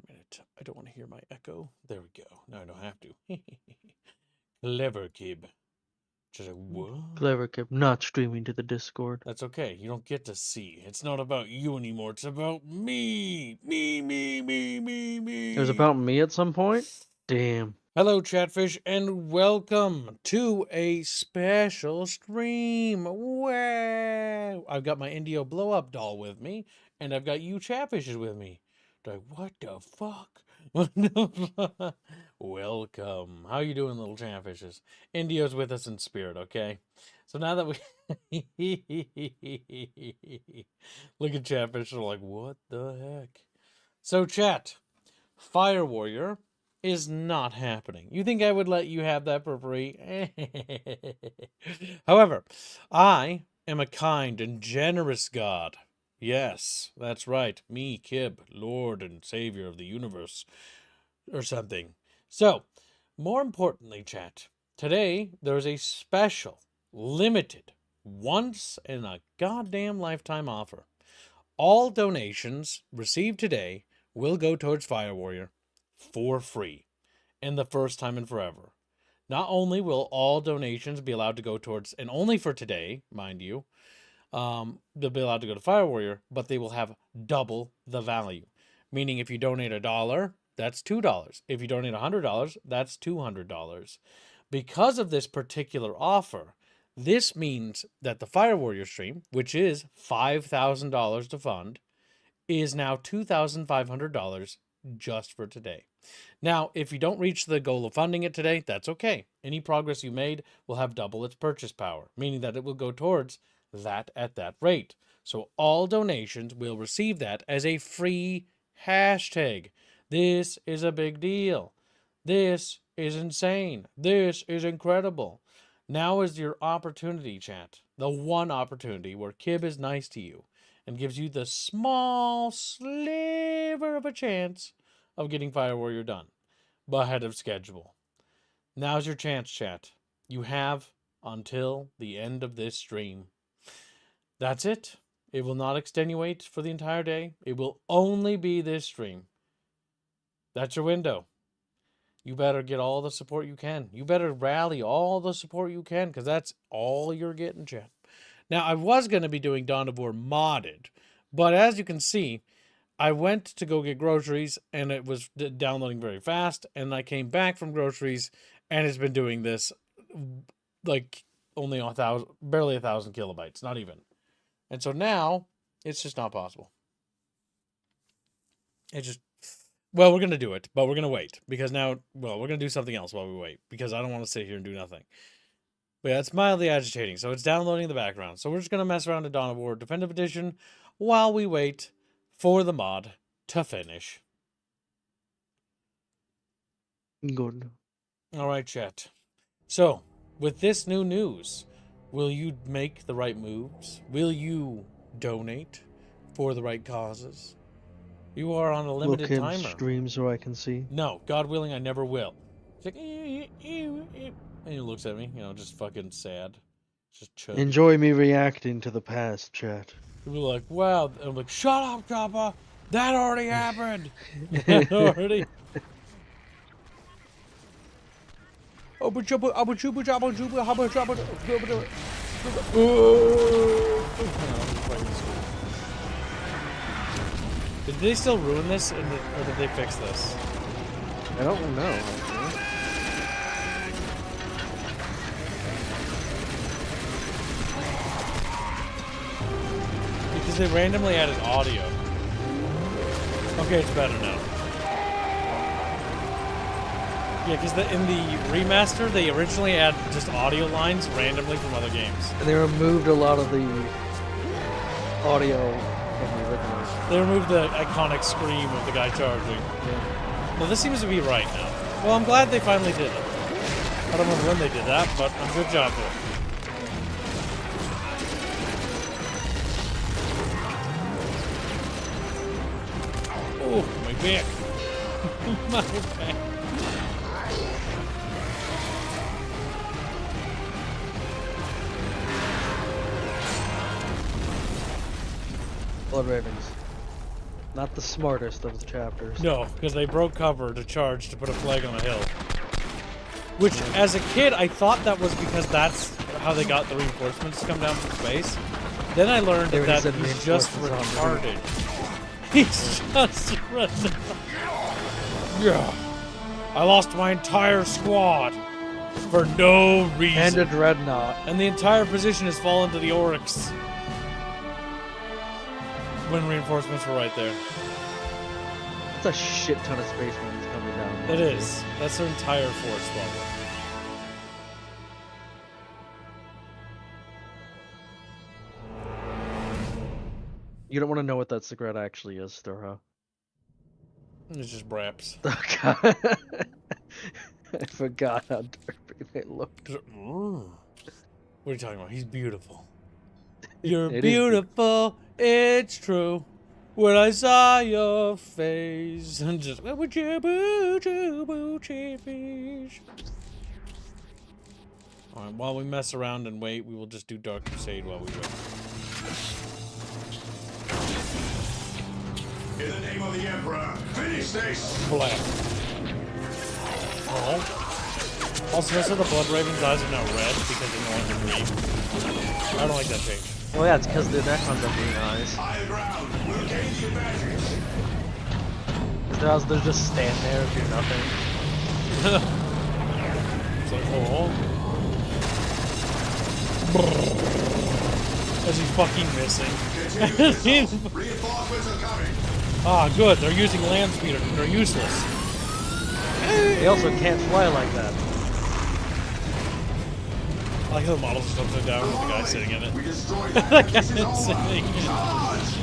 a minute. I don't want to hear my echo. There we go. Now I don't have to. Clever kid. Just like, what? Clever kept not streaming to the Discord. That's okay. You don't get to see. It's not about you anymore. It's about me. Me. It was about me at some point? Damn. Hello, Chatfish, and welcome to a special stream. Wow! I've got my Indio blow-up doll with me, and I've got you Chatfishes with me. Like, what the fuck? What the fuck? Welcome. How you doing, little Chatfishes? Indio's with us in spirit, okay? So now that we... Look at Chatfish, they're like, what the heck? So, chat, Fire Warrior is not happening. You think I would let you have that for free? However, I am a kind and generous God. Yes, that's right. Me, Kib, Lord and Savior of the universe. Or something. So, more importantly, chat, today there's a special, limited, once in a goddamn lifetime offer. All donations received today will go towards Fire Warrior for free, and the first time in forever. Not only will all donations be allowed to go towards, and only for today, mind you, they'll be allowed to go to Fire Warrior, but they will have double the value. Meaning if you donate $1, that's $2. If you donate $100, that's $200. Because of this particular offer, this means that the Fire Warrior stream, which is $5,000 to fund, is now $2,500 just for today. Now, if you don't reach the goal of funding it today, that's okay. Any progress you made will have double its purchase power, meaning that it will go towards that at that rate. So all donations will receive that as a free hashtag. This is a big deal. This is insane. This is incredible. Now is your opportunity, chat. The one opportunity where Kib is nice to you and gives you the small sliver of a chance of getting Fire Warrior done, but ahead of schedule. Now's your chance, chat. You have until the end of this stream. That's it. It will not extenuate for the entire day. It will only be this stream. That's your window. You better get all the support you can. You better rally all the support you can, because that's all you're getting, chat. Now, I was going to be doing Dawn of War modded, but as you can see, I went to go get groceries, and it was downloading very fast, and I came back from groceries, and it's been doing this, like, only barely 1,000 kilobytes, not even. And so now, it's just not possible. Well, we're going to do it, but we're going to wait, because now, we're going to do something else while we wait, because I don't want to sit here and do nothing. But yeah, it's mildly agitating, so it's downloading in the background. So we're just going to mess around in Dawn of War Definitive Edition while we wait for the mod to finish. Good. All right, chat. So, with this new news, will you make the right moves? Will you donate for the right causes? You are on a limited timer. Stream so I can see. No, God willing, I never will. It's like, and he looks at me, just fucking sad. Just chuggy. Enjoy me reacting to the past, chat. We're like, wow. I'm like, shut up, Choppa. That already happened. That already. Did they still ruin this, or did they fix this? I don't know. Actually. Because they randomly added audio. Okay, it's better now. Yeah, because in the remaster, they originally add just audio lines randomly from other games. And they removed a lot of the audio from the original. They removed the iconic scream of the guy charging. Yeah. Well, this seems to be right now. Well, I'm glad they finally did it. I don't remember when they did that, but a good job there. Oh, my back. My back. Blood Ravens. Not the smartest of the chapters. No, because they broke cover to charge to put a flag on a hill. Which, as a kid, I thought that was because that's how they got the reinforcements to come down from space. Then I learned They that said he's just reinforcements on the retarded. He's just retarded. Yeah. I lost my entire squad for no reason. And a dreadnought. And the entire position has fallen to the Oryx. When reinforcements were right there. That's a shit ton of space marines coming down. It is. That's their entire force level. You don't want to know what that cigarette actually is, Storho. It's just Braps. I forgot how derpy they looked. What are you talking about? He's beautiful. You're It is beautiful, it's true. When I saw your face, and just would you boo Chatfish. Alright, while we mess around and wait, we will just do Dark Crusade while we wait. In the name of the Emperor, finish this! Black. Oh. Also, notice how the Blood Raven's eyes are now red because they no longer breathe. I don't like that change. Well, yeah, it's because the Necrons are being eyes. High ground, we'll gain the advantage. They'll just stand there and do nothing. It's like, oh. As he's fucking missing. Reinforcements are coming. Ah, good. They're using land speeder. They're useless. They also can't fly like that. I like how the model's just upside down with the guy sitting in it. We destroyed The the guy This is over. sitting in it. Charge!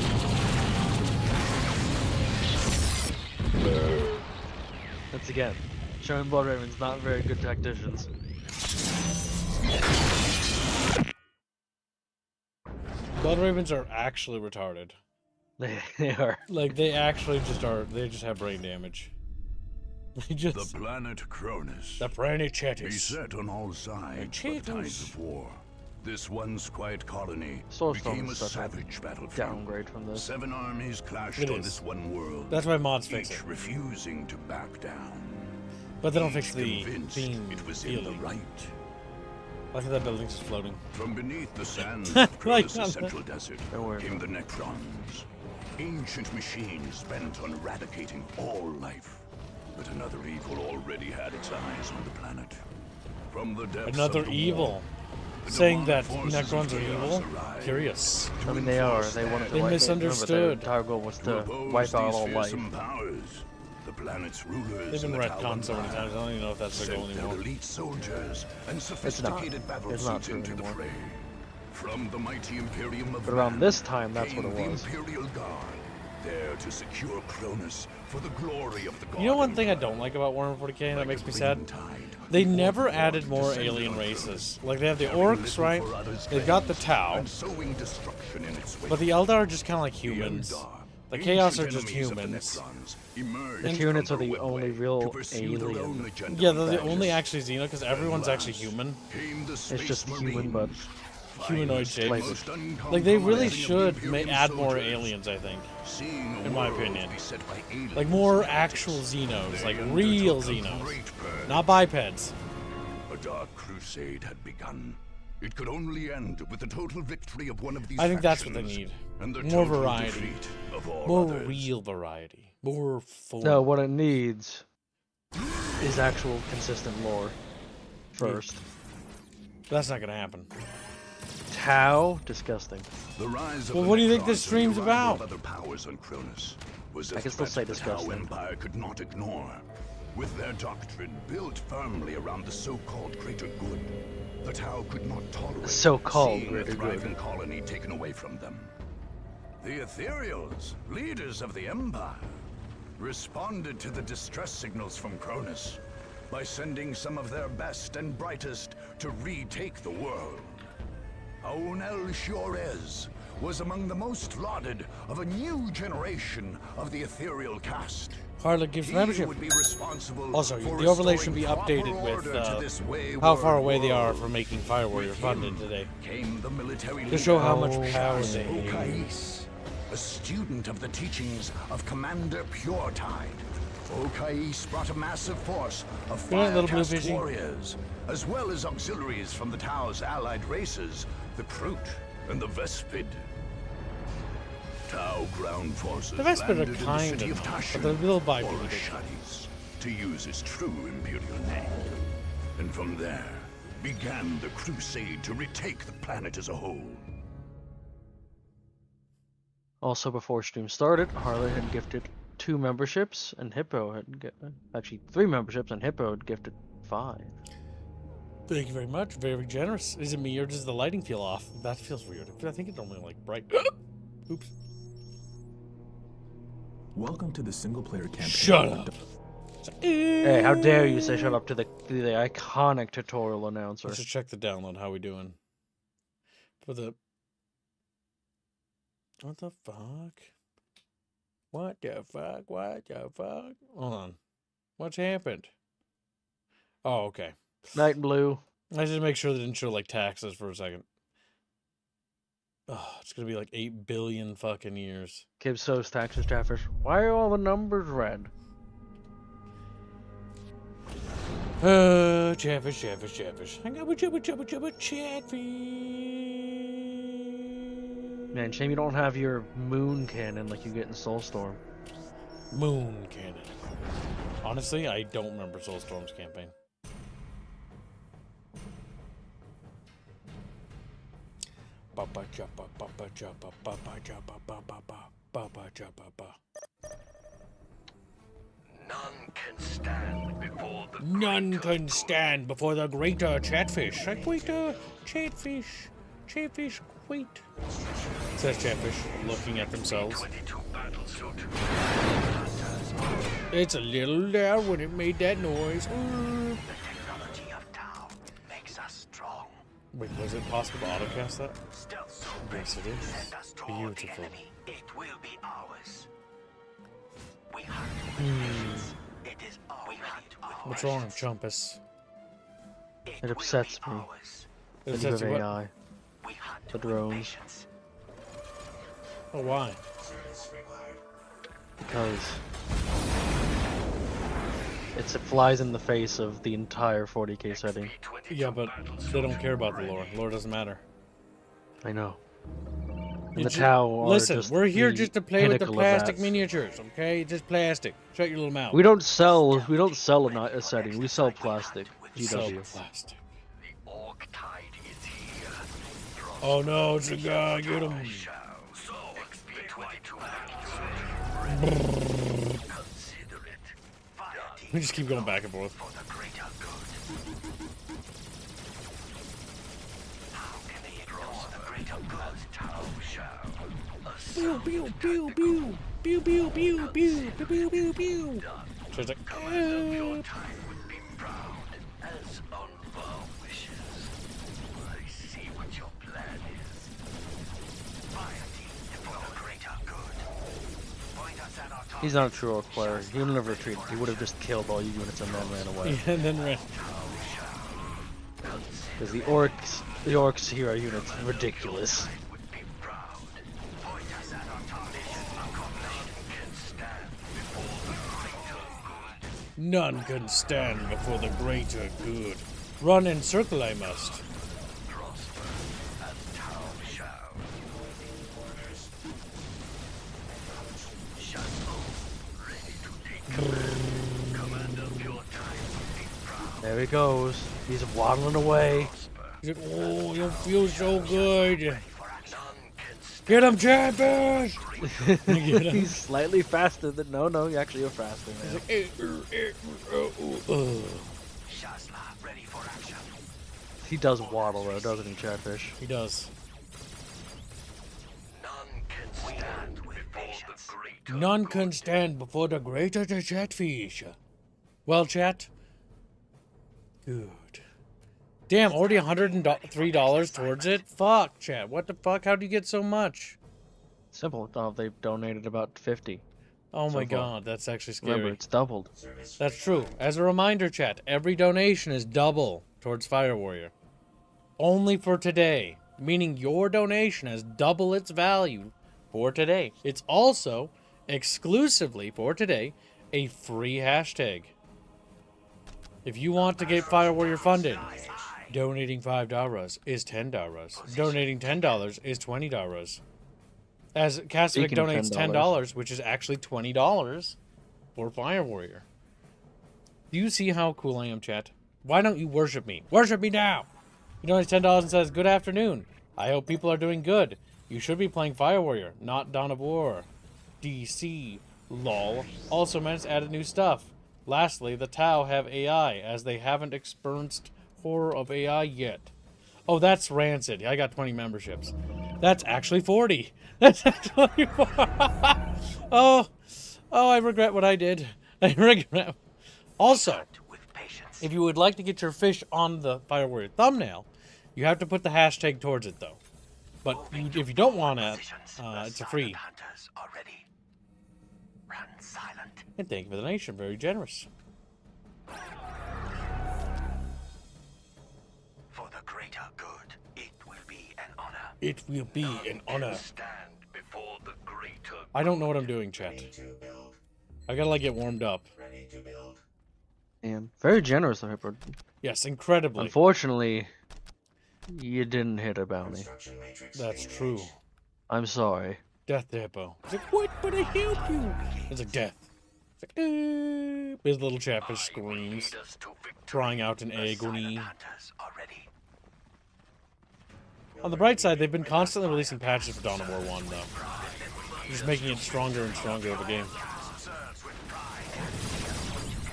Once again, showing Blood Ravens not very good tacticians. Blood Ravens are actually retarded. They are. Like, they actually just are. They just have brain damage. They just. The planet Cronus, The planet Chatfish. beset on all sides by the tides of war. This once quiet colony Soulstone became a is such a savage battlefield. downgrade from this. 7 armies clashed It on is. this one world. That's why mods fix each it. refusing to back down. But they don't Each fix the convinced theme it was in the feeling. right. I think that building's just floating. From beneath the sands Like of Cronus' that. central desert Don't worry came the Necrons. Ancient machines bent on eradicating all life. But another evil already had its eyes on the planet. From the depths Another of the evil. war, the Saying that demonic forces Necrons of are chaos evil? arrived Curious. to I mean, they are. enforce They wanted to They wipe misunderstood. Remember, their entire goal was to oppose wipe out these all life. fearsome powers. The planet's rulers They've been in the Tau retconned so many Empire times, I don't even know if that's their goal sent their anymore. elite soldiers and sophisticated battle It's not suits true into the anymore. fray. From the mighty Imperium of But around Man this time, that's what came it was. The Imperial Guard, there to secure Cronus for the glory of the God. You know one thing I Empire. don't like about Warhammer 40k and that Like makes a me sad? bleeding tide, They the never Orc added horde more descended alien on races. Cronus, Like, they have the caring orcs, little right? for others' They've got the claims Tau. and sowing destruction in its wake. But the Eldar are just kind of like The humans. Eldar, The Chaos are ancient just enemies of the humans. Necrons, emerged The from Tunics are their the webway only to real pursue their own alien. agenda Yeah, on they're the only Vectis. actually Xeno, because everyone's actually Last human. came the It's just Space human, but Marines, Humanoid finest, shapes. most Like, they really uncompromising of the should Imperium add more soldiers. aliens, I think. Seeing a in my world opinion. beset by aliens Like, more and actual heretics, Xenos. they Like, undertook real a Xenos. great purge. Not bipeds. A dark crusade had begun. It could only end with the total victory of one of these I think that's what they factions need. and the More total variety. defeat of all More others. real variety. More form. No, what it needs is actual consistent lore. First. That's not gonna happen. Tau, disgusting. The rise of Well, the what do you think Necrons this and stream's the arrival about? of other powers on Cronus was a I can still threat say the Tau disgusting. Empire could not ignore. With their doctrine built firmly around the so-called greater good, the Tau could not tolerate So-called seeing greater a good. thriving colony taken away from them. The Ethereals, leaders of the Empire, responded to the distress signals from Cronus by sending some of their best and brightest to retake the world. Aunel Shiorez was among the most lauded of a new generation of the ethereal caste. Hardly gives He membership. would be responsible Also, for the overlay should be restoring updated proper with order to this wayward how far away they are world. from making FiRe Warrior With funded him today. Came the military To show how much leader, power Shaz they need. Okais. a student of the teachings of Commander Puretide. Okais brought a massive force of Good night, little blue fire-tasked fishy. warriors, as well as auxiliaries from the Tau's allied races, the Kroot and the Vespid. Tau ground forces The Vespid are landed in the kind city of enough, Tashu, but they're a little or bipedal. Ashadis, to use his true imperial name. And from there began the crusade to retake the planet as a whole. Also, before stream started, Harley had gifted 2 memberships, and Hippo had actually 3 memberships, and Hippo had gifted 5. Thank you very much. Very generous. Is it me or does the lighting feel off? That feels weird. I think it's normally like bright. Oops. Welcome to the single-player campaign. Shut up. Hey, how dare you say shut up to the iconic tutorial announcer? Let's just check the download. How we doing? For the... What the fuck? What the fuck? What the fuck? Hold on. What's happened? Oh, okay. Night and Blue. I just make sure they didn't show like taxes for a second. Oh, it's gonna be like 8 billion fucking years. Kib So's Taxes Chatfish. Why are all the numbers red? Chatfish. I got chatfish. Man, shame you don't have your moon cannon like you get in Soulstorm. Moon cannon. Honestly, I don't remember Soulstorm's campaign. None can stand before the greater chatfish. A greater chatfish. Chatfish wait. Says chatfish, looking at themselves. It's a little loud when it made that noise. Wait, was it possible to autocast that? Yes, it is. Beautiful. What's wrong, Chumpus? It upsets me. It That you says have what? AI. The drones. Oh, why? Because it flies in the face of the entire 40k setting. Yeah, but they don't care about the lore. Lore doesn't matter. I know. And You the ju- Tau are Listen, just we're here the just to play with the pinnacle of plastic that. miniatures, okay? Just plastic. Shut your little mouth. We don't sell a setting. We sell plastic. So GW. plastic. Oh no, it's a guy. Get him. We just keep going back and forth. Pew pew pew pew pew pew pew pew pew pew pew. So it's like, He's not a true orc player. He would never retreat. He would have just killed all you units and then ran away. and then ran. Because the orcs here are units ridiculous. None can stand before the greater good. Run in circle I must. There he goes. He's waddling away. He's like, oh, you feel so good. Get him, Chatfish! Get him. He's slightly faster than No, you actually are faster, He's man. like, He does waddle though, doesn't he, Chatfish? He does. None can stand before the greater Chatfish. Well, chat. Good. Damn, already $103 towards it? Fuck, chat. What the fuck? How'd you get so much? Simple. Oh, they've donated about 50. Oh So my far. god, that's actually scary. Remember, it's doubled. That's true. As a reminder, chat, every donation is double towards Fire Warrior. Only for today. Meaning your donation has double its value for today. It's also, exclusively for today, a free hashtag. If you want to get Fire Warrior funded, donating $5 is $10. Donating $10 is $20. As Casovic Speaking of donates $10, which is actually $20 for Fire Warrior. Do you see how cool I am, chat? Why don't you worship me? Worship me now! He donates $10 and says, "Good afternoon. I hope people are doing good. You should be playing Fire Warrior, not Dawn of War. DC. Lol. Also, Menace added new stuff. Lastly, the Tau have AI, as they haven't experienced horror of AI yet." Oh, that's rancid. I got 20 memberships. That's actually 40. That's actually 40. Oh, I regret what I did. I regret. Also, if you would like to get your fish on the Fire Warrior thumbnail, you have to put the hashtag towards it, though. But if you don't want to, it's a free. And thank you for the donation. Very generous. For the greater good, it will be an honor. It will be an honor. Stand before the greater. I don't know what I'm doing, chat. I gotta like get warmed up. And very generous of Hippo. Yes, incredibly. Unfortunately, you didn't hit a bounty. That's true. I'm sorry. Death to Hippo. He's like, "What would I help you?" It's like death. It's like, his little chapter screams, crying out in agony. On the bright side, they've been constantly releasing patches for Dawn of War 1, though. Just making it stronger and stronger of a game.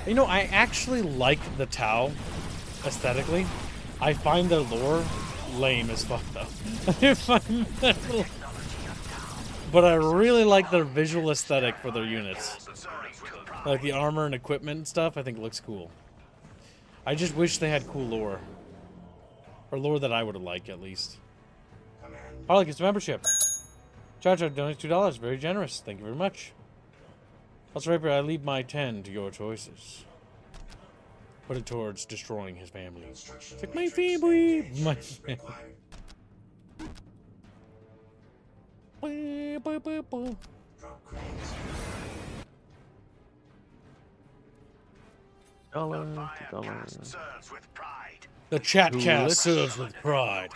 You know, I actually like the Tau aesthetically. I find their lore lame as fuck, though. I find their lore... But I really like their visual aesthetic for their units. Like the armor and equipment and stuff, I think looks cool. I just wish they had cool lore. Or lore that I would have liked, at least. Harley gets a membership. Chacho donates $2. Very generous. Thank you very much. Also, Rapier, I leave my 10 to your choices. Put it towards destroying his family. It's like, my family! My family. $2. The chat cast serves with pride.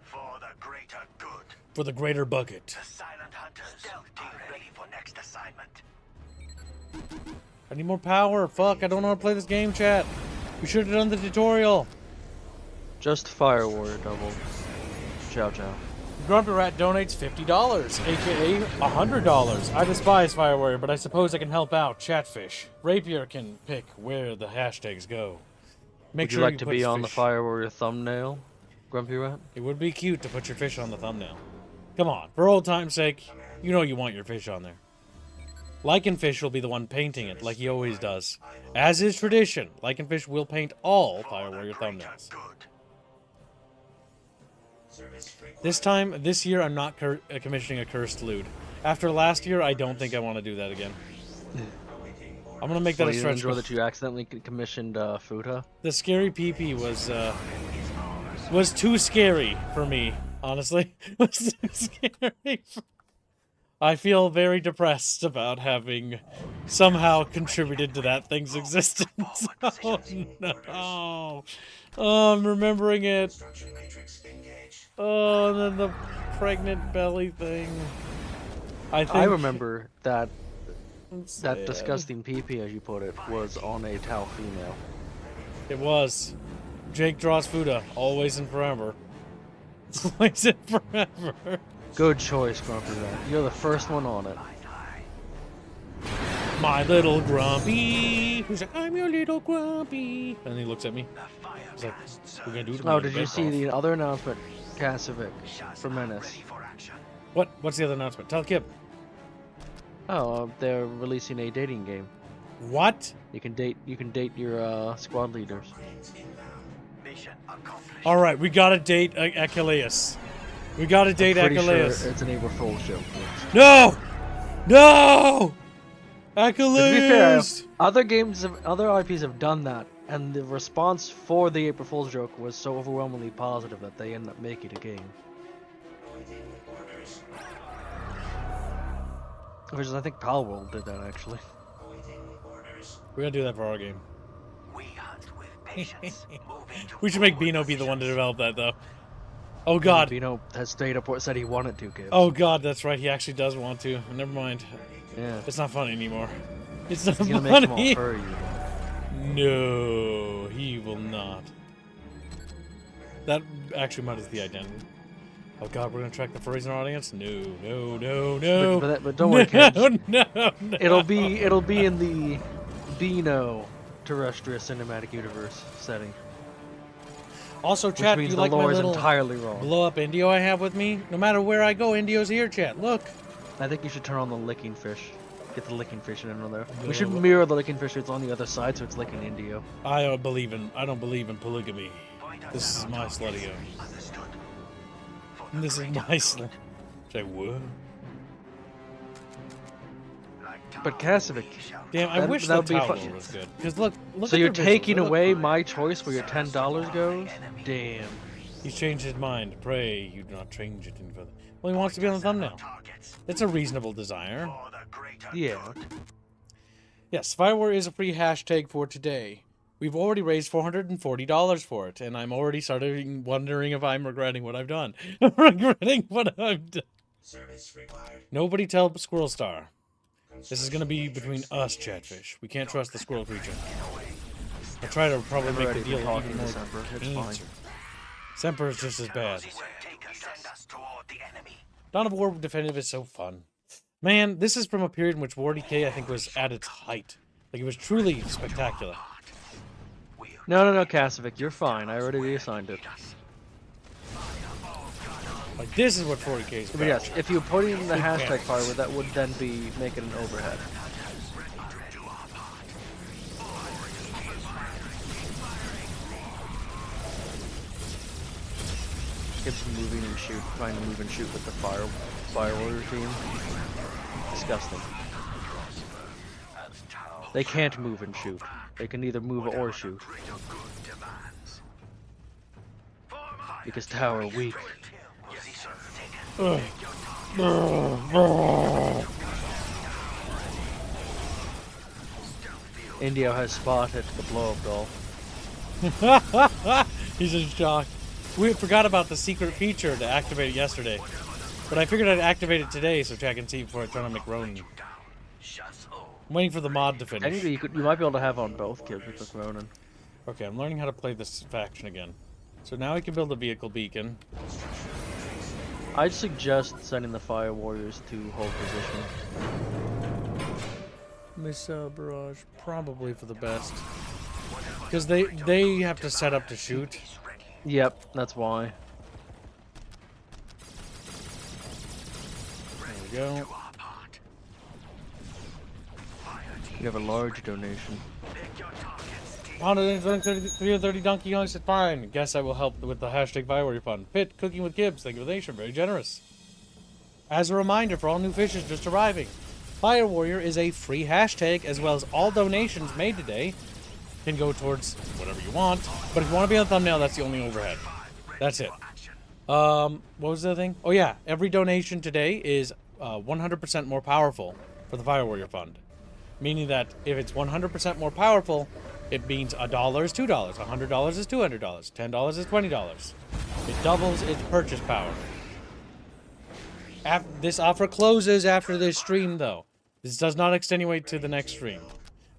For the greater good. For the greater bucket. The silent hunters are ready for next assignment. I need more power. Fuck, I don't know how to play this game, chat. We should have done the tutorial. Just Fire Warrior double. Ciao, ciao. Grumpy Rat donates $50, aka $100. I despise Fire Warrior, but I suppose I can help out. Chatfish. Rapier can pick where the hashtags go. Would you like to be on the Fire Warrior thumbnail, Grumpy Rat? It would be cute to put your fish on the thumbnail. Come on, for old time's sake, you know you want your fish on there. Lycanfish will be the one painting it, like he always does. As is tradition, Lycanfish will paint all Fire Warrior thumbnails. This year, I'm not commissioning a cursed loot. After last year, I don't think I want to do that again. I'm gonna make that a You stretch enjoy goal. that you accidentally commissioned Futa? The scary PP was too scary for me, honestly. Was too scary. I feel very depressed about having somehow contributed to that thing's existence. Oh no. Oh, I'm remembering it. Oh, and then the pregnant belly thing. I remember that sad. disgusting PP, as you put it, was on a Tau female. It was. Jake draws Fuda, always and forever. Always and forever. Good choice, Grumpy Rat. You're the first one on it. My little grumpy. Who's like, I'm your little grumpy. And then he looks at me. He's like, we're gonna do it. Oh, did you see the other announcement, Casovic, for Menace? What? What's the other announcement? Tell Kip. Oh, they're releasing a dating game. What? You can date your squad leaders. All right, we gotta date Achilles. We gotta date Pretty sure Achilles. it's an April Fool's joke. No! No! Achilles! To be fair, other IPs have done that, and the response for the April Fool's joke was so overwhelmingly positive that they ended up making a game. Which is, I think Palworld did that actually. We're gonna do that for our game. We hunt with patience. Moving We should make forward Bino with be the one to patience. develop that, though. Oh I god. mean, Bino has straight up said he wanted to, Gibbs. Oh god, that's right. He actually does want to. Never mind. Yeah. It's not funny anymore. It's not He's gonna make them all funny. furry. No, he will not. That actually mutters the identity. Oh god, we're gonna track the furries in our audience? No, no, no, no. But don't worry, kids. No, no. It'll be in the Bino terrestrial cinematic universe setting. Also, Which chat, do means you the like my lore is little entirely wrong. blow up Indio I have with me? No matter where I go, Indio's here, chat. Look. I think you should turn on the licking fish. Get the licking fish in there. No. We should mirror the licking fish that's on the other side, so it's licking Indio. I don't believe in polygamy. This is my slutty. Understood. This is my slut. Say what? But Kasavik, Damn, I That- wish that the would be towel fun. was good. Because look so at you're their visuals. taking They look away great. my choice where your $10 goes? Damn. He's changed his mind. Pray you do not change it any further. Well, he wants to be on the thumbnail. It's a reasonable desire. Yeah. Yes, FiRe is a free hashtag for today. We've already raised $440 for it, and I'm already starting wondering if I'm regretting what I've done. I'm regretting what I've done. Service required. Nobody tell Squirrel Star. This is going to be between us, Chatfish. We can't trust the squirrel creature. I'll try to probably I'm make the already deal talking even to more Semper. It's fine. cancer. Semper is just as bad. Take us, send us toward the enemy. Dawn of War Definitive is so fun. Man, this is from a period in which War DK, I think, was at its height. Like, it was truly spectacular. No, Kasavik, you're fine. I already reassigned it. Like, this is what 40k is But about. yes, if you put in the Big hashtag banners. FiRe, that would then be make it an overhead. Gibbs moving and shoot, trying to move and shoot with the fire warrior team. Disgusting. They can't move and shoot. They can neither move or shoot. Because Tower weak. Indio has spotted the blow-up doll. He's in shock. We forgot about the secret feature to activate it yesterday. But I figured I'd activate it today so chat can see before I turn on McRonan. I'm waiting for the mod to finish. Technically, you might be able to have on both kills with the Ronin. Okay, I'm learning how to play this faction again. So now I can build a vehicle beacon. I'd suggest sending the Fire Warriors to hold position. Missile barrage, probably for the best. Because they have to set up to shoot. Yep, that's why. There we go. You have a large donation. 330 Donkey Kongs said fine. Guess I will help with the hashtag FiRe fund. Fit, Cooking with Gibbs, thank you for the donation, very generous. As a reminder for all new fishes just arriving, Fire Warrior is a free hashtag, as well as all donations made today can go towards whatever you want. But if you want to be on the thumbnail, that's the only overhead. That's it. What was the other thing? Oh yeah, every donation today is 100% more powerful for the Fire Warrior fund. Meaning that if it's 100% more powerful, it means $1 is $2, $100 is $200, $10 is $20. It doubles its purchase power. This offer closes after this stream, though. This does not extenuate to the next stream.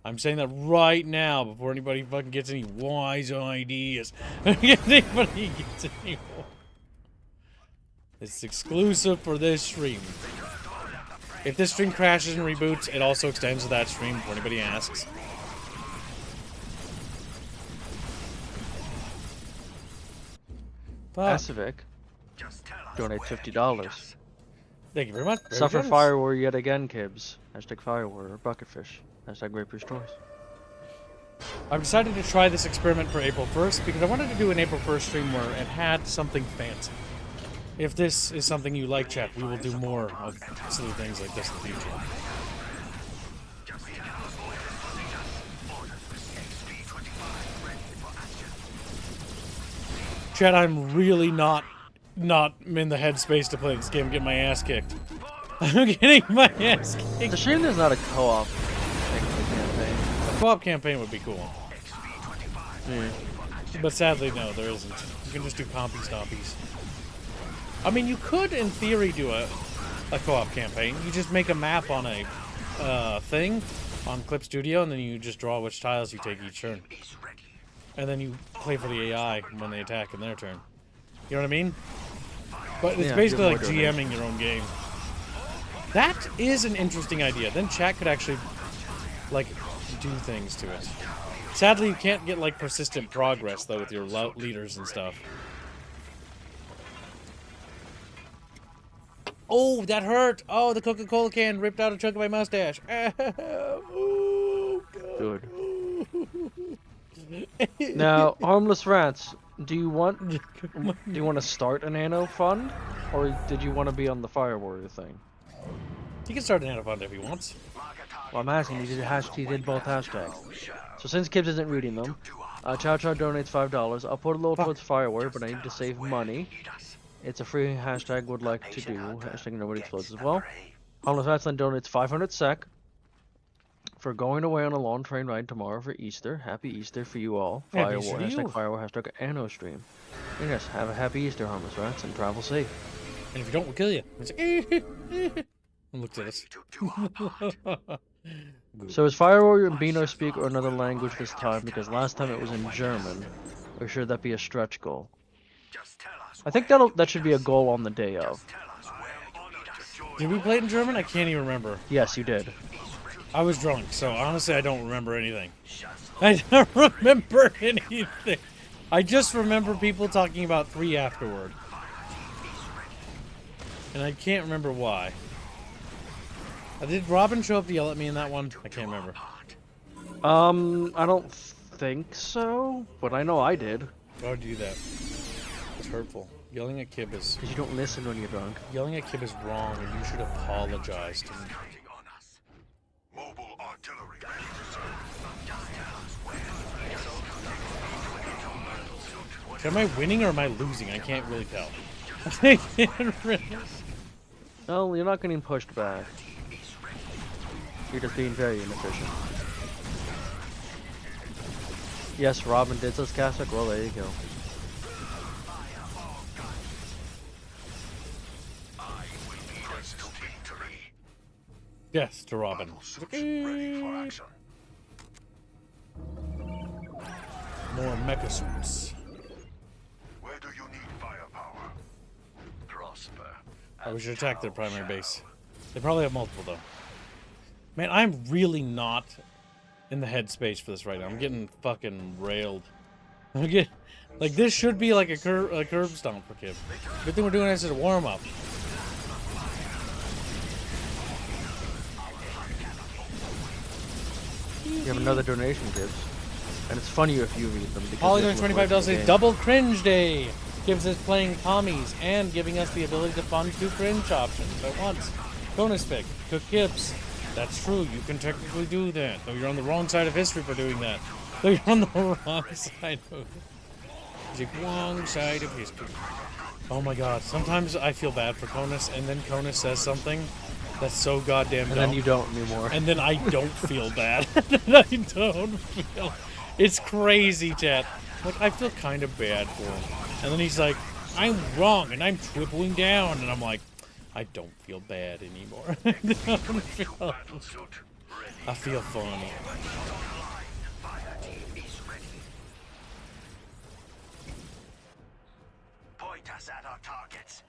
I'm saying that right now before anybody fucking gets any wise ideas. Anybody gets any. It's exclusive for this stream. If this stream crashes and reboots, it also extends to that stream if anybody asks. Pacific. Donate $50. Thank you very much. Very Suffer generous. Fire Warrior yet again, Kibbs. Hashtag Fire Warrior, Bucketfish. Hashtag Great Priest Choice. I've decided to try this experiment for April 1st because I wanted to do an April 1st stream where it had something fancy. If this is something you like, chat, we will do more of silly things like this in the future. Chat, I'm really not in the headspace to play this game and get my ass kicked. I'm getting my ass It's kicked. a shame there's not a co-op thing for the campaign. A co-op campaign would be cool. Yeah. But sadly, no, there isn't. You can just do compy stompies. I mean, you could, in theory, do a co-op campaign. You just make a map on a thing on Clip Studio, and then you just draw which tiles you take each turn. And then you play for the AI when they attack in their turn. You know what I mean? But it's Yeah, basically you're like more GMing your own game. That is an interesting idea. Then chat could actually, like, do things to it. Sadly, you can't get, like, persistent progress, though, with your leaders and stuff. Oh, that hurt! Oh, the Coca-Cola can ripped out a chunk of my mustache. Oh, God. Good. Now, harmless rats. Do you want to start an Anno fund, or did you want to be on the Fire Warrior thing? He can start an Anno fund if he wants. Well, I'm asking. He did both hashtags. So since Kibbs isn't reading them, Chow Chow donates $5. I'll put a little towards Fire Warrior, but I need to save money. It's a free hashtag. Would like to do hashtag nobody explodes as well. Harmless rats then donates 500 sec for going away on a long train ride tomorrow for Easter. Happy Easter for you all. Happy Fire Easter War, to you. hashtag Fire War, hashtag Anno stream. And yes, have a happy Easter, harmless rats, and travel safe. And if you don't, we'll kill you. It's like, and looked at us. So is Fire Warrior and Beano speak or another language this time? Because last time it was in German. Or should that be a stretch goal? I think that should be a goal on the day of. Did we play it in German? I can't even remember. Yes, you did. I was drunk, so honestly, I don't remember anything. I don't remember anything. I just remember people talking about 3 afterward. And I can't remember why. Did Robin show up to yell at me in that one? I can't remember. I don't think so, but I know I did. Why would you do that? It's hurtful. Yelling at Kib is... Because you don't listen when you're drunk. Yelling at Kib is wrong, and you should apologize to me. Mobile artillery. Am I winning or am I losing? I can't really tell. No, you're not getting pushed back. You're just being very inefficient. Yes, Robin did says Kasich. Well, there you go. Yes, to Robin. Ready for action. More mecha suits. Where do you need firepower? Prosper. Oh, we should attack their primary base. They probably have multiple, though. Man, I'm really not in the headspace for this right now. I'm getting fucking railed. I'm getting... Like, this should be like a curb stomp for Kib. Good thing we're doing this as a warm-up. You have another donation, Gibbs. And it's funny if you read them. Because Holly they doing look like $25 the says game. double cringe day. Gives us playing commies and giving us the ability to fund 2 cringe options at once. Bonus pick. Cook Gibbs. That's true. You can technically do that. Though you're on the wrong side of history for doing that. Though you're on the wrong side of it. The wrong side of history. Oh my god. Sometimes I feel bad for Conus, and then Conus says something that's so goddamn dumb. And then you don't anymore. And then I don't feel bad. I don't feel... It's crazy, chat. Like, I feel kind of bad for him. And then he's like, I'm wrong, and I'm tripling down. And I'm like, I don't feel bad anymore. I feel funny. Point us at our targets.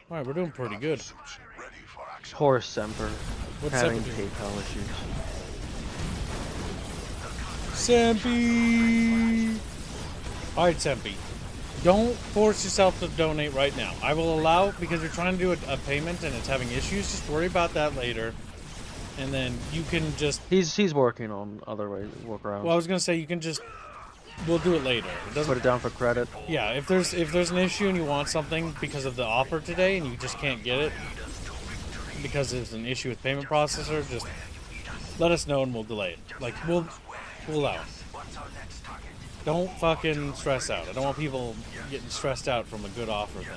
Alright, we're doing pretty good. Ready for action. Poor Semper. What's Having Semper doing? PayPal issues. Sempi! Alright, Sempi. Don't force yourself to donate right now. I will allow, because you're trying to do a payment and it's having issues, just worry about that later. And then you can just... He's working on other ways, workarounds. Well, I was going to say, you can just... We'll do it later. It doesn't... Put it down for credit. Yeah, if there's an issue and you want something because of the offer today and you just can't get it because there's an issue with payment processor, just let us know and we'll delay it. Like, we'll allow it. Don't fucking stress out. I don't want people getting stressed out from a good offer thing.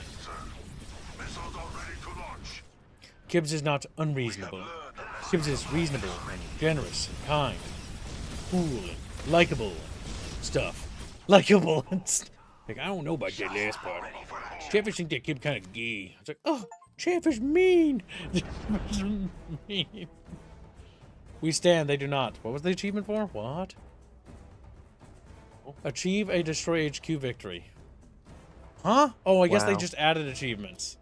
Missiles are ready to launch. Kibbs is not unreasonable. Kibbs is reasonable and generous and kind, cool and likable and stuff. Likable and stuff. Like, I don't know about that last part. Chatfish think that Kib kind of gay. It's like, oh, Chatfish mean. Mean. We stand, they do not. What was the achievement for? What? Achieve a Destroy HQ victory. Huh? Oh, I guess they Wow. just added achievements.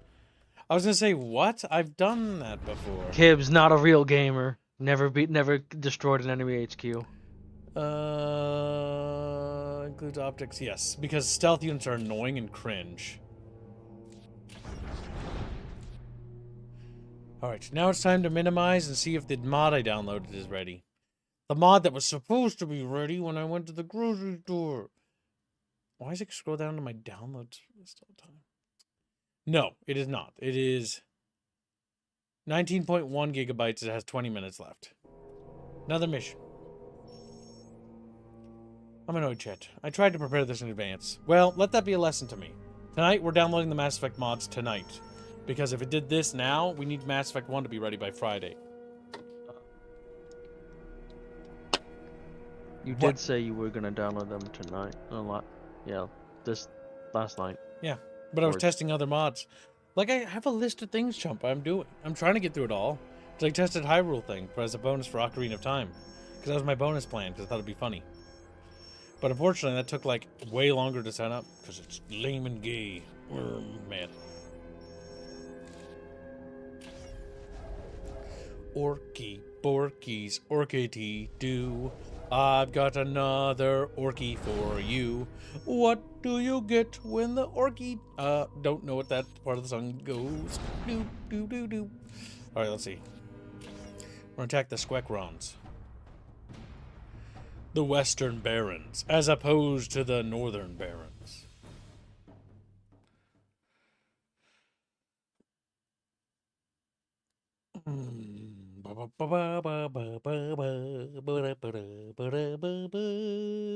I was gonna say, what? I've done that before. Kibbs, not a real gamer. Never destroyed an enemy HQ. Includes optics, yes. Because stealth units are annoying and cringe. Alright, now it's time to minimize and see if the mod I downloaded is ready. The mod that was supposed to be ready when I went to the grocery store. Why does it scroll down to my downloads list all the time? No, it is not. It is 19.1 gigabytes. It has 20 minutes left. Another mission. I'm annoyed, chat. I tried to prepare this in advance. Well, let that be a lesson to me. Tonight, we're downloading the Mass Effect mods tonight. Because if it did this now, we need Mass Effect 1 to be ready by Friday. You What? did say you were gonna download them tonight. Last night. Yeah, but I was Or- testing other mods. Like, I have a list of things, Chump, I'm doing. I'm trying to get through it all. It's like tested Hyrule thing, but as a bonus for Ocarina of Time. Because that was my bonus plan, because I thought it'd be funny. But unfortunately, that took, like, way longer to sign up, because it's lame and gay. Man. Orky, Borkies, Orkity, do. I've got another Orky for you. What do you get when the Orky... don't know what that part of the song goes. Do, do, do, do. Alright, let's see. We're gonna attack the Squecrons. The Western Barons, as opposed to the Northern Barons.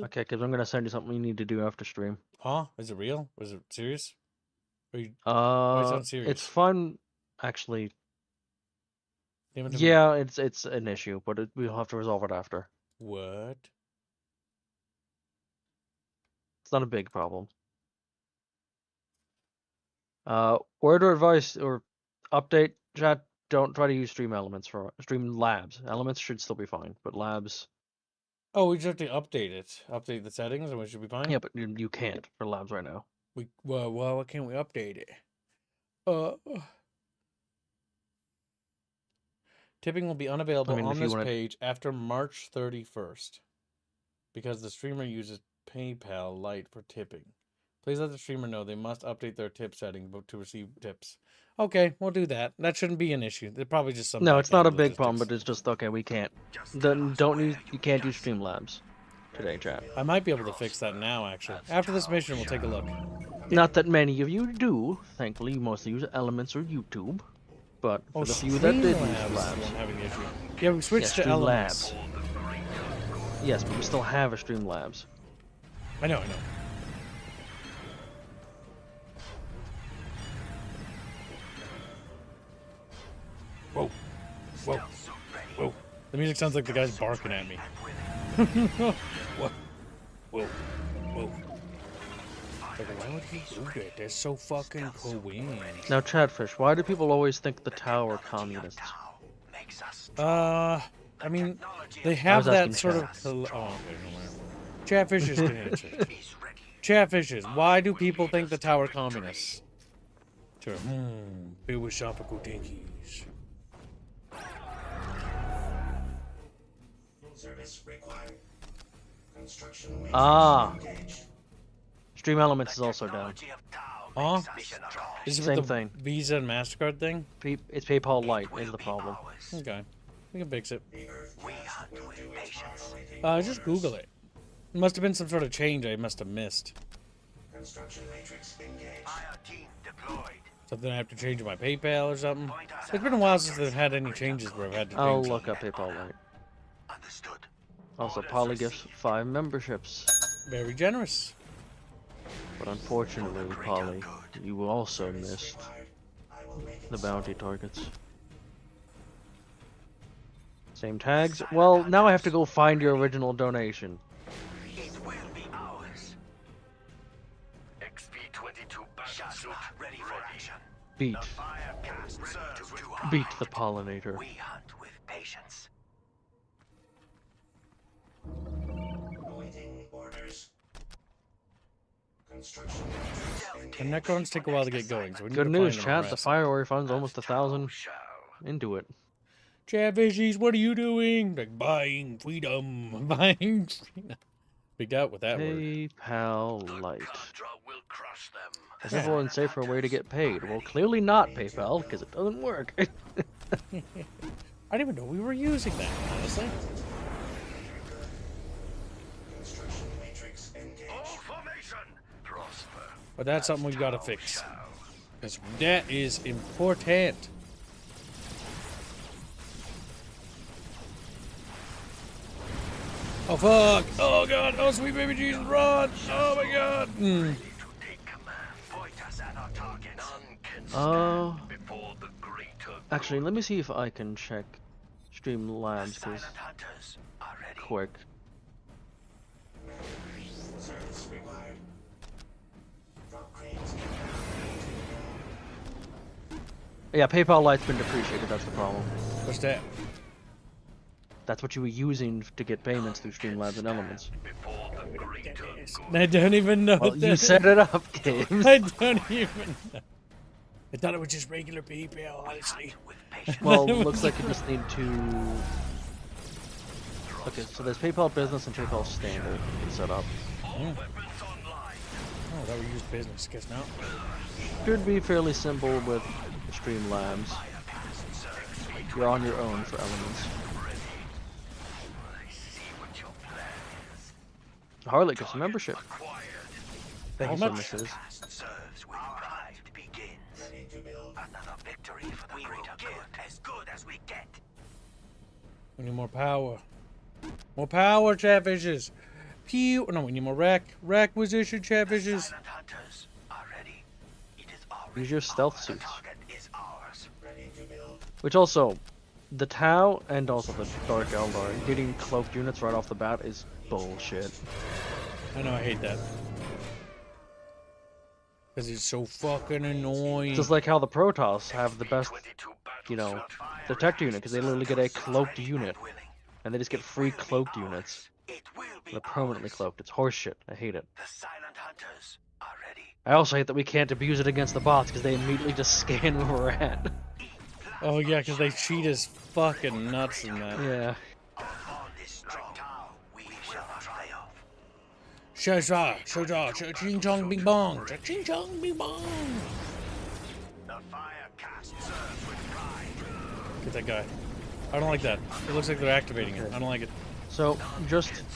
Okay, Kibbs, I'm gonna send you something you need to do after stream. Huh? Is it real? Was it serious? Are you sound serious? It's fun, actually. Damn it, to me. Yeah, it's an issue, but we'll have to resolve it after. What? It's not a big problem. Word or advice or update, chat, don't try to use Stream Elements for Stream Labs. Elements should still be fine, but Labs, Oh, we just have to update it. Update the settings and we should be fine? yeah, but you can't for Labs right now. Well, why can't we update it? Tipping will be unavailable I mean, on if you this wanna- page after March 31st. Because the streamer uses PayPal Lite for tipping. Please let the streamer know they must update their tip setting to receive tips. Okay, we'll do that. That shouldn't be an issue. They're probably just some. No, it's not a back-end big problem, logistics. but it's just okay. We can't. You can't use Streamlabs today, chat. I might be able to fix that now, actually. After this mission, we'll take a look. Not that many of you do. Thankfully, you mostly use Elements or YouTube. But for the few that did use Streamlabs is the Labs, one having the issue. Yeah, we switched to Streamlabs. Elements. Yes, but we still have a Streamlabs. I know. Whoa. Whoa. Whoa. The music sounds like the guy's barking at me. Whoa. Whoa. Whoa. Like, why would he do that? That's so fucking cool. Now, Chatfish, why do people always think the Tau are communists? I mean, they have was that asking sort of... Chat. Oh, okay, no matter. Chatfishes can answer. Chatfishes, why do people think the Tower communists? Sure. Filled with tropical tankies. Stream Elements is also down. Huh? Is it Same with the thing. Visa and MasterCard thing? It's PayPal Lite is the problem. Okay. We can fix it. Just Google it. It must have been some sort of change I must have missed. Something I have to change in my PayPal or something. It's been a while since they've had any changes where I've had to change I'll something. look up PayPal Lite. Understood. Also, Poly gifts 5 memberships. Very generous. But unfortunately, Polly, you also missed the bounty targets. Same tags. Well, now I have to go find your original donation. It will be ours. XP-22 battle ready for action. Beat. The fire cast serves with Beat pride. the pollinator. We hunt with patience. Awaiting orders. Construction. The Necrons take a while to get going, so we need Good to news, find them and chat. The rest. FiRe refund's almost 1,000 into it. Chatfishies, what are you doing? Like buying freedom, buying freedom. Big out with that word. PayPal Lite. Contra will crush them. A simple and safer way to get paid. Well, clearly not PayPal, because it doesn't work. I didn't even know we were using that, honestly. Construction matrix engaged. All formation. Prosper. But that's something we've got to fix. Because that is important. Oh fuck! Oh god! Oh sweet baby Jesus, run! Oh my god! To take command. Point us at our target. None can stand before the greater. Actually, let me see if I can check Streamlabs, because Silent hunters are ready. quick. Service required. Drop cranes. Yeah, PayPal Lite's been depreciated, that's the problem. What's that? That's what you were using to get payments through Streamlabs and Elements. Before the greater good. I don't even know Well, what you that set it up, Games. I don't even know. I thought it was just regular PayPal, honestly. With patience. Well, looks like you just need to... Okay, so there's PayPal Business and PayPal Standard to set up. Weapons online. Oh, that we use business, guess not. Should be fairly simple with Streamlabs. You're on your own for Elements. I see what your plan is. Harley gets a membership. Acquired. Thank you Also much. misses. Serves with pride begins. Ready to build. Another victory for the greater good as we get. We need more power. More power, chatfishes. Pew. No, we need more requisition, chatfishes. Silent hunters are ready. It is our Use your stealth The suits. target is ours. Ready to build. Which also, the Tau and also the Dark Eldar getting cloaked units right off the bat is bullshit. I know, I hate that. Because it's so fucking annoying. Just like how the Protoss have the best, 22 you know, battle slot detector unit, because they literally get a cloaked unit, willing. and they just get free cloaked units. It will be They're permanently ours. cloaked. It's horseshit. I hate it. The silent hunters are ready. I also hate that we can't abuse it against the bots, because they immediately just scan where we're at. Oh yeah, because they cheat as fucking nuts in that. Yeah. On this strong tower, we shall triumph. Ching chong bing bong. Ching chong bing bong. The fire cast serves with pride. Get that guy. I don't like that. It looks like they're activating it. I don't like it. So, just Stand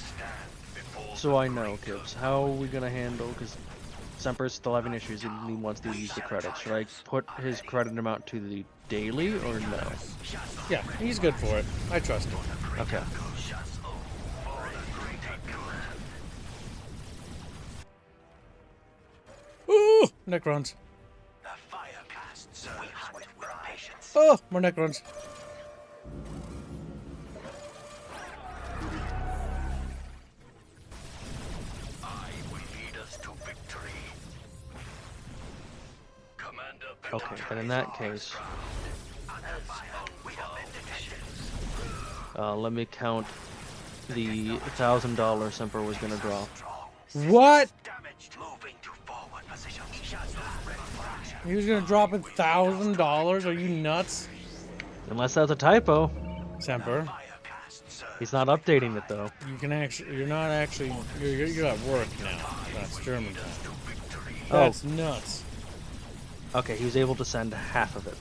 before so I know, kids, how are we gonna handle, because Semper's still having issues and he wants to use the credits. Should I put his credit amount to the daily, or no? Yeah, he's good for it. I trust him. Okay. Ooh, Necrons. the fire cast serves with patience. Oh, more Necrons. I will lead us to victory. Commander Okay, then in that case, let me count the $1,000 Semper was gonna draw. What? damaged. Moving to forward position. Shots ready for action. He was gonna drop $1,000? Are you nuts? Unless that's a typo. Semper, Fire cast serves. He's not updating it though. you can actually, you're not actually, you're at work now. That's German time. Oh. That's nuts. Okay, he was able to send half of it.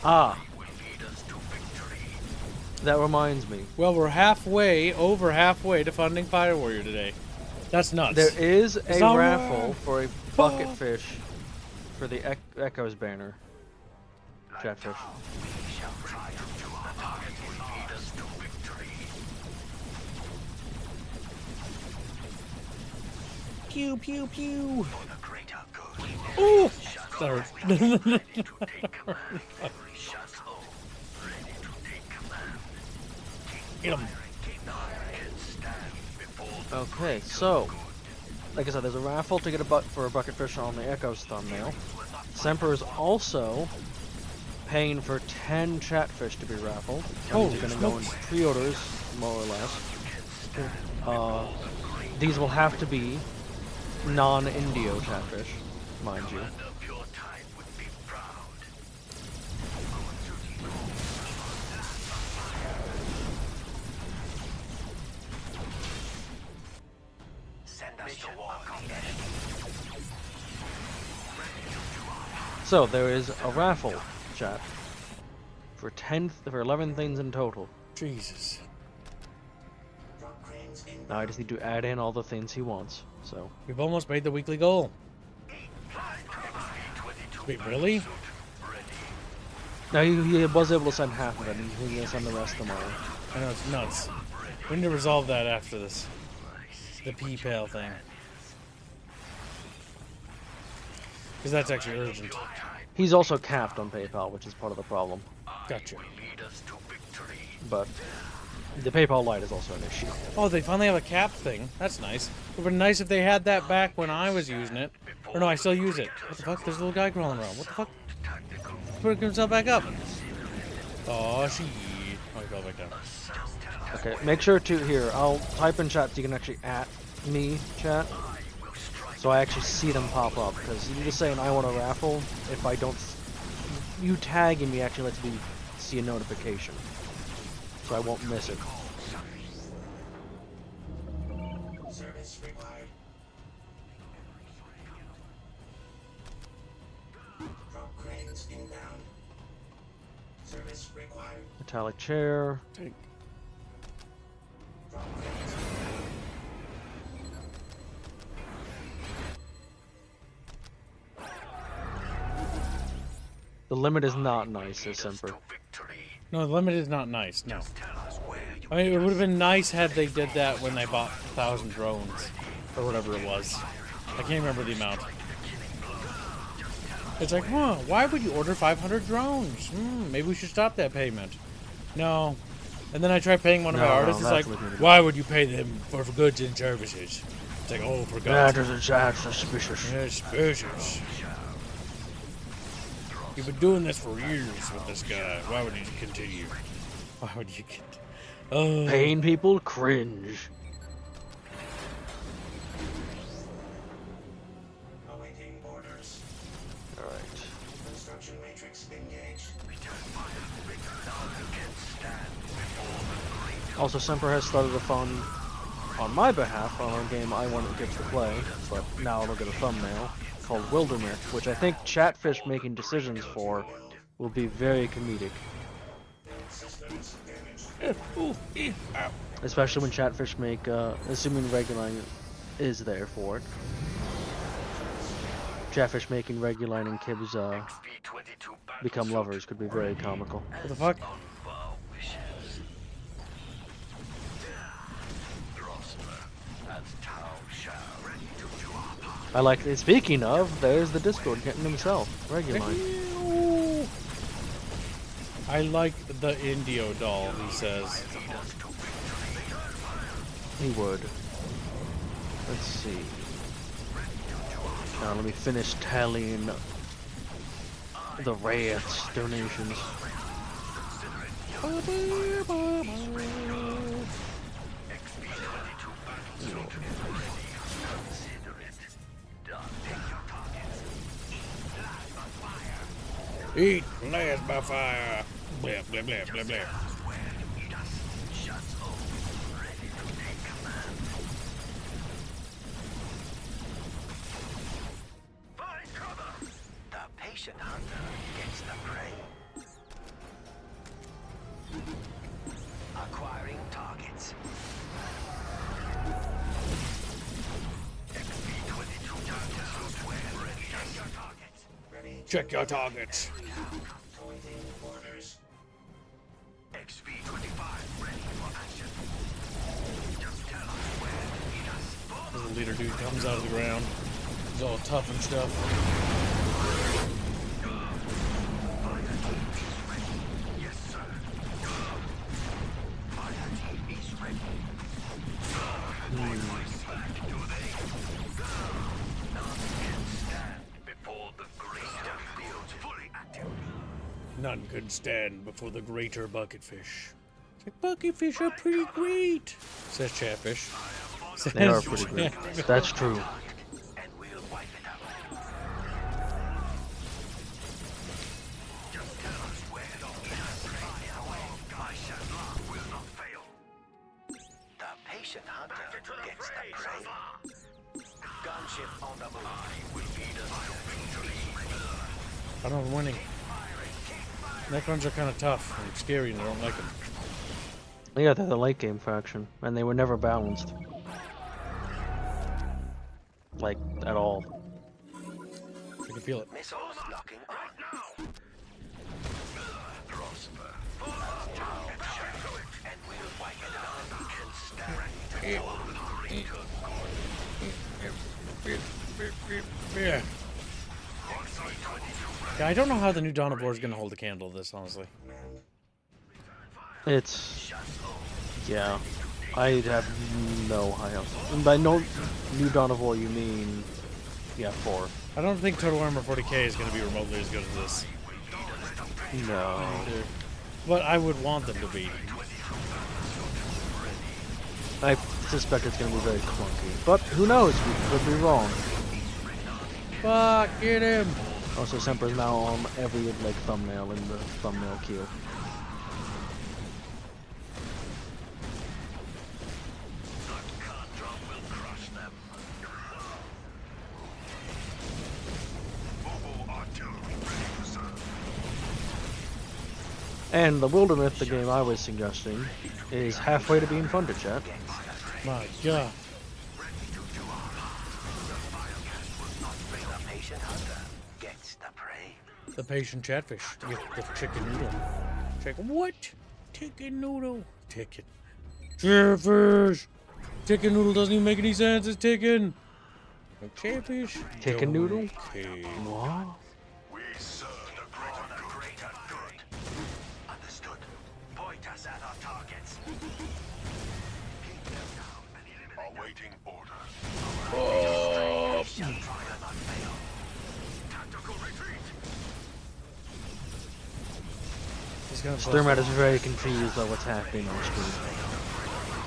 Ah. That reminds me. Well, we're over halfway to funding Fire Warrior today. That's nuts. There is a not raffle right. for a bucket fish for the Echoes banner. Chatfish. Pew pew pew. For the greater good. Ooh, that hurt. To take command. Every shot Get him. Okay, so like I said, there's a raffle to get for a bucket fish on the Echo's thumbnail. Semper is also paying for 10 chatfish to be raffled. Holy These are going to go in smokes. pre-orders, more or less. These will have to be non-Indio chatfish, mind you. So there is a raffle, chat, for 11 things in total. Jesus. Drop cranes inbound. Now I just need to add in all the things he wants. So We've almost made the weekly goal. Wait, really? now he was able to send half of it, and he's gonna send the rest tomorrow. I know, it's nuts. We need to resolve that after this. The PayPal thing. Because that's actually urgent. He's also capped on PayPal, which is part of the problem. Gotcha. But the PayPal Lite is also an issue. Oh, they finally have a cap thing. That's nice. It would have been nice if they had that back when I was using it. Or no, I still use it. What the fuck? There's a little guy crawling around. What the fuck? Put himself back up. Oh, shit. Oh, he fell back down. Okay, make sure to here. I'll type in chat so you can actually at me chat, so I actually see them pop up. Because you just saying I want a raffle. If I don't, you tagging me actually lets me see a notification, so I won't miss it. Service required. Drop cranes inbound. Service required. Metallic chair. Drop cranes inbound. The limit is not nice, says Semper. No, the limit is not nice. No. I mean, it would have been nice had they did that when they bought 1,000 drones. Or whatever it was. I can't remember the amount. It's like, huh, why would you order 500 drones? Maybe we should stop that payment. No. And then I tried paying one of my artists. It's like, why would you pay them for goods and services? It's like, oh, for God's sake. That's suspicious. Suspicious. You've been doing this for years with this guy. Why would you continue? Why would you continue? Oh. Paying people cringe. Awaiting orders. Alright. Construction matrix engaged. Also, Semper has started a fund on my behalf on a game I wanted kids to play, but now it'll get a thumbnail, called Wildermyth, which I think Chatfish making decisions for will be very comedic. Systems damaged. Ooh, ow. Especially when Chatfish make, assuming Reguline is there for it. Chatfish making Reguline and Kibs, become lovers could be very comical. What the fuck? I like, speaking of, there's the Discord getting himself, Reguline. I like the Indio doll, he says. He would. Let's see. Now let me finish tallying the Rats donations. Eat blast by fire. Blah, blah, blah, blah, blah. Find cover! The patient hunter gets the prey. Acquiring targets. XP-22 targets elsewhere. Ready. Check your targets. Ready. Check your targets. Awaiting orders. XP-25 ready for action. Just tell us where to meet us. As the leader dude comes out of the ground. He's all tough and stuff. Yes, sir. Fire team none can stand before the greater bucketfish. It's like, bucketfish are pretty great, says Chatfish. They are Says pretty great. Chatfish. That's true. And we'll wipe it out. Just tell us where the fire away. My Shazla will not fail. The patient hunter gets the prey. Gunship on the move. I will lead us to victory. I don't know, I'm winning. Necrons are kind of tough and scary, and I don't like them. Yeah, they're the late game faction, and they were never balanced. Like, at all. I can feel it. Missiles locking on. Prosper. And we'll wipe it out. Yeah. Yeah, I don't know how the new Dawn of War is going to hold a candle to this, honestly. It's... yeah. I have no high hopes. And by no new Dawn of War, you mean... yeah, 4. I don't think Total Armor 40k is going to be remotely as good as this. No. Either. But I would want them to be. I suspect it's going to be very clunky. But who knows? We could be wrong. Fuck, get him! Also, Semper's now on every like thumbnail in the thumbnail queue. And the Wildermyth, the game I was suggesting, is halfway to being funded, chat. My god. The patient Chatfish. Get the chicken noodle. Chicken what? Chicken noodle. Chicken. Chatfish! Chicken noodle doesn't even make any sense. It's chicken. Chatfish. Chicken noodle? Okay. What? We serve the greater good. Understood. Point us at our targets. Keep them down and eliminate Awaiting order. Shall try and not fail. Tactical retreat. He's gonna bust Sturmat is very confused by what's happening on screen.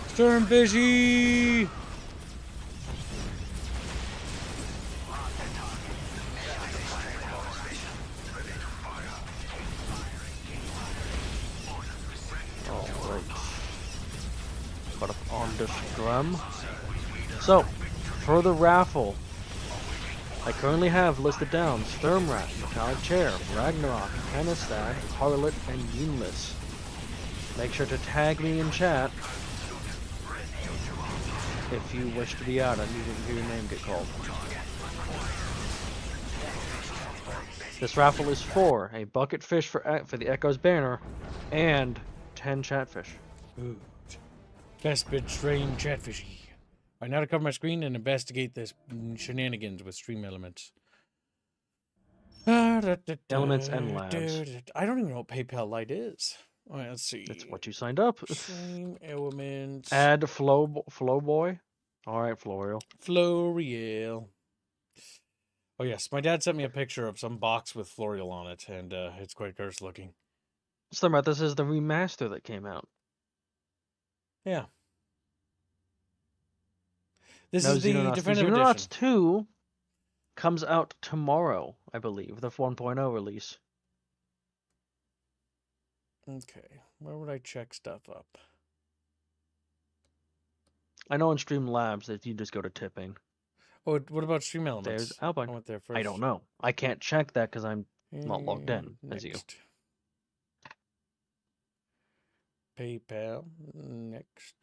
Sternfishy! Alright. Put up on the drum. So, for the raffle, I currently have listed down Sturmrat, Metallic Chair, Ragnarok, Hannastad, Harlot, and Yunless. Make sure to tag me in chat if you wish to be out and you didn't hear your name get called. This raffle is for a bucket fish for the Echo's banner and 10 chatfish. Good. Best bit strain Chatfishy. Right, now to cover my screen and investigate this shenanigans with stream elements. Elements and labs. I don't even know what PayPal Lite is. All right, let's see. That's what you signed up. Stream elements. Add Flow Boy. All right, Florial. Florial. Oh yes, my dad sent me a picture of some box with Florial on it, and it's quite cursed looking. Sturmat, this is the remaster that came out. Yeah. This No, is the Xenonauts. definitive Xenonauts edition. 2 comes out tomorrow, I believe, the 1.0 release. Okay, where would I check stuff up? I know in Streamlabs that you just go to tipping. Oh, what about stream elements? There's I Alpine. went there first. I don't know. I can't check that because I'm not logged in as you. Next. PayPal. Next.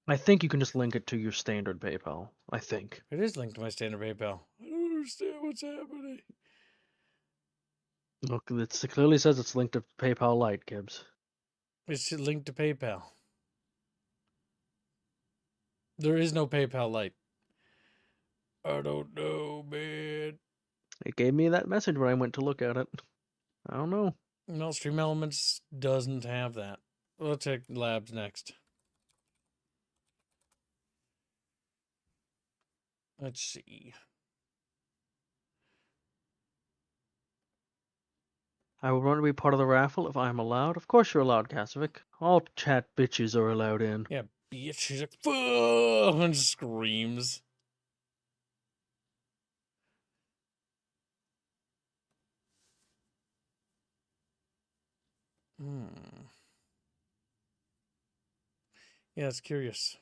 I think you can just link it to your standard PayPal. I think. It is linked to my standard PayPal. I don't understand what's happening. Look, it clearly says it's linked to PayPal Lite, Gibbs. It's linked to PayPal. There is no PayPal Lite. I don't know, man. It gave me that message when I went to look at it. I don't know. No, Stream Elements doesn't have that. We'll check Labs next. Let's see. I would want to be part of the raffle if I'm allowed. Of course you're allowed, Kasovic. All chat bitches are allowed in. Yeah, bitch. She's like, "Fuh," and screams. Hmm. Yeah, it's curious.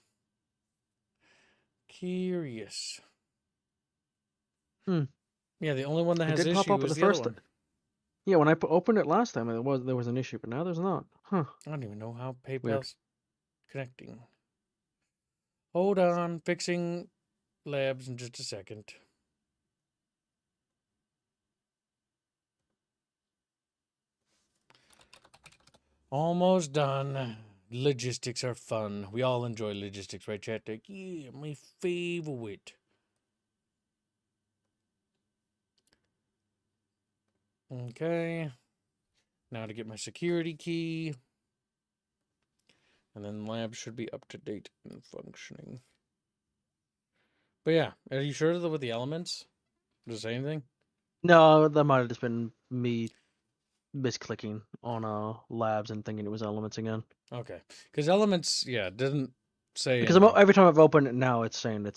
Curious. Hmm. Yeah, the only one that It has did pop up issue at is the the other first. one. Yeah, when I opened it last time, there was an issue, but now there's not. Huh. I don't even know how Weird. PayPal's connecting. Hold on, fixing labs in just a second. Almost done. Logistics are fun. We all enjoy logistics, right, chat? Like, yeah, my favorite. Okay. Now to get my security key. And then lab should be up to date and functioning. But yeah, are you sure that with the elements? Does it say anything? No, that might have just been me misclicking on labs and thinking it was elements again. Okay. Because elements, yeah, didn't say Because anything. every time I've opened it now, it's saying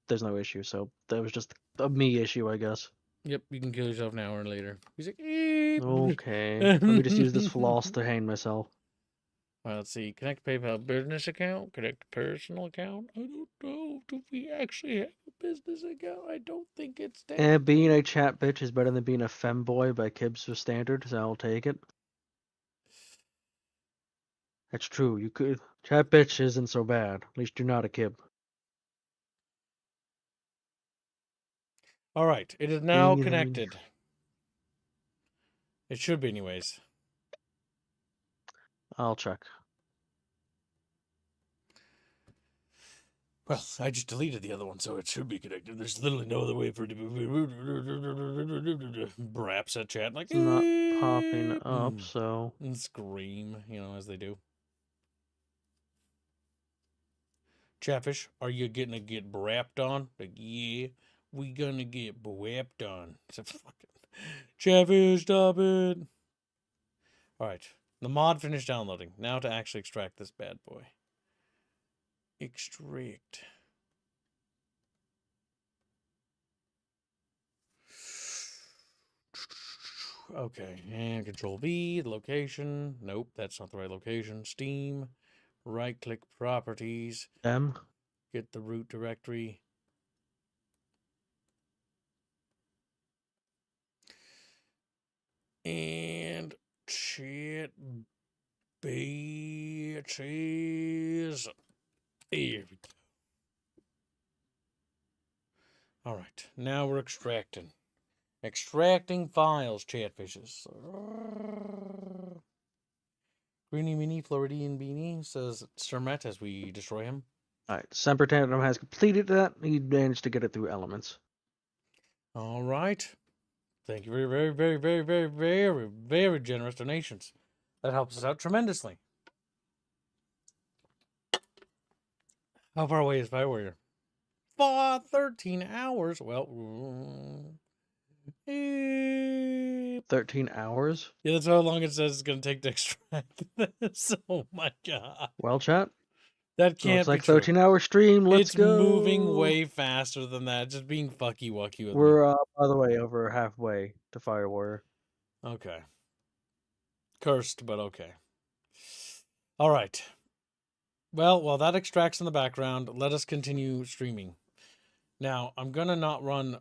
there's no issue. So that was just a me issue, I guess. Yep, you can kill yourself an hour later. He's like, Okay. Let me just use this floss to hang myself. Well, let's see. Connect PayPal business account. Connect personal account. I don't know. Do we actually have a business account? I don't think it's And being a chat bitch is better than being a femboy by Kibbs' standards, so I'll take it. That's true. You could chat bitch isn't so bad. At least you're not a kib. All right. It is now connected. It should be, anyways. I'll check. Well, I just deleted the other one, so it should be connected. There's literally no other way for it to be. Braps at chat like It's not popping up, so and scream, as they do. Chatfish, are you gonna get brapped on? Like, yeah, we gonna get brapped on. So fucking Chatfish, stop it. All right, the mod finished downloading. Now to actually extract this bad boy. Extract. Okay, and Control V, location. Nope, that's not the right location. Steam. Right click properties. M. Get the root directory. And chat bitches. Here we go. All right, now we're extracting. Extracting files, chatfishes. Greeny Meanie Floridian Beanie says Sermet as we destroy him. Alright, Semper Tandem has completed that. He managed to get it through elements. All right. Thank you very, very, very, very, very, very, very generous donations. That helps us out tremendously. How far away is FiRe Warrior? 13 hours. Well, 13 hours? yeah, that's how long it says it's going to take to extract this. Oh my god. Well, chat. That can't Looks like be 13-hour stream. Let's it's go. moving way faster than that. Just being fucky wucky with me. We're, by the way, over halfway to FiRe Warrior. Okay. Cursed, but okay. All right. Well, while that extracts in the background, let us continue streaming. Now, I'm going to not run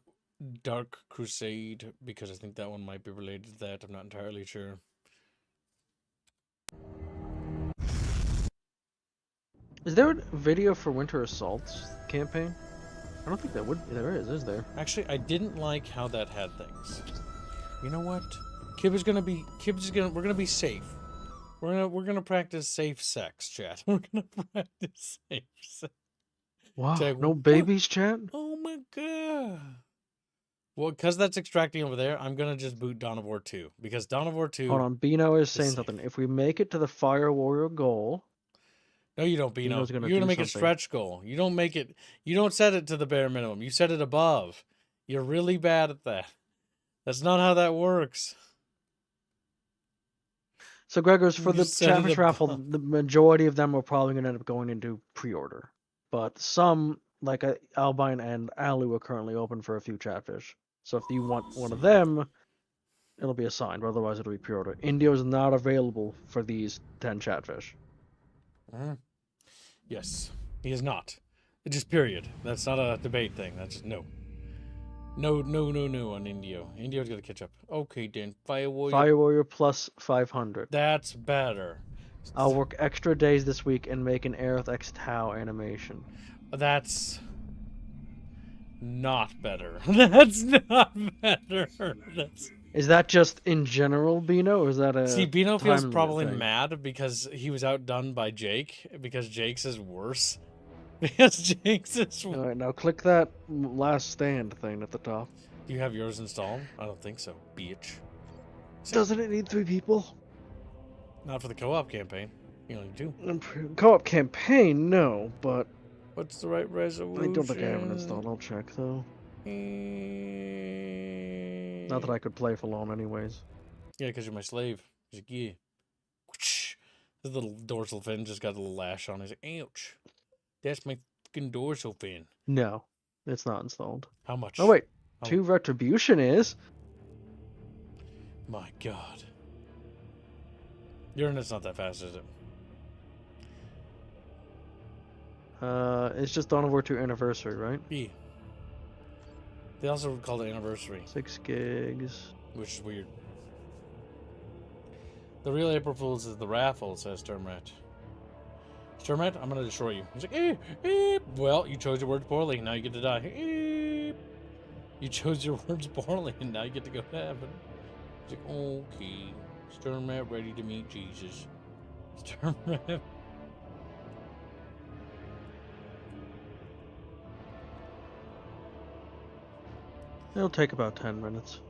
Dark Crusade because I think that one might be related to that. I'm not entirely sure. Is there a video for Winter Assault's campaign? I don't think there is there? Actually, I didn't like how that had things. You know what? we're gonna be safe. We're gonna practice safe sex, chat. We're gonna practice safe sex. Wow, Tag, no what? babies, chat? Oh my god. Well, because that's extracting over there, I'm gonna just boot Dawn of War 2. Because Dawn of War 2. Hold on, Bino is saying safe. something. If we make it to the FiRe Warrior goal... No, you don't, Bino. Bino's gonna You're gonna do make a something. stretch goal. You don't make it. You don't set it to the bare minimum. You set it above. You're really bad at that. That's not how that works. So, Gregors, for You the said it Chatfish raffle, above. the majority of them are probably going to end up going into pre-order. But some, like Albine and Alu, are currently open for a few Chatfish. So if you want one of them, it'll be assigned, but otherwise it'll be pre-order. Indio is not available for these 10 Chatfish. Yes, he is not. It just period. That's not a debate thing. That's just no. No, no, no, no on Indio. Indio's got to catch up. Okay, then. Fire Warrior. Fire Warrior plus 500. That's better. I'll work extra days this week and make an Aerith X Tau animation. That's not better. That's not better. That's... Is that just in general, Bino, or is that a See, Bino feels time probably thing? mad because he was outdone by Jake, because Jake's is worse. Because Jake's is worse. Alright, now click that last stand thing at the top. Do you have yours installed? I don't think so, bitch. Doesn't it need 3 people? Not for the co-op campaign. You only do. Co-op campaign, no, but What's the right resolution? I don't think I have it installed. I'll check, though. Not that I could play for long anyways. Yeah, because you're my slave. He's like, yeah. His little dorsal fin just got a little lash on. He's like, ouch. That's my fucking dorsal fin. No, it's not installed. How much? Oh, wait. Oh. 2 Retribution is? My God. Your internet's not that fast, is it? It's just Dawn of War 2 Anniversary, right? Yeah. They also call it anniversary, 6 gigs. which is weird. The real April Fool's is the raffle, says Sturmrat. Sturmrat, I'm gonna destroy you. He's like, well, you chose your words poorly, now you get to die. You chose your words poorly, and now you get to go to heaven. He's like, okay. Sturmrat ready to meet Jesus. Sturmrat. It'll take about 10 minutes.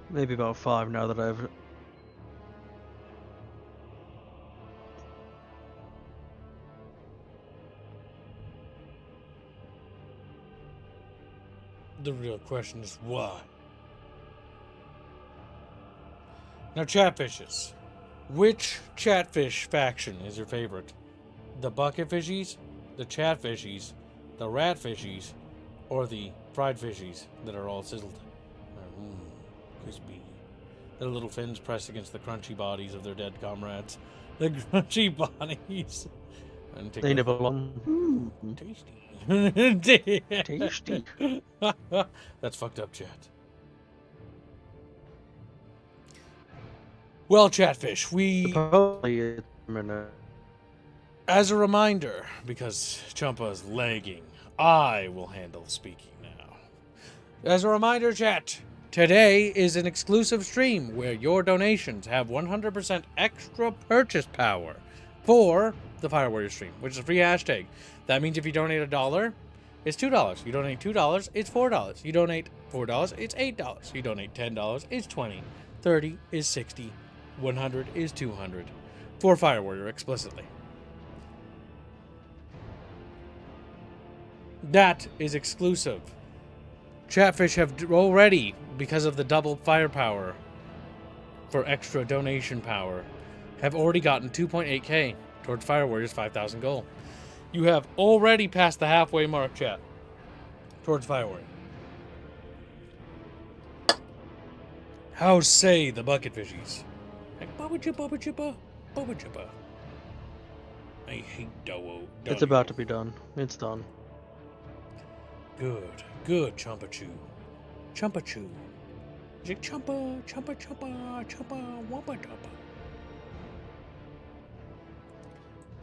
Maybe about 5 now that I've... The real question is why? Now, Chatfishes. Which Chatfish faction is your favorite? The Bucket Fishies, the Chatfishies, the Rat Fishies, or the Fried Fishies that are all sizzled? Crispy. Their little fins pressed against the crunchy bodies of their dead comrades. The crunchy bodies. And They nibble on. tasty. Tasty. That's fucked up, chat. Well, Chatfish, we... Probably a minute. As a reminder, because Champa is lagging, I will handle speaking now. As a reminder, chat, today is an exclusive stream where your donations have 100% extra purchase power for the FiRe Warrior stream, which is a free hashtag. That means if you donate $1, it's $2. You donate $2, it's $4. You donate $4, it's $8. You donate $10, it's $20. 30 is 60. 100 is 200. For FiRe Warrior explicitly. That is exclusive. Chatfish have already, because of the double firepower for extra donation power, have already gotten 2.8k towards FiRe Warrior's 5,000 goal. You have already passed the halfway mark, chat, towards FiRe Warrior. How say the Bucket Fishies? Like, Bubba Chippa, Bubba Chippa, Bubba Chippa. I hate Dowo. It's about to be done. It's done. Good, good, Chumpachoo. Chumpachoo. He's like, Chumpa, Chumpa, Chumpa, Chumpa, Wampa Chumpa.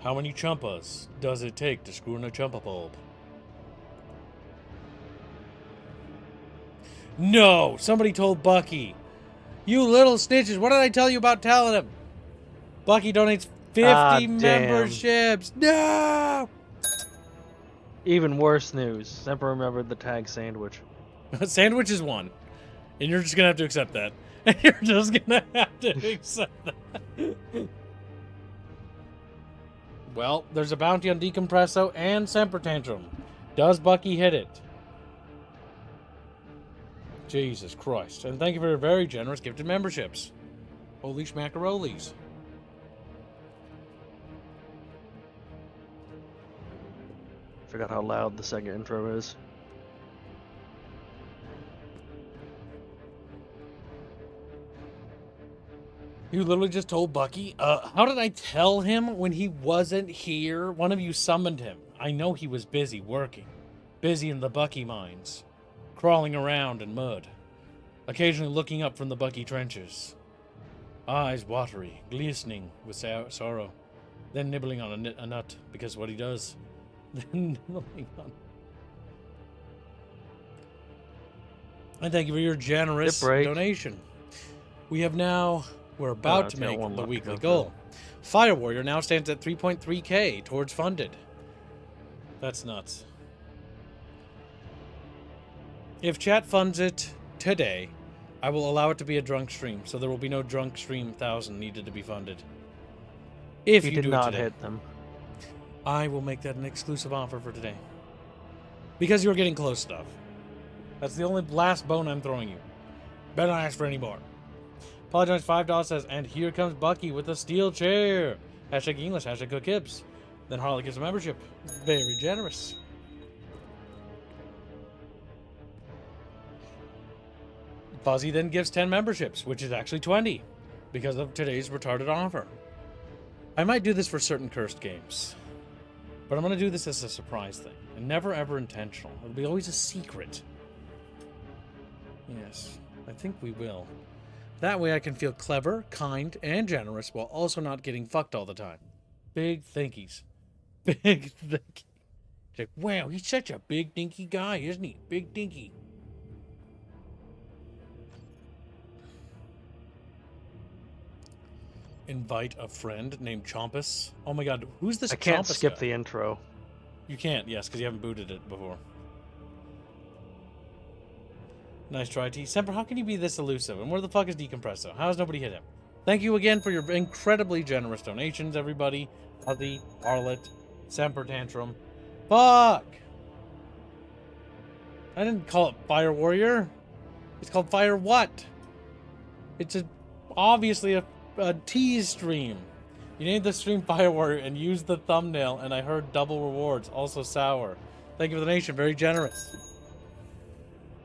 How many Chumpas does it take to screw in a Chumpa bulb? No! Somebody told Bucky. You little snitches, what did I tell you about telling him? Bucky donates 50 damn. memberships. No! Even worse news. Never remembered the tag sandwich. Sandwich is one. And you're just going to have to accept that. You're just going to have to accept that. Well, there's a bounty on Decompresso and Semper Tantrum. Does Bucky hit it? Jesus Christ. And thank you for your very generous gifted memberships. Holy schmackarolis. Forgot how loud the second intro is. You literally just told Bucky? How did I tell him when he wasn't here? One of you summoned him. I know he was busy working. Busy in the Bucky mines. Crawling around in mud. Occasionally looking up from the Bucky trenches. Eyes watery, glistening with sorrow. Then nibbling on a nut, because what he does. Then nibbling on... And thank you for your generous donation. We have now... We're about to make the weekly goal. Fire Warrior now stands at 3.3k towards funded. That's nuts. If chat funds it today, I will allow it to be a drunk stream, so there will be no drunk stream 1,000 needed to be funded. If you did do not it today, hit them. I will make that an exclusive offer for today. Because you're getting close enough. That's the only last bone I'm throwing you. Better not ask for any more. Apologize $5 says, and here comes Bucky with a steel chair. Hashtag English, hashtag Cook Hips. Then Harley gives a membership. Very generous. Fuzzy then gives 10 memberships, which is actually 20, because of today's retarded offer. I might do this for certain cursed games, but I'm going to do this as a surprise thing, and never ever intentional. It'll be always a secret. Yes, I think we will. That way I can feel clever, kind, and generous while also not getting fucked all the time. Big thinkies. Big thinky. It's like, wow, he's such a big dinky guy, isn't he? Big dinky. Invite a friend named Chompus. Oh my god, who's this Chompus I can't skip guy? the intro. You can't, yes, because you haven't booted it before. Nice try, T. Semper, how can you be this elusive? And where the fuck is Decompresso? How has nobody hit him? Thank you again for your incredibly generous donations, everybody. Fuzzy, Arlet, Semper Tantrum. Fuck! I didn't call it Fire Warrior. It's called Fire what? It's obviously a tease stream. You named the stream Fire Warrior and used the thumbnail, and I heard double rewards, also sour. Thank you for the donation, very generous.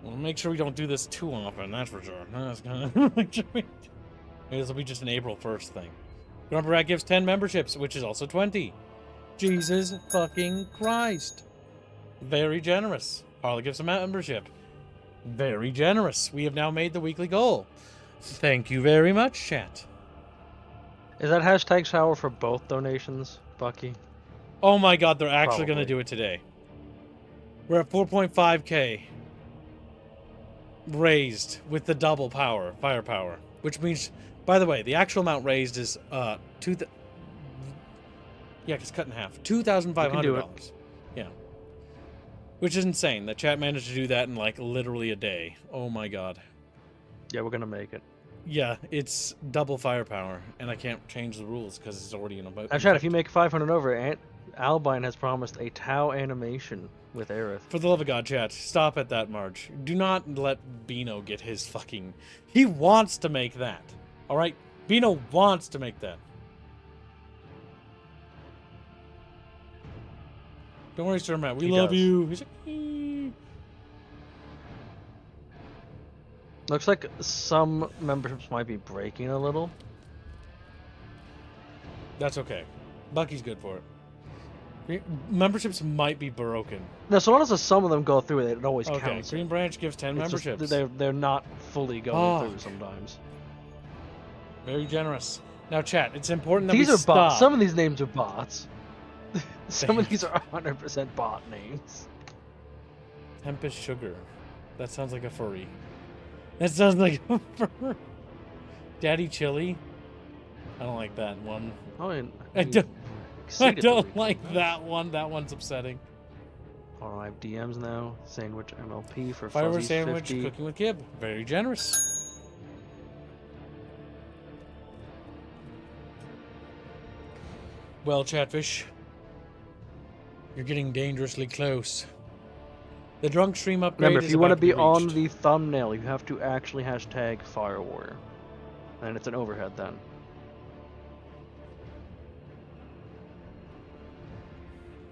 We'll make sure we don't do this too often, that's for sure. Maybe this will be just an April 1st thing. Grumper Rat gives 10 memberships, which is also 20. Jesus fucking Christ. Very generous. Harley gives a membership. Very generous. We have now made the weekly goal. Thank you very much, chat. Is that hashtag shower for both donations, Bucky? Oh my god, they're actually going to do it today. We're at 4.5k. Raised with the double power, firepower. Which means, by the way, the actual amount raised is, yeah, it's cut in half. $2,500. Yeah. Which is insane. The chat managed to do that in, like, literally a day. Oh my god. Yeah, we're gonna make it. Yeah, it's double firepower, and I can't change the rules because it's already in a... Now, chat, if you make 500 over, Albine has promised a Tau animation with Aerith. For the love of God, chat, stop at that, Marge. Do not let Bino get his fucking... He wants to make that. Alright? Bino wants to make that. Don't worry, Sir Matt. We love you. He's like... Looks like some memberships might be breaking a little. That's okay. Bucky's good for it. Memberships might be broken. No, so long as some of them go through, it always Okay, counts. Green Branch gives 10 It's just memberships. they're not fully going through sometimes. Very generous. Now, chat, it's important that These we are stop. bots. Some of these names are bots. Some of these are 100% bot names. Tempest Sugar. That sounds like a furry. That sounds like a furry. Daddy Chili. I don't like that one. Oh, and I don't like that one. That one's upsetting. Oh, I have DMs now. Sandwich MLP for Firework Fuzzy's Sandwich, 50. Cooking with Kib. Very generous. Well, Chatfish, you're getting dangerously close. The drunk stream upgrade Remember, if is you want to about be reached. on the thumbnail, you have to actually hashtag Fire Warrior. And it's an overhead then.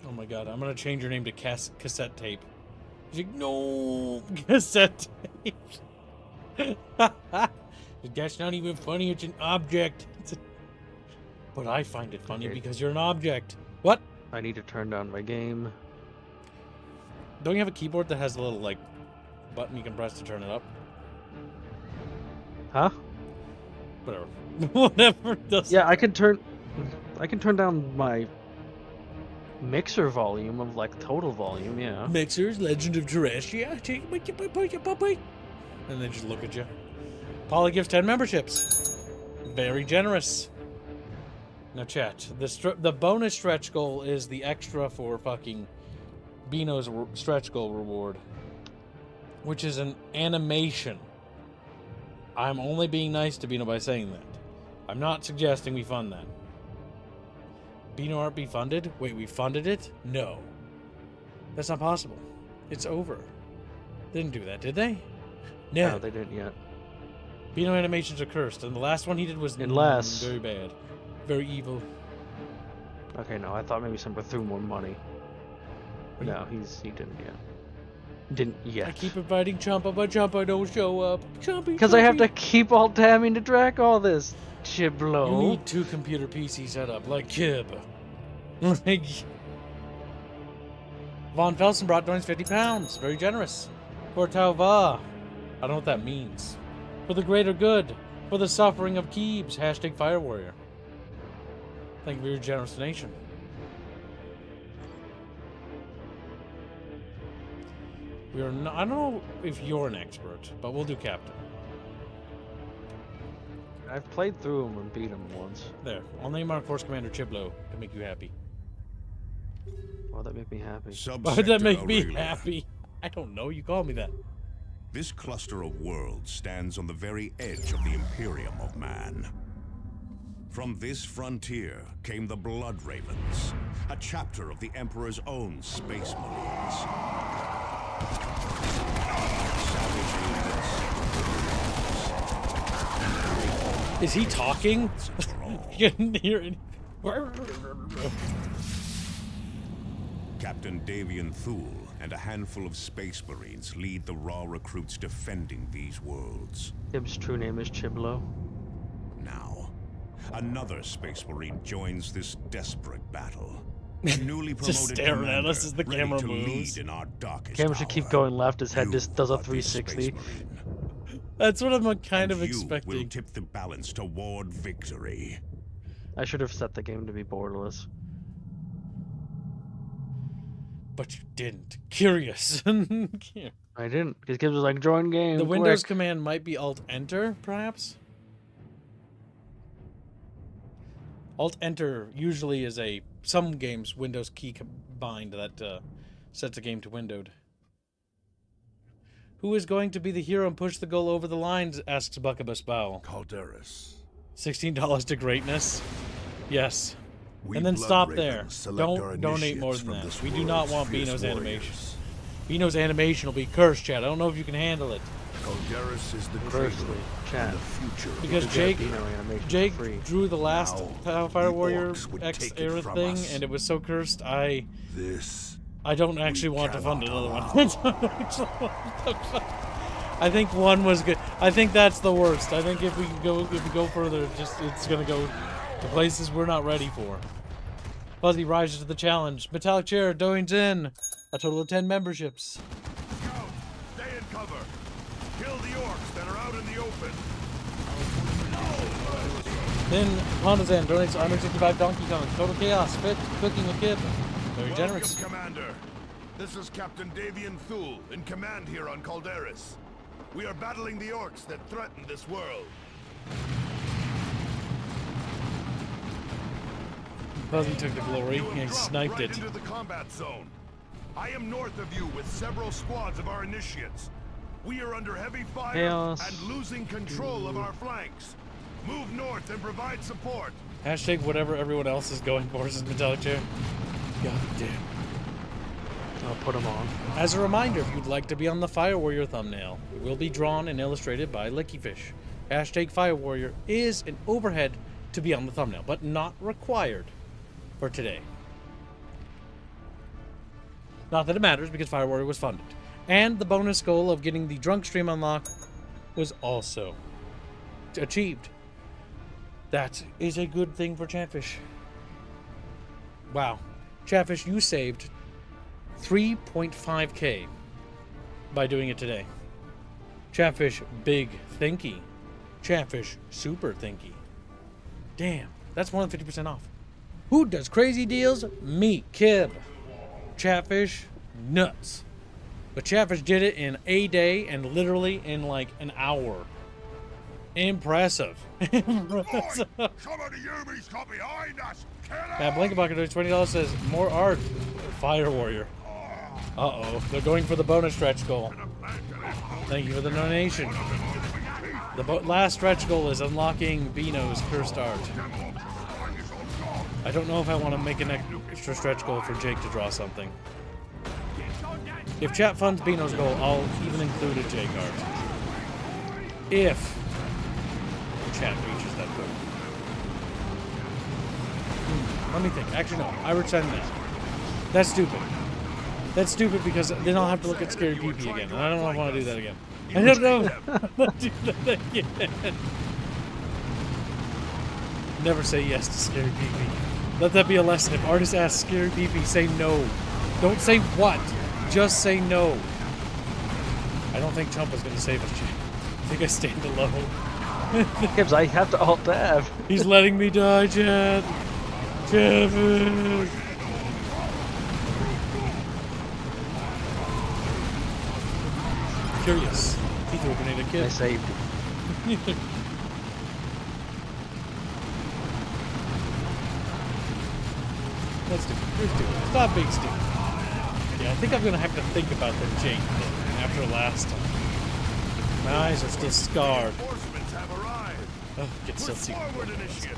Oh my god, I'm gonna change your name to cassette tape. She's like, no, cassette tape. That's not even funny, it's an object. But I find it funny Okay. because you're an object. What? I need to turn down my game. Don't you have a keyboard that has a little, like, button you can press to turn it up? Huh? Whatever. Whatever it does. Yeah, I can turn down my mixer volume of like total volume, yeah. Mixers, Legend of Terrestrial. And they just look at you. Polly gives 10 memberships. Very generous. Now, chat. The bonus stretch goal is the extra for fucking Bino's stretch goal reward, which is an animation. I'm only being nice to Bino by saying that. I'm not suggesting we fund that. Bino Art be funded? Wait, we funded it? No. That's not possible. It's over. They didn't do that, did they? No, they didn't yet. Bino animations are cursed, and the last one he did was Unless- very bad. Very evil. Okay, no, I thought maybe somebody threw more money. No, he didn't yet. Didn't yet. I keep inviting Champa, but Champa don't show up. Because I have to keep alt tabbing to track all this. Chiblo. You need 2 computer PCs set up, like Kib. Like... Von Felsen brought donates 50 pounds. Very generous. For Tauva. I don't know what that means. For the greater good. For the suffering of Keebs. Hashtag Fire Warrior. Thank you for your generous donation. We are not, I don't know if you're an expert, but we'll do Captain. I've played through him and beat him once. There. I'll name our Force Commander Chiblo to make you happy. Why would that make me happy? Why would that make me happy? I don't know. You called me that. This cluster of worlds stands on the very edge of the Imperium of Man. From this frontier came the Blood Ravens, a chapter of the Emperor's own Space Marines. Is he talking? You didn't hear it. Captain Davian Thule and a handful of Space Marines lead the raw recruits defending these worlds. His true name is Chiblo. Now, another Space Marine joins this desperate battle. A newly promoted Just staring at us commander, as the ready camera to moves. lead in our darkest Camera should keep hour. going left. His head You just does a are this 360. Space Marine, That's what I'm kind of and you will expecting. tip the balance toward victory. I should have set the game to be borderless. But you didn't. Curious. I didn't, because kids was like, join game. The Windows quick. command might be Alt-Enter, perhaps? Alt-Enter usually is some games Windows key combined that sets a game to windowed. Who is going to be the hero and push the goal over the lines, asks Buckabus Bow. Calderis. $16 to greatness? Yes. We And then Blood stop Ravens there. select our Don't donate more initiates than from that. this We do not world's want fierce Bino's warriors. animation. Bino's animation will be cursed, Chad. I don't know if you can handle it. Calderis is the Firstly, cradle chat. and the future. Because Get Jake, Dino animation for Jake free. drew the last Now, Fire the Warrior orcs would X take it era from thing, us. and it was so cursed. I This don't actually want to fund cannot another one. allow. I don't actually want to fund- I think one was good. I think that's the worst. I think if we go further, it's gonna go to places we're not ready for. Fuzzy rises to the challenge. Metallic Chair joins in. A total of 10 memberships. Scout, stay in cover. Kill the orcs that are out in the open. Then Honazan donates 165 Donkey Kong. Total Chaos. Fit. Cooking a kid. Very generous. Welcome, Commander. This is Captain Davian Thule, in command here on Calderis. We are battling the orcs that threaten this world. Fuzzy took the glory. You have He dropped sniped right it. into the combat zone. I am north of you with several squads of our initiates. We are under heavy fire Chaos. and losing control of our flanks. Move north and provide support. Hashtag whatever everyone else is going for, says Metallic Chair. God damn. I'll put them on. As a reminder, if you'd like to be on the Fire Warrior thumbnail, it will be drawn and illustrated by Lickyfish. Hashtag Fire Warrior is an overhead to be on the thumbnail, but not required for today. Not that it matters, because Fire Warrior was funded. And the bonus goal of getting the drunk stream unlock was also achieved. That is a good thing for Chatfish. Wow. Chatfish, you saved 3.5k by doing it today. Chatfish, big thinky. Chatfish, super thinky. Damn, that's more than 50% off. Who does crazy deals? Me, Kib. Chatfish, nuts. But Chatfish did it in a day and literally in like an hour. Impressive. Impressive. Some of the Yumis got behind us. Kill 'em! That Blanket Bucket $20 says more art. Fire Warrior. Uh-oh. They're going for the bonus stretch goal. Thank you for the donation. The last stretch goal is unlocking Beano's cursed art. I don't know if I want to make an extra stretch goal for Jake to draw something. If chat funds Beano's goal, I'll even include a Jake art. If chat reaches that goal. Let me think. Actually, no. I return that. That's stupid. That's stupid because then I'll have to look at Scary PP again, and I don't know if I want to do that again. I don't know if I want to do that again. Never say yes to Scary PP. Let that be a lesson. If artists ask Scary PP, say no. Don't say what. Just say no. I don't think Chump is going to save us, Chief. I think I stand alone. Gibbs, I have to alt tab. He's letting me die, Chad. Kevin. Curious. He threw a grenade at I Kid. saved it. That's stupid. You're stupid. Stop being stupid. Yeah, I think I'm gonna have to think about the Jake thing after last time. My eyes are still scarred. Reinforcements have arrived. Oh, get still see. Forward initiative.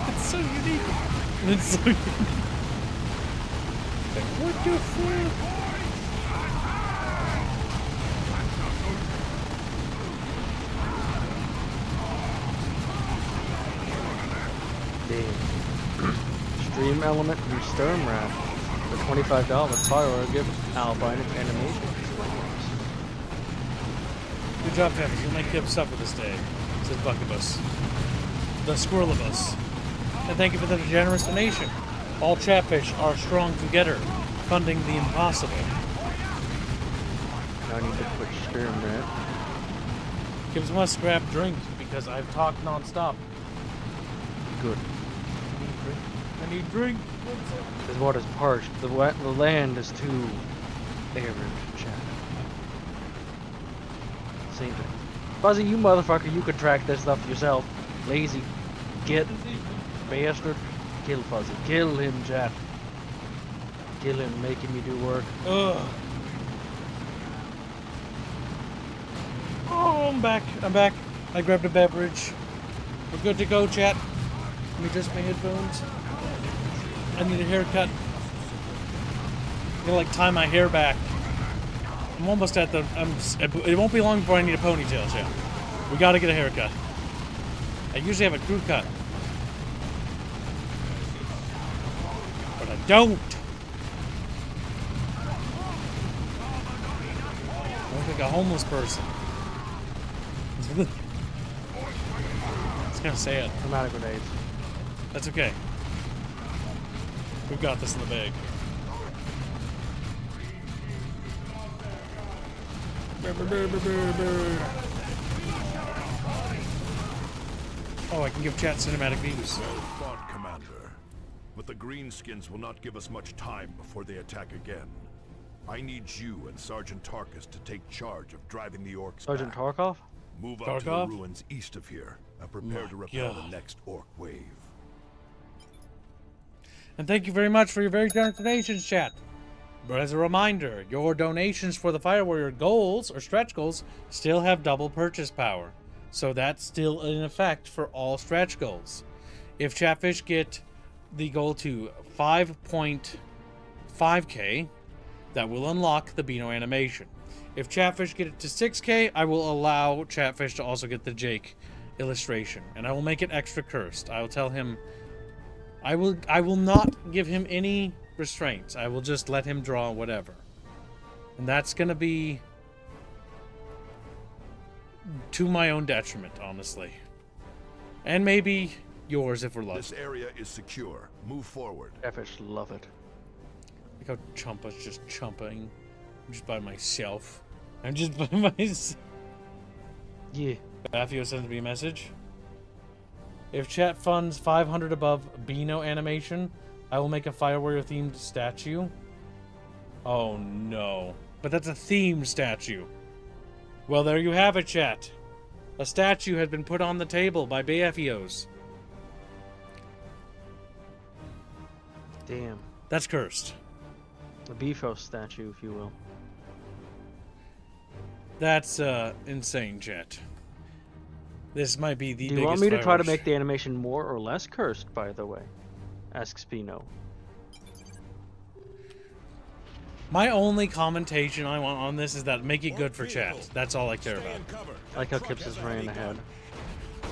It's so unique. It's so unique. Like, what the fuck? Stream element from Sturmrat for $25. Fire give Albine its animation. Good job, Travis. You'll make Kip suffer this day, says Buckabus. The Squirrelibus. And thank you for the generous donation. All Chatfish are strong together, funding the impossible. Now I need to put Sturmrat. Kibbs must grab drink because I've talked non-stop. Good. I need drink. This water's parched. The land is too arid, chat. Same thing. Fuzzy, you motherfucker, you could track this stuff yourself. Lazy. Get. Bastard. Kill Fuzzy. Kill him, chat. Kill him, making me do work. Ugh. Oh, I'm back. I'm back. I grabbed a beverage. We're good to go, chat. Let me adjust my headphones. I need a haircut. I'm gonna like tie my hair back. I'm almost at the. It won't be long before I need a ponytail, chat. We gotta get a haircut. I usually have a crew cut, but I don't. I look like a homeless person. It's kind of sad. I'm out of grenades. That's okay. We've got this in the bag. Oh, I can give chat cinematic views. Well fought, Commander. But the Greenskins will not give us much time before they attack again. I need you and Sergeant Tarkus to take charge of driving the orcs Sergeant back. Tarkov? Move up to the Tarkov? ruins east of here and prepare to repel the next orc wave. And thank you very much for your very generous donations, chat. But as a reminder, your donations for the Fire Warrior goals, or stretch goals, still have double purchase power. So that's still in effect for all stretch goals. If Chatfish get the goal to 5.5k, that will unlock the Beano animation. If Chatfish get it to 6k, I will allow Chatfish to also get the Jake illustration, and I will make it extra cursed. I will tell him I will not give him any restraints. I will just let him draw whatever. And that's going to be to my own detriment, honestly. And maybe yours if we're lucky. This area is secure. Move forward. Chatfish love it. Look how Chumpa's just chumping. I'm just by myself. I'm just by myself. Yeah. Baffio sends me a message. If chat funds 500 above Beano animation, I will make a Fire Warrior themed statue. Oh no. But that's a themed statue. Well, there you have it, chat. A statue has been put on the table by Baffios. Damn. That's cursed. A Beefo statue, if you will. That's insane, chat. This might be the Do biggest you want me to try to fireworks- make the animation more or less cursed, by the way? Asks Beano. My only commentation I want on this is that make it good for chat. That's all I care about. I like how Kips is ran ahead.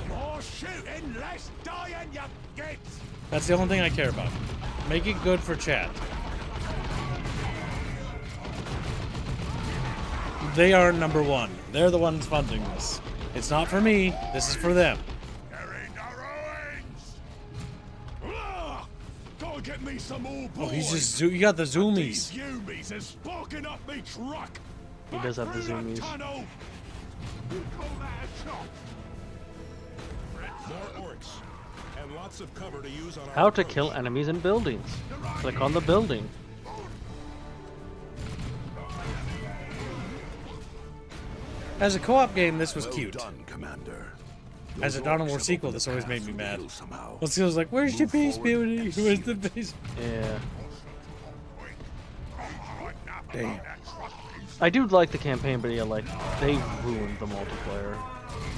More shooting, less dying, you gits! That's the only thing I care about. Make it good for chat. They are number one. They're the ones funding this. It's not for me. This is for them. There ain't no ruins! Ah! Go get me some more boys! Oh, he's just you got the zoomies. These Yumies is sparking up me truck! He does have the Back through zoomies. tunnel! You call that a chop? More orcs, and lots of cover to use on our How to approach. kill enemies in buildings. Click on the building. As a co-op game, this was Well cute. done, Commander. As a Those Dawn of orcs War have sequel, opened this the always path made me through the mad. hill somehow. Well, Steel's like, where's your Move base forward building? and Where's the seal it. base? Yeah. Damn. I do like the campaign, but yeah, like, they ruined the multiplayer.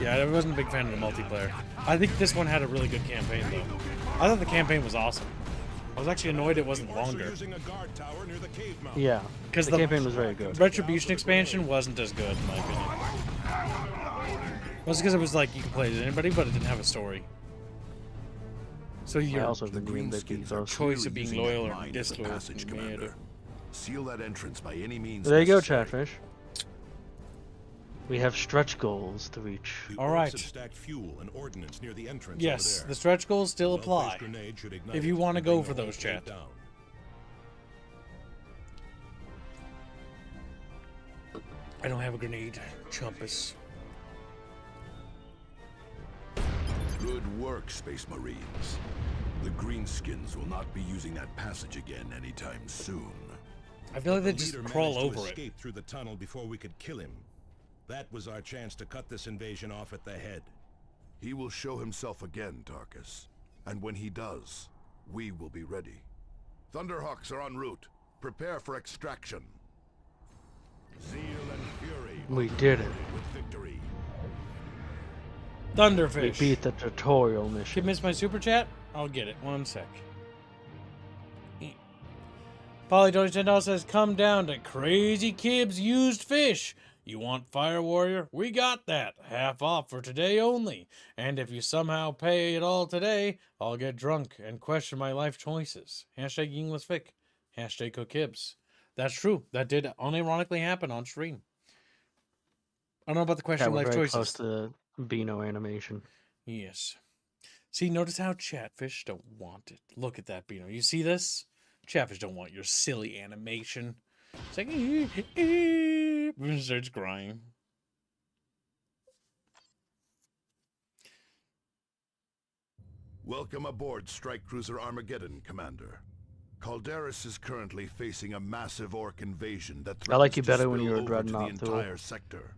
Yeah, I wasn't a big fan of the multiplayer. I think this one had a really good campaign, though. I thought the campaign was awesome. I was actually annoyed it wasn't Orcs are longer. using a guard tower near the cave mouth. Yeah. Because The campaign was very good. Retribution expansion wasn't as good, in my opinion. Was because it was like you could play as anybody, but it didn't have a story. So I your also been doing big Greenskins are ethos. choice of clearly being using loyal that or mine as a disloyal passage, doesn't matter. Commander. Seal that entrance by any means There you go, necessary. Chatfish. We have stretch goals to reach. The All orcs right. have stacked fuel and ordnance near the entrance yes, over the there. stretch goals still A well-placed apply. grenade should ignite If it you want to and go bring for the those, whole cave chat. down. I don't have a grenade, Chumpus. Good work, Space Marines. The Greenskins will not be using that passage again anytime soon. I feel like they The just leader crawl managed to over it. escape through the tunnel before we could kill him. That was our chance to cut this invasion off at the head. He will show himself again, Tarkus. And when he does, we will be ready. Thunderhawks are en route. Prepare for extraction. Zeal and fury. We did it. With victory. We Thunderfish. beat the tutorial Did you mission. miss my super chat? I'll get it. One sec. Polly2010 says, come down to Crazy Kib's used fish. You want Fire Warrior? We got that. Half off for today only. And if you somehow pay it all today, I'll get drunk and question my life choices. Hashtag Englishfic. Hashtag Cookibs. That's true. That did unironically happen on stream. I don't know about the Yeah, question we're life very choices. close to Beano animation. Yes. See, notice how Chatfish don't want it. Look at that, Beano. You see this? Chatfish don't want your silly animation. It's like, starts crying. Welcome aboard Strike Cruiser Armageddon, Commander. Calderis is currently facing a massive orc invasion that I like threatens you to better when spill you're a over to the dreadnought, too. entire sector.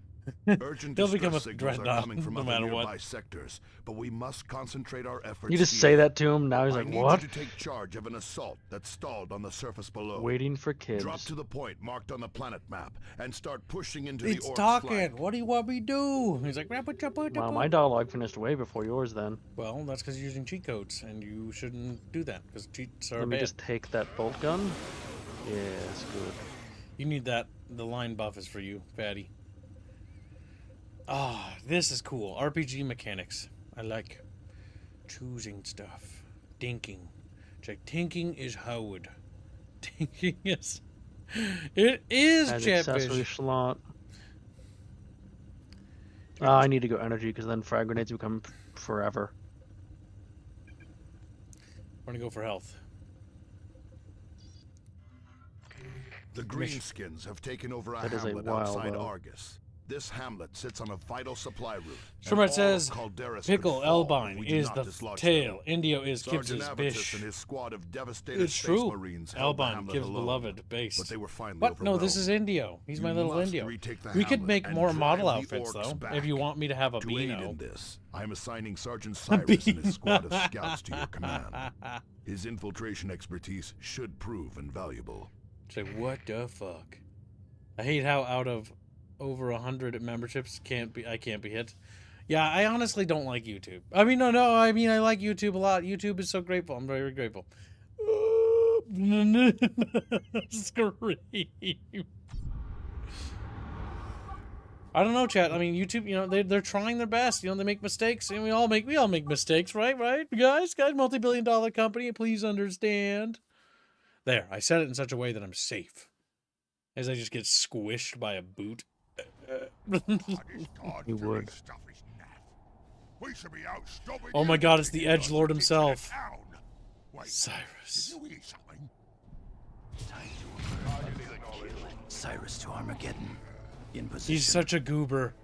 Urgent He'll become distress a signals are dreadnought coming from no other matter nearby what. sectors, but we must concentrate our efforts. You just here. say that to him, now he's I like, need what? you to take charge of an assault that stalled on the surface below. Waiting for Drop kids. to the point marked on the planet map and start pushing into It's the orc's talking. flank. What do you want me to do? He's like, Wow, my dialogue finished way before yours then. well, that's because you're using cheat codes, and you shouldn't do that because cheats are Let me bad. just take that bolt gun. Yes, good. You need that. The line buff is for you, fatty. Ah, this is cool. RPG mechanics. I like choosing stuff. Dinking. Check. Tinking is Howard. Tinking is. It is As accessory Chatfish. slot. I need to go energy because then frag grenades become forever. We're gonna go for health. The Greenskins have taken over a That is a hamlet while, outside though. Argus. This hamlet sits on a vital supply route. Stromite and all says, of Caldera's Pickle could fall Elbine if we do is not the dislodge tail. them. Indio is Sergeant Kibbs's Avitus bish. and his squad of devastated It's space true. marines held the Elbine, hamlet Kibb's alone, beloved base. but they were finally What? No, this is overwhelmed. Indio. He's my You little must Indio. retake the We could hamlet make and more drive model the outfits, orcs though, back. if you want me to have a To aid Beano. in this, I am assigning Sergeant Cyrus and his squad of scouts to your command. His infiltration expertise should prove invaluable. It's like, what the fuck? I hate how out of over 100 memberships I can't be hit. Yeah, I honestly don't like YouTube. I mean, no, I mean, I like YouTube a lot. YouTube is so grateful. I'm very grateful. Scream. I don't know, chat. I mean, YouTube, you know, they're trying their best. You know, they make mistakes, and we all make mistakes, right? Right, guys, multi-billion-dollar company. Please understand. There, I said it in such a way that I'm safe, as I just get squished by a boot. You would. Oh my God, it's the Edgelord himself, Cyrus. Cyrus to Armageddon. In position. He's such a goober.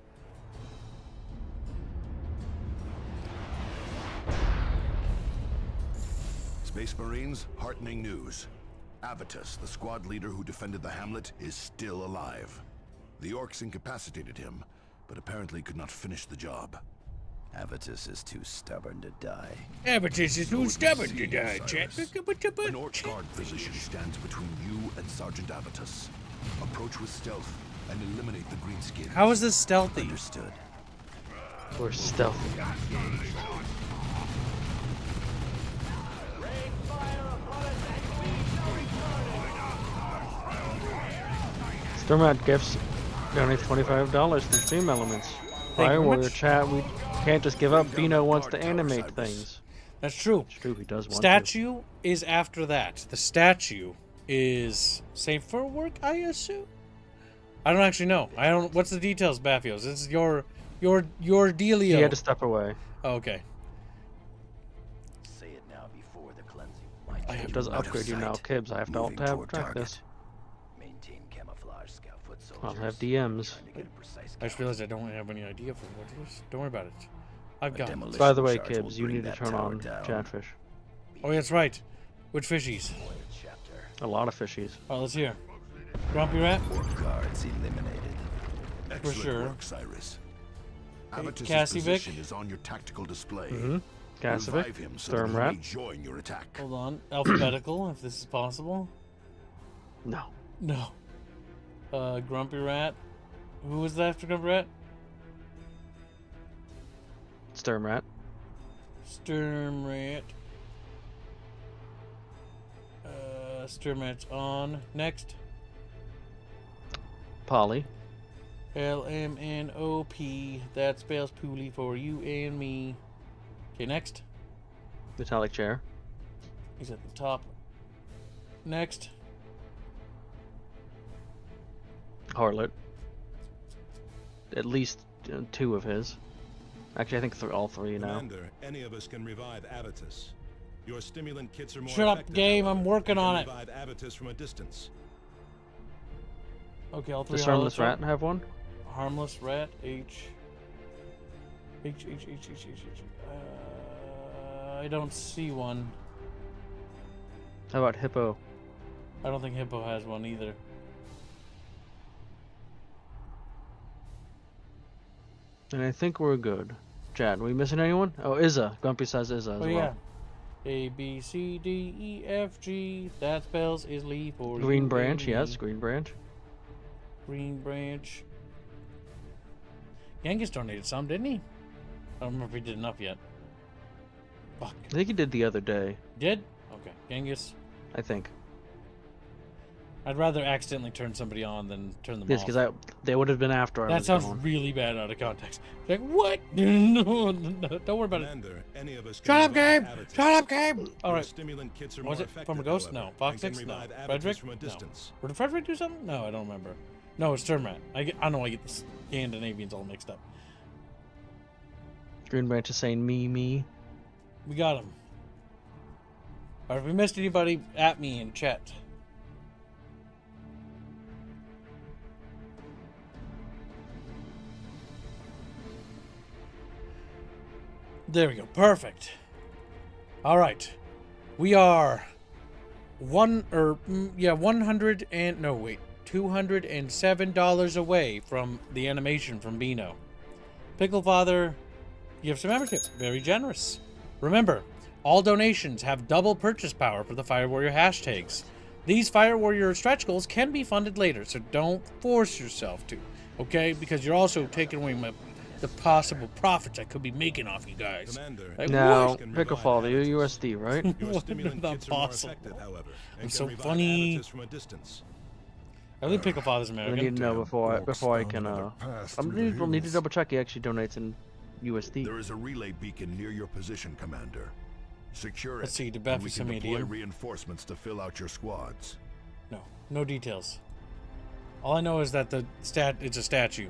Space Marines, heartening news. Avitus, the squad leader who defended the hamlet, is still alive. The orcs incapacitated him, but apparently could not finish the job. Avitus is too stubborn to die. Avitus is too stubborn to die, chat. An orc guard position stands between you and Sergeant Avitus. Approach with stealth and eliminate the greenskins. How is this stealthy? Understood. We're stealthy. Stormrat gifts donates $25 from Stream Elements. you Fire very Warrior much. chat, we can't just give up. Bino wants to animate things. That's true. It's true, he does want to. Statue is after that. The statue is safe for work, I assume. I don't actually know. I don't. What's the details, Baffios? This is your dealio. He had to step away. Oh, okay. Say it now before the cleansing. It does upgrade you now, Kibbs. I have to alt Moving tab toward track target. this. Maintain camouflage, scout foot I'll soldiers. have DMs. Trying to get a precise I just count. realized I don't have any idea for what it is. Don't worry about it. I've got it. demolition By the way, charge will Kibbs, you bring need to that turn tower on down. Chatfish. Oh, that's right. Which fishies? Chapter. A lot of fishies. All right, let's hear. Grumpy Rat? Orc guards eliminated. Excellent sure. work, Cyrus. Hey, Avitus's Cassie Vic? position is on your tactical display. Mm-hmm. Gasovic, Revive him so that he Stormrat. may join your attack. Hold on. Alphabetical, if this is possible. No. No. Grumpy Rat. Who was that after Grumpy Rat? Sturmrat. Sturmrat. Sturmrat's on. Next. Polly. LMNOP. That spells Pooley for you and me. Okay, next. Metallic chair. He's at the top. Next. Harlot. At least two of his. Actually, I think all three now. Commander, any of us can revive Avitus. Your stimulant kits are more Shut up, effective, game. I'm however. working You on can it. revive Avitus from a distance. Okay, all three. Does Harmless harlots Rat have one? are- Harmless Rat. H. I don't see one. How about Hippo? I don't think Hippo has one either. And I think we're good. Chat, are we missing anyone? Oh, Izza. Grumpy says Izza as Oh well. yeah. A B C D E F G. That spells Isly for Green you Branch, and yes, me. Green Branch. Green Branch. Genghis donated some, didn't he? I don't remember if he did enough yet. Fuck. I think he did the other day. Did? Okay. Genghis. I think. I'd rather accidentally turn somebody on than turn them Yes, off. because they would have been after I That was sounds gone. really bad out of context. Like, what? No, don't worry about it. Commander, any of us Shut can up, Gabe! revive avatars. Shut up, Gabe! Your Alright. stimulant kits are Was more it effective, from a ghost? however, No. Fox and can 6? No. revive avatars Frederick? from a No. distance. Did Frederick do something? No, I don't remember. No, it's Termat. I don't know, I get the Scandinavians all mixed up. Green Branch is saying me. We got him. Alright, if we missed anybody, at me in chat. There we go. Perfect. All right. We are $207 away from the animation from Beano. Pickle Father, gifts a membership. Very generous. Remember, all donations have double purchase power for the Fire Warrior hashtags. These Fire Warrior stretch goals can be funded later, so don't force yourself to, okay? Because you're also taking away the possible profits I could be making off you guys. Commander, Like, Now, what? Pickle Father, you're USD, right? Your stimulant Not kits are more possible. effective, however, and I'm can so revive funny. avatars from a distance. I think Pickle Father's I American. need to know before I can. Another pass I'm through the gonna need to hills. double check he actually donates in USD. There is a relay beacon near your position, Commander. Secure it. Let's see, the and Buffy we can some deploy idiom. reinforcements to fill out your squads. No details. All I know is that it's a statue.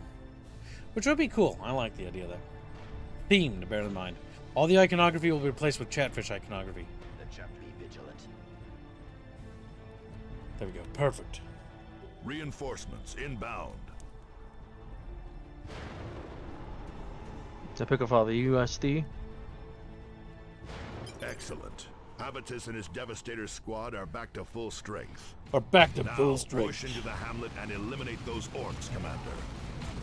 Which would be cool. I like the idea of that. Theme to bear in mind. All the iconography will be replaced with Chatfish iconography. Be vigilant. There we go. Perfect. Reinforcements inbound. So Pickle Father, USD. Excellent. Habitus and his Devastator squad are back to full strength. Or back to Now, full push strength. into the hamlet and eliminate those orcs, Commander.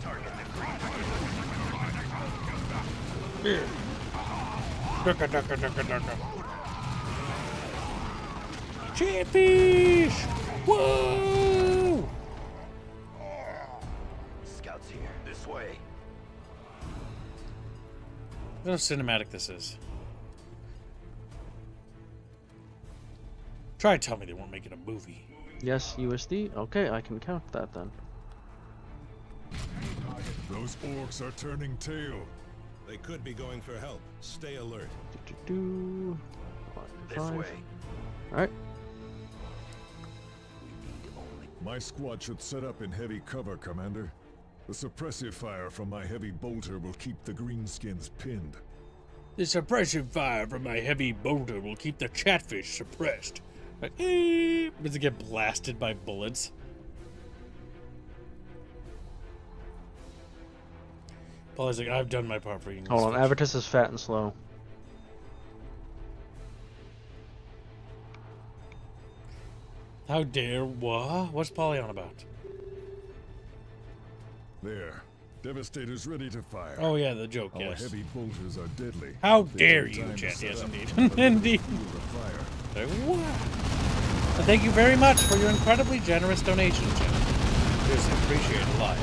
Target the green. Ducka, ducka, ducka, ducka. Chatfish! Whoa! Scouts here. This way. Look how cinematic this is. Try and tell me they weren't making a movie. Yes, USD. Okay, I can count that then. Those orcs are turning tail. They could be going for help. Stay alert. This way. All right. My squad should set up in heavy cover, Commander. The suppressive fire from my heavy bolter will keep the greenskins pinned. The suppression fire from my heavy boulder will keep the Chatfish suppressed. Like, does it get blasted by bullets? Paul's like, I've done my part for you. Hold on. Avitus is fat and slow. How dare what? What's Polly on about? There. Devastator's ready to fire. Oh yeah, the joke, Our yes. heavy bolters are deadly. How They dare take you, time to Chat? set Yes, up, indeed. but they Indeed. feel the fire. Like, what? Well, thank you very much for your incredibly generous donation, Chat. Seriously, appreciate it a lot.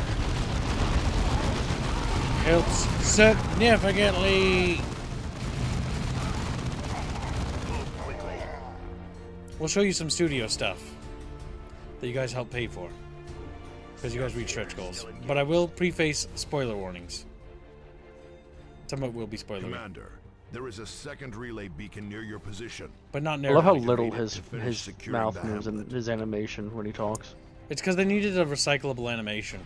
Helps significantly. We'll show you some studio stuff that you guys help pay for. Because you guys read stretch goals. But I will preface spoiler warnings. Some of it will be spoilery. Commander, there is a second relay beacon near your position. But not I love how narrative. little Activate it to finish his securing mouth the moves and hamlet. his animation when he talks. It's because they needed a recyclable animation.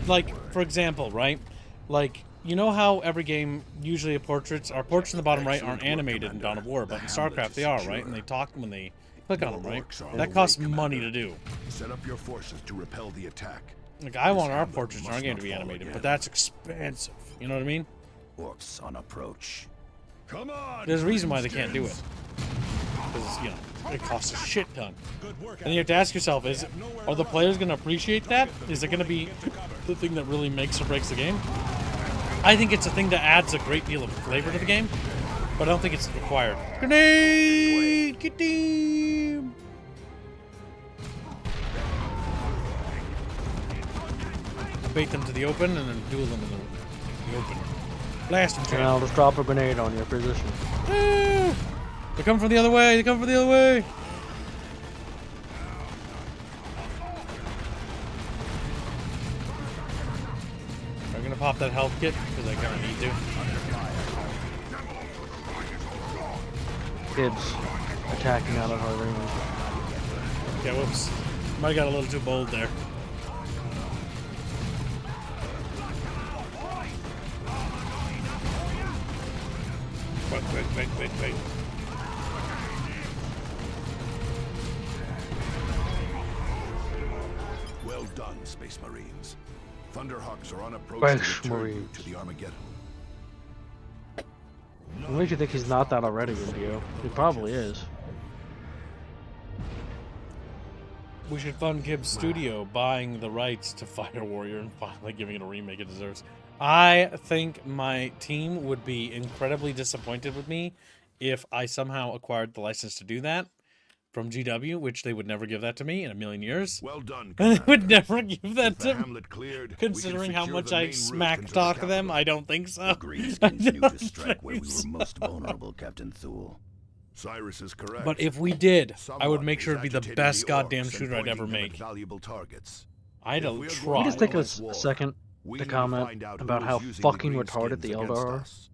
Like, for example, right? Like, you know how every game, usually our portraits in the bottom right aren't Excellent work, animated in Dawn of Commander. War, but in The hamlet StarCraft is they are, secure. right? And they talk when they click on them, right? Orcs are on That the costs way, money to Commander. do. Set up your forces to repel the attack. Like, I want our hamlet portraits in our must game not to be fall animated, again. but that's expensive. You know what I mean? Orcs on approach. Come on! There's a reason why they can't do it. greenskins. Because, you know, it costs a shit ton. Good work. And you have to ask yourself, are the players going to appreciate that? Is it going to be the thing that really makes or breaks the game? I think it's a thing that adds a great deal of flavor to the game, but I don't think it's required. Grenade! Get him! Bait them to the open and then duel them in the open. Blast them, And I'll just drop a grenade on your position. Ah! They come from the other way! They come from the other way! I'm gonna pop that health kit because I kind of need to. Kids attacking out of our range. Yeah, whoops. Might have got a little too bold there. Wait. Well done, Space Marines. Thunderhawks are on approach Space to return you Marines. to the Armageddon. What makes you think he's not that already, Indio? He probably is. We should fund Kib's studio buying the rights to Fire Warrior and finally giving it a remake it deserves. I think my team would be incredibly disappointed with me if I somehow acquired the license to do that from GW, which they would never give that to me in a million years. Well done, And they would Commander. never give that With the to me. Hamlet cleared, we can Considering how secure much the I main route smack into the talk them, capital. I don't think so. Greenskins knew to strike where we were most vulnerable, Captain Thule. Cyrus is correct. But if we did, I would Someone make sure is it'd be the agitating best the goddamn orcs and shooter I'd ever pointing them at make. valuable targets. I'd If we are try. Can we just take a Right. War. second We to need to comment find out about who how is using fucking the retarded the greenskins Eldar against are? us.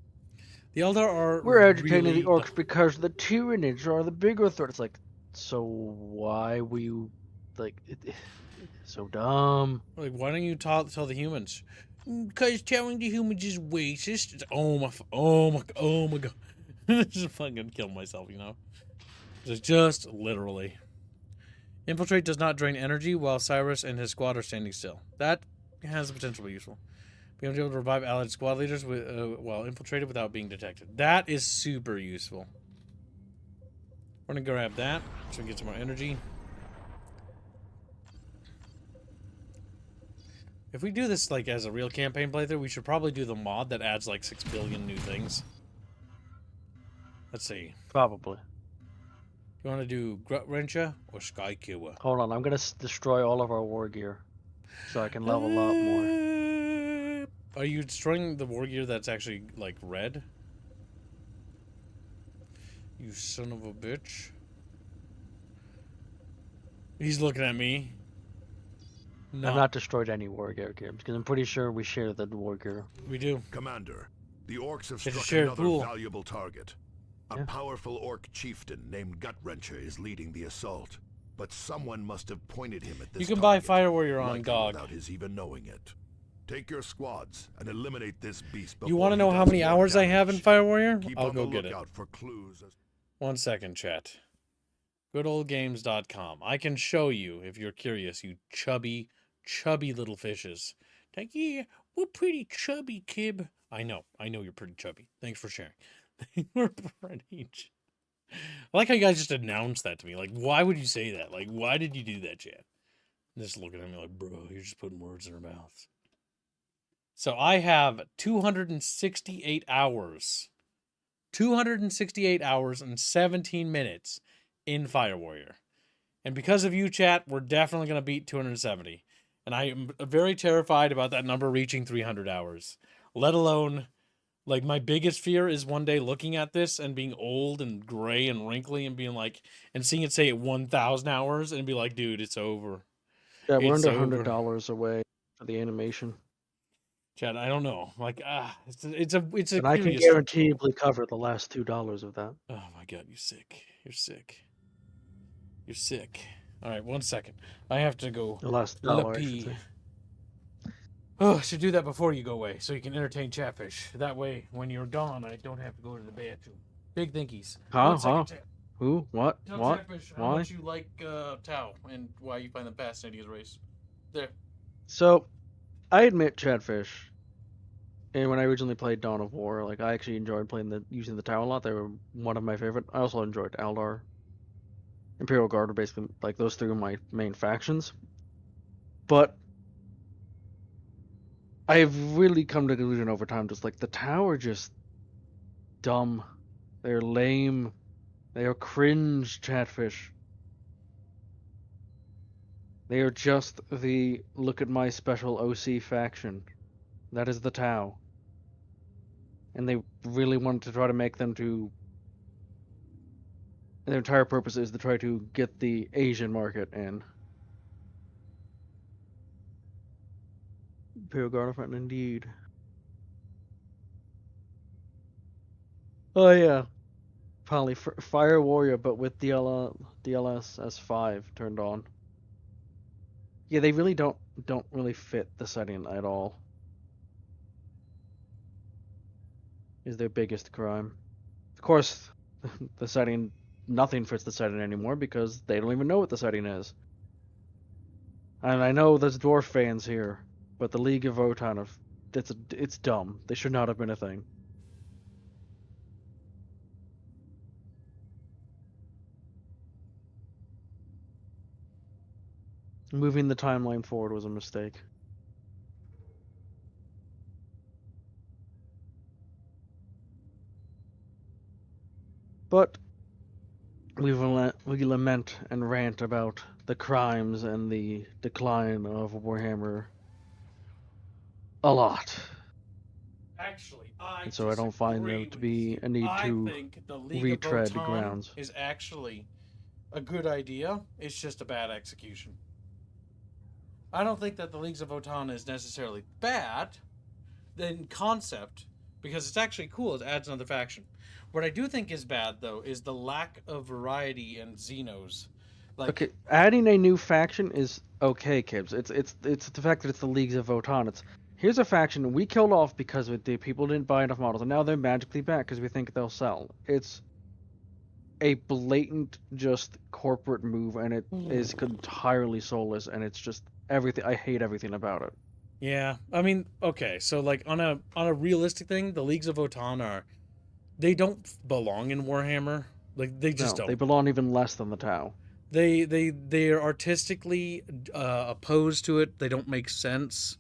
The Eldar are We're agitating really the orcs because the Tyranids are the bigger threat. It's like, so why we like? It's so dumb. Like, why don't you tell the humans? Because telling the humans is racist. It's, oh my god. Just fucking kill myself, you know? Just literally. Infiltrate does not drain energy while Cyrus and his squad are standing still. That has the potential to be useful. Being able to revive allied squad leaders while infiltrated without being detected. That is super useful. We're gonna grab that so we can get some more energy. If we do this like as a real campaign playthrough, we should probably do the mod that adds like 6 billion new things. Let's see. Probably. You want to do Grut Wrencher or Sky Killer? Hold on, I'm gonna destroy all of our war gear so I can level up more. Are you destroying the war gear that's actually like red? You son of a bitch. He's looking at me. No, I've not destroyed any war gear because I'm pretty sure we share the war gear. we do. Commander, the orcs have It's a struck shared another pool. valuable target. A Yeah. powerful orc chieftain named Gut-Wrencher is leading the assault, but someone must have pointed him at this You can buy target, Fire Warrior on likely GOG. without his even knowing it. Take your squads and eliminate this beast. You want to know how many hours I have in Fire Warrior? Keep I'll on go the get it. lookout for clues. 1 second, chat. GoodOldGames.com. I can show you if you're curious, you chubby little fishes. Like, yeah, we're pretty chubby, Kib. I know you're pretty chubby. Thanks for sharing. We're pretty. I like how you guys just announced that to me. Like, why would you say that? Like, why did you do that, chat? Just looking at me like, bro, you're just putting words in our mouths. So I have 268 hours. 268 hours and 17 minutes in Fire Warrior. And because of you, chat, we're definitely going to beat 270. And I am very terrified about that number reaching 300 hours. Let alone, like, my biggest fear is one day looking at this and being old and gray and wrinkly and being like, and seeing it say 1,000 hours and be like, dude, it's over. Yeah, we're It's under over. $100 away for the animation, Chad, I don't know. Like, it's a and I can curious- guaranteeably cover the last $2 of that. Oh my god, you're sick. You're sick. You're sick. All right, 1 second. I have to go. The last dollar, I should pee. say. Oh, I should do that before you go away, so you can entertain Chatfish. That way, when you're gone, I don't have to go to the bathroom. Big thinkies. Huh? 1 second, Huh? Chat. Who? What? Tell What? Chatfish how Why? much you like Tau and why you find them fascinating as a race. There. So, I admit Chatfish. And when I originally played Dawn of War, like I actually enjoyed using the Tau a lot. They were one of my favorite. I also enjoyed Eldar. Imperial Guard are basically like those three are my main factions. But I have really come to the conclusion over time, just like the Tau are just dumb. They're lame. They are cringe Chatfish. They are just the look at my special OC faction. That is the Tau. And they really wanted to try to make them to... Their entire purpose is to try to get the Asian market in. Imperial Guard indeed. Oh yeah. Probably Fire Warrior, but with DLS S5 turned on. Yeah, they really don't really fit the setting at all. Is their biggest crime. Of course, the setting, nothing fits the setting anymore because they don't even know what the setting is. And I know there's dwarf fans here, but the League of Votan it's dumb. They should not have been a thing. Moving the timeline forward was a mistake. But we lament and rant about the crimes and the decline of Warhammer a lot. Actually, And so I don't find there to be a need to think the League retread of Votan grounds. is actually a good idea. It's just a bad execution. I don't think that the Leagues of Votan is necessarily bad in concept, because it's actually cool. It adds another faction. What I do think is bad, though, is the lack of variety in Xenos. Like, Okay, adding a new faction is okay, Kibbs. It's the fact that it's the Leagues of Votan. It's here's a faction we killed off because the people didn't buy enough models, and now they're magically back because we think they'll sell. It's a blatant, just corporate move, and it is entirely soulless, and it's just everything. I hate everything about it. yeah, I mean, okay, so like on a realistic thing, the Leagues of Votan they don't belong in Warhammer. Like they just don't. They belong even less than the Tau. They're artistically opposed to it. They don't make sense,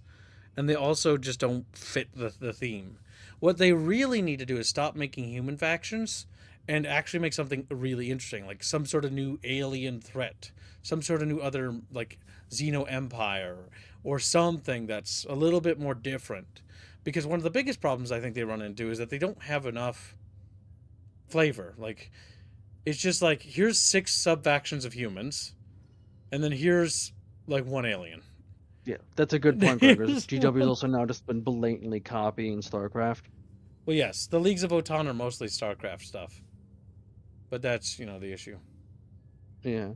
and they also just don't fit the theme. What they really need to do is stop making human factions and actually make something really interesting, like some sort of new alien threat, some sort of new other like Xeno Empire or something that's a little bit more different. Because one of the biggest problems I think they run into is that they don't have enough flavor. Like, it's just like, here's 6 sub-factions of humans, and then here's like 1 alien. Yeah, that's a good point, Gregors. GW's also now just been blatantly copying StarCraft. Well, yes, the Leagues of Votan are mostly StarCraft stuff. But that's, the issue. Yeah.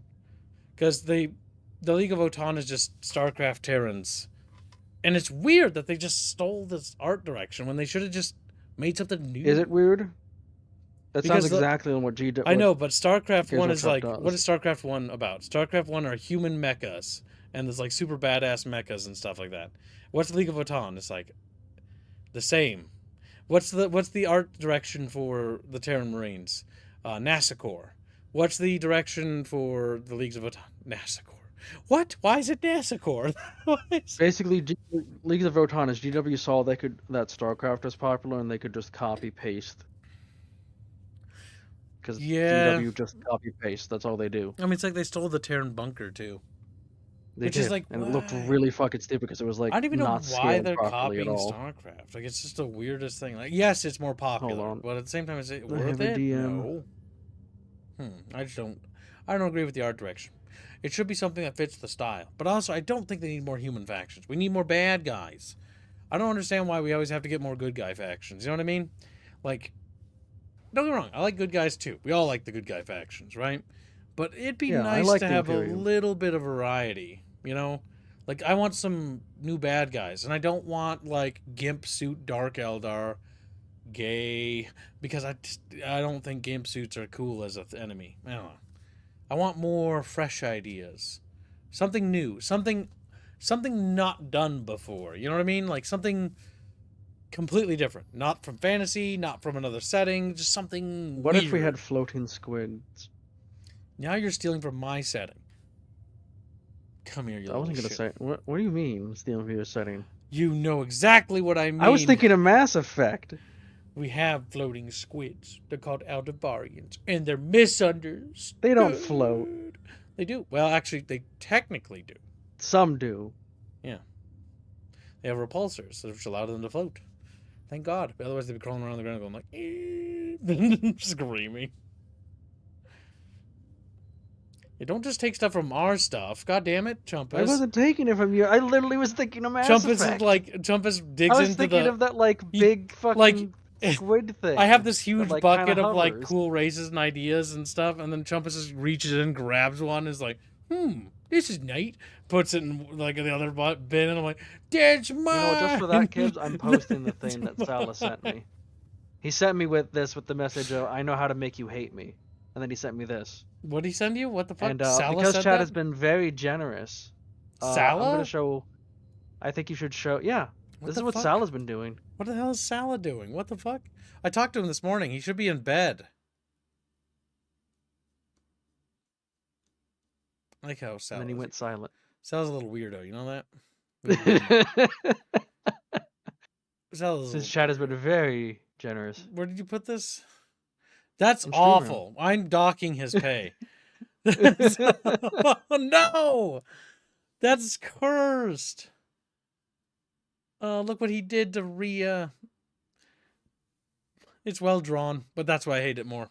Because the League of Votan is just StarCraft Terrans. And it's weird that they just stole this art direction when they should have just made something new. Is it weird? That Because sounds exactly on what GW... I know, but StarCraft 1 is like... does. What is StarCraft 1 about? StarCraft 1 are human mechas. And there's like super badass mechas and stuff like that. What's the League of Votan? It's like the same. What's the art direction for the Terran Marines? Nassicor. What's the direction for the Leagues of Votan? Nassicor. What? Why is it Nassicor? Basically, Leagues of Votan is GW saw that StarCraft was popular and they could just copy paste. Because GW just copy paste. That's all they do. I mean, it's like they stole the Terran bunker too. They Which did, is like, and it looked really fucking stupid because it was like I don't even know not why scaled they're properly copying at all. StarCraft. Like, it's just the weirdest thing. Like, yes, it's more popular, on. but at the same time, is it I worth have a it? DM. No. I don't agree with the art direction. It should be something that fits the style. But also, I don't think they need more human factions. We need more bad guys. I don't understand why we always have to get more good guy factions. You know what I mean? Like, don't get me wrong. I like good guys too. We all like the good guy factions, right? But it'd be nice to have a little bit of variety, Like, I want some new bad guys. And I don't want, like, Gimp Suit Dark Eldar gay. Because I don't think Gimp Suits are cool as an enemy. I don't know. I want more fresh ideas. Something new. Something not done before. You know what I mean? Like, something completely different. Not from fantasy, not from another setting. Just something What weird. if we had floating squids? Now you're stealing from my setting. Come here, you I wasn't little gonna shit. say. What do you mean stealing from your setting? You know exactly what I mean. I was thinking of Mass Effect. We have floating squids. They're called Aldebarians, and they're misunderstood. They don't float. They do. Well, actually, they technically do. Some do. Yeah. They have repulsors, which allow them to float. Thank God. Otherwise, they'd be crawling around the ground going like, screaming. You don't just take stuff from our stuff. God damn it, Chumpus. I wasn't taking it from you. I literally was thinking of Mass Effect. Chumpus digs I was into thinking the... of that, like, big fucking squid thing. I have this huge that, like, bucket kinda of, like, hovers. cool races and ideas and stuff, and then Chumpus just reaches in, grabs one, and is like, this is neat. Puts it in, like, the other bin, and I'm like, that's mine! You know what, just for that, Kibbs, I'm posting the thing that Salah sent me. He sent me with the message of, I know how to make you hate me. And then he sent me this. What'd he send you? What the fuck? And Salah because said Chad that? has been very generous, Salah? I'm going to show... I think you should show... Yeah, this is what fuck? Salah's been doing. What the hell is Salah doing? What the fuck? I talked to him this morning. He should be in bed. I like how Salah... And then he went silent. Salah's a little weirdo, you know that? Salah's Since Chad has been very generous. Where did you put this? That's In Stream Room. awful. I'm docking his pay. Oh, no! That's cursed. Look what he did to Rhea. It's well drawn, but that's why I hate it more.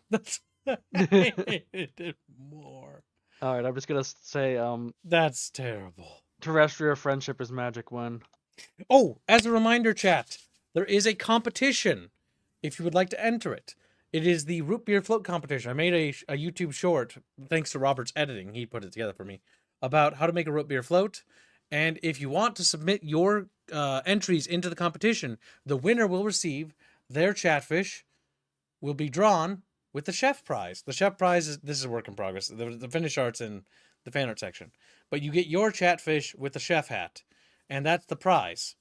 I hate it more. All right, I'm just gonna say, That's terrible. terrestrial friendship is magic when. Oh, as a reminder, chat, there is a competition if you would like to enter it. It is the root beer float competition. I made a YouTube short, thanks to Robert's editing. He put it together for me, about how to make a root beer float. And if you want to submit your entries into the competition, the winner will receive their chatfish, will be drawn with the chef prize. The chef prize is, this is a work in progress. The finished art's in the fan art section. But you get your chatfish with the chef hat, and that's the prize.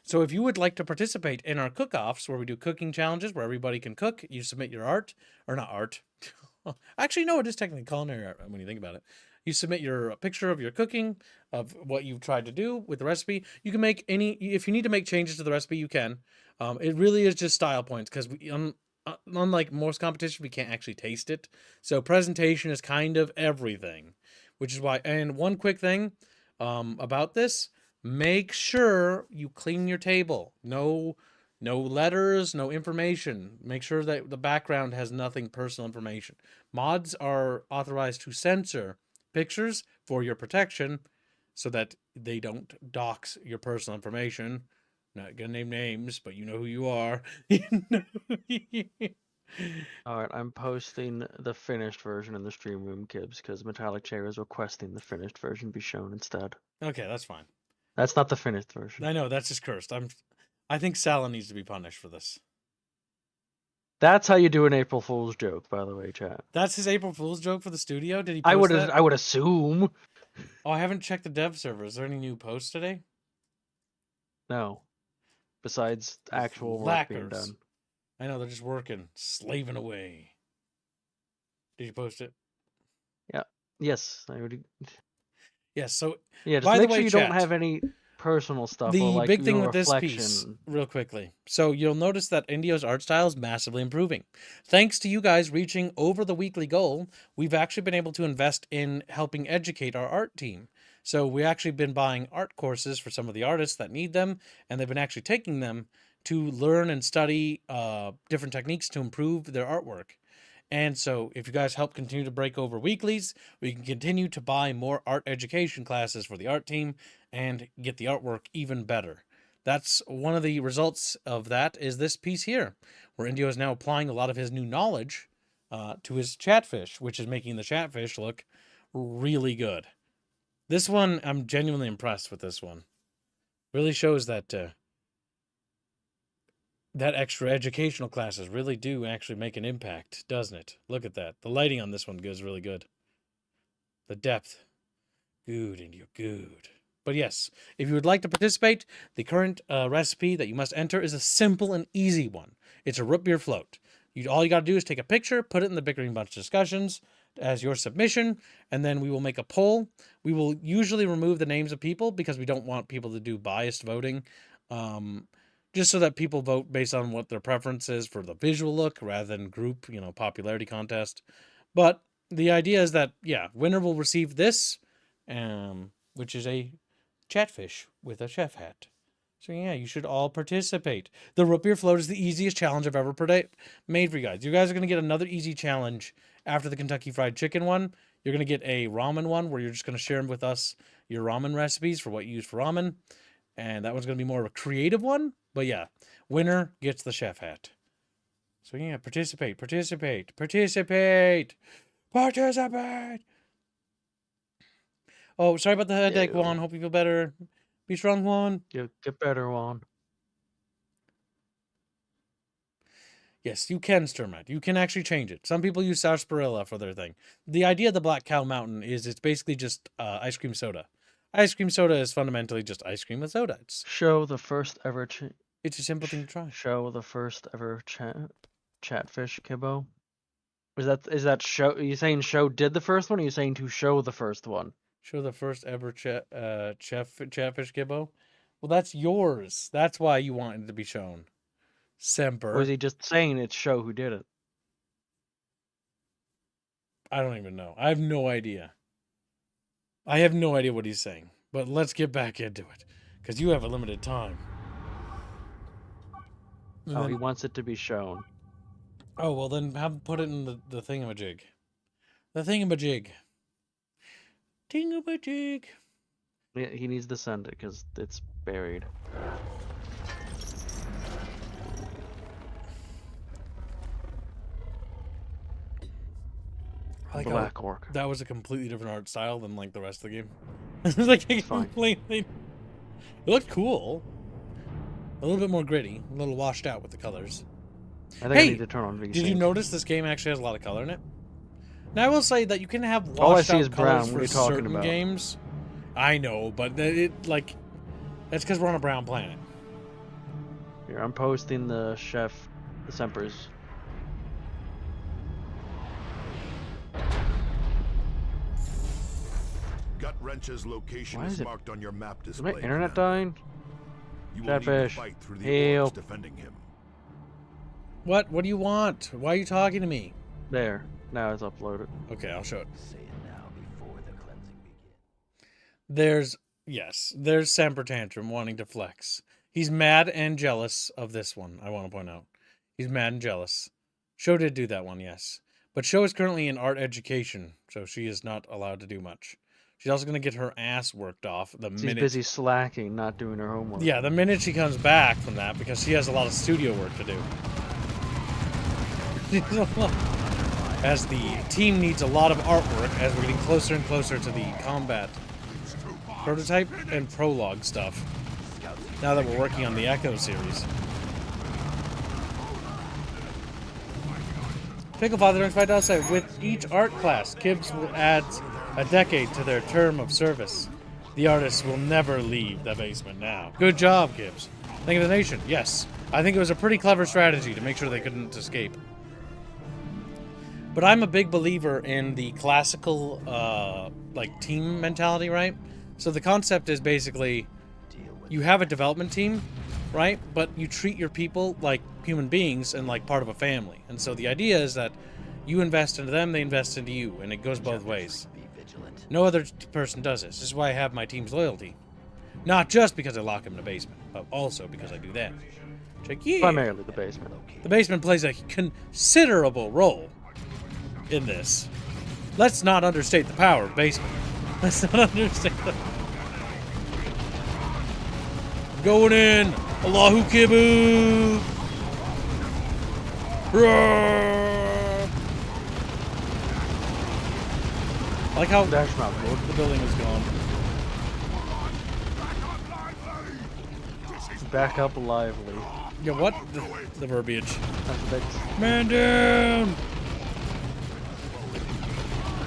So if you would like to participate in our cook-offs, where we do cooking challenges, where everybody can cook, you submit your art, or not art. Actually, no, it is technically culinary art when you think about it. You submit your picture of your cooking, of what you've tried to do with the recipe. You can make any, if you need to make changes to the recipe, you can. It really is just style points, because unlike most competitions, we can't actually taste it. So presentation is kind of everything, which is why, and one quick thing about this, make sure you clean your table. No letters, no information. Make sure that the background has nothing personal information. Mods are authorized to censor pictures for your protection so that they don't dox your personal information. Not gonna name names, but you know who you are. Alright, I'm posting the finished version in the stream room, Kibbs, because Metallic Chair is requesting the finished version be shown instead. Okay, that's fine. That's not the finished version. I know, that's just cursed. I think Salah needs to be punished for this. That's how you do an April Fool's joke, by the way, chat. That's his April Fool's joke for the studio? Did he post that? I would assume. Oh, I haven't checked the dev server. Is there any new posts today? No. Besides actual work being Slackers. done. I know, they're just working, slaving away. Did you post it? Yeah. Yes, I already. Yes, so Yeah, just by the make way, sure you chat, don't have any personal stuff. the or like big thing your with this reflection. piece, real quickly. So you'll notice that Indio's art style is massively improving. Thanks to you guys reaching over the weekly goal, we've actually been able to invest in helping educate our art team. So we actually been buying art courses for some of the artists that need them, and they've been actually taking them to learn and study different techniques to improve their artwork. And so if you guys help continue to break over weeklies, we can continue to buy more art education classes for the art team and get the artwork even better. That's one of the results of that is this piece here, where Indio is now applying a lot of his new knowledge to his chatfish, which is making the chatfish look really good. This one, I'm genuinely impressed with this one. Really shows that that extra educational classes really do actually make an impact, doesn't it? Look at that. The lighting on this one is really good. The depth. Good, Indio, good. But yes, if you would like to participate, the current recipe that you must enter is a simple and easy one. It's a root beer float. All you got to do is take a picture, put it in the Bickering Bunch discussions as your submission, and then we will make a poll. We will usually remove the names of people because we don't want people to do biased voting Just so that people vote based on what their preference is for the visual look rather than group, popularity contest. But the idea is that, yeah, winner will receive this, which is a chatfish with a chef hat. So yeah, you should all participate. The root beer float is the easiest challenge I've ever made for you guys. You guys are going to get another easy challenge after the Kentucky Fried Chicken one. You're going to get a ramen one where you're just going to share with us your ramen recipes for what you use for ramen. And that one's going to be more of a creative one. But yeah, winner gets the chef hat. So yeah, participate. Oh, sorry about the headache, Juan. Hope you feel better. Be strong, Juan. Get better, Juan. Yes, you can, Sturmat. You can actually change it. Some people use sarsaparilla for their thing. The idea of the Black Cow Mountain is it's basically just ice cream soda. Ice cream soda is fundamentally just ice cream with soda. Show the first ever. It's a simple thing to try. Show the first ever chatfish, Kibbo. Is that show? Are you saying show did the first one? Or are you saying to show the first one? Show the first ever chatfish, Kibbo. Well, that's yours. That's why you want it to be shown. Semper. Or is he just saying it's show who did it? I don't even know. I have no idea. I have no idea what he's saying. But let's get back into it. Because you have a limited time. He wants it to be shown. Oh, well then put it in the thingamajig. The thingamajig. Tingamajig. Yeah, he needs to send it because it's buried. Black Orc. That was a completely different art style than like the rest of the game. It was like completely. It looked cool. A little bit more gritty, a little washed out with the colors. I think I need to turn on VC. Did you notice this game actually has a lot of color in it? Now I will say that you can have washed out colors for certain games. I know, but that's because we're on a brown planet. Here, I'm posting the Sempers. Gut Wrench's location is marked on your map display. Is my internet dying? You will need to fight through the orcs defending him. What? What do you want? Why are you talking to me? There. Now it's uploaded. Okay, I'll show it. Say it now before the cleansing begins. There's Semper Tantrum wanting to flex. He's mad and jealous of this one, I want to point out. He's mad and jealous. Sho did do that one, yes. But Sho is currently in art education, so she is not allowed to do much. She's also going to get her ass worked off She's busy slacking, not doing her homework. Yeah, the minute she comes back from that, because she has a lot of studio work to do. As the team needs a lot of artwork, as we're getting closer and closer to the combat prototype and prologue stuff. Now that we're working on the Echo series. Picklefather $5 said, with each art class, Kibbs will add a decade to their term of service. The artists will never leave the basement now. Good job, Gibbs. Thank you to the nation. Yes, I think it was a pretty clever strategy to make sure they couldn't escape. But I'm a big believer in the classical, team mentality, right? So the concept is basically, you have a development team, right? But you treat your people like human beings and like part of a family. And so the idea is that you invest into them, they invest into you, and it goes both ways. No other person does this. This is why I have my team's loyalty. Not just because I lock him in the basement, but also because I do that. Check, yeah. Primarily the basement. The basement plays a considerable role in this. Let's not understate the power of basement. Let's not understate the... Going in! Allahu Kibu! I like how the building is gone. Back up lively. Yeah, what? The verbiage. That's Man down!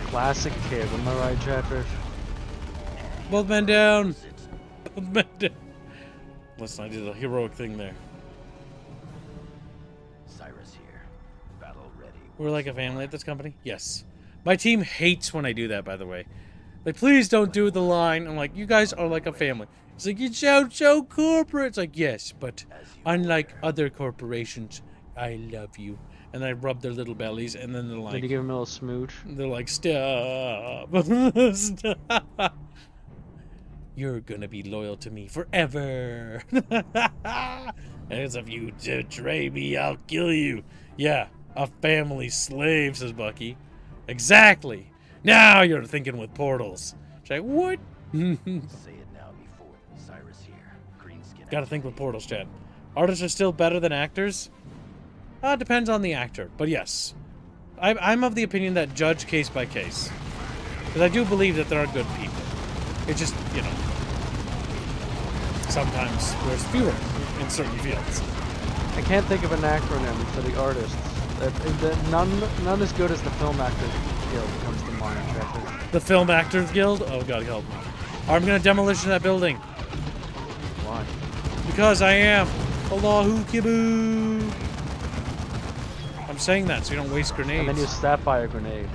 Classic kid, am I right, Chatfish? Both men down! Both men down. Listen, I did a heroic thing there. Cyrus here. Battle ready. We're like a family at this company? Yes. My team hates when I do that, by the way. Like, please don't do the line. I'm like, you guys are like a family. It's like, you sound so corporate. It's like, yes, but unlike other corporations, I love you. And I rub their little bellies, and then they're Did like, you give him a little smooch? they're like, stop. Stop. You're gonna be loyal to me forever. As if you betray me, I'll kill you. Yeah, a family slave, says Bucky. Exactly. Now you're thinking with portals. It's like, what? Say it now before Cyrus here. Greenskin. Gotta think with portals, Chad. Artists are still better than actors? Depends on the actor, but yes. I'm of the opinion that judge case by case. Because I do believe that there are good people. It's just, you know, sometimes there's fewer in certain fields. I can't think of an acronym for the artists. None as good as the Film Actors Guild comes to mind. Chapter. The Film Actors Guild? Oh, God help me. I'm gonna demolition that building. Why? Because I am. Allahu Kibu. I'm saying that so you don't waste grenades. And then you stab by a grenade.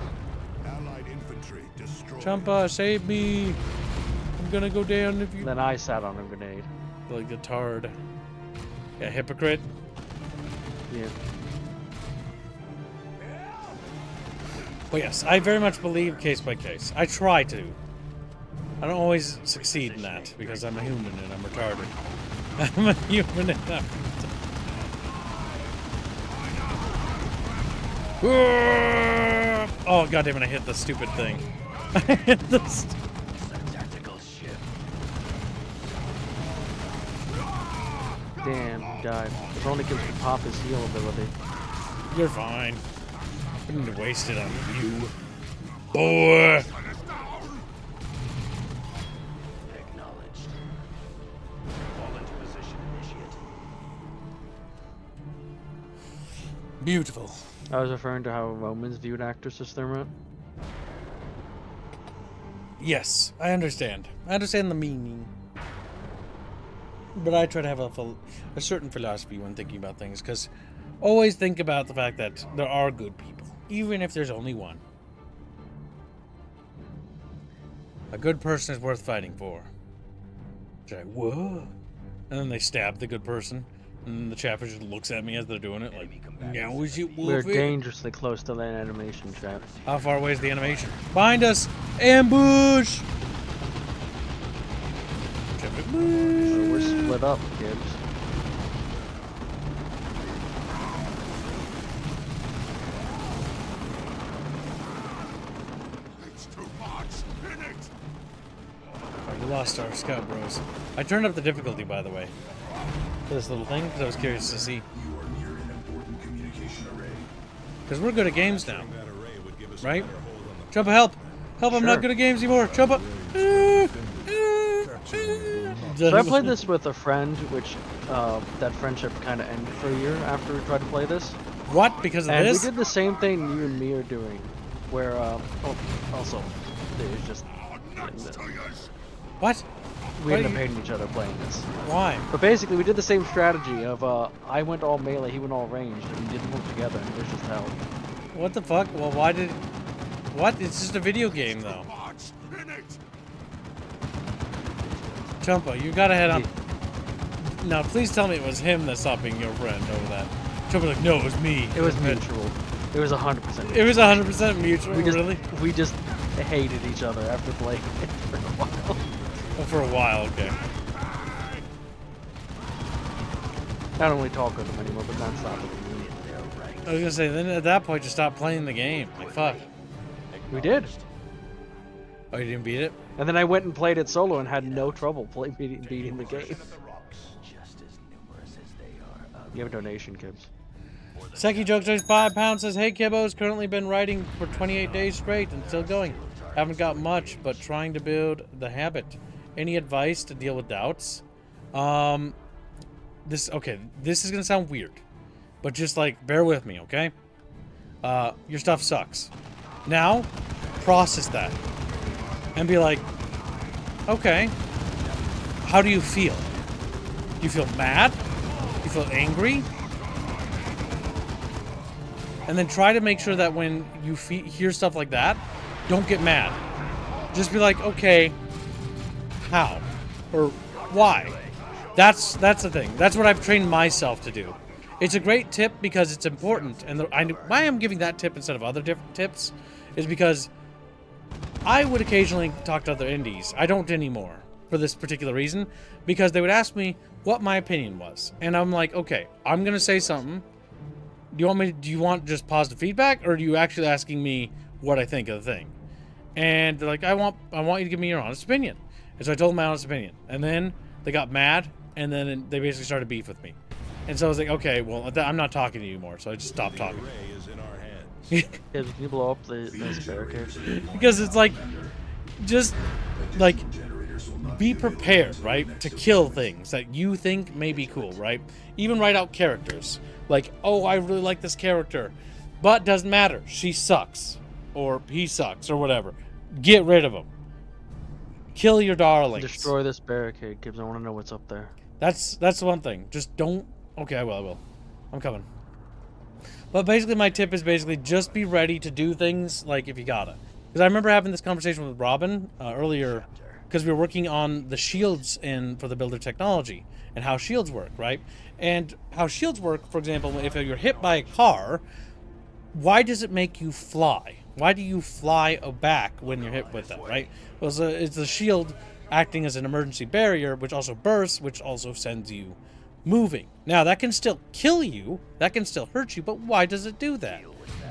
Allied infantry destroyed. Champa, save me. I'm gonna go down if you... Then I sat on a grenade. Like a tard. Yeah, hypocrite. Yeah. But yes, I very much believe case by case. I try to. I don't always succeed in that because I'm a human and I'm retarded. I'm a human and I'm retarded. Oh, goddamn it, I hit the stupid thing. I hit the Tactical ship. Damn, he died. If only gives the pop his heal ability. You're fine. I didn't waste it on you. Boy! Acknowledged. Fall into position, initiate. Beautiful. I was referring to how Romans viewed actresses, Thermite. Yes, I understand. I understand the meaning. But I try to have a certain philosophy when thinking about things, because always think about the fact that there are good people, even if there's only one. A good person is worth fighting for. It's like, whoa. And then they stab the good person, and the chapter just looks at me as they're doing it, like, now is it We're worth it? dangerously close to that animation, chat. How far away is the animation? Behind us! Ambush! So we're split up, kids. We lost our scout bros. I turned up the difficulty, by the way, for this little thing, because I was curious to see. Because we're good at games now, right? Chumpa, help! Help, I'm not Sure. good at games anymore! Chumpa! So I played this with a friend, which that friendship kind of ended for a year after we tried to play this. What? Because of And this? we did the same thing you and me are doing, where also there's just What? we Why ended up you- hating each other playing this. Why? But basically, we did the same strategy of I went all melee, he went all ranged, and we didn't work together. It was just hell. What the fuck? Well, why did... What? It's just a video game, though. Chumpa, you gotta head up. Now, please tell me it was him that's stopping your friend over that. Chumpa's like, no, it was me. It was mutual. It was 100%. It was 100% mutual, We just, really? we just hated each other after playing it for a while. Oh, for a while, okay. I don't really talk with them anymore, but that's not what we mean. I was gonna say, then at that point, just stop playing the game. Like, fuck. We did. Oh, you didn't beat it? And then I went and played it solo and had no trouble beating the game. Just as numerous as they are. You have a donation, Kibbs. Seki Joke Jones £5 says, hey Kibbo's currently been writing for 28 days straight and still going. Haven't got much, but trying to build the habit. Any advice to deal with doubts? This is gonna sound weird, but just like bear with me, okay? Your stuff sucks. Now, process that and be like, okay, how do you feel? Do you feel mad? Do you feel angry? And then try to make sure that when you hear stuff like that, don't get mad. just be like, okay, how? Or why? That's the thing. That's what I've trained myself to do. It's a great tip because it's important. And why I'm giving that tip instead of other different tips is because I would occasionally talk to other indies. I don't anymore for this particular reason, because they would ask me what my opinion was. And I'm like, okay, I'm going to say something. Do you want just positive feedback, or are you actually asking me what I think of the thing? And they're like, I want you to give me your honest opinion. And so I told them my honest opinion. And then they got mad, and then they basically started beef with me. And so I was like, okay, well, I'm not talking to you anymore. So I just stopped talking. Array is in our hands. Yeah, can you blow up this barricade? Because it's like, just like, be prepared, right, to kill things that you think may be cool, right? Even write out characters. Like, oh, I really like this character, but doesn't matter. She sucks, or he sucks, or whatever. Get rid of him. Kill your darlings. Destroy this barricade, Gibbs. I want to know what's up there. That's the one thing. Just don't. Okay, I will. I'm coming. But basically, my tip is basically just be ready to do things like if you gotta. Because I remember having this conversation with Robin earlier, because we were working on the shields for the builder technology and how shields work, right? And how shields work, for example, if you're hit by a car, why does it make you fly? Why do you fly back when you're hit with that, right? Well, it's the shield acting as an emergency barrier, which also bursts, which also sends you moving. Now, that can still kill you, that can still hurt you, but why does it do that?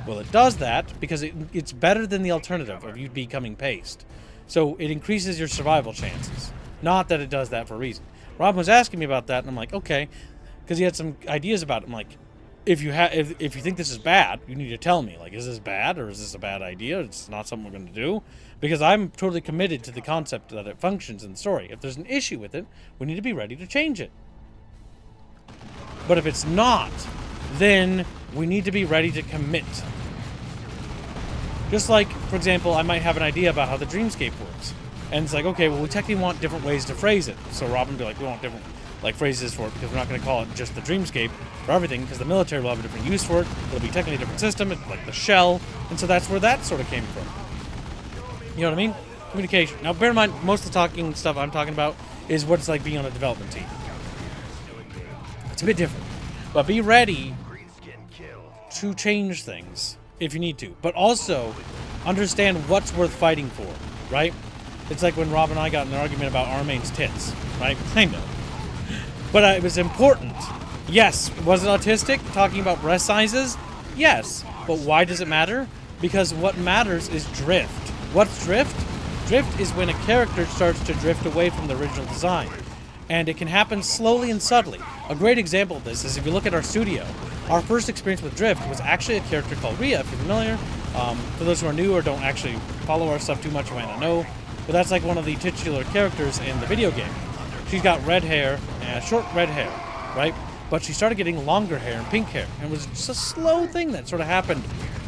Well, it does that because it's better than the alternative of you becoming paste. So it increases your survival chances. Not that it does that for a reason. Rob was asking me about that, and I'm like, okay, because he had some ideas about it. I'm like, if you think this is bad, you need to tell me. Like, is this bad, or is this a bad idea? It's not something we're going to do. Because I'm totally committed to the concept that it functions in the story. If there's an issue with it, we need to be ready to change it. But if it's not, then we need to be ready to commit. Just like, for example, I might have an idea about how the dreamscape works. And it's like, okay, well, we technically want different ways to phrase it. So Robin would be like, we want different phrases for it, because we're not going to call it just the dreamscape for everything, because the military will have a different use for it. It'll be technically a different system, like the shell. And so that's where that sort of came from. You know what I mean? Communication. Now, bear in mind, most of the talking stuff I'm talking about is what it's like being on a development team. It's a bit different. But be ready to change things if you need to. But also, understand what's worth fighting for, right? It's like when Rob and I got in an argument about Armane's tits, right? I know. But it was important. Yes. Was it autistic, talking about breast sizes? Yes. But why does it matter? Because what matters is drift. What's drift? Drift is when a character starts to drift away from the original design. And it can happen slowly and subtly. A great example of this is if you look at our studio. Our first experience with drift was actually a character called Rhea, if you're familiar. For those who are new or don't actually follow our stuff too much, you might not know. But that's like one of the titular characters in the video game. She's got red hair, short red hair, right? But she started getting longer hair and pink hair. And it was just a slow thing that sort of happened,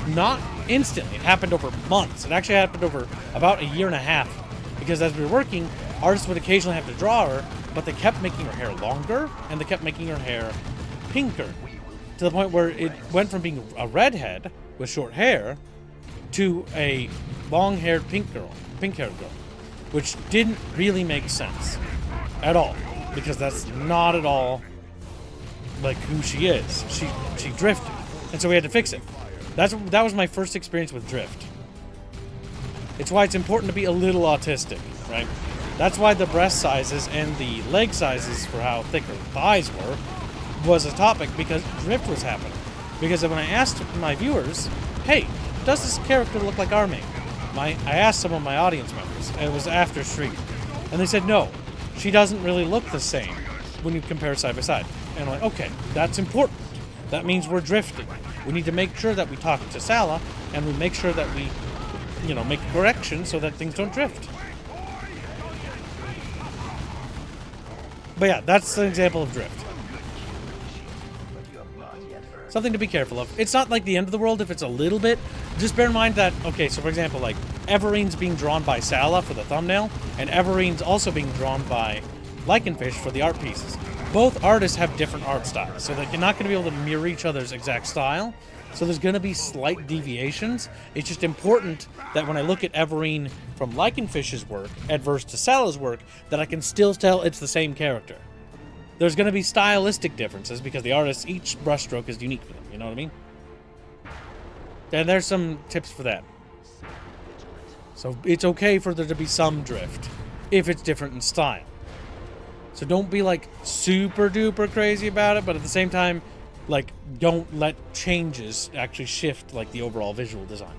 not instantly. It happened over months. It actually happened over about a year and a half. Because as we were working, artists would occasionally have to draw her, but they kept making her hair longer, and they kept making her hair pinker. To the point where it went from being a redhead with short hair to a long-haired pink-haired girl, which didn't really make sense at all, because that's not at all like who she is. She drifted, and so we had to fix it. That was my first experience with drift. It's why it's important to be a little autistic, right? That's why the breast sizes and the leg sizes for how thick her thighs were was a topic, because drift was happening. Because when I asked my viewers, hey, does this character look like Armane? I asked some of my audience members, and it was after stream, and they said no, she doesn't really look the same when you compare side by side. And I'm like, okay, that's important. That means we're drifting. We need to make sure that we talk to Sala, and we make sure that we, make corrections so that things don't drift. But yeah, that's an example of drift. Something to be careful of. It's not like the end of the world if it's a little bit. Just bear in mind that, okay, so for example, like, Everine's being drawn by Sala for the thumbnail, and Everine's also being drawn by Lycanfish for the art pieces. Both artists have different art styles, so they're not going to be able to mirror each other's exact style. So there's going to be slight deviations. It's just important that when I look at Everine from Lycanfish's work, adverse to Sala's work, that I can still tell it's the same character. There's going to be stylistic differences because the artists, each brushstroke is unique for them. You know what I mean? And there's some tips for that. So it's okay for there to be some drift if it's different in style. So don't be like super duper crazy about it, but at the same time, like don't let changes actually shift like the overall visual design.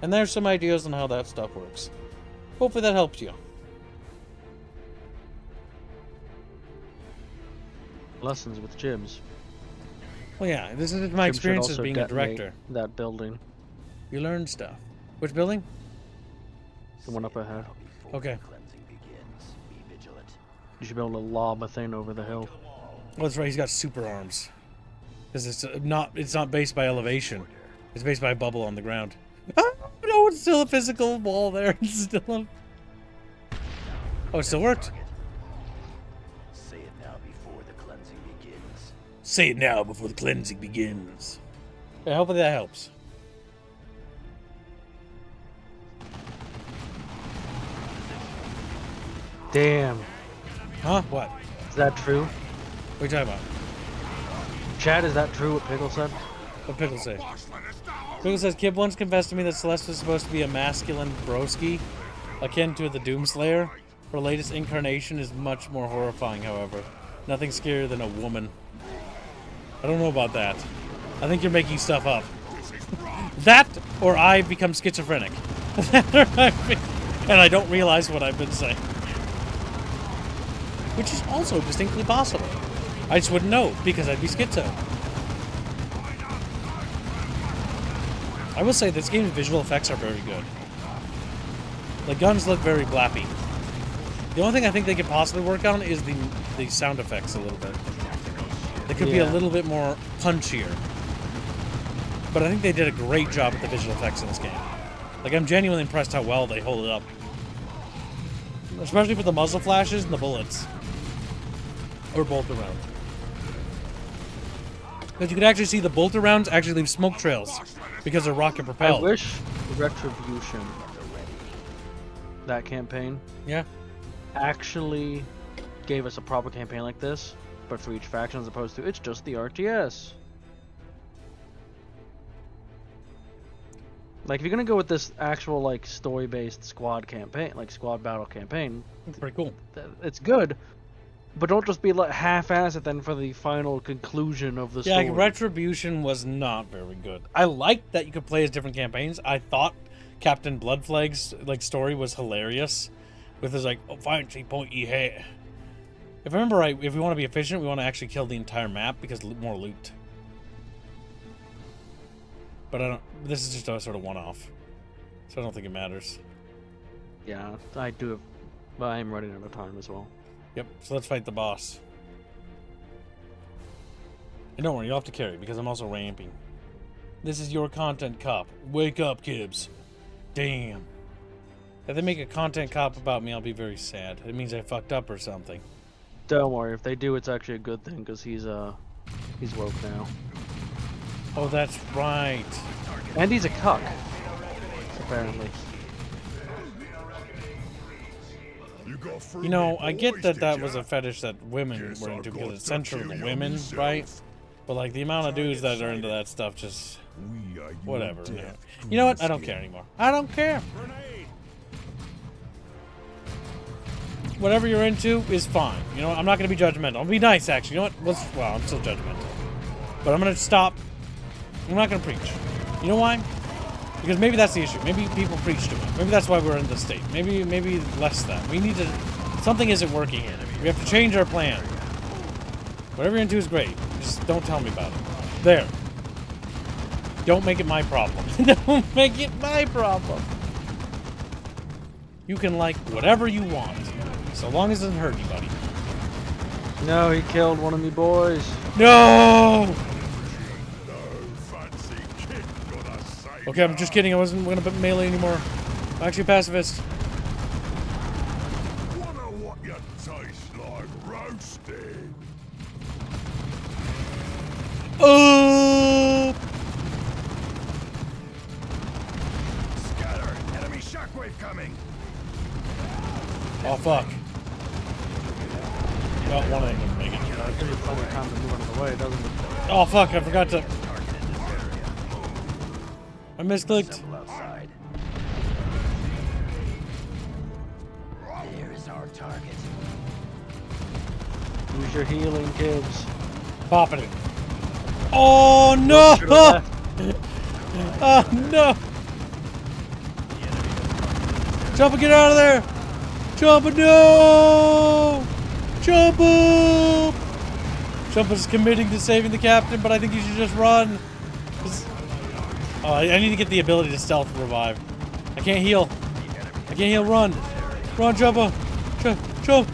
And there's some ideas on how that stuff works. Hopefully that helps you. Lessons with Jibs. Well, yeah, this is my Jim should experience as also being a detonate director. That building. You learn stuff. Which building? The one up ahead. Okay. You should be able to lob a thing over the hill. Well, that's right. He's got super arms. Because it's not based by elevation. It's based by a bubble on the ground. Oh, no, it's still a physical wall there. It's still a... Oh, it still worked. Say it now before the cleansing begins. Say it now before the cleansing begins. Yeah, hopefully that helps. Damn. Huh? What? Is that true? What are you talking about? Chad, is that true what Pickle said? What Pickle say? Pickle says, Kib once confessed to me that Celeste was supposed to be a masculine broski, akin to the Doomslayer. Her latest incarnation is much more horrifying, however. Nothing scarier than a woman. I don't know about that. I think you're making stuff up. That, or I become schizophrenic. And I don't realize what I've been saying. Which is also distinctly possible. I just wouldn't know, because I'd be schizo. I will say this game's visual effects are very good. The guns look very blappy. The only thing I think they could possibly work on is the sound effects a little bit. They could be a little bit more punchier. But I think they did a great job with the visual effects in this game. Like, I'm genuinely impressed how well they hold it up. Especially for the muzzle flashes and the bullets. Or bolt around. Because you could actually see the bolt rounds actually leave smoke trails because they're rocket propelled. I wish Retribution, that campaign, actually gave us a proper campaign like this, but for each faction as opposed to it's just the RTS. Like if you're gonna go with this actual like story-based squad campaign, like squad battle campaign, it's pretty cool. It's good. But don't just be like half-ass it then for the final conclusion of the story. Yeah, Retribution was not very good. I liked that you could play as different campaigns. I thought Captain Bloodflag's like story was hilarious, with his like fancy pointy hat. If I remember right, if we want to be efficient, we want to actually kill the entire map because more loot. But I don't. This is just a sort of one-off, so I don't think it matters. Yeah, I do have, but I am running out of time as well. Yep, so let's fight the boss. And don't worry, you'll have to carry, because I'm also ramping. This is your content cop. Wake up, Kibbs. Damn. If they make a content cop about me, I'll be very sad. It means I fucked up or something. Don't worry, if they do, it's actually a good thing, because he's woke now. Oh, that's right. And he's a cuck, apparently. You know, I get that that was a fetish that women were into because it's central to women, right? But like the amount of dudes that are into that stuff, just whatever. You know what? I don't care anymore. I don't care. Whatever you're into is fine. You know, I'm not gonna be judgmental. I'm gonna be nice, actually. You know what? Well, I'm still judgmental, but I'm gonna stop. I'm not gonna preach. You know why? Because maybe that's the issue. Maybe people preach too much. Maybe that's why we're in this state. Maybe less than. We need to... Something isn't working here. We have to change our plan. Whatever you're into is great. Just don't tell me about it. There. Don't make it my problem. Don't make it my problem. You can like whatever you want. So long as it doesn't hurt anybody. No, he killed one of me boys. No! Okay, I'm just kidding. I wasn't going to melee anymore. I'm actually a pacifist. Wonder what you taste like roasted. Oh! shockwave coming. Oh fuck. Got one of them didn't make it. It gives you plenty of time to move out of the way, doesn't it? Oh fuck, I forgot to. I misclicked. Assemble outside. There is our target. Use your healing, kids. Popping it. Oh no! Should have left. Oh no! Jumper, get out of there! Jumper, no! Jumper! Jumper's committing to saving the captain, but I think you should just run. Oh, I need to get the ability to stealth revive. I can't heal. I can't heal. Run. Run, Jumper. Jumper.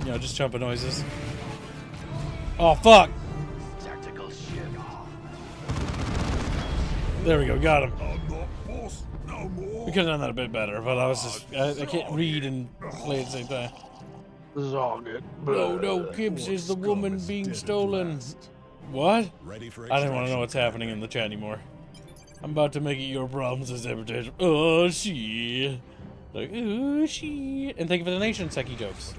You know, just jumper noises. Oh, fuck. Tactical ship. There we go. Got him. I'm not boss no more. We could have done that a bit better, but I was just... I can't read and play at the same time. This is all good. No, Gibbs is the woman being stolen. What? Ready for I didn't want to know what's happening in the chat anymore. I'm about to make it your problems as invitation. Oh, she. Like, oh, she. And thank you for the donation, Seki Jokes.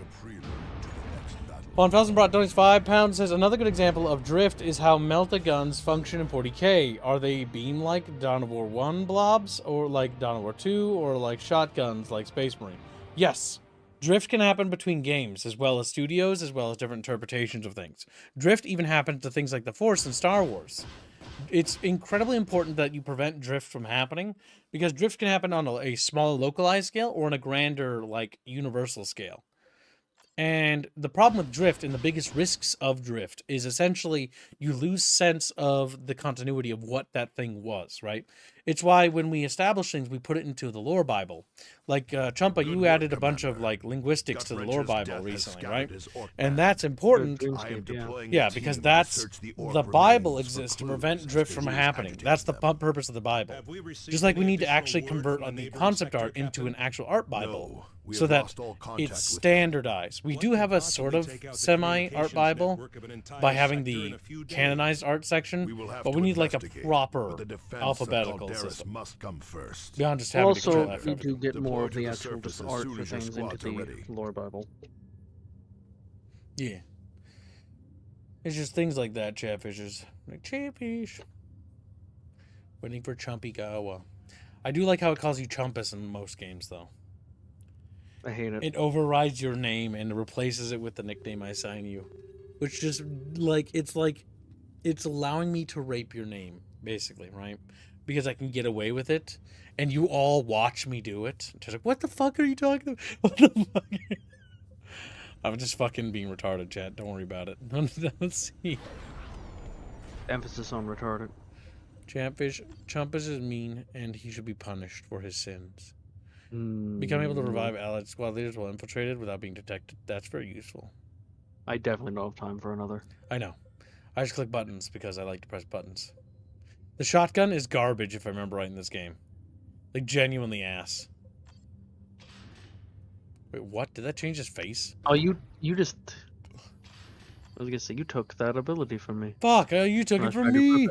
Von Felsenbrot donates £5, says, another good example of drift is how melta guns function in 40k. Are they beam-like Dawn of War 1 blobs, or like Dawn of War 2, or like shotguns like Space Marine? Yes. Drift can happen between games, as well as studios, as well as different interpretations of things. Drift even happens to things like the Force in Star Wars. It's incredibly important that you prevent drift from happening, because drift can happen on a small localized scale or on a grander, like, universal scale. And the problem with drift and the biggest risks of drift is essentially you lose sense of the continuity of what that thing was, right? It's why when we establish things, we put it into the lore Bible. Like, Chumpa, you added a bunch of, like, linguistics to the lore Bible recently, right? And that's important. Yeah, because that's the Bible exists to prevent drift from happening. That's the purpose of the Bible. Just like we need to actually convert the concept art into an actual art Bible so that it's standardized. We do have a sort of semi-art Bible by having the canonized art section, but we need like a proper alphabetical system. Must come first. Beyond just having to Also, control we alphabet. do get more of the Deploy to the actual surface just as art soon for as your things into squads are the ready. lore Bible. Yeah. It's just things like that, Chatfishers. Like, Chatfish. Waiting for Chumpy Gawa. I do like how it calls you Chumpus in most games, though. I hate it. It overrides your name and replaces it with the nickname I assign you. Which just, like, it's allowing me to rape your name, basically, right? Because I can get away with it, and you all watch me do it. Just like, what the fuck are you talking about? What the fuck? I'm just fucking being retarded, chat. Don't worry about it. Let's see. Emphasis on retarded. Chumpus is mean, and he should be punished for his sins. Becoming able to revive allied squad leaders while infiltrated without being detected. That's very useful. I definitely don't have time for another. I know. I just click buttons because I like to press buttons. The shotgun is garbage, if I remember right, in this game. Like, genuinely ass. Wait, what? Did that change his face? Oh, you just... I was gonna say, you took that ability from me. Fuck, you took it from me!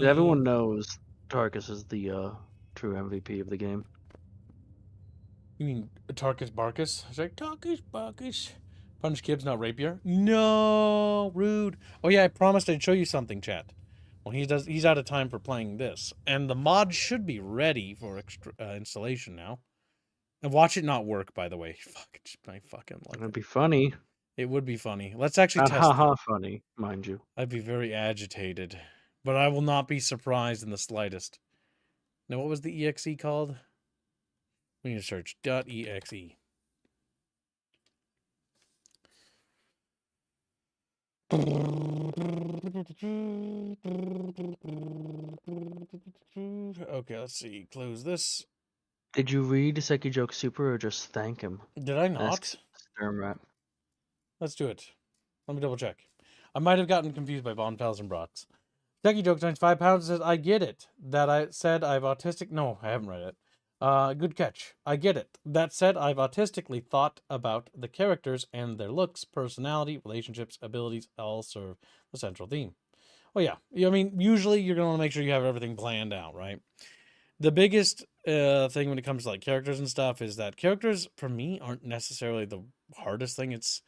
Everyone knows Tarkus is the true MVP of the game. You mean Tarkus Barkus? It's like, Tarkus Barkus. Punch Gibbs, not rapier. No, rude. Oh yeah, I promised I'd show you something, chat. Well, he's out of time for playing this, and the mod should be ready for installation now. And watch it not work, by the way. Fuck, my fucking luck. It'd be funny. It would be funny. Let's actually Not test haha it. funny, mind you. I'd be very agitated, but I will not be surprised in the slightest. Now, what was the exe called? We need to search .exe. Okay, let's see. Close this. Did you read Seki Joke Super or just thank him? Did I not? Asks Sternrat. Let's do it. Let me double check. I might have gotten confused by Von Felsenbrocks. Seki Joke times £5 says, I get it. That I said I have autistic. No, I haven't read it. Good catch. I get it. That said, I've autistically thought about the characters and their looks, personality, relationships, abilities all serve the central theme. Well, yeah. I mean, usually you're going to want to make sure you have everything planned out, right? The biggest thing when it comes to like characters and stuff is that characters, for me, aren't necessarily the hardest thing. It's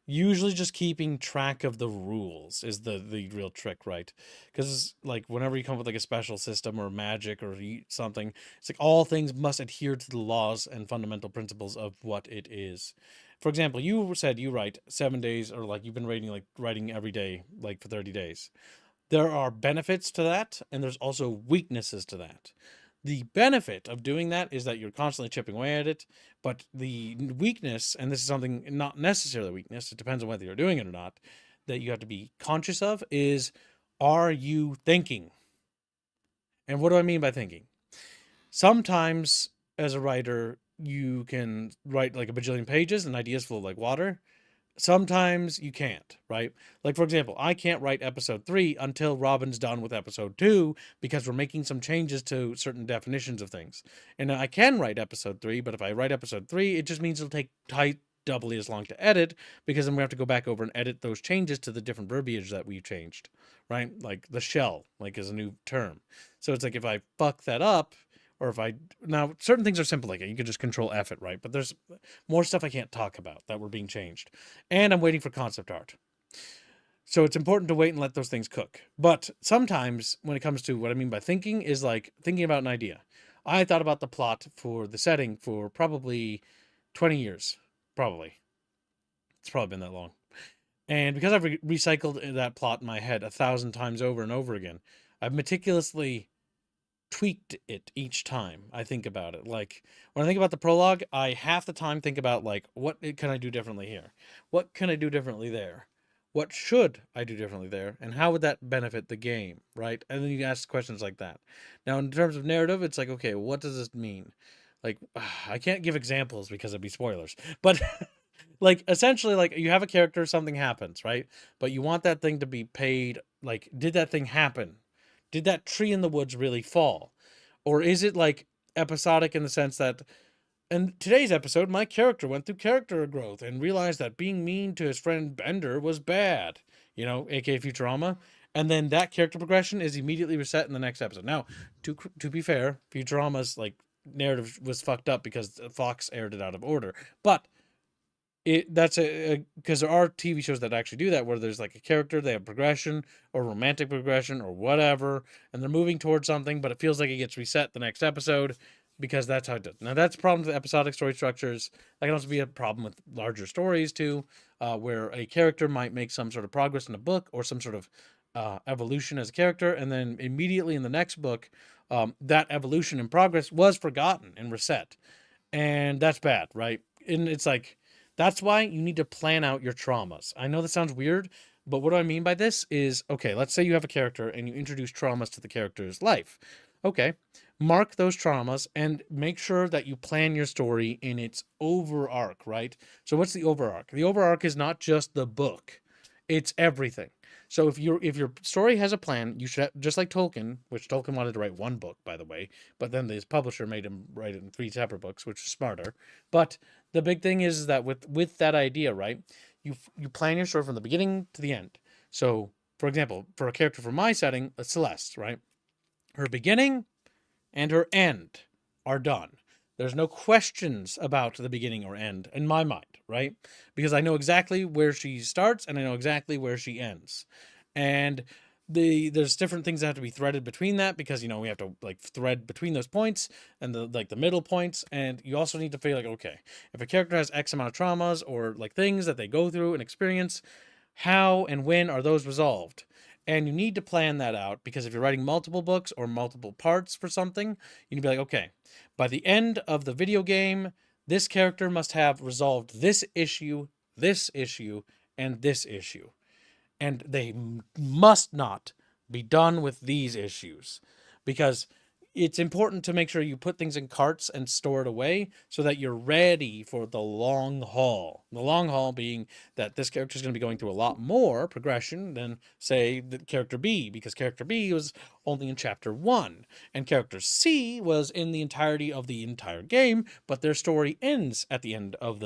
usually just keeping track of the rules is the real trick, right? Because like whenever you come up with like a special system or magic or something, it's like all things must adhere to the laws and fundamental principles of what it is. For example, you said you write 7 days, or like you've been writing every day like for 30 days. There are benefits to that, and there's also weaknesses to that. The benefit of doing that is that you're constantly chipping away at it, but the weakness, and this is something not necessarily a weakness, it depends on whether you're doing it or not, that you have to be conscious of is, are you thinking? And what do I mean by thinking? Sometimes as a writer, you can write like a bajillion pages and ideas flow like water. Sometimes you can't, right? Like, for example, I can't write episode 3 until Robin's done with episode 2 because we're making some changes to certain definitions of things. And I can write episode 3, but if I write episode 3, it just means it'll take doubly as long to edit because then we have to go back over and edit those changes to the different verbiage that we've changed, right? Like the shell, like is a new term. So it's like if I fuck that up, or if I now certain things are simple like you can just control F it, right? But there's more stuff I can't talk about that were being changed, and I'm waiting for concept art. So it's important to wait and let those things cook. But sometimes when it comes to what I mean by thinking is like thinking about an idea. I thought about the plot for the setting for probably 20 years, probably. It's probably been that long. And because I've recycled that plot in my head 1,000 times over and over again, I've meticulously tweaked it each time I think about it. Like when I think about the prologue, I half the time think about like, what can I do differently here? What can I do differently there? What should I do differently there? And how would that benefit the game, right? And then you ask questions like that. Now, in terms of narrative, it's like, okay, what does this mean? Like, I can't give examples because it'd be spoilers, but like essentially, like you have a character, something happens, right? But you want that thing to be paid. Like, did that thing happen? Did that tree in the woods really fall? Or is it like episodic in the sense that in today's episode, my character went through character growth and realized that being mean to his friend Bender was bad, aka Futurama. And then that character progression is immediately reset in the next episode. Now, to be fair, Futurama's like narrative was fucked up because Fox aired it out of order. But that's because there are TV shows that actually do that, where there's like a character, they have progression or romantic progression or whatever, and they're moving towards something, but it feels like it gets reset the next episode because that's how it does. Now that's a problem with episodic story structures. That can also be a problem with larger stories too, where a character might make some sort of progress in a book or some sort of evolution as a character, and then immediately in the next book, that evolution and progress was forgotten and reset, and that's bad, right? And it's like that's why you need to plan out your traumas. I know that sounds weird, but what do I mean by this is, okay, let's say you have a character and you introduce traumas to the character's life. Okay, mark those traumas and make sure that you plan your story in its overarch, right? So what's the overarch? The overarch is not just the book. It's everything. So if your story has a plan, you should just like Tolkien, which Tolkien wanted to write one book, by the way, but then his publisher made him write it in 3 separate books, which is smarter. But the big thing is that with that idea, right, you plan your story from the beginning to the end. So, for example, for a character from my setting, Celeste, right, her beginning and her end are done. There's no questions about the beginning or end in my mind, right? Because I know exactly where she starts and I know exactly where she ends. And there's different things that have to be threaded between that because we have to like thread between those points and the middle points. And you also need to feel like, okay, if a character has X amount of traumas or like things that they go through and experience, how and when are those resolved? And you need to plan that out because if you're writing multiple books or multiple parts for something, you need to be like, okay, by the end of the video game, this character must have resolved this issue, and this issue. And they must not be done with these issues. Because it's important to make sure you put things in carts and store it away so that you're ready for the long haul. The long haul being that this character is going to be going through a lot more progression than, say, the character B, because character B was only in chapter 1, and character C was in the entirety of the entire game, but their story ends at the end of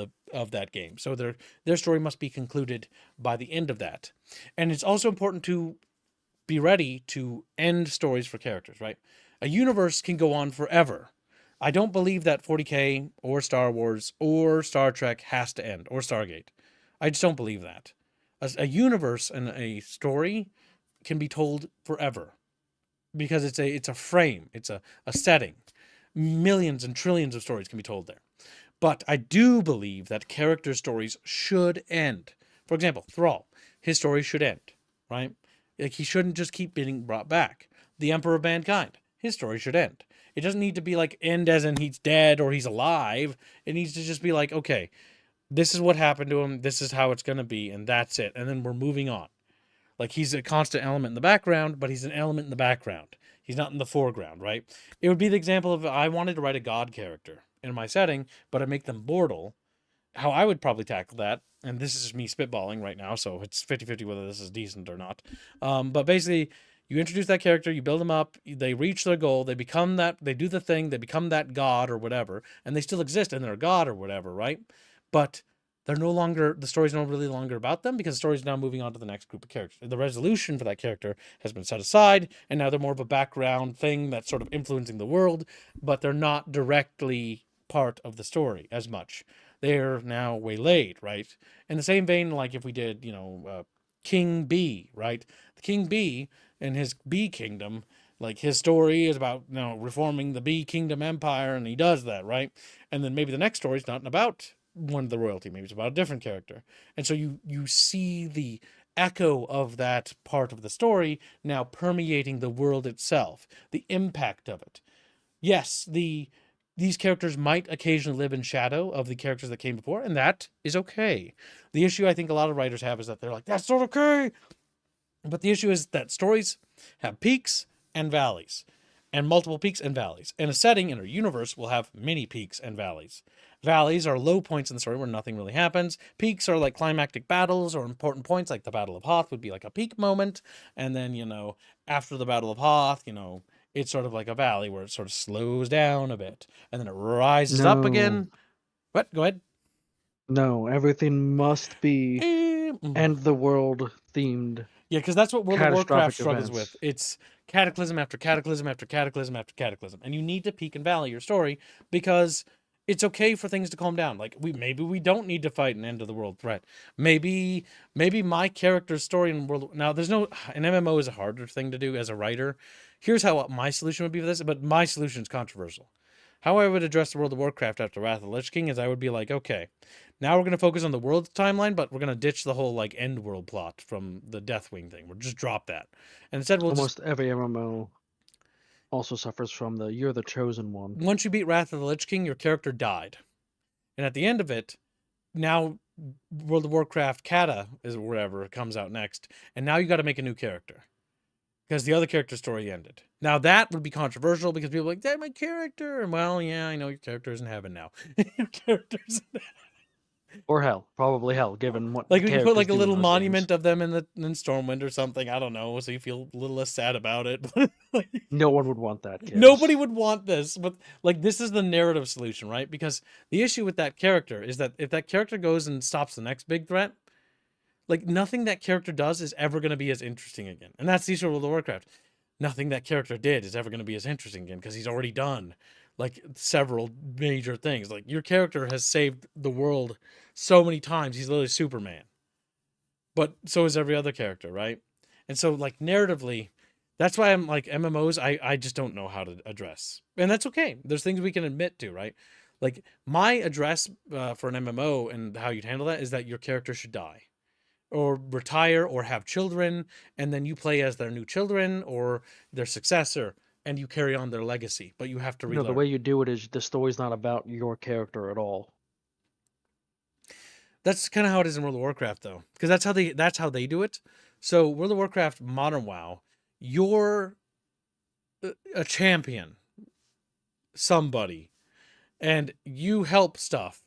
that game. So their story must be concluded by the end of that. And it's also important to be ready to end stories for characters, right? A universe can go on forever. I don't believe that 40K or Star Wars or Star Trek has to end, or Stargate. I just don't believe that. A universe and a story can be told forever because it's a frame, it's a setting. Millions and trillions of stories can be told there. But I do believe that character stories should end. For example, Thrall, his story should end, right? Like, he shouldn't just keep being brought back. The Emperor of Mankind, his story should end. It doesn't need to be like end as in he's dead or he's alive. It needs to just be like, okay, this is what happened to him, this is how it's going to be, and that's it. And then we're moving on. Like, he's a constant element in the background, but he's an element in the background. He's not in the foreground, right? It would be the example of, I wanted to write a god character in my setting, but I make them mortal. How I would probably tackle that, and this is just me spitballing right now, so it's 50-50 whether this is decent or not. But basically, you introduce that character, you build them up, they reach their goal, they become that, they do the thing, they become that god or whatever, and they still exist and they're a god or whatever, right? But they're no longer, the story's no really longer about them because the story's now moving on to the next group of characters. The resolution for that character has been set aside, and now they're more of a background thing that's sort of influencing the world, but they're not directly part of the story as much. They're now waylaid, right? In the same vein, like if we did, King B, right? The King B and his Bee Kingdom, like his story is about, reforming the Bee Kingdom Empire, and he does that, right? And then maybe the next story is not about one of the royalty, maybe it's about a different character. And so you see the echo of that part of the story now permeating the world itself, the impact of it. Yes, these characters might occasionally live in shadow of the characters that came before, and that is okay. The issue I think a lot of writers have is that they're like, that's not okay. But the issue is that stories have peaks and valleys, and multiple peaks and valleys. And a setting in a universe will have many peaks and valleys. Valleys are low points in the story where nothing really happens. Peaks are like climactic battles or important points, like the Battle of Hoth would be like a peak moment. And then, after the Battle of Hoth, it's sort of like a valley where it sort of slows down a bit and then it rises up again. What? Go ahead. No, everything must be end the world themed. Yeah, because that's what World of Warcraft struggles events. with. It's cataclysm after cataclysm after cataclysm after cataclysm. And you need to peak and valley your story because it's okay for things to calm down. Like, maybe we don't need to fight an end of the world threat. Maybe my character's story in World... Now, an MMO is a harder thing to do as a writer. Here's how my solution would be for this, but my solution is controversial. How I would address the World of Warcraft after Wrath of the Lich King is I would be like, okay, now we're going to focus on the world timeline, but we're going to ditch the whole, like, end world plot from the Deathwing thing. We'll just drop that. And instead Almost every MMO also suffers from you're the chosen one. Once you beat Wrath of the Lich King, your character died. And at the end of it, now World of Warcraft Kata is wherever it comes out next. And now you got to make a new character. Because the other character's story ended. Now that would be controversial because people are like, that's my character. And well, yeah, I know your character's in heaven now. Your character's in heaven. Or hell. Probably hell, given what like we can put like a little monument of them in Stormwind or something. I don't know, so you feel a little less sad about it. Like, no one would want that, kids. Nobody would want this. But like, this is the narrative solution, right? Because the issue with that character is that if that character goes and stops the next big threat, like, nothing that character does is ever going to be as interesting again. And that's the issue of World of Warcraft. Nothing that character did is ever going to be as interesting again because he's already done, like, several major things. Like, your character has saved the world so many times. He's literally Superman. But so is every other character, right? And so, like, narratively, that's why I'm like, MMOs, I just don't know how to address. And that's okay. There's things we can admit to, right? Like, my address for an MMO and how you'd handle that is that your character should die. Or retire or have children, and then you play as their new children or their successor, and you carry on their legacy. But you have to relearn. No, the way you do it is the story's not about your character at all. That's kind of how it is in World of Warcraft, though, because that's how they do it. So World of Warcraft Modern WoW, you're a champion. somebody and you help stuff,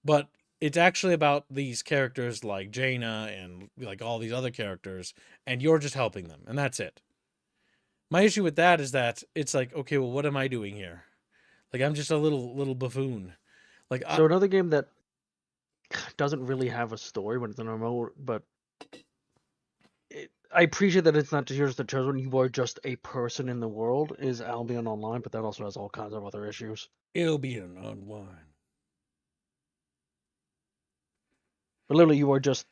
but it's actually about these characters like Jaina and like all these other characters, and you're just helping them, and that's it. My issue with that is that it's like, okay, well, what am I doing here? Like, I'm just a little buffoon. Like, So another game that doesn't really have a story when it's an MMO, but I appreciate that it's not just yours to choose when you are just a person in the world, is Albion Online, but that also has all kinds of other issues. it'll be an unwind. But literally, you are just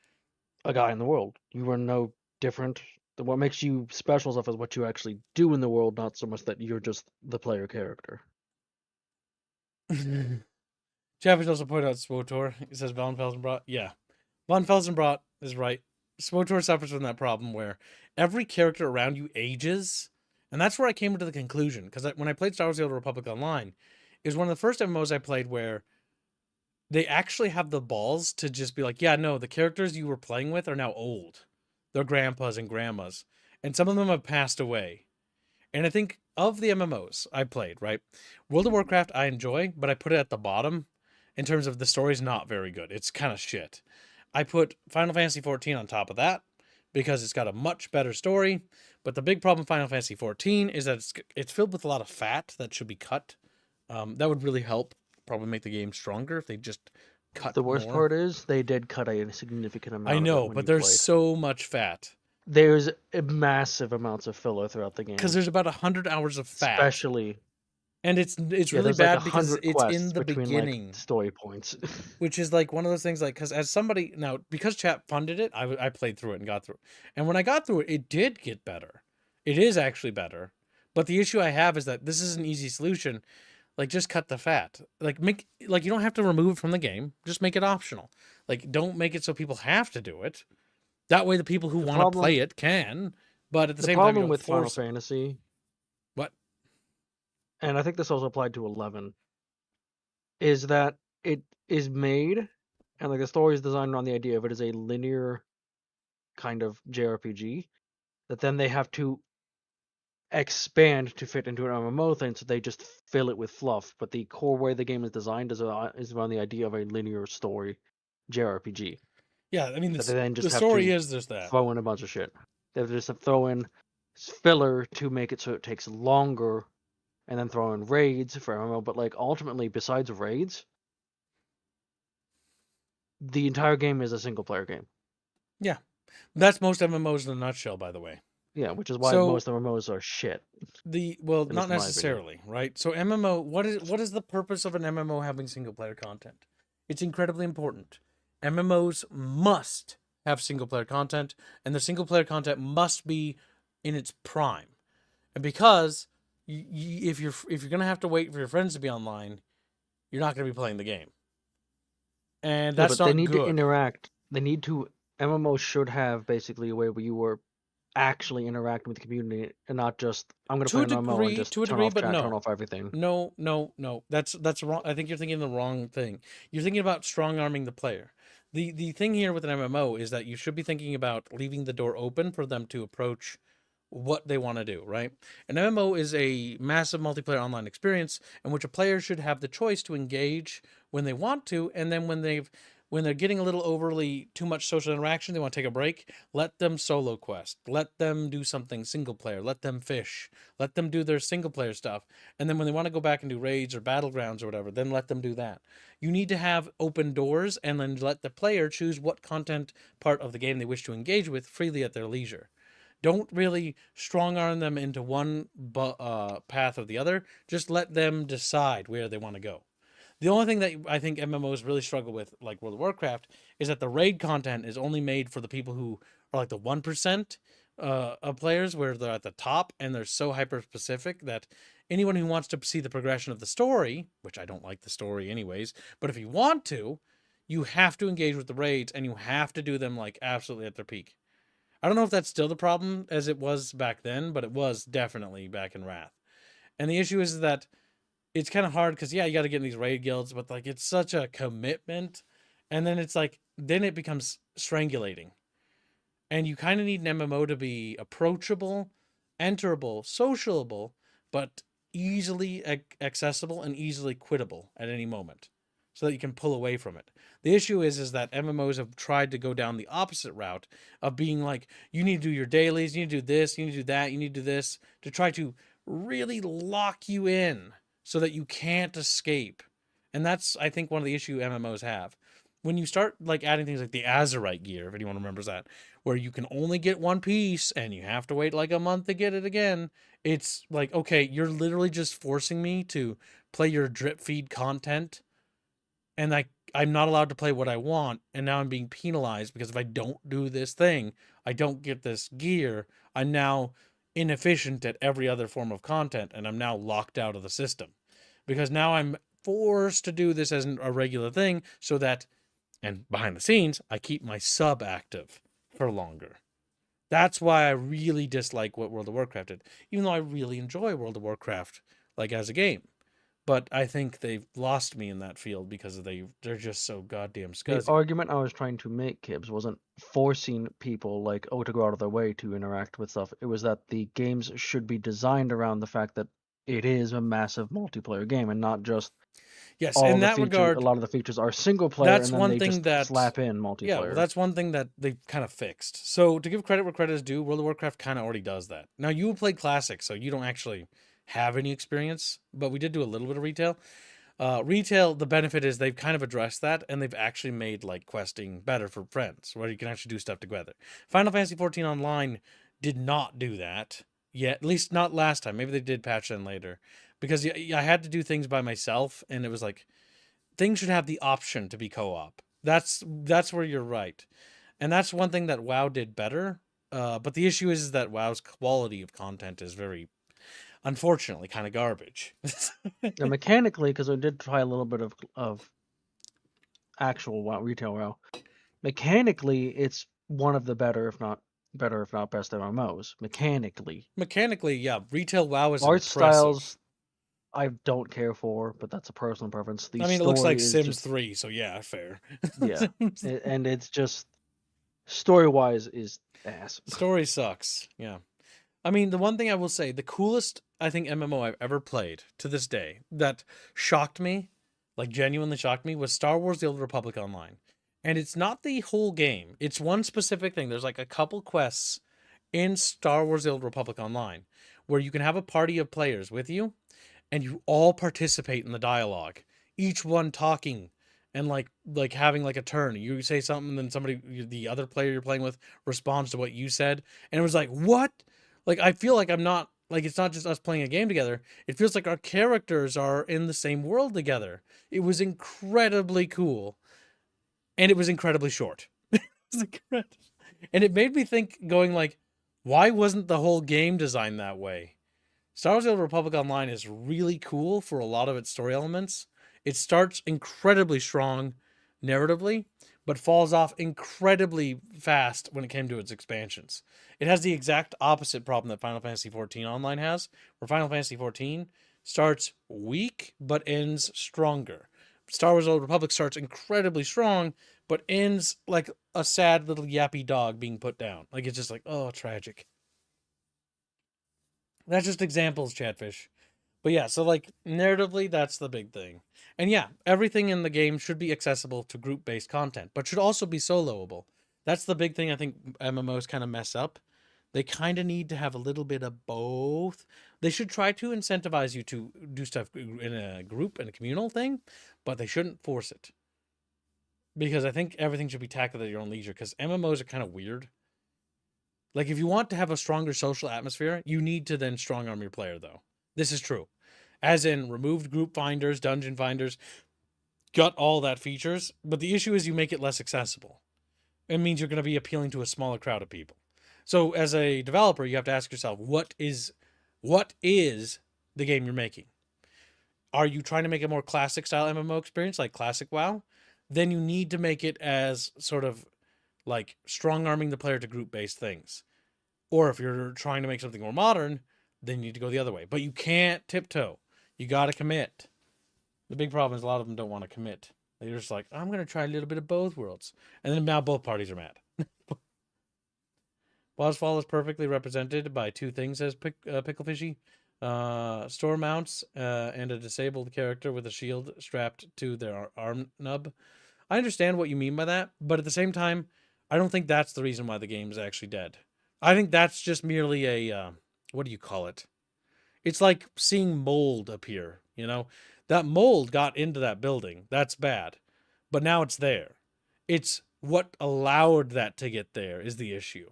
a guy in the world. You are no different. What makes you special stuff is what you actually do in the world, not so much that you're just the player character. Chatfish also pointed out SWOTOR. He says Von Felsenbrot. Yeah. Von Felsenbrot is right. SWOTOR suffers from that problem where every character around you ages. And that's where I came to the conclusion. Because when I played Star Wars The Old Republic Online, it was one of the first MMOs I played where they actually have the balls to just be like, yeah, no, the characters you were playing with are now old. They're grandpas and grandmas. And some of them have passed away. And I think of the MMOs I played, right? World of Warcraft I enjoy, but I put it at the bottom in terms of the story's not very good. It's kind of shit. I put Final Fantasy XIV on top of that because it's got a much better story. But the big problem with Final Fantasy XIV is that it's filled with a lot of fat that should be cut. That would really help probably make the game stronger if they just cut The worst more. part is they did cut a significant amount. I know, of it when but you there's played. so much fat. There's massive amounts of filler throughout the game. Because there's about 100 hours of fat. Especially, and it's really there's bad like because 100 it's quests in the between, beginning. like, story points. Which is like one of those things, like, because as somebody, now, because chat funded it, I played through it and got through it. And when I got through it, it did get better. It is actually better. But the issue I have is that this is an easy solution. Like, just cut the fat. Like, you don't have to remove it from the game. Just make it optional. Like, don't make it so people have to do it. That way the people who want to play it can. But at the same time, you problem don't with Final force it. Fantasy, What? and I think this also applied to 11, is that it is made, and like the story is designed around the idea of it as a linear kind of JRPG, that then they have to expand to fit into an MMO thing, so they just fill it with fluff. But the core way the game is designed is around the idea of a linear story JRPG. Yeah, I mean, That they then the just have story to is there's that. throw in a bunch of shit. They have to just throw in filler to make it so it takes longer, and then throw in raids for MMO. But like ultimately, besides raids, the entire game is a single player game. Yeah. That's most MMOs in a nutshell, by the way. Yeah, which is why So- most MMOs are shit. Well, At least not in my opinion. necessarily, right? So MMO, what is the purpose of an MMO having single player content? It's incredibly important. MMOs must have single player content, and the single player content must be in its prime. And because if you're gonna have to wait for your friends to be online, you're not gonna be playing the game. And Yeah, that's but not they need good. to interact. MMOs should have basically a way where you were actually interacting with the community and not just I'm gonna To a play an MMO degree- and just to a turn degree, off but chat, no. turn off everything. No. That's wrong. I think you're thinking the wrong thing. You're thinking about strong arming the player. The thing here with an MMO is that you should be thinking about leaving the door open for them to approach what they want to do, right? An MMO is a massive multiplayer online experience in which a player should have the choice to engage when they want to, and then when they're getting a little overly too much social interaction, they want to take a break, let them solo quest, let them do something single player, let them fish, let them do their single player stuff, and then when they want to go back and do raids or battlegrounds or whatever, then let them do that. You need to have open doors and then let the player choose what content part of the game they wish to engage with freely at their leisure. Don't really strong arm them into one path or the other. Just let them decide where they want to go. The only thing that I think MMOs really struggle with, like World of Warcraft, is that the raid content is only made for the people who are like the 1% of players, where they're at the top and they're so hyper specific that anyone who wants to see the progression of the story, which I don't like the story anyways, but if you want to, you have to engage with the raids and you have to do them like absolutely at their peak. I don't know if that's still the problem as it was back then, but it was definitely back in Wrath. And the issue is that it's kind of hard because, yeah, you got to get in these raid guilds, but like it's such a commitment. And then it's like, then it becomes strangulating. And you kind of need an MMO to be approachable, enterable, sociable, but easily accessible and easily quittable at any moment, so that you can pull away from it. The issue is that MMOs have tried to go down the opposite route of being like, you need to do your dailies, you need to do this, you need to do that, you need to do this, to try to really lock you in so that you can't escape. And that's, I think, one of the issues MMOs have. When you start like adding things like the Azurite gear, if anyone remembers that, where you can only get one piece and you have to wait like a month to get it again, it's like, okay, you're literally just forcing me to play your drip feed content, and I'm not allowed to play what I want, and now I'm being penalized because if I don't do this thing, I don't get this gear. I'm now inefficient at every other form of content, and I'm now locked out of the system because now I'm forced to do this as a regular thing so that, and behind the scenes, I keep my sub active for longer. That's why I really dislike what World of Warcraft did, even though I really enjoy World of Warcraft like as a game. But I think they've lost me in that field because they're just so goddamn The scuzzy. argument I was trying to make, Kibbs, wasn't forcing people like, oh, to go out of their way to interact with stuff. It was that the games should be designed around the fact that it is a massive multiplayer game and not just Yes, all in the that features. regard, A lot of the features are single player, that's and then one they thing just that slap in multiplayer. Yeah, well, that's one thing that they've kind of fixed. So to give credit where credit is due, World of Warcraft kind of already does that. Now you played Classic, so you don't actually have any experience, but we did do a little bit of retail. Retail, the benefit is they've kind of addressed that, and they've actually made like questing better for friends, where you can actually do stuff together. Final Fantasy XIV Online did not do that yet, at least not last time. Maybe they did patch in later, because I had to do things by myself, and it was like things should have the option to be co-op. That's where you're right, and that's one thing that WoW did better. But the issue is that WoW's quality of content is very, unfortunately, kind of garbage. Now, mechanically, because I did try a little bit of actual WoW, retail WoW, mechanically, it's one of the better, if not best MMOs. Mechanically, yeah, retail WoW is Art impressive. styles, I don't care for, but that's a personal preference. The I mean, it story looks like is Sims just, 3, so yeah, fair. yeah, and it's just story-wise is ass. Story sucks. Yeah. I mean, the one thing I will say, the coolest, I think, MMO I've ever played to this day that shocked me, like genuinely shocked me, was Star Wars The Old Republic Online. And it's not the whole game. It's one specific thing. There's like a couple quests in Star Wars The Old Republic Online where you can have a party of players with you and you all participate in the dialogue, each one talking and like having like a turn. You say something, and then somebody, the other player you're playing with, responds to what you said, and it was like, what? Like, I feel like I'm not, like, it's not just us playing a game together. It feels like our characters are in the same world together. It was incredibly cool, and it was incredibly short. And it made me think, going like, why wasn't the whole game designed that way? Star Wars The Old Republic Online is really cool for a lot of its story elements. It starts incredibly strong narratively, but falls off incredibly fast when it came to its expansions. It has the exact opposite problem that Final Fantasy XIV Online has, where Final Fantasy XIV starts weak, but ends stronger. Star Wars The Old Republic starts incredibly strong, but ends like a sad little yappy dog being put down. Like, it's just like, oh, tragic. That's just examples, Chatfish. But yeah, so like narratively, that's the big thing. And yeah, everything in the game should be accessible to group-based content, but should also be soloable. That's the big thing I think MMOs kind of mess up. They kind of need to have a little bit of both. They should try to incentivize you to do stuff in a group and a communal thing, but they shouldn't force it. Because I think everything should be tackled at your own leisure, because MMOs are kind of weird. Like, if you want to have a stronger social atmosphere, you need to then strong arm your player, though. This is true. As in, removed group finders, dungeon finders, got all that features, but the issue is you make it less accessible. It means you're going to be appealing to a smaller crowd of people. So, as a developer, you have to ask yourself, what is the game you're making? Are you trying to make a more classic style MMO experience, like classic WoW? Then you need to make it as sort of like strong arming the player to group based things. Or if you're trying to make something more modern, then you need to go the other way. But you can't tiptoe. You got to commit. The big problem is a lot of them don't want to commit. They're just like, I'm going to try a little bit of both worlds. And then now both parties are mad. Bossfall is perfectly represented by two things, says Picklefishy. Store mounts and a disabled character with a shield strapped to their arm nub. I understand what you mean by that, but at the same time, I don't think that's the reason why the game is actually dead. I think that's just merely a what do you call it? It's like seeing mold appear, you know? That mold got into that building. That's bad. But now it's there. It's what allowed that to get there is the issue.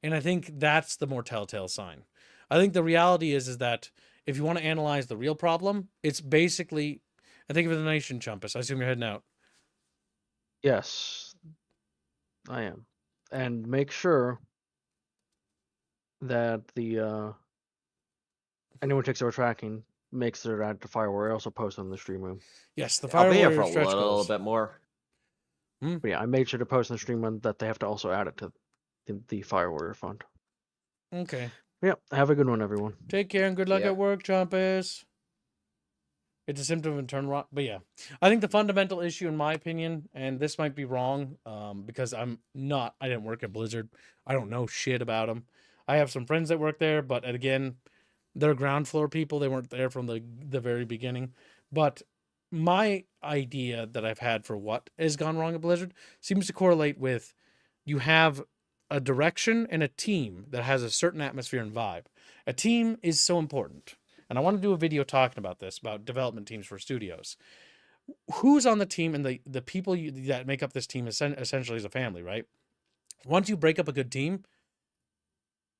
And I think that's the more telltale sign. I think the reality is that if you want to analyze the real problem, it's basically, I think of the nation, Chumpus. I assume you're heading out. Yes, I am. And make sure that the anyone who takes over tracking makes their ad to FiRe. I also post on the stream room. Yes, the I'll Fire be here for Warrior a stretch little goals. bit more. But yeah, I made sure to post on the stream room that they have to also add it to the Fire Warrior fund. Okay. Yeah, have a good one, everyone. Take care and good luck Yep. at work, Chumpus. It's a symptom of internal rot. But yeah, I think the fundamental issue, in my opinion, and this might be wrong, because I didn't work at Blizzard. I don't know shit about them. I have some friends that work there, but again, they're ground floor people. They weren't there from the very beginning. But my idea that I've had for what has gone wrong at Blizzard seems to correlate with you have a direction and a team that has a certain atmosphere and vibe. A team is so important. And I want to do a video talking about this, about development teams for studios. Who's on the team and the people that make up this team essentially is a family, right? Once you break up a good team,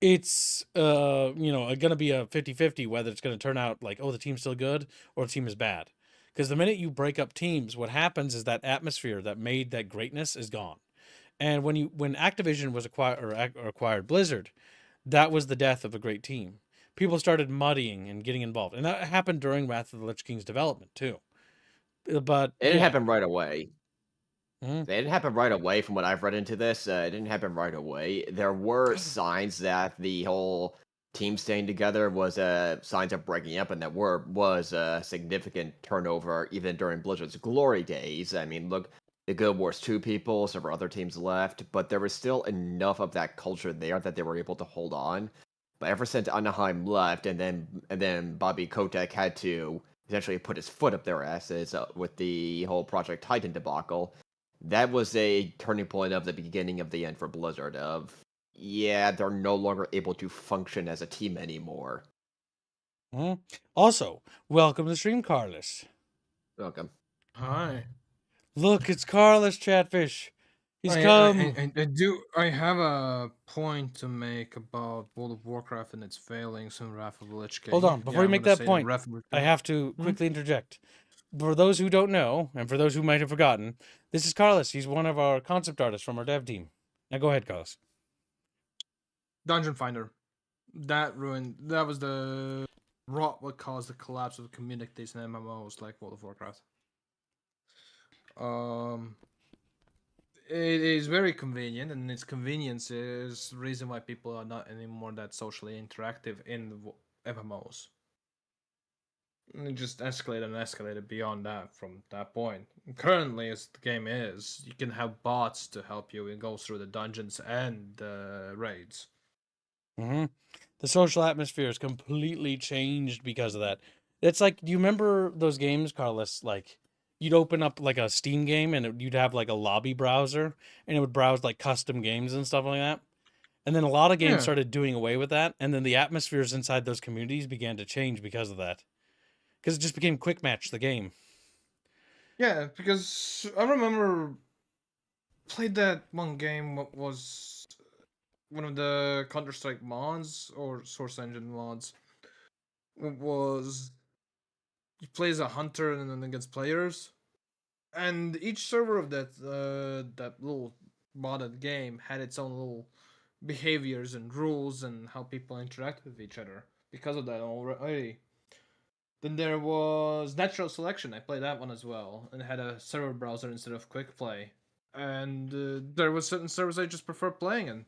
it's going to be a 50-50 whether it's going to turn out like, oh, the team's still good or the team is bad. Because the minute you break up teams, what happens is that atmosphere that made that greatness is gone. And when Activision was acquired Blizzard, that was the death of a great team. People started muddying and getting involved, and that happened during Wrath of the Lich King's development too. But It didn't yeah. happen right away. Mhm. It didn't happen right away from what I've read into this. It didn't happen right away. There were signs that the whole team staying together was signs of breaking up, and that was a significant turnover even during Blizzard's glory days. I mean, look, the Guild Wars 2 people, several other teams left, but there was still enough of that culture there that they were able to hold on. But ever since Anaheim left, and then Bobby Kotick had to essentially put his foot up their asses with the whole Project Titan debacle, that was a turning point of the beginning of the end for Blizzard. They're no longer able to function as a team anymore. Also, welcome to the stream, Carlos. Welcome. Hi. Look, it's Carlos Chatfish. He's I come. I have a point to make about World of Warcraft and its failings in Raffle Lich King. Hold on, before you make that point, I have to Hmm? quickly interject. For those who don't know, and for those who might have forgotten, this is Carlos. He's one of our concept artists from our dev team. Now go ahead, Carlos. Dungeon Finder. That was the what caused the collapse of communities and MMOs like World of Warcraft. It is very convenient, and its convenience is the reason why people are not anymore that socially interactive in the MMOs. And it just escalated and escalated beyond that from that point. Currently, as the game is, you can have bots to help you and go through the dungeons and the raids. The social atmosphere is completely changed because of that. It's like, do you remember those games, Carlos? Like, you'd open up like a Steam game and you'd have like a lobby browser and it would browse like custom games and stuff like that. And then a lot of games Yeah. started doing away with that. And then the atmospheres inside those communities began to change because of that. Because it just became quick match the game. Yeah, because I remember played that one game. What was one of the Counter-Strike mods or Source Engine mods? It was you play as a hunter and then against players, and each server of that little modded game had its own little behaviors and rules and how people interact with each other because of that already. Then there was Natural Selection. I played that one as well, and had a server browser instead of Quick Play. And there was certain servers I just prefer playing in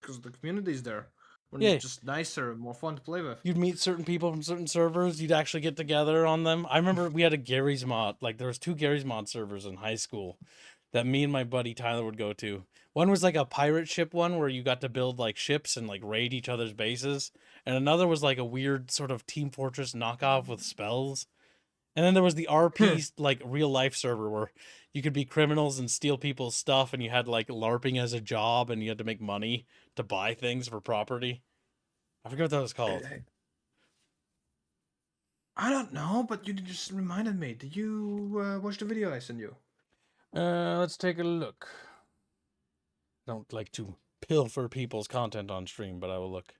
because the community's there. When Yeah. it's just nicer, more fun to play with. You'd meet certain people from certain servers. You'd actually get together on them. I remember we had a Gary's mod. Like, there was 2 Gary's mod servers in high school. that me and my buddy Tyler would go to. One was like a pirate ship one where you got to build like ships and like raid each other's bases. And another was like a weird sort of Team Fortress knockoff with spells. And then there was the RP like real life server where you could be criminals and steal people's stuff, and you had like LARPing as a job, and you had to make money to buy things for property. I forget what that was called. I don't know, but you just reminded me. Did you watch the video I sent you? Let's take a look. Don't like to pilfer people's content on stream, but I will look.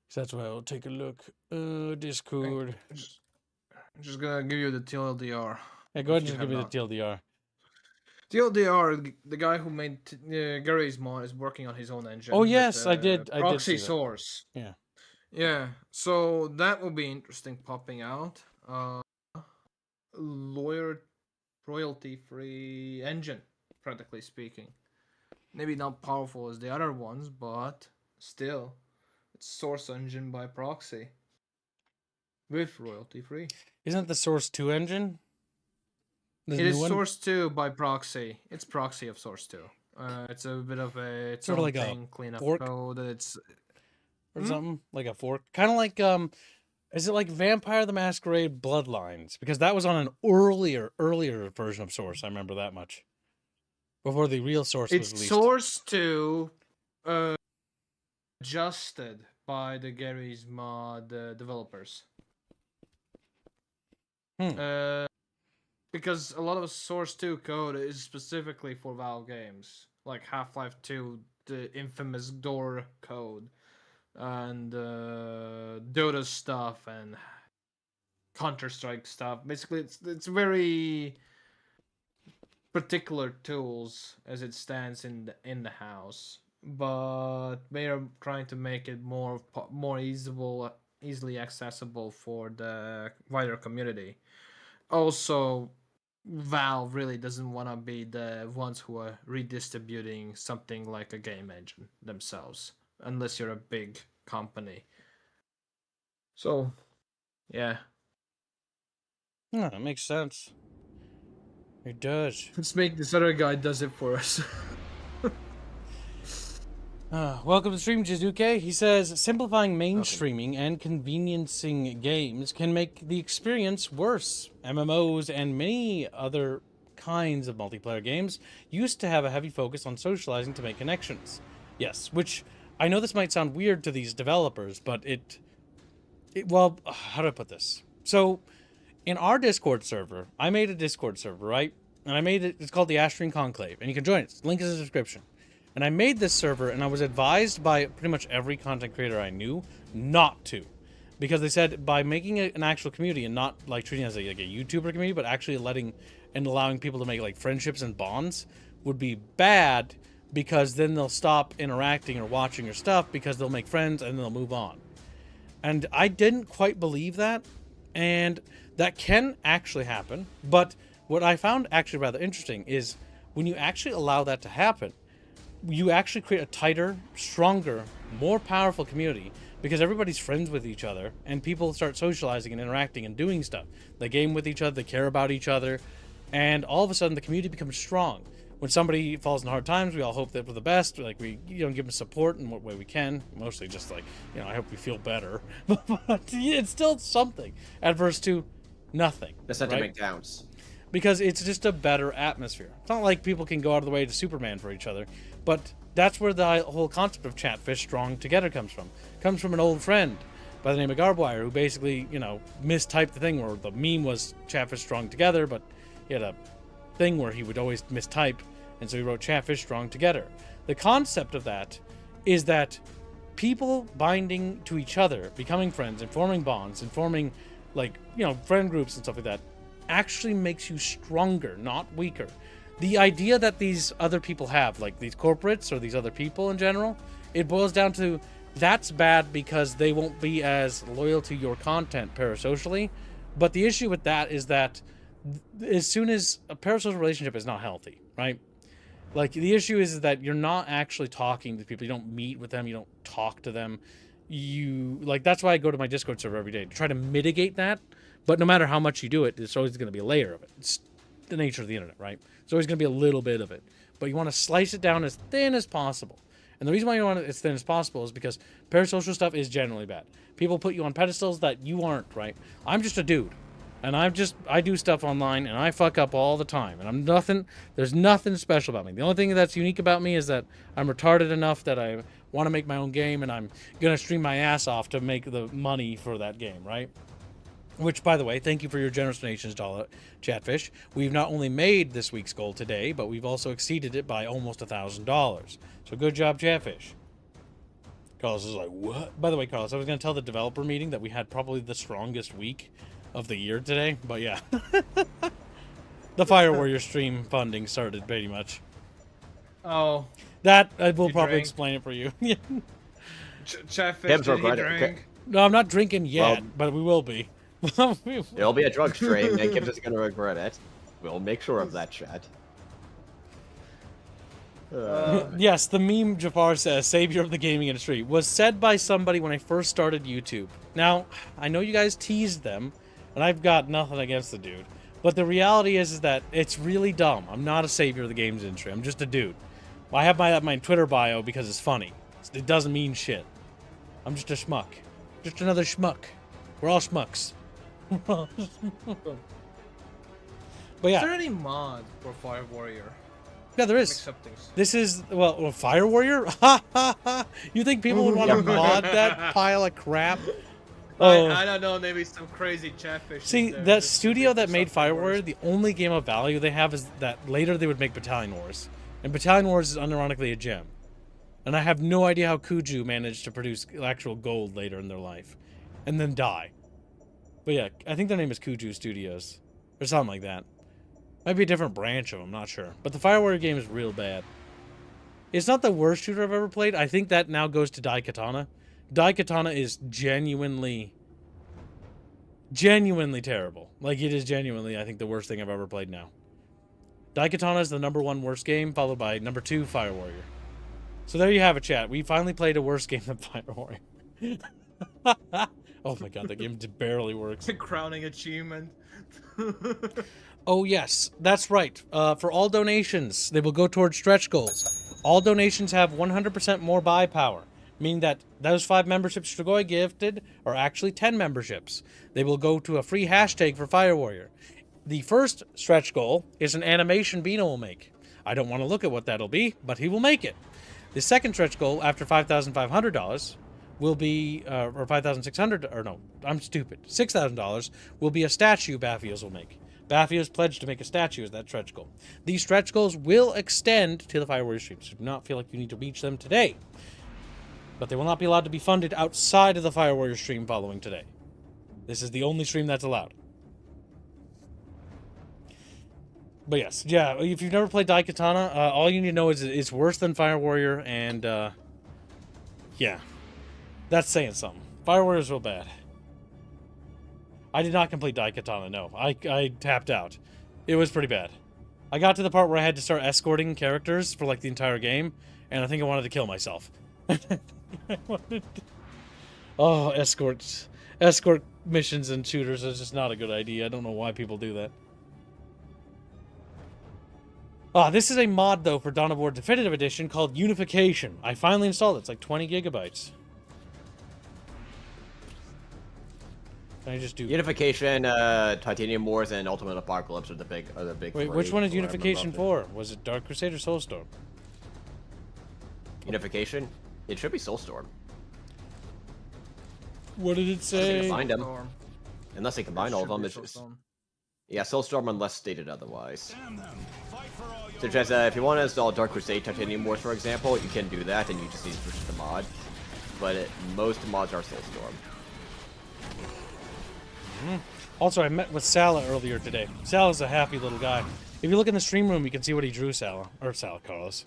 So that's why I'll take a look. Discord. I'm just gonna give you the TLDR. Yeah, go ahead and just give me the TLDR. TLDR, the guy who made Gary's mod is working on his own engine. Oh yes, I did. Proxy source. Yeah. Yeah. So that will be interesting popping out. Royalty-free engine, practically speaking. Maybe not powerful as the other ones, but still, it's source engine by proxy with royalty-free. Isn't it the Source 2 engine? It is Source 2 by proxy. It's proxy of Source 2. It's a bit of a sort of like thing, a clean up fork code. It's or something like a fork, kind of like is it like Vampire the Masquerade Bloodlines? Because that was on an earlier version of Source. I remember that much before the real Source was released. It's Source 2, adjusted by the Gary's mod developers. Because a lot of Source 2 code is specifically for Valve games, like Half-Life 2, the infamous door code, and Dota stuff, and Counter-Strike stuff. Basically, it's very particular tools as it stands in the house, but they are trying to make it more easily accessible for the wider community. Also, Valve really doesn't want to be the ones who are redistributing something like a game engine themselves, unless you're a big company. So, yeah. Yeah, it makes sense. It does. Let's make this other guy does it for us. Welcome to stream, Jizuke. He says, simplifying mainstreaming and conveniencing games can make the experience worse. MMOs and many other kinds of multiplayer games used to have a heavy focus on socializing to make connections. Yes, which I know this might sound weird to these developers, but well, how do I put this? So, in our Discord server, I made a Discord server, right? And I made it, it's called the Ashtreen Conclave, and you can join it. Link is in the description. And I made this server, and I was advised by pretty much every content creator I knew not to. Because they said by making it an actual community and not like treating it as like a YouTuber community, but actually letting and allowing people to make like friendships and bonds would be bad, because then they'll stop interacting or watching your stuff because they'll make friends and they'll move on. And I didn't quite believe that, and that can actually happen. But what I found actually rather interesting is when you actually allow that to happen, you actually create a tighter, stronger, more powerful community, because everybody's friends with each other and people start socializing and interacting and doing stuff. They game with each other, they care about each other, and all of a sudden the community becomes strong. When somebody falls in hard times, we all hope that for the best. Like, we give them support in what way we can. Mostly just like, I hope we feel better. But it's still something. Adverse to nothing. The sentiment counts. Because it's just a better atmosphere. It's not like people can go out of the way to Superman for each other. But that's where the whole concept of Chatfish Strong Together comes from. It comes from an old friend by the name of Garbwire, who basically, mistyped the thing where the meme was Chatfish Strong Together, but he had a thing where he would always mistype, and so he wrote Chatfish Strong Together. The concept of that is that people binding to each other, becoming friends and forming bonds and forming friend groups and stuff like that actually makes you stronger, not weaker. The idea that these other people have, like these corporates or these other people in general, it boils down to that's bad because they won't be as loyal to your content parasocially. But the issue with that is that as soon as a parasocial relationship is not healthy, right? Like, the issue is that you're not actually talking to people. You don't meet with them. You don't talk to them. That's why I go to my Discord server every day, to try to mitigate that. But no matter how much you do it, there's always going to be a layer of it. the nature of the internet, right? There's always going to be a little bit of it. But you want to slice it down as thin as possible. And the reason why you want it as thin as possible is because parasocial stuff is generally bad. People put you on pedestals that you aren't, right? I'm just a dude. And I do stuff online, and I fuck up all the time. And there's nothing special about me. The only thing that's unique about me is that I'm retarded enough that I want to make my own game, and I'm going to stream my ass off to make the money for that game, right? Which, by the way, thank you for your generous donations, Chatfish. We've not only made this week's goal today, but we've also exceeded it by almost $1,000. So good job, Chatfish. Carlos is like, what? By the way, Carlos, I was going to tell the developer meeting that we had probably the strongest week of the year today, but yeah. The Fire Warrior stream funding started pretty much. Oh. That, I will probably explain it for you. Chatfish, did he drink? No, I'm not drinking yet, but we will be. It'll be a drug stream, and Gibbs is going to regret it. We'll make sure of that, chat. Yes, the meme Jafar says, savior of the gaming industry, was said by somebody when I first started YouTube. Now, I know you guys teased them, and I've got nothing against the dude. But the reality is that it's really dumb. I'm not a savior of the games industry. I'm just a dude. I have my Twitter bio because it's funny. It doesn't mean shit. I'm just a schmuck. Just another schmuck. We're all schmucks. But yeah. Is there any mod for Fire Warrior? Yeah, there is. This is, well, Fire Warrior? Ha ha ha! You think people would want to mod that pile of crap? I don't know, maybe some crazy Chatfish. See, that studio that made Fire Warrior, the only game of value they have is that later they would make Battalion Wars. And Battalion Wars is unironically a gem. And I have no idea how Kuju managed to produce actual gold later in their life. And then die. But yeah, I think their name is Kuju Studios. Or something like that. Might be a different branch of them, not sure. But the Fire Warrior game is real bad. It's not the worst shooter I've ever played. I think that now goes to Daikatana. Daikatana is genuinely terrible. Like, it is genuinely, I think, the worst thing I've ever played now. Daikatana is the #1 worst game, followed by #2 Fire Warrior. So there you have it, chat. We finally played a worse game than Fire Warrior. Oh my god, that game barely works. Crowning achievement. Oh yes, that's right. For all donations, they will go towards stretch goals. All donations have 100% more buy power, meaning that those 5 memberships Strigoi gifted are actually 10 memberships. They will go to a free hashtag for Fire Warrior. The first stretch goal is an animation Bino will make. I don't want to look at what that'll be, but he will make it. The second stretch goal after $5,500 will be, or $5,600, or no, I'm stupid. $6,000 will be a statue Baffios will make. Baffios pledged to make a statue as that stretch goal. These stretch goals will extend to the Fire Warrior streams. So do not feel like you need to reach them today. But they will not be allowed to be funded outside of the Fire Warrior stream following today. This is the only stream that's allowed. But yes, yeah, if you've never played Daikatana, all you need to know is it's worse than Fire Warrior, and yeah, that's saying something. Fire Warrior is real bad. I did not complete Daikatana, no. I tapped out. It was pretty bad. I got to the part where I had to start escorting characters for like the entire game, and I think I wanted to kill myself. Oh, escort missions and shooters is just not a good idea. I don't know why people do that. Ah, this is a mod, though, for Dawn of War Definitive Edition called Unification. I finally installed it. It's like 20 gigabytes. Can I just do... Unification, Titanium Wars, and Ultimate Apocalypse are the big Wait, which one is Unification for? Was it Dark Crusade or Soulstorm? Unification? It should be Soulstorm. What did it say? Combine them. Unless they combine all of them, it's just... Yeah, Soulstorm unless stated otherwise. Such as, if you want to install Dark Crusade Titanium Wars, for example, you can do that, and you just need to switch to the mod. But most mods are Soulstorm. Also, I met with Sala earlier today. Sala's a happy little guy. If you look in the stream room, you can see what he drew, Sala. Or Sala, Carlos.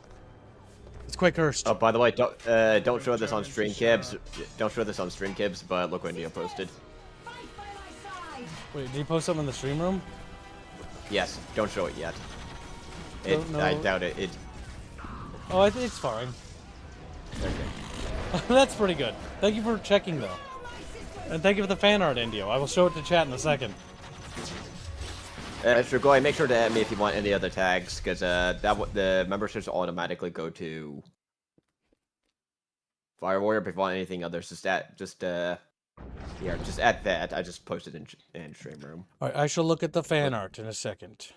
It's quite cursed. Oh, by the way, don't show this on stream, Kibs. Don't show this on stream, Kibs, but look what Neo posted. Wait, did he post something in the stream room? Yes, don't show it yet. I doubt it. Oh, it's fine. Okay. That's pretty good. Thank you for checking, though. And thank you for the fan art, Indio. I will show it to chat in a second. Sure, go ahead. Make sure to add me if you want any other tags, because the memberships automatically go to Fire Warrior. But if you want anything others, just add that. I just posted in stream room. All right, I shall look at the fan art in a second.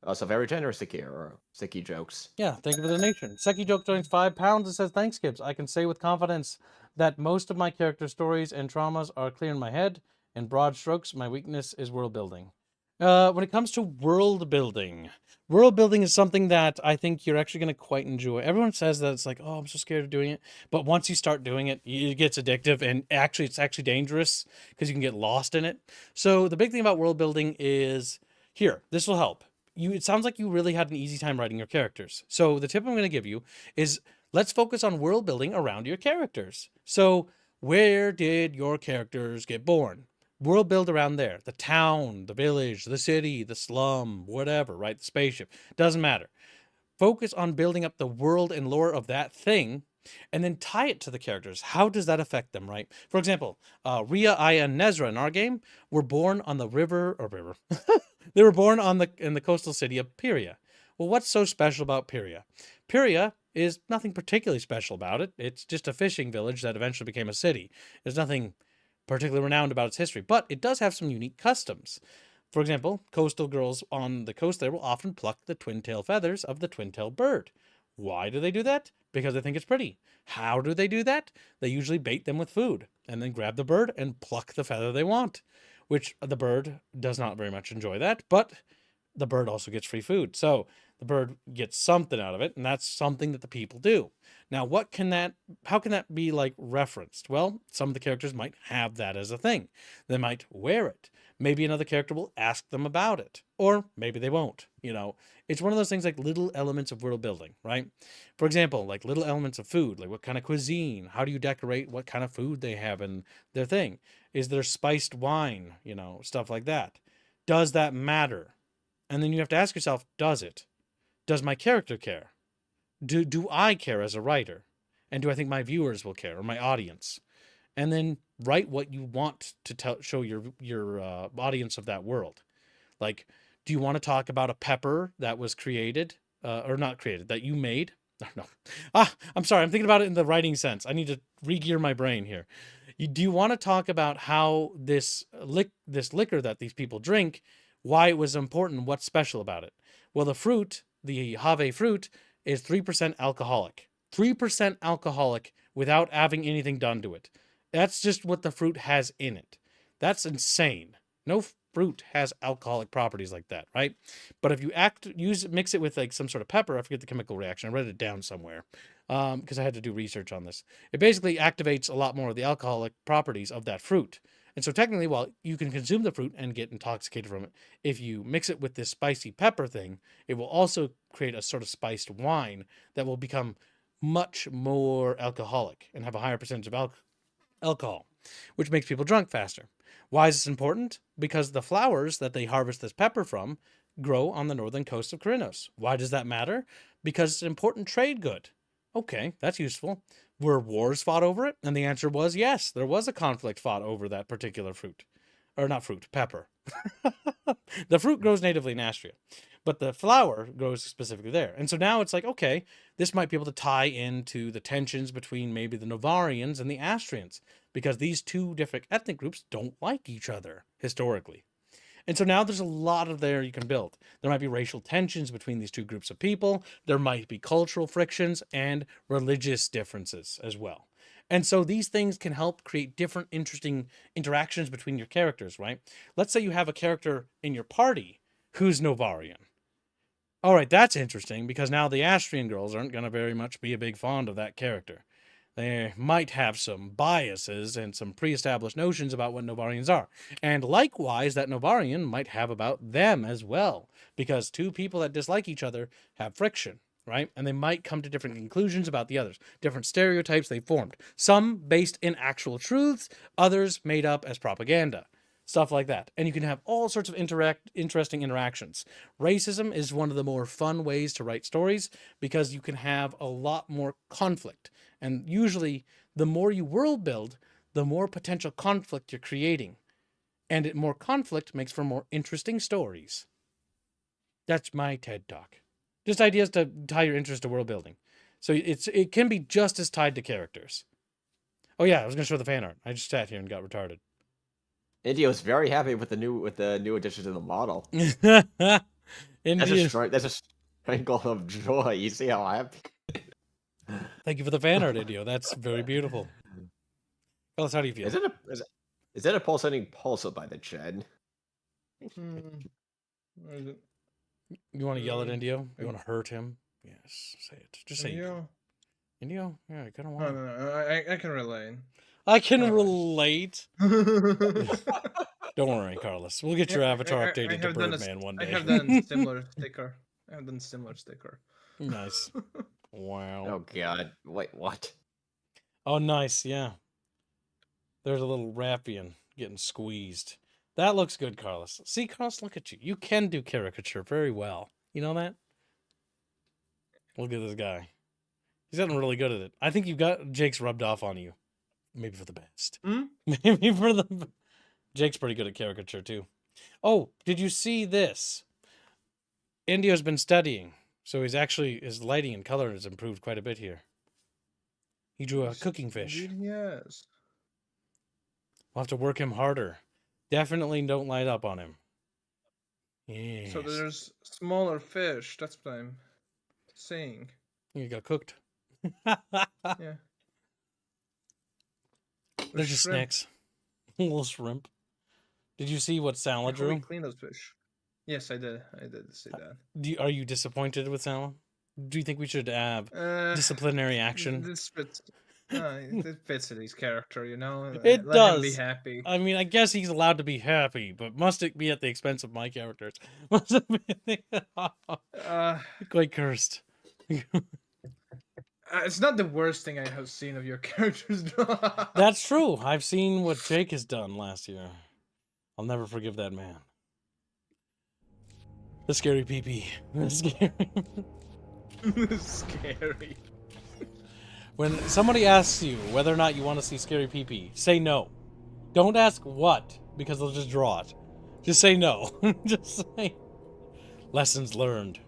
Also, very generous Siki jokes. Yeah, thank you for the donation. Seki Joke joins £5. It says, thanks, Gibbs. I can say with confidence that most of my character stories and traumas are clear in my head. In broad strokes, my weakness is world building. When it comes to world building is something that I think you're actually going to quite enjoy. Everyone says that it's like, oh, I'm so scared of doing it. But once you start doing it, it gets addictive, and it's actually dangerous because you can get lost in it. So the big thing about world building is, here, this will help. It sounds like you really had an easy time writing your characters. So the tip I'm going to give you is, let's focus on world building around your characters. So where did your characters get born? World build around there. The town, the village, the city, the slum, whatever, right? The spaceship. Doesn't matter. Focus on building up the world and lore of that thing, and then tie it to the characters. How does that affect them, right? For example, Rhea, Aya, and Nezra in our game were born on the river. They were born in the coastal city of Pyria. Well, what's so special about Pyria? Pyria is nothing particularly special about it. It's just a fishing village that eventually became a city. There's nothing particularly renowned about its history, but it does have some unique customs. For example, coastal girls on the coast there will often pluck the twin-tail feathers of the twin-tail bird. Why do they do that? Because they think it's pretty. How do they do that? They usually bait them with food and then grab the bird and pluck the feather they want, which the bird does not very much enjoy that, but the bird also gets free food. So the bird gets something out of it, and that's something that the people do. Now, how can that be like referenced? Well, some of the characters might have that as a thing. They might wear it. Maybe another character will ask them about it, or maybe they won't. It's one of those things like little elements of world building, right? For example, like little elements of food, like what kind of cuisine, how do you decorate what kind of food they have in their thing? Is there spiced wine, stuff like that? Does that matter? And then you have to ask yourself, does it? Does my character care? Do I care as a writer? And do I think my viewers will care, or my audience? And then write what you want to show your audience of that world. Like, do you want to talk about a pepper that was created, or not created, that you made? No. I'm sorry. I'm thinking about it in the writing sense. I need to re-gear my brain here. Do you want to talk about how this liquor that these people drink, why it was important, what's special about it? Well, the fruit, the Have fruit, is 3% alcoholic. 3% alcoholic without having anything done to it. That's just what the fruit has in it. That's insane. No fruit has alcoholic properties like that, right? But if you mix it with like some sort of pepper, I forget the chemical reaction. I read it down somewhere because I had to do research on this. It basically activates a lot more of the alcoholic properties of that fruit. And so technically, while you can consume the fruit and get intoxicated from it, if you mix it with this spicy pepper thing, it will also create a sort of spiced wine that will become much more alcoholic and have a higher percentage of alcohol, which makes people drunk faster. Why is this important? Because the flowers that they harvest this pepper from grow on the northern coast of Kyrinos. Why does that matter? Because it's an important trade good. Okay, that's useful. Were wars fought over it? And the answer was yes, there was a conflict fought over that particular fruit. Or not fruit, pepper. The fruit grows natively in Astria, but the flower grows specifically there. And so now it's like, okay, this might be able to tie into the tensions between maybe the Novarians and the Astrians, because these two different ethnic groups don't like each other historically. And so now there's a lot of there you can build. There might be racial tensions between these two groups of people. There might be cultural frictions and religious differences as well. And so these things can help create different interesting interactions between your characters, right? Let's say you have a character in your party who's Novarian. All right, that's interesting, because now the Astrian girls aren't going to very much be a big fond of that character. They might have some biases and some pre-established notions about what Novarians are. And likewise, that Novarian might have about them as well, because two people that dislike each other have friction, right? And they might come to different conclusions about the others, different stereotypes they formed. Some based in actual truths, others made up as propaganda. Stuff like that. And you can have all sorts of interesting interactions. Racism is one of the more fun ways to write stories, because you can have a lot more conflict. And usually, the more you world build, the more potential conflict you're creating. And more conflict makes for more interesting stories. That's my TED Talk. Just ideas to tie your interest to world building. So it can be just as tied to characters. Oh yeah, I was gonna show the fan art. I just sat here and got retarded. India was very happy with the new addition to the model. India. That's a sprinkle of joy. You see how happy? Thank you for the fan art, Indio. That's very beautiful. Carlos, how do you feel? Is that a pulsating pulsar by the Chen? Where is it? You want to yell at Indio? You want to hurt him? Yes, say it. Just say Indio? Indio? Yeah, I kind of No, want. no, I can relate. I can relate. Don't worry, Carlos. We'll get your avatar updated to Birdman one day. I have done similar sticker. Nice. Wow. Oh god. Wait, what? Oh, nice. Yeah. There's a little Rappian getting squeezed. That looks good, Carlos. See, Carlos, look at you. You can do caricature very well. You know that? Look at this guy. He's gotten really good at it. I think you got Jake's rubbed off on you. Maybe for the best. Maybe for the... Jake's pretty good at caricature, too. Oh, did you see this? Indio's been studying. So his lighting and color has improved quite a bit here. He drew a cooking fish. Yes. We'll have to work him harder. Definitely don't light up on him. Yes. So there's smaller fish. That's what I'm saying. You got cooked. Yeah. They're just snacks. A little shrimp. Did you see what Sala How do we drew? clean those fish? Yes, I did. I did see that. Are you disappointed with Sala? Do you think we should have disciplinary action? This fits. It fits in his character, you know. It Let does. him be happy. I mean, I guess he's allowed to be happy, but must it be at the expense of my characters? Must it be quite cursed. It's not the worst thing I have seen of your characters. That's true. I've seen what Jake has done last year. I'll never forgive that man. The scary PP. The scary. Scary. When somebody asks you whether or not you want to see scary PP, say no. Don't ask what, because they'll just draw it. Just say no. Just say. Lessons learned.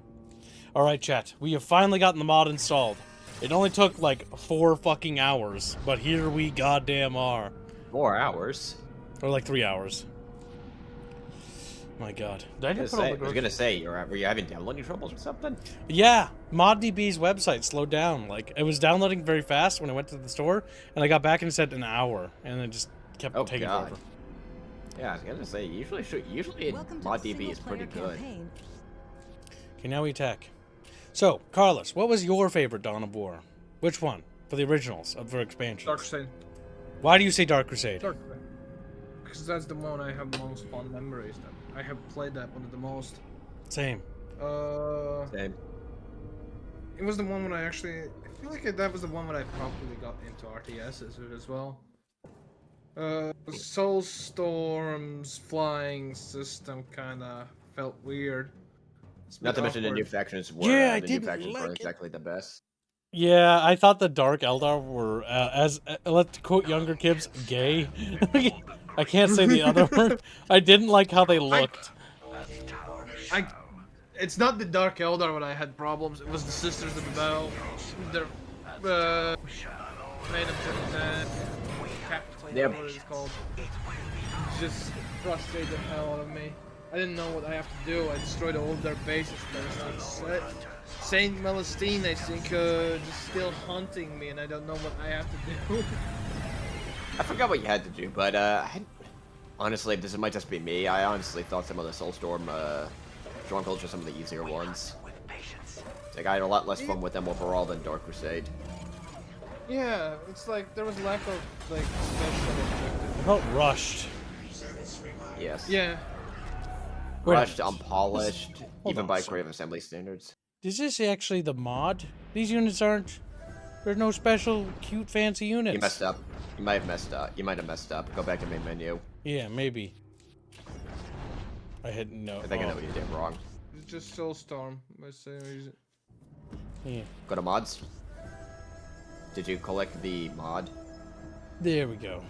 Alright, chat. We have finally gotten the mod installed. It only took like 4 fucking hours, but here we goddamn are. 4 hours? Or like 3 hours. My god. Did I just put all the I was gonna say, were you having downloading troubles or something? Yeah, ModDB's website slowed down. Like, it was downloading very fast when I went to the store, and I got back and it said an hour, and it just kept taking forever. Yeah, I was gonna say, usually ModDB is pretty good. Okay, now we attack. So, Carlos, what was your favorite Dawn of War? Which one? For the originals, for expansions? Dark Crusade. Why do you say Dark Crusade? Dark Crusade. Because that's the one I have most fond memories of. I have played that one the most. Same. Same. It was the one when I feel like that was the one when I properly got into RTSs as well. Soulstorm's flying system kinda felt weird. Not to mention the new factions were weren't exactly the best. Yeah, I thought the Dark Eldar were, let's quote younger kids, gay. I can't say the other word. I didn't like how they looked. It's not the Dark Eldar when I had problems. It was the Sisters of the Battle. They're made them to that. Captain, what it's called. Just frustrated the hell out of me. I didn't know what I have to do. I destroyed all of their bases. Saint Melestine, I think, just still hunting me, and I don't know what I have to do. I forgot what you had to do, but honestly, this might just be me. I honestly thought some of the Soulstorm strongholds were some of the easier ones. Like, I had a lot less fun with them overall than Dark Crusade. Yeah, it's like there was lack of like special objectives. I felt rushed. Yes. Yeah. Rushed, unpolished, even by creative assembly standards. Is this actually the mod? These units aren't... There's no special, cute, fancy units. You messed up. You might have messed up. You might have messed up. Go back to main menu. Yeah, maybe. I had no... I think I know what you did wrong. It's just Soulstorm, by same reason. Yeah. Go to mods. Did you collect the mod? There we go.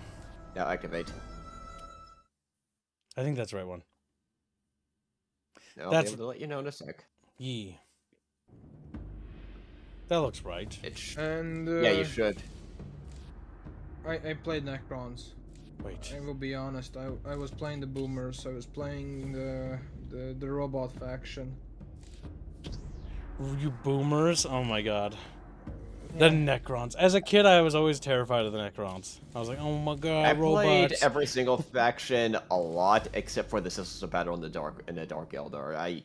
Now activate. I think that's the right one. I'll That's- be able to let you know in a sec. Yeah. That looks right. And Yeah, you should. I played Necrons. Wait. I will be honest. I was playing the boomers. I was playing the robot faction. You boomers? Oh my god. The Necrons. As a kid, I was always terrified of the Necrons. I was like, oh my god, I robots. played every single faction a lot, except for the Sisters of Battle and the Dark Eldar. I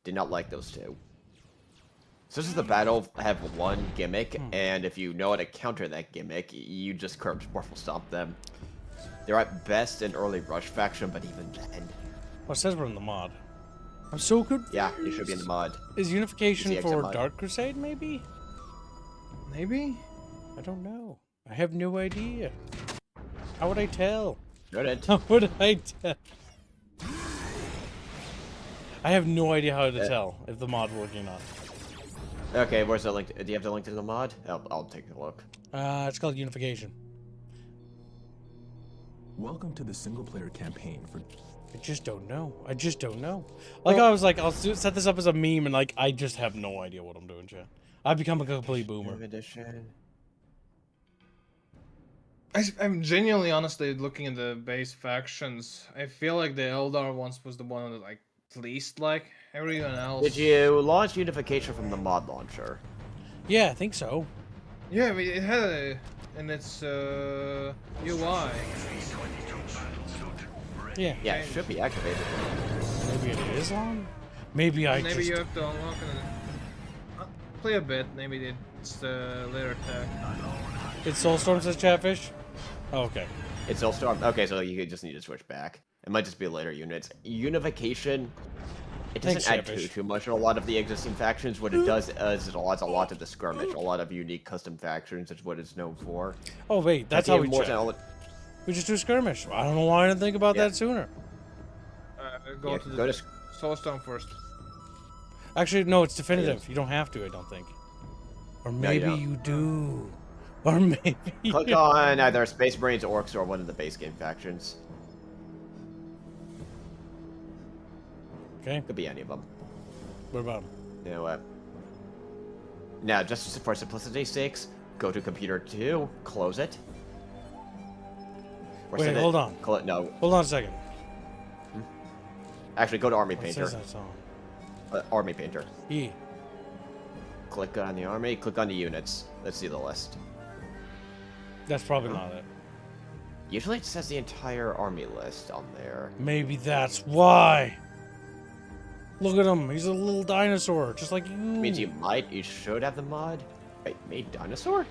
did not like those two. Sisters of the Battle have one gimmick, and if you know how to counter that gimmick, you just Purple Stomp them. They're at best an early rush faction, but even then. Well, it says we're in the mod. I'm so good. Yeah, you should be in the mod. Is Unification It's the for exit mod. Dark Crusade, maybe? Maybe? I don't know. I have no idea. How would I tell? Shouldn't. How would I tell? I have no idea how to tell if the mod's working or not. Okay, where's the link? Do you have the link to the mod? I'll take a look. It's called Unification. Welcome to the single-player campaign for... I just don't know. I just don't know. Like, I was like, I'll set this up as a meme, and like, I just have no idea what I'm doing, chat. I've become a complete boomer. Edition. I'm genuinely, honestly looking at the base factions. I feel like the Eldar ones was the one that like least like everyone else. Did you launch Unification from the mod launcher? Yeah, I think so. Yeah, I mean, it had a in its UI. Yeah. Yeah, it should be activated. Maybe it is on? Maybe I Maybe just... you have to unlock it. Play a bit. Maybe it's the later attack. It's Soulstorm says Chatfish? Oh, okay. It's Soulstorm. Okay, so you just need to switch back. It might just be later units. Unification, it doesn't Thanks, add Chatfish. too much on a lot of the existing factions. What it does is it adds a lot of the skirmish, a lot of unique custom factions. Is what it's known for. Oh, wait, that's I how think we more check. than We just do skirmish. I don't know why I didn't think about Yeah. that sooner. Go Yeah, to the go to Soulstone first. Actually, no, it's definitive. You don't have to, I don't think. Or No, maybe you you do. Or maybe... click on either Space Marines, Orcs, or one of the base game factions. Okay, Could be any of them. what about him? You know what? Now, just for simplicity's sakes, go to Computer 2, close it. Or Wait, send it- hold on. No, Hold on a second. actually, go to Army What Painter. says that's on? Army Painter. E. Click on the army, click on the units. Let's see the list. That's probably not it. Usually it says the entire army list on there. Maybe that's why. Look at him. He's a little dinosaur, just like you. Means you should have the mod. Wait, made dinosaur?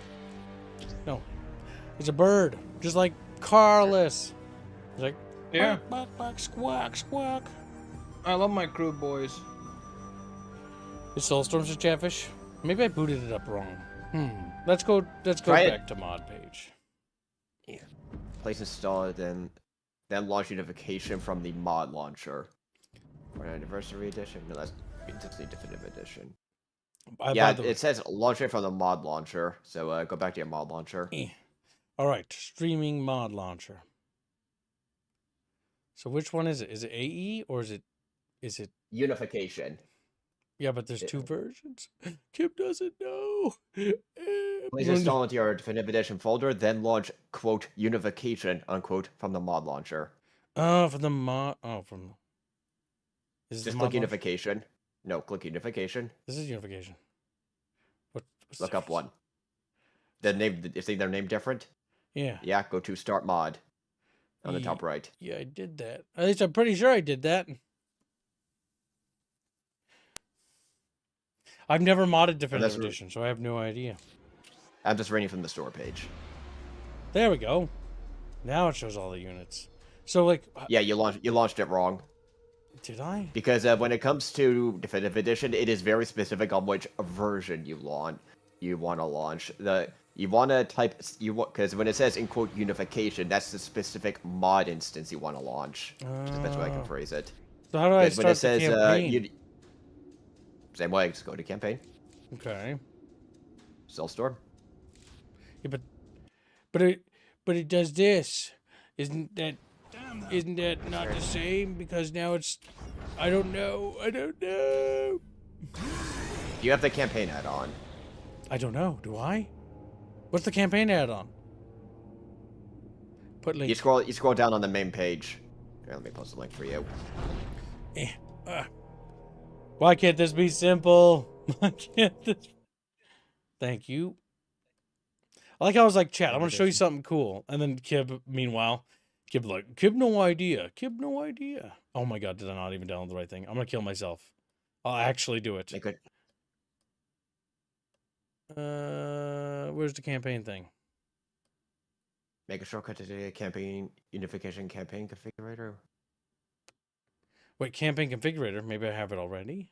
No. He's a bird, just like Carlos. He's like, Yeah. Bark, bark, bark, squawk, squawk. I love my crew boys. Is Soulstorm's a Chatfish? Maybe I booted it up wrong. Let's go Try it. back to mod page. Yeah. Place install, then launch Unification from the mod launcher. For an anniversary edition? No, that's Disney Definitive Edition. Yeah, it says launch it from the mod launcher. So go back to your mod launcher. All right, streaming mod launcher. So which one is it? Is it AE or is it Unification. Yeah, but there's two versions. Kip doesn't know. Please install into your Definitive Edition folder, then launch, quote, Unification, unquote, from the mod launcher. Oh, from the mod. Oh, from. Is Just click Unification. No, click Unification. This is Unification. What's Look up one. The name, is their name different? Yeah. Yeah, go to Start Mod on the top right. Yeah, I did that. At least I'm pretty sure I did that. I've never modded Definitive Edition, so I have no idea. I'm just reading from the store page. There we go. Now it shows all the units. So, like... Yeah, you launched it wrong. Did I? Because when it comes to Definitive Edition, it is very specific on which version you want to launch. You want to type because when it says in quote Unification, that's the specific mod instance you want to launch. That's the best way I can phrase it. So how do I start when it says, the campaign? Same way, just go to campaign. Okay. Soulstorm. Yeah, but it does this. Isn't that Isn't that not the same? Because now it's... I don't know. I don't know. You have the campaign add-on. I don't know. Do I? What's the campaign add-on? Put link. You scroll down on the main page. Here, let me post a link for you. Why can't this be simple? Why can't this... Thank you. I like how I was like, chat, I'm going to show you something cool. And then Kib, meanwhile, Kib like, Kib no idea. Kib no idea. Oh my god, did I not even download the right thing? I'm going to kill myself. I'll actually do it. Where's the campaign thing? Make a shortcut to the campaign unification campaign configurator. Wait, campaign configurator. Maybe I have it already.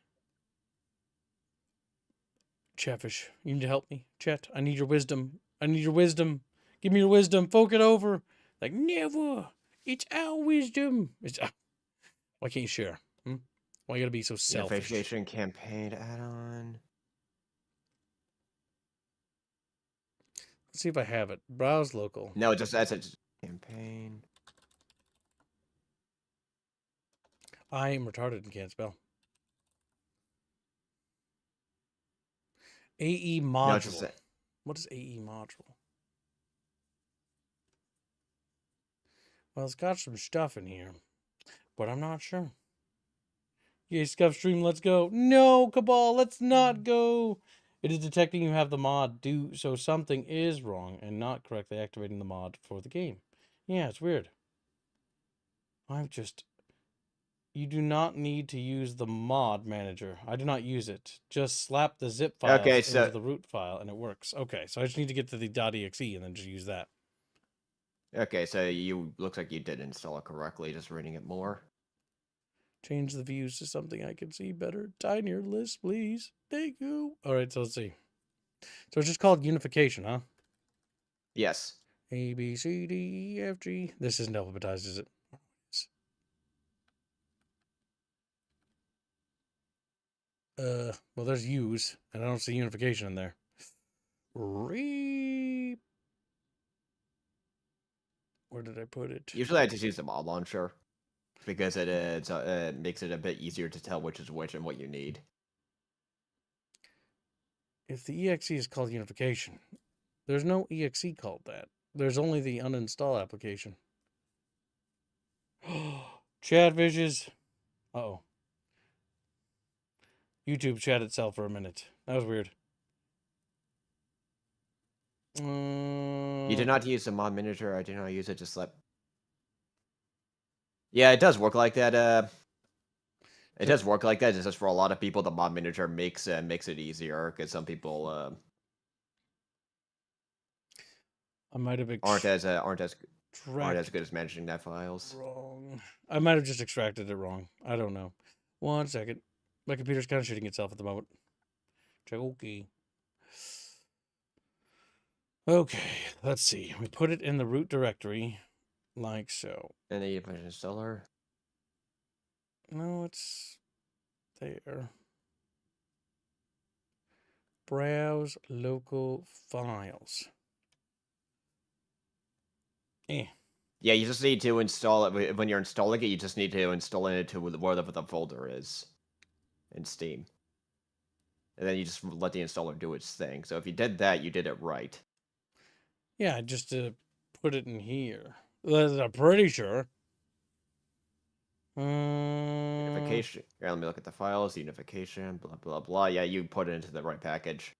Chatfish, you need to help me. Chat, I need your wisdom. I need your wisdom. Give me your wisdom. Fork it over. Like, never. It's our wisdom. It's... Why can't you share? Why you gotta be so selfish? Unification campaign add-on. Let's see if I have it. Browse local. No, just that's a campaign. I am retarded and can't spell. AE module. No, what is AE module? Well, it's got some stuff in here, but I'm not sure. Yay, Scuff Stream, let's go. No, Cabal, let's not go. It is detecting you have the mod due, so something is wrong and not correctly activating the mod for the game. Yeah, it's weird. You do not need to use the mod manager. I do not use it. Just slap the zip file into the root file and it works. Okay, so I just need to get to the .exe and then just use that. Okay, so looks like you did install it correctly, just reading it more. Change the views to something I can see better. Tinier list, please. Thank you. All right, so let's see. So it's just called unification, huh? Yes. A, B, C, D, E, F, G. This isn't alphabetized, is it? Well, there's U's, and I don't see unification in there. Where did I put it? Usually I just use the mod launcher because it makes it a bit easier to tell which is which and what you need. If the exe is called unification, there's no exe called that. There's only the uninstall application. Chatfishes. Uh-oh. YouTube chat itself for a minute. That was weird. You did not use the mod manager. I did not use it. Just let. Yeah, it does work like that. It does work like that. It's just for a lot of people, the mod manager makes it easier because some people I might have aren't as good as managing that files. Wrong. I might have just extracted it wrong. I don't know. 1 second. My computer's kind of shitting itself at the moment. Check. Okay. Okay. Let's see. We put it in the root directory, like so. And then you put an installer. No, it's there. Browse local files. Yeah, you just need to install it. When you're installing it, you just need to install it to wherever the folder is in Steam. And then you just let the installer do its thing. So if you did that, you did it right. Yeah, just to put it in here. I'm pretty sure. Unification. Here, let me look at the files. Unification, blah, blah, blah. Yeah, you put it into the right package.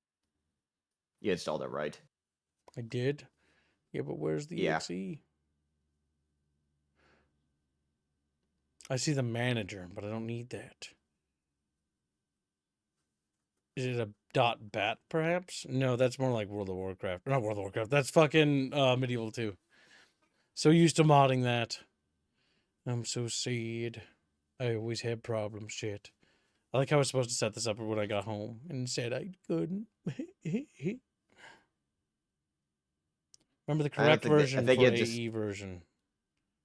You installed it right. I did? Yeah, but where's the exe? I see the manager, but I don't need that. Is it a .bat, perhaps? No, that's more like World of Warcraft. Not World of Warcraft. That's fucking Medieval 2. So used to modding that. I'm so sad. I always had problems, shit. I like how I was supposed to set this up when I got home, and said I couldn't. Remember the correct version for AE version.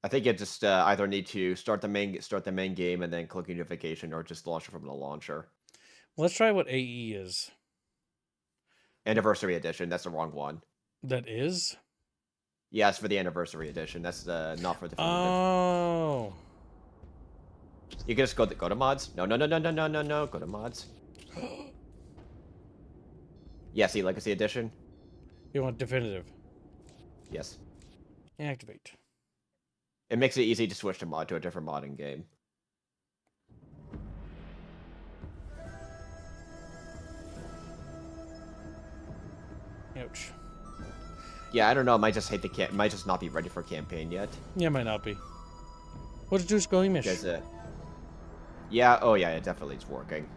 I think you just either need to start the main game and then click unification, or just launch it from the launcher. Well, let's try what AE is. Anniversary Edition. That's the wrong one. That is? Yeah, it's for the anniversary edition. That's not for the definitive. Oh. You can just go to mods. No. Go to mods. Yeah, see Legacy Edition. You want definitive? Yes. Activate. It makes it easy to switch to a different modding game. Ouch. Yeah, I don't know. I might just might just not be ready for campaign yet. Yeah, might not be. What's do skirmish? Because yeah, oh yeah, it definitely is working.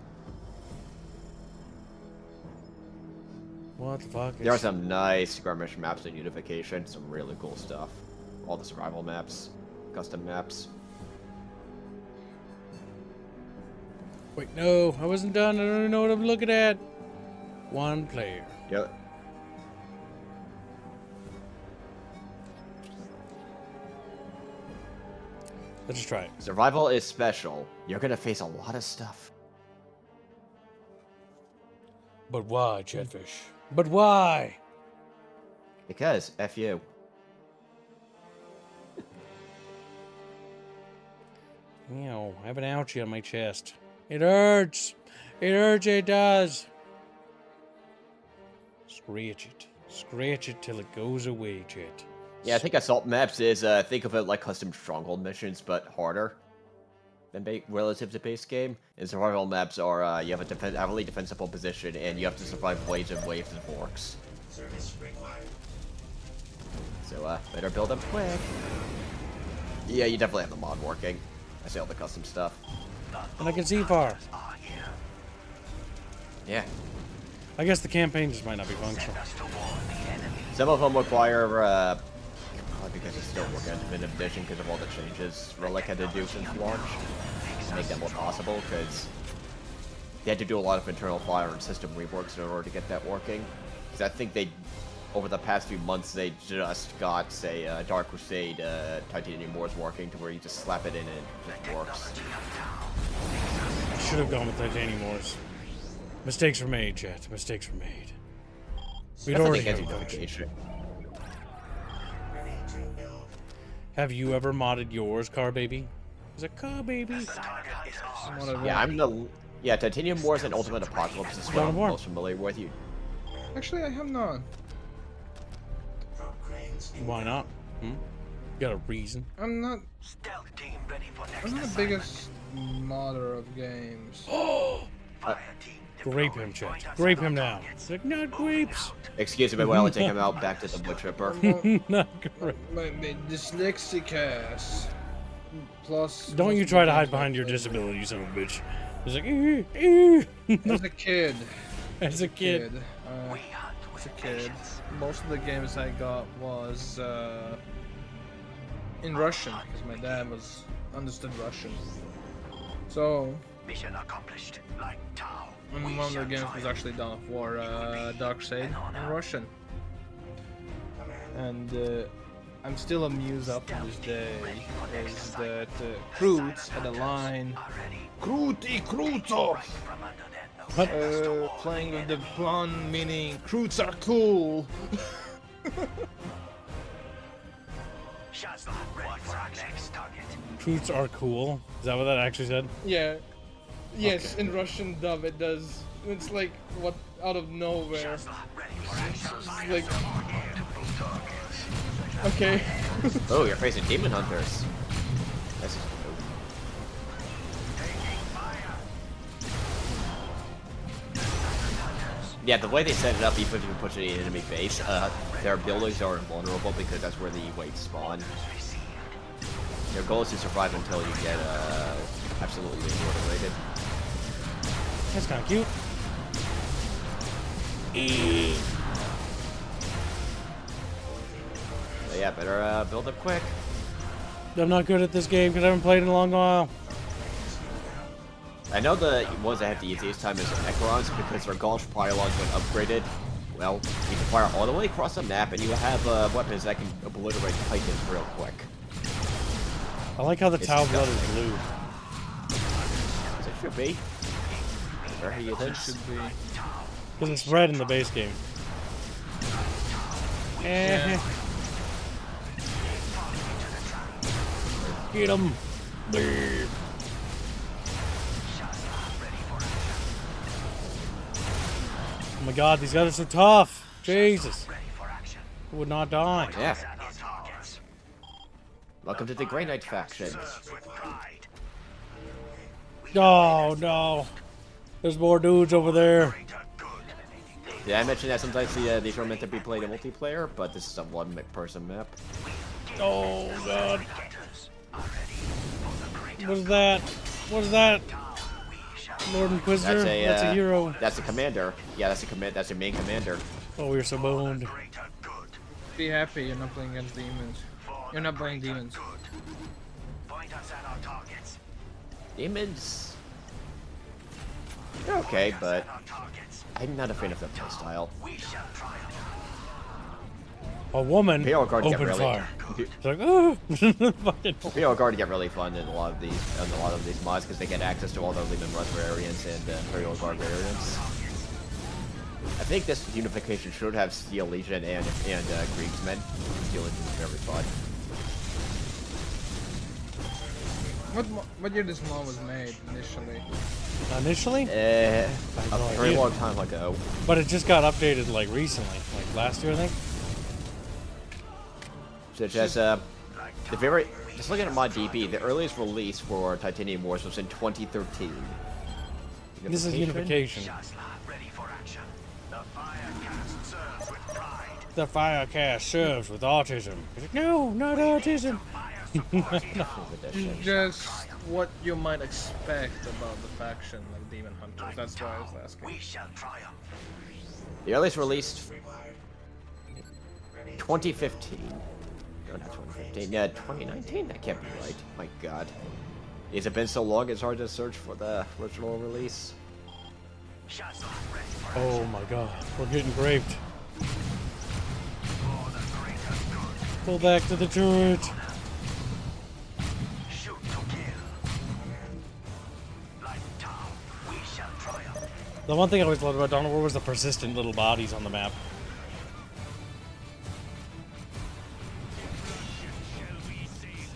What the fuck? There are some nice skirmish maps in Unification. Some really cool stuff. All the survival maps, custom maps. Wait, no, I wasn't done. I don't even know what I'm looking at. One player. Yep. Let's just try it. Survival is special. You're gonna face a lot of stuff. But why, Chatfish? But why? Because F you. Ew, I have an ouchie on my chest. It hurts. It hurts, it does. Scratch it. Scratch it till it goes away, Chat. Yeah, I think assault maps is think of it like custom stronghold missions, but harder than relative to base game. And survival maps are you have a heavily defensible position, and you have to survive waves and waves of orcs. So better build them quick. Yeah, you definitely have the mod working. I see all the custom stuff. And I can see far. Yeah. I guess the campaign just might not be functional. Some of them require, probably because it's still working on Definitive Edition because of all the changes Relic had to do since launch to make that more possible, because they had to do a lot of internal FiRe and system reworks in order to get that working. Because I think they, over the past few months, they just got, say, Dark Crusade Titanium Wars working to where you just slap it in and it just works. Should have gone with Titanium Wars. Mistakes were made, Chat. Mistakes were made. We'd already had notification. Have you ever modded yours, Car Baby? Is it Car Baby? Yeah, Titanium Wars and Ultimate Apocalypse is what I'm most familiar with. You. Actually, I have not. Why not? Hmm? Got a reason? I'm not the biggest modder of games. Grape him, Chat. Grape him now. It's like, not grapes. Excuse me while I take him out back to the wood chipper. Not great. My dyslexic ass. Plus. Don't you try to hide behind your disability, you son of a bitch. It's like, As a kid. As a kid. As a kid. Most of the games I got was in Russian, because my dad understood Russian. So. Mission accomplished. Like Tau. One of the games was actually Dawn of War, Darkseid in Russian. And I'm still amused up to this day is that Kroots had a line, Kruti Kruto! Playing with the pun meaning Kroots are cool! Kroots are cool? Is that what that actually said? Yeah. Yes, Okay. in Russian dub it does. It's like, what, out of nowhere. It's like... Okay. Oh, you're facing demon hunters. That's... Yeah, the way they set it up, even if you push an enemy base, their buildings are invulnerable because that's where the waves spawn. Their goal is to survive until you get absolutely obliterated. That's kind of cute. So yeah, better build up quick. I'm not good at this game because I haven't played in a long while. I know the ones that have the easiest time is Necrons because their gauge pylons when upgraded. Well, you can fire all the way across the map and you have weapons that can obliterate Titans real quick. I like how the Tau blood is blue. As it should be. Very It should be. Because it's red in the base game. Yeah. Get him. Oh my god, these guys are so tough. Jesus. I would not die. Yeah. Welcome to the Grey Knight faction. Oh no. There's more dudes over there. Did I mention that sometimes these are meant to be played in multiplayer, but this is a one-person map? Oh god. What is that? What is that? Lord Inquisitor? That's a hero. That's the commander. Yeah, that's the That's your main commander. Oh, we're so boned. Be happy you're not playing against demons. You're not playing demons. Demons. They're okay, but I'm not a fan of their playstyle. A woman Imperial Guard open get really, fire. It's like, oh, fucking. Imperial Guard get really fun in a lot of these mods because they get access to all the Lehman Rush variants and Imperial Guard variants. I think this unification should have Steel Legion and Kriegsmen. Steel Legion is very fun. What year this mod was made initially? Initially? A no very idea. long time ago. But it just got updated like recently, like last year, I think. Such as just looking at mod DB, the earliest release for Titanium Wars was in 2013. This is unification. The Firecast serves with autism. He's like, no, not autism. Just what you might expect about the faction, like Demon Hunters. That's why I was asking. The earliest released 2015. No, not 2015. Yeah, 2019. That can't be right. My God, has it been so long? It's hard to search for the original release. Oh my god, we're getting raped. Pull back to the turret. The one thing I always loved about Dawn of War was the persistent little bodies on the map.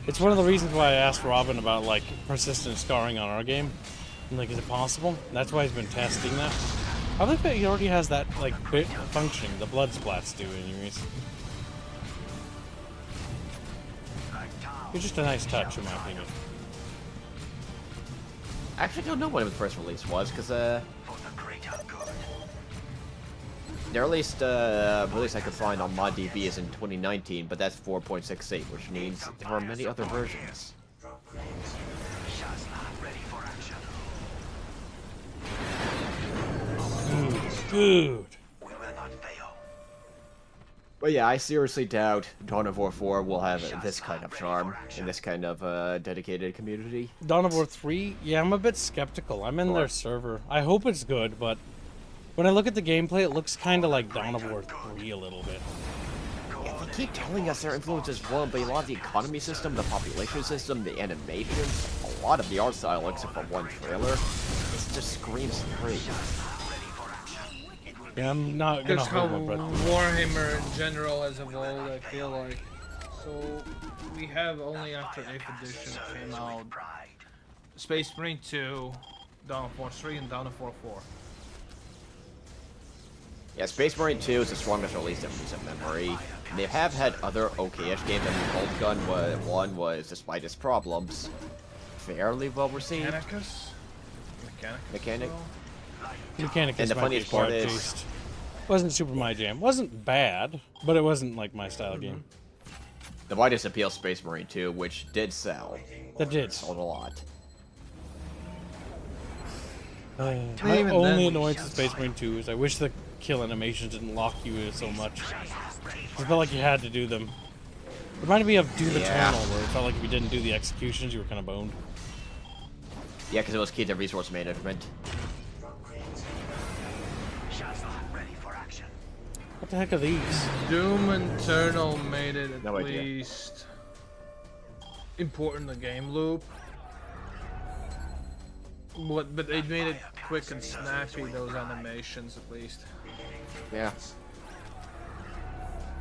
It's one of the reasons why I asked Robin about like persistent scarring on our game. And, like, is it possible? That's why he's been testing that. I like that he already has that like bit functioning. The blood splats do, anyways. It's just a nice touch, in my opinion. I actually don't know when the first release was, because the earliest release I could find on ModDB is in 2019, but that's 4.68, which means there are many other versions. Good. But yeah, I seriously doubt Dawn of War 4 will have this kind of charm in this kind of dedicated community. Dawn of War 3? Yeah, I'm a bit skeptical. I'm in their server. I hope it's good, but when I look at the gameplay, it looks kind of like Dawn of War 3 a little bit. Yeah, they keep telling us their influence is one, but a lot of the economy system, the population system, the animations, a lot of the art style, except for one trailer, it just screams 3. Yeah, I'm not gonna Just how hold my breath. Warhammer in general has evolved, I feel like. So, we have only after 8th edition came out Space Marine 2, Dawn of War 3, and Dawn of War 4. Yeah, Space Marine 2 is the strongest release in recent memory. They have had other okay-ish games. I mean, Bolt Gun 1 was, despite its problems, fairly well received. Mechanic. Mechanic And is the my funniest part is, taste. Wasn't super my jam. Wasn't bad, but it wasn't like my style game. the widest appeal Space Marine 2, which did sell. That did. Sold a lot. My Even only then- annoyance with Space Marine 2 is I wish the kill animations didn't lock you in so much. It felt like you had to do them. It reminded me of Doom Eternal, where it felt like if you didn't do the executions, you were kind of boned. Yeah, because it was key to resource management. What the heck are these? Doom Eternal made it at No idea. least important in the game loop. But they made it quick and snappy, those animations at least. Yeah.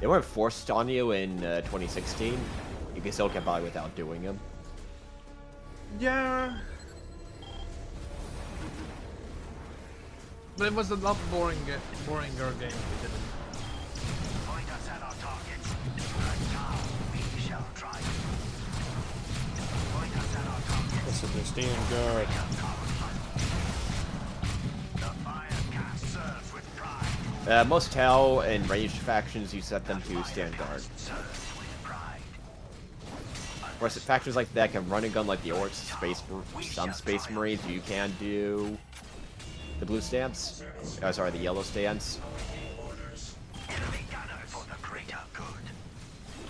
They weren't forced on you in 2016. You can still get by without doing them. Yeah. But it was a lot boringer game we did. Point us at our targets. Right now, we shall try. Point us at our targets. Listen, they're staying guard. The fire cast serves with pride. Most TOW and ranged factions, you set them to stand guard. Serves with pride. Of course, factions like that can run and gun like the Orcs, some Space Marines. You can do the blue stance. Oh, sorry, the yellow stance. Enemy gunner for the greater good.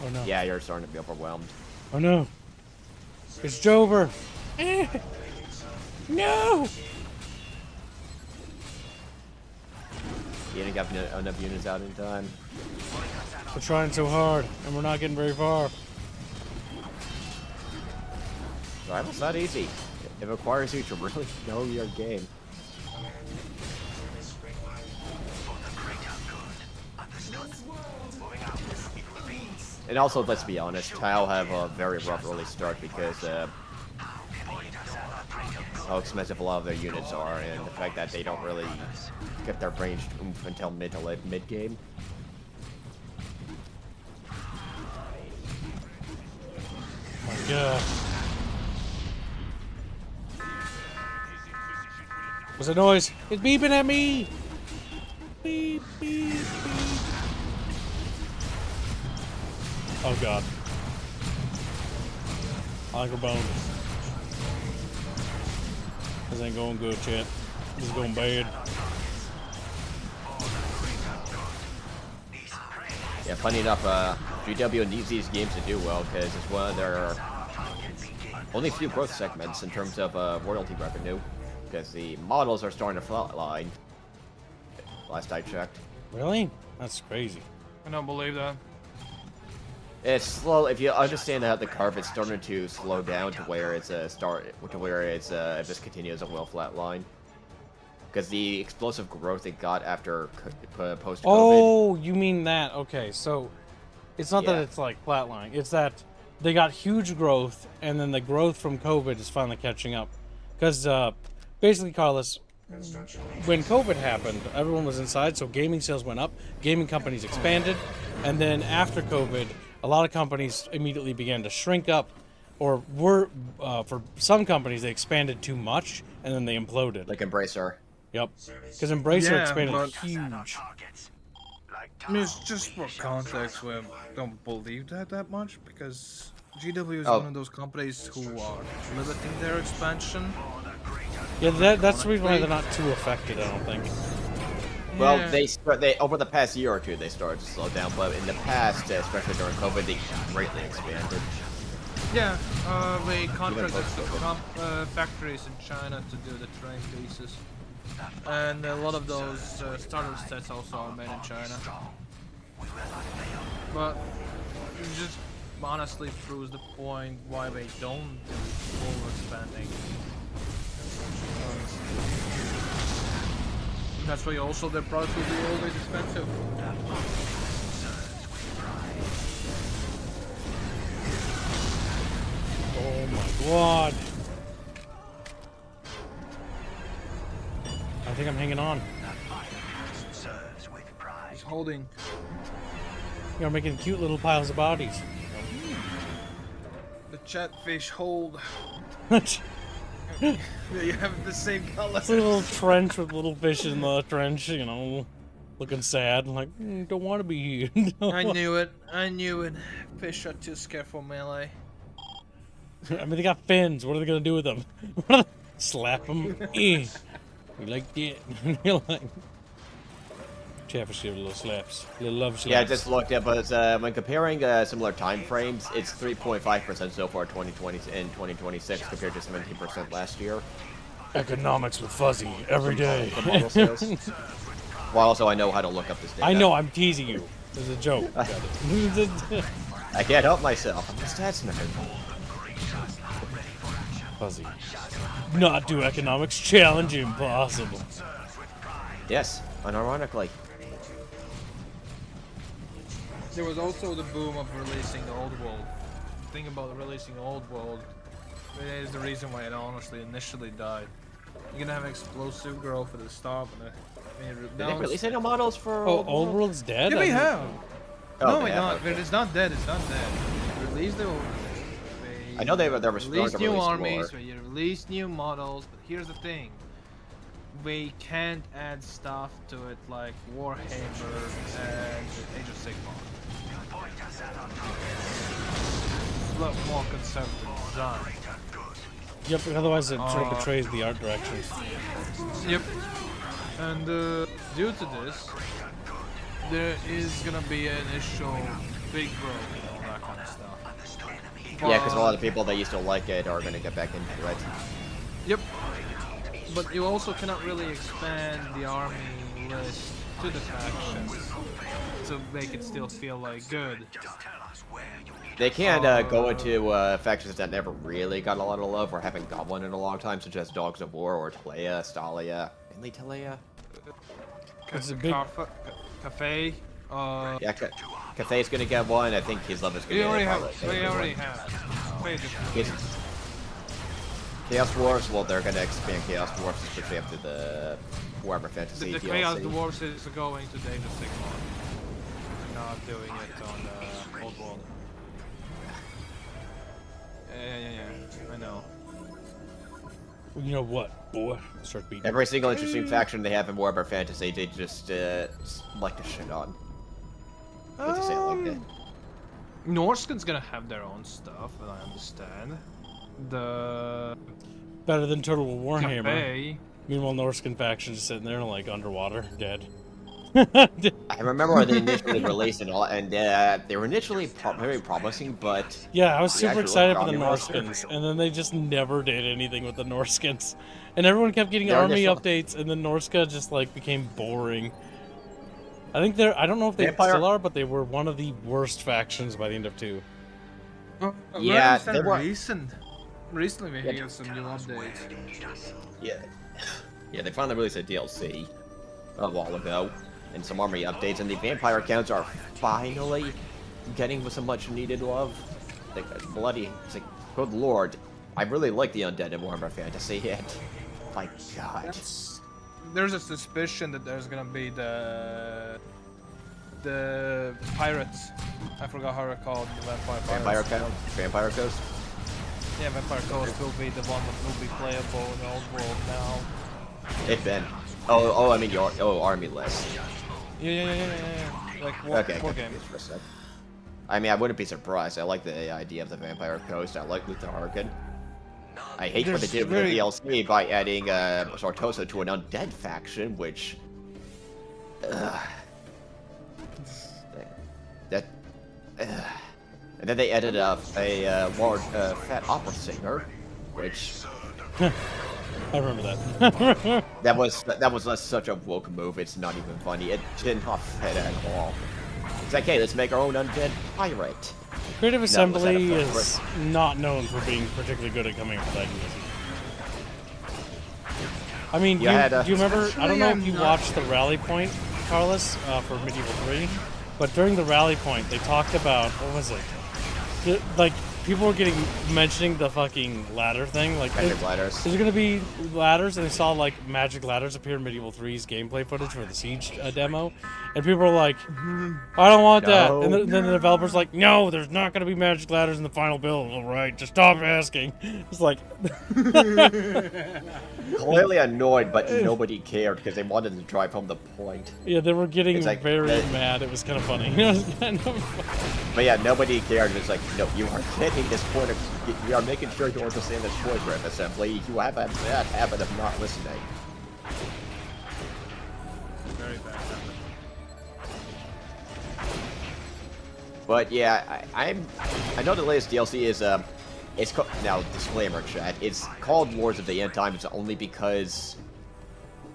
Oh no. Yeah, you're starting to be overwhelmed. Oh no. It's Jover. No. You didn't get enough units out in time. We're trying so hard, and we're not getting very far. Survival's not easy. It requires you to really know your game. And also, let's be honest, TOW have a very rough early start because how expensive a lot of their units are, and the fact that they don't really get their ranged oomph until mid to late mid game. My God. What's the noise? It's beeping at me! Beep, beep, beep. Oh God. Uncle Bone. This ain't going good, chat. This is going bad. Yeah, funny enough, GW needs these games to do well because it's one of their only few growth segments in terms of royalty revenue. Because the models are starting to flatline. Last I checked. Really? That's crazy. I don't believe that. It's slow. If you understand how the curve, it's starting to slow down to where it's if this continues, it will flatline. Because the explosive growth it got after post-COVID. Oh, you mean that? Okay, so it's not that Yeah. it's like flatline. It's that they got huge growth, and then the growth from COVID is finally catching up. Because basically, Carlos, when COVID happened, everyone was inside, so gaming sales went up, gaming companies expanded, and then after COVID, a lot of companies immediately began to shrink up, or were, for some companies, they expanded too much, and then they imploded. Like Embracer. Yep. Because Embracer Yeah, expanded but- huge. I mean, it's just for context where I don't believe that much because GW is Oh. one of those companies who are limiting their expansion. Yeah, that's the reason why they're not too affected, I don't think. Well, Yeah. they over the past year or two they started to slow down, but in the past, especially during COVID, they greatly expanded. Yeah, they contracted post-COVID. factories in China to do the train pieces. And a lot of those starter sets also are made in China. But it just honestly proves the point why they don't do overspending. That's why also their products will be always expensive. Oh my God. I think I'm hanging on. He's holding. You're making cute little piles of bodies. The chatfish hold. It's You have the same color. a little trench with little fish in the trench, you know, looking sad. Like, don't want to be here. I knew it. I knew it. Fish are too scared for melee. I mean, they got fins. What are they gonna do with them? Slap them? You like that? You're like, Chatfish give little slaps, little love slaps. Yeah, I just looked up, but when comparing similar time frames, it's 3.5% so far 2020 and 2026 compared to 17% last year. Economics with Fuzzy every day. The model sales. Well, also I know how to look up this data. I know, I'm teasing you. It's a joke. Got it. I can't help myself. I'm a stats nerd. Fuzzy. Not do economics challenge impossible. Yes, unironically. There was also the boom of releasing the old world. The thing about releasing old world It is the reason why it honestly initially died. You're gonna have explosive growth at the start, and Did they release any models for Oh, Old World's dead? Yeah, we have. Oh, No, they it's have, not. okay. It's not dead. It's not dead. They released the old. I know they were starting released to new release armies. more. They released new models, but here's the thing. We can't add stuff to it like Warhammer and Age of Sigmar. It's a lot more conservative design. Yep, otherwise it sort of betrays the art direction. Yep. And due to this, there is gonna be an initial big growth and all that kind of stuff. Yeah, because a lot of people that used to like it are going to get back into it. Yep. But you also cannot really expand the army list to the factions to make it still feel like good. They can't go into factions that never really got a lot of love or haven't got one in a long time, such as Dogs of War or Talea, Stalia. Mainly Talea? It's a big... Cafe. Yeah, Cathay's gonna get one. I think his love is gonna get We already have. Chaos Wars, well, they're gonna expand Chaos Wars, especially after the Warhammer Fantasy The DLC. Chaos Dwarfs is going to Age of Sigmar. They're not doing it on Old World. Yeah, I know. You know what, boy? Start beating. Every single interesting faction they have in Warhammer Fantasy, they just like to shit on. Hate to say it like that. Norskin's gonna have their own stuff, and I understand. The Better than Total Warhammer. Cafe. Meanwhile, Norskin faction just sitting there like underwater, dead. I remember when they initially released it all, and they were initially very promising, but yeah, I was the super actual excited for the army roster- Norskins, and then they just never did anything with the Norskins, and everyone kept getting Their army initial- updates, and then Norska just like became boring. I think I don't know if they Vampire- still are, but they were one of the worst factions by the end of 2. Yeah, they were. Recently we had some new updates. Yeah, they finally released a DLC a while ago, and some army updates, and the vampire accounts are finally getting some much needed love. Like, it's like, good lord, I really like the undead in Warhammer Fantasy, and my god. There's a suspicion that there's gonna be the pirates. I forgot how they're called. The vampire pirates. Vampire Coast? Yeah, Vampire Coast will be the one that will be playable in the old world now. It's been. Oh, I mean your army list. Yeah. Like war games. For a sec. I mean, I wouldn't be surprised. I like the idea of the Vampire Coast. I like Luther Harkin. I hate what they did with the DLC by adding Sartosa to an undead faction, which. And then they added a large fat opera singer, which. I remember that. that was such a woke move. It's not even funny. It did not fit at all. It's like, hey, let's make our own undead pirate. Creative Assembly is not known for being particularly good at coming up with ideas. I mean, do you remember? I don't know if you watched the Rally Point, Carlos, for Medieval 3, but during the Rally Point, they talked about what was it? Like people were mentioning the fucking ladder thing. Like, magic ladders. Is there gonna be ladders? And they saw like magic ladders appear in Medieval 3's gameplay footage for the Siege demo, and people were like, "I don't want that." And then the developer's like, "No, there's not gonna be magic ladders in the final build. All right, just stop asking." It's like clearly annoyed, but nobody cared because they wanted to drive home the point. Yeah, they were getting like, very mad. It was kind of funny. It was kind of funny. But yeah, nobody cared. It's like, no, you are getting this point. You are making sure you understand this point, Creative Assembly. You have a bad habit of not listening. Very bad habit. But yeah, I know the latest DLC is it's now disclaimer chat. It's called Lords of the End Times only because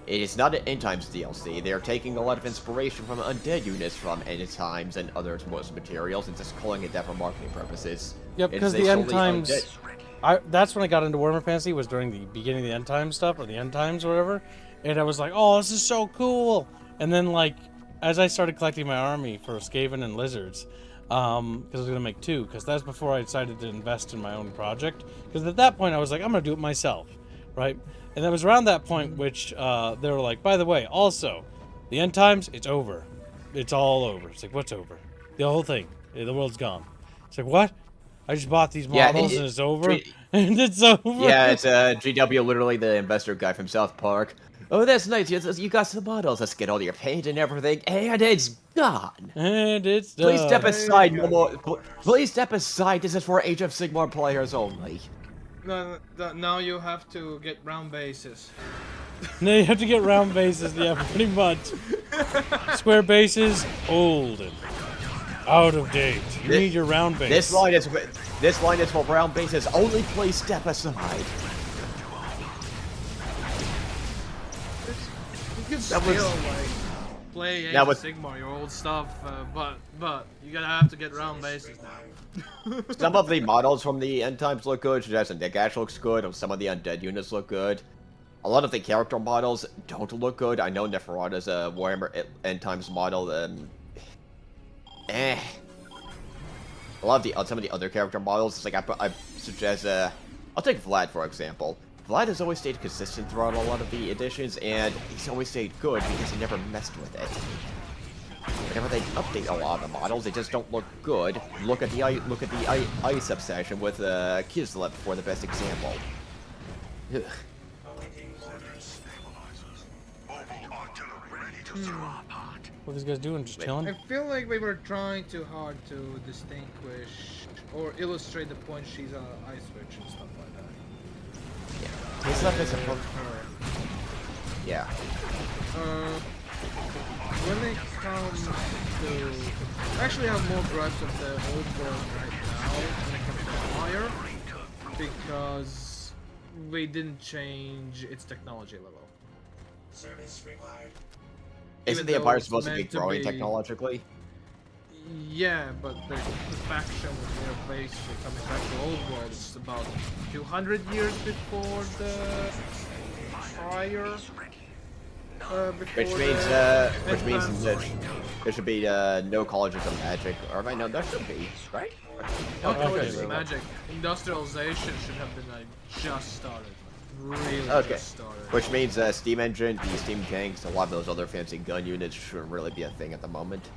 it is not an End Times DLC. They are taking a lot of inspiration from undead units from End Times and other source materials and just calling it that for marketing purposes. Yep, because the End Times. That's when I got into Warhammer Fantasy, was during the beginning of the End Times stuff, or the End Times or whatever, and I was like, oh, this is so cool. And then, like, as I started collecting my army for Skaven and Lizards, because I was gonna make 2. Because that's before I decided to invest in my own project. Because at that point I was like, I'm gonna do it myself, right? And that was around that point which they were like, by the way, also, the end times, it's over. It's all over. It's like, what's over? The whole thing. The world's gone. It's like, what? I just bought these models and it's over? And it's over? Yeah, it's GW, literally the investor guy from South Park. Oh, that's nice. You got some models. Let's get all your paint and everything, and it's gone. And it's done. Please step aside. No more. Please step aside. This is for Age of Sigmar players only. No, now you have to get round bases. Now you have to get round bases, yeah, pretty much. Square bases, old and out of date. You need your round base. This line is for round bases only. Please step aside. You can still like play Age of Sigmar, your old stuff, but you gotta have to get round bases now. Some of the models from the End Times look good. Suggestion Nagash looks good. Some of the undead units look good. A lot of the character models don't look good. I know Neferata's a Warhammer End Times model. A lot of some of the other character models, it's like I suggest. I'll take Vlad for example. Vlad has always stayed consistent throughout a lot of the editions, and he's always stayed good because he never messed with it. Whenever they update a lot of the models, they just don't look good. Look at the ice obsession with Kislev for the best example. Ugh. What are these guys doing? Just chilling? I feel like we were trying too hard to distinguish or illustrate the point she's on ice switch and stuff like that. Yeah. Kislev is supposed to... Yeah. When it comes to... I actually have more gripes of the old world right now when it comes to FiRe, because we didn't change its technology level. Service required. Isn't the Empire supposed to be growing technologically? Yeah, but the faction with their base coming back to old world is about 200 years before the FiRe. Which means that there should be no colleges of magic, or no, there should be, right? No colleges of magic. Industrialization should have been like just started, really just started. Which means steam engine, the steam tanks, a lot of those other fancy gun units shouldn't really be a thing at the moment.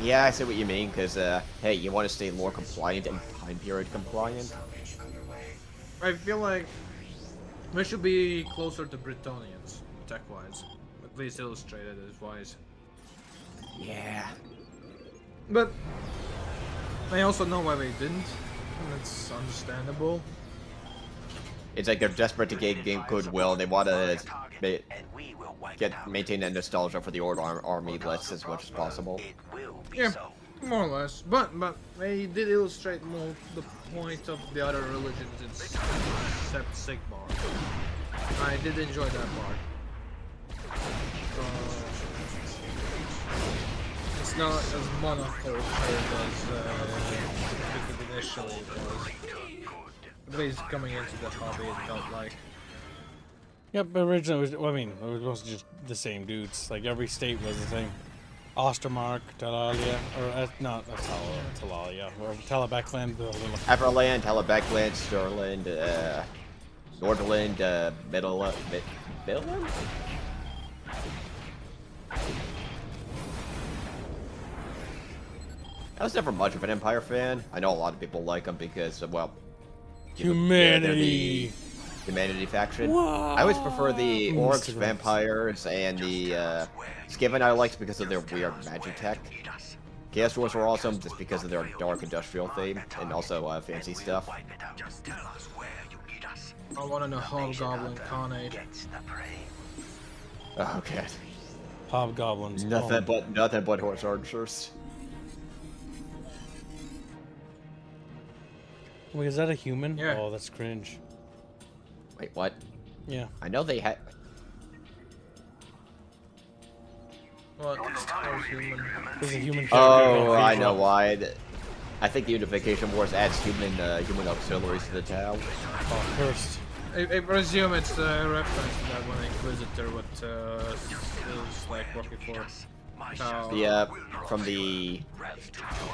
Yeah, I see what you mean. Because hey, you want to stay lore compliant and time period compliant. I feel like we should be closer to Bretonians, tech-wise. At least illustrated as wise. Yeah. But I also know why they didn't, and it's understandable. It's like they're desperate to gain goodwill. They want to maintain that nostalgia for the old army list as much as possible. Yeah, more or less. But they did illustrate more the point of the other religions except Sigmar. I did enjoy that part. It's not as monocultured as it initially was. At least coming into the hobby, it felt like. Yep, but originally, it was mostly just the same dudes. Like, every state was the same. Ostermark, Talalia, or not Talalia, or Talabekland, Everland, Talabekland, Sturland, Nordland, Midland? I was never much of an Empire fan. I know a lot of people like them because, well, humanity. Humanity faction. Wow. I always prefer the orcs, vampires, and the Skiven I liked because of their weird magic tech. Chaos Dwarves were awesome just because of their dark industrial theme and also fancy stuff. I want to know Hobgoblin Khanate. Oh god. Hobgoblins. Nothing but horse archers. Wait, is that a human? Yeah. Oh, that's cringe. Wait, what? Yeah. I know they had. What? Human. There's a human. Oh, I know why. I think the Unification Wars adds human auxiliaries to the town. Oh, cursed. I presume it's a reference to that one Inquisitor, what is like working for. Yeah, from the...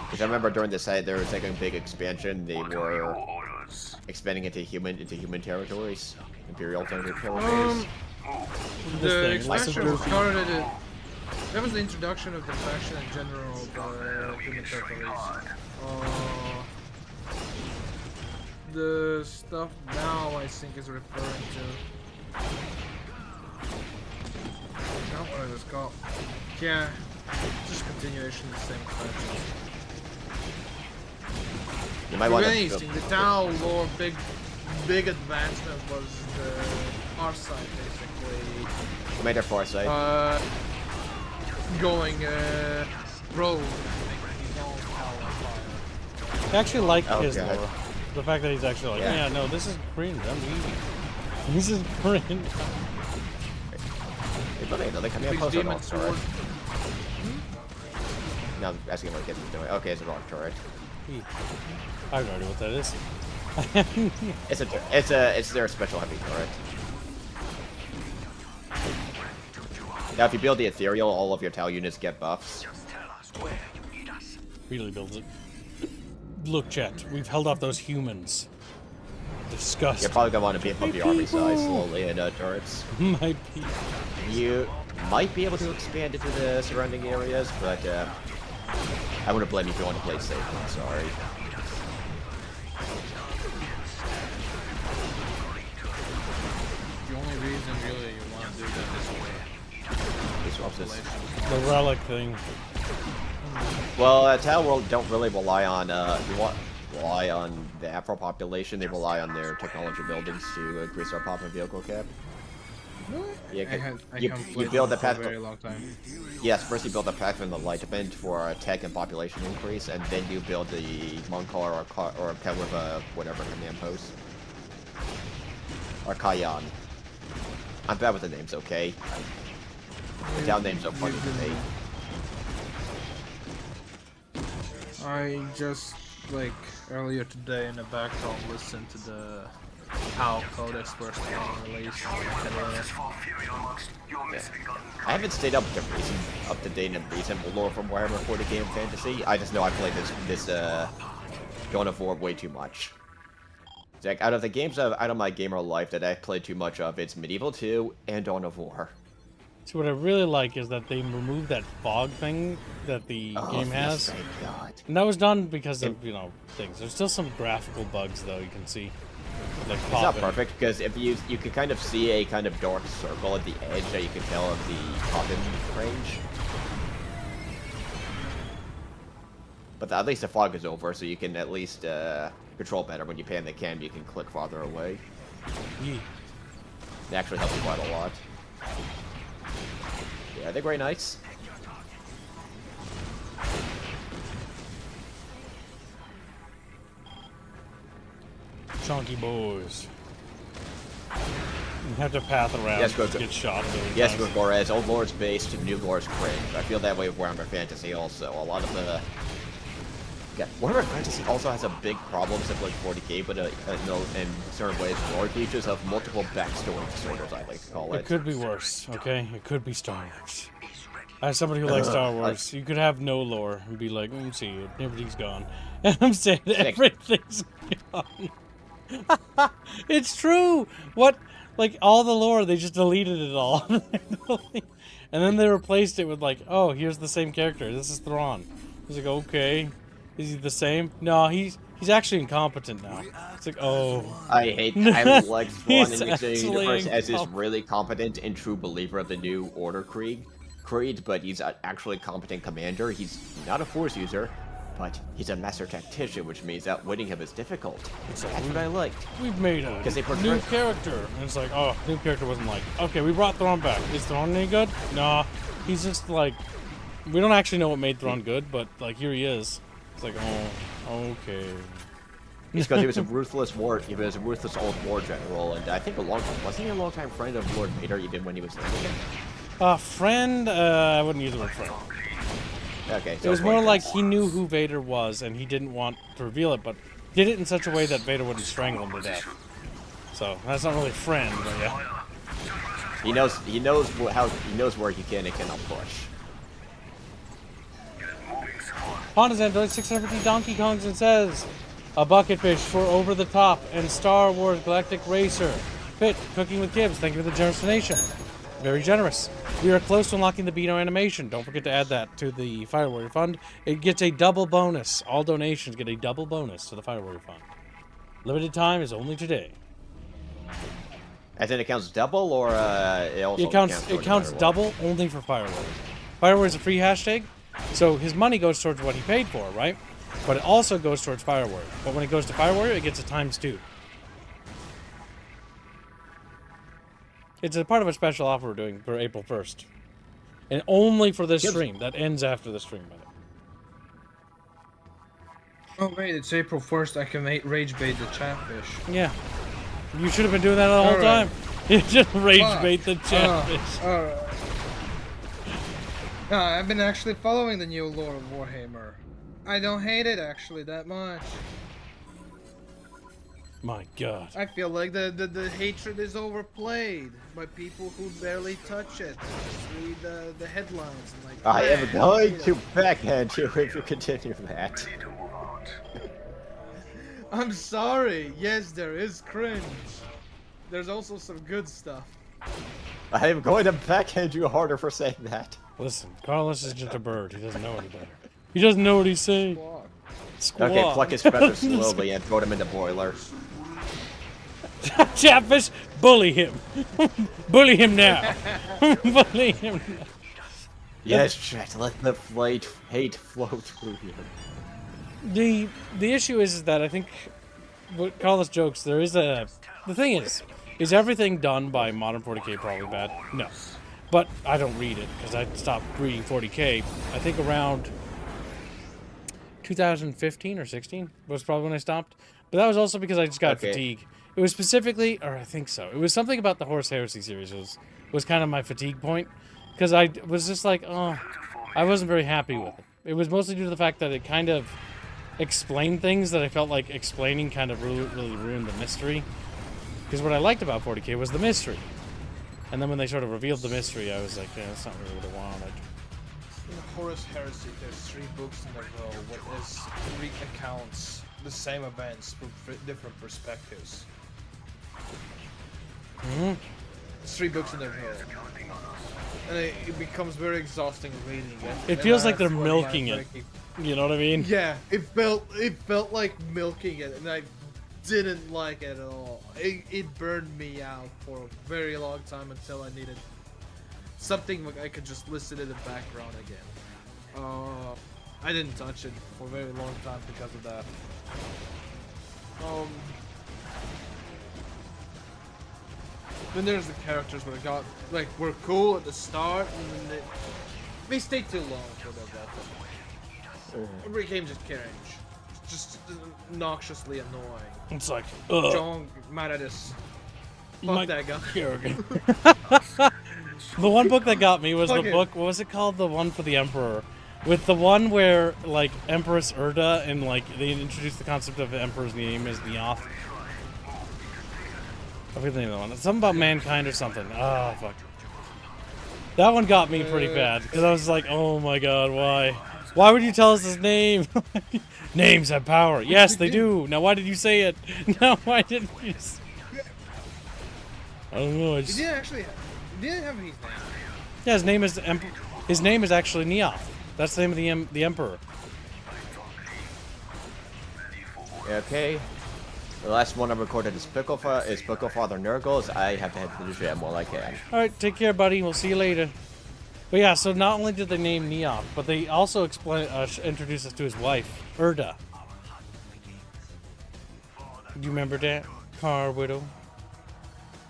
Because I remember during the site there was like a big expansion. They were expanding into human territories, imperial territories. The expansion started it. That was the introduction of the faction in general, the human territories. The stuff now I think is referring to. I don't know what it was called. Yeah, just continuation of the same expansions. You might want to. The Tau lore big advancement was the art side basically. Commander Foresight. Going rogue. I actually like his God. lore. The fact that he's actually like, yeah, no, this is cringe. I'm easy. This is cringe. They come here close enough, turret. Now I'm asking what Gibson's doing. Okay, it's a wrong turret. I have no idea what that is. It's their special heavy turret. Now, if you build the ethereal, all of your Tau units get buffs. Really builds it. Look, chat, we've held off those humans. Disgusting. You're probably gonna want to beef up your army size slowly in turrets. Might be. You might be able to expand into the surrounding areas, but I wouldn't blame you if you want to play it safe. I'm sorry. The only reason really you want to do that is the relic thing. Well, Tau World don't really rely on rely on the Afro population. They rely on their technology buildings to increase our pop and vehicle cap. Really? Yeah, you build the path for a very long time. Yes, first you build the path from the Enlightenment for tech and population increase, and then you build the Monkar or Pelriva, whatever command post. Or Kayan. I'm bad with the names, okay? The town names are funny to me. I just, like, earlier today in the background listened to the how Codex first released. I haven't stayed up to date in recent lore from Warhammer 40k and Fantasy. I just know I played this Dawn of War way too much. It's like, out of the games out of my gamer life that I played too much of, it's Medieval 2 and Dawn of War. So what I really like is that they removed that fog thing that the game has. Thank God. And that was done because of, you know, things. There's still some graphical bugs, though, you can see. Like it's not perfect, because if you can kind of see a kind of dark circle at the edge that you can tell of the pop-in range. But at least the fog is over, so you can at least control better. When you pan the cam, you can click farther away. Yeah. It actually helps quite a lot. Yeah, they're very nice. Chunky boys. You have to path around to get shot. Yes, Gregores, Old Lore's based, New Lore's cringe. I feel that way with Warhammer Fantasy also. A lot of the... Yeah, Warhammer Fantasy also has a big problem similar to 40k, but in certain ways, lore features of multiple backstory disorders, I like to call it. It could be worse, okay? It could be Star Wars. As somebody who likes Star Wars, you could have no lore and be like, see, everything's gone. And I'm saying everything's gone. It's true! What? Like, all the lore, they just deleted it all. And then they replaced it with like, oh, here's the same character. This is Thrawn. It's like, okay. Is he the same? No, he's actually incompetent now. It's like, oh. I like Thrawn in the universe as this really competent and true believer of the New Order Creed, but he's an actually competent commander. He's not a Force user, but he's a master tactician, which means that winning him is difficult. That's what I liked. We've made a new character. And it's like, oh, new character wasn't like, okay, we brought Thrawn back. Is Thrawn any good? Nah. He's just like, we don't actually know what made Thrawn good, but like, here he is. It's like, oh, okay. It's because he was a ruthless old war general, and I think wasn't he a long-time friend of Lord Vader even when he was there? Friend, I wouldn't use the word friend. Okay, so it was more like he knew who Vader was, and he didn't want to reveal it, but did it in such a way that Vader wouldn't strangle him to death. So that's not really friend, but yeah. He knows where he can and cannot push. Ponazan donates 650 Donkey Kongs and says, a bucket fish for Over the Top and Star Wars Galactic Racer. Fit, Cooking with Gibbs, thank you for the generous donation. Very generous. We are close to unlocking the Beano animation. Don't forget to add that to the Fire Warrior Fund. It gets a double bonus. All donations get a double bonus to the Fire Warrior Fund. Limited time is only today. As in it counts double, or it also it counts double only for Fire Warrior. Fire Warrior is a free hashtag, so his money goes towards what he paid for, right? But it also goes towards Fire Warrior. But when it goes to Fire Warrior, it gets a ×2. It's a part of a special offer we're doing for April 1st. And only for this stream. That ends after the stream. Oh wait, it's April 1st. I can rage bait the chatfish. Yeah. You should have been doing that the whole time. You just rage bait the chatfish. Alright. I've been actually following the new lore of Warhammer. I don't hate it actually that much. My God. I feel like the hatred is overplayed by people who barely touch it. Just read the headlines and like. I am going to backhand you if you continue that. I'm sorry. Yes, there is cringe. There's also some good stuff. I am going to backhand you harder for saying that. Listen, Carlos is just a bird. He doesn't know any better. He doesn't know what he's saying. Squawk. Okay, pluck his feathers slowly and throw them in the boiler. Chatfish, bully him. Bully him now. Bully him now. Yes, chat, let the hate flow through you. The issue is that I think what Carlos jokes, there is a... The thing is everything done by Modern 40k probably bad? No. But I don't read it, because I stopped reading 40k, I think around 2015 or 16 was probably when I stopped. But that was also because I just got fatigue. It was specifically, or I think so, it was something about the Horus Heresy series was kind of my fatigue point. Because I was just like, oh, I wasn't very happy with it. It was mostly due to the fact that it kind of explained things that I felt like explaining kind of really ruined the mystery. Because what I liked about 40k was the mystery. And then when they sort of revealed the mystery, I was like, yeah, that's not really what I wanted. In Horus Heresy, there's 3 books in a row with 3 accounts, the same events from different perspectives. Mm-hmm. 3 books in a row. And it becomes very exhausting reading it. It feels like they're milking it. You know what I mean? Yeah, it felt like milking it, and I didn't like it at all. It burned me out for a very long time until I needed something I could just listen in the background again. I didn't touch it for a very long time because of that. Then there's the characters where were cool at the start, and then they stayed too long for their death. It became just cringe. Just noxiously annoying. It's like, John Maradis. Fuck that guy. The one book that got me was the book, what was it called? The one for the Emperor. With the one where, like, Empress Erda, and, like, they introduced the concept of the Emperor's name as Neoth. I forget the name of the one. It's something about mankind or something. Oh, fuck. That one got me pretty bad, because I was like, oh my god, why? Why would you tell us his name? Names have power. Yes, they do. Now, why did you say it? Now, why didn't you say it? I don't know. He didn't actually he didn't have his name. Yeah, his name is actually Neoth. That's the name of the Emperor. Okay. The last one I recorded is Pickle Father Nurgles. I have to head to the gym while I can. Alright, take care, buddy. We'll see you later. But yeah, so not only did they name Neoth, but they also introduced us to his wife, Erda. Do you remember that? Car Widow?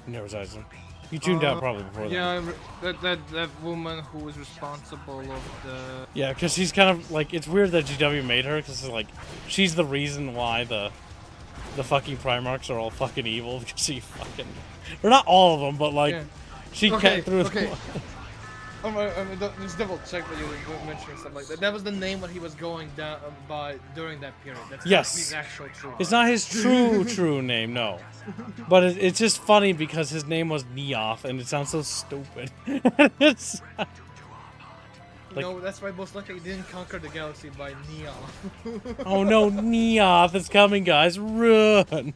Never saw him. You tuned out probably before that. Yeah, that woman who was responsible of the... Yeah, because she's kind of, like, it's weird that GW made her, because, like, she's the reason why the fucking Primarchs are all fucking evil, because she fucking... Or not all of them, but, like, she cut through them. Just double check that you were mentioning stuff like that. That was the name what he was going down by during that period. That's not his actual true name. It's not his true name, no. But it's just funny because his name was Neoth, and it sounds so stupid. Like, no, that's why most likely he didn't conquer the galaxy by Neon. oh no, Neoth is coming, guys! Run!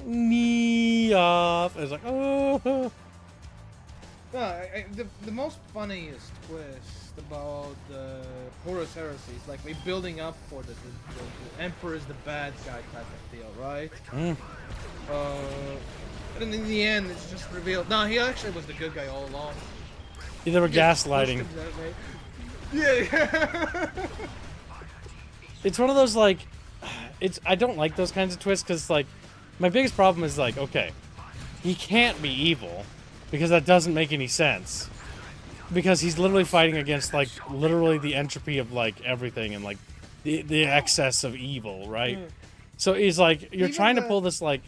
Neoth! It's like, oh. No, the most funniest twist about the Horus Heresy is like we building up for the Emperor is the bad guy type of deal, right? And in the end, it's just revealed. No, he actually was the good guy all along. Yeah, they were gaslighting. Yeah. It's one of those like, I don't like those kinds of twists because like, my biggest problem is like, okay, he can't be evil because that doesn't make any sense. Because he's literally fighting against like literally the entropy of like everything and like the excess of evil, right? So he's like, you're trying to pull this like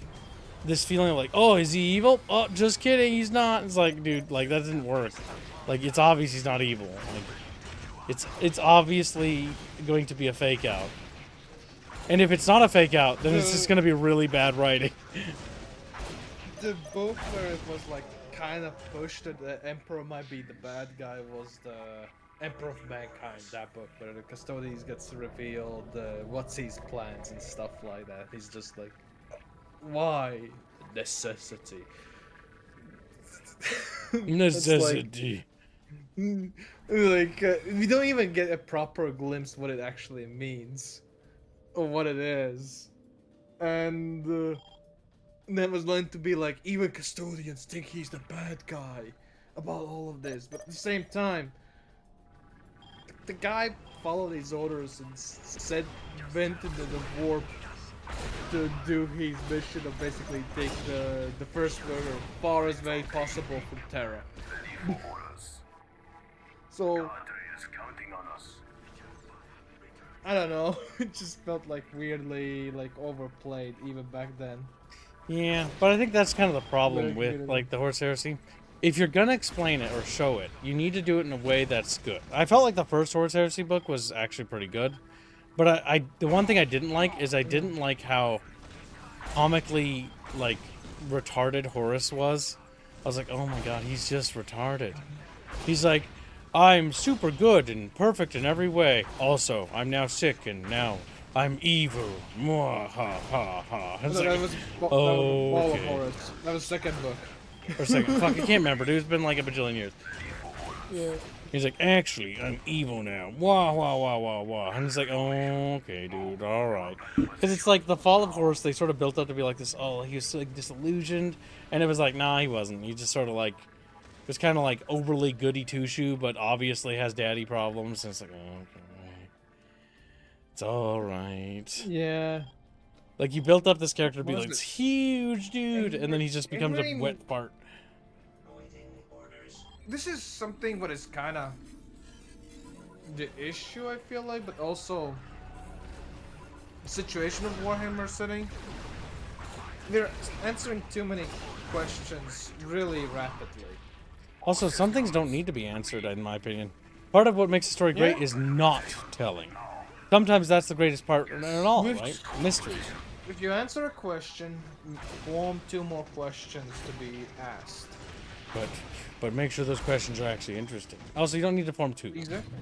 this feeling of like, oh, is he evil? Oh, just kidding, he's not. It's like, dude, like that didn't work. Like it's obvious he's not evil. Like it's obviously going to be a fake out. And if it's not a fake out, then it's just going to be really bad writing. The book where it was like kind of pushed that the Emperor might be the bad guy was the Emperor of Mankind, that book where the Custodians gets revealed, what's his plans and stuff like that. He's just like, why? Necessity. Necessity. Like, we don't even get a proper glimpse what it actually means. Or what it is. And that was meant to be like, even Custodians think he's the bad guy about all of this. But at the same time, the guy followed his orders and went into the warp to do his mission of basically take the first order far as way possible from Terra. So I don't know, it just felt like weirdly like overplayed even back then. Yeah, but I think that's kind of the problem with like the Horus Heresy. If you're gonna explain it or show it, you need to do it in a way that's good. I felt like the first Horus Heresy book was actually pretty good. But the one thing I didn't like is I didn't like how comically, like, retarded Horus was. I was like, oh my god, he's just retarded. He's like, I'm super good and perfect in every way. Also, I'm now sick and now I'm evil. Mwah, ha, ha, ha. That was Ball of Horus. That was second book. Or second. Fuck, I can't remember, dude. It's been like a bajillion years. Yeah. He's like, actually, I'm evil now. Wah, wah, wah, wah, wah. And he's like, oh, okay, dude, alright. Because it's like the Fall of Horus, they sort of built up to be like this, oh, he was like disillusioned. And it was like, nah, he wasn't. He just sort of like, was kind of like overly goody two-shoe, but obviously has daddy problems. And it's like, oh, okay. It's alright. Yeah. Like, you built up this character to be like this huge dude, and then he just becomes a wet fart. This is something what is kind of the issue, I feel like, but also the situation of Warhammer setting. They're answering too many questions really rapidly. Also, some things don't need to be answered, in my opinion. Part of what makes a story great is not telling. Sometimes that's the greatest part in it all, right? Mystery. If you answer a question, form 2 more questions to be asked. But make sure those questions are actually interesting. Also, you don't need to form 2. Exactly.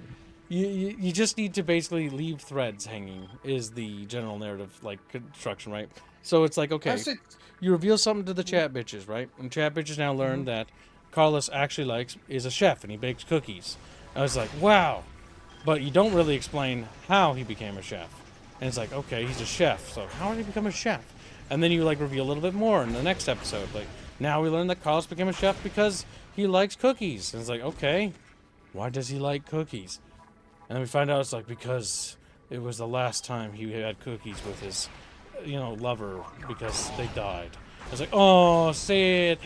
You just need to basically leave threads hanging, is the general narrative, like, construction, right? So it's like, okay, you reveal something to the chat bitches, right? And chat bitches now learn that Carlos actually is a chef and he bakes cookies. I was like, wow. But you don't really explain how he became a chef. And it's like, okay, he's a chef, so how did he become a chef? And then you, like, reveal a little bit more in the next episode. Like, now we learn that Carlos became a chef because he likes cookies. And it's like, okay, why does he like cookies? And then we find out it's like, because it was the last time he had cookies with his, lover, because they died. It's like, oh, sad.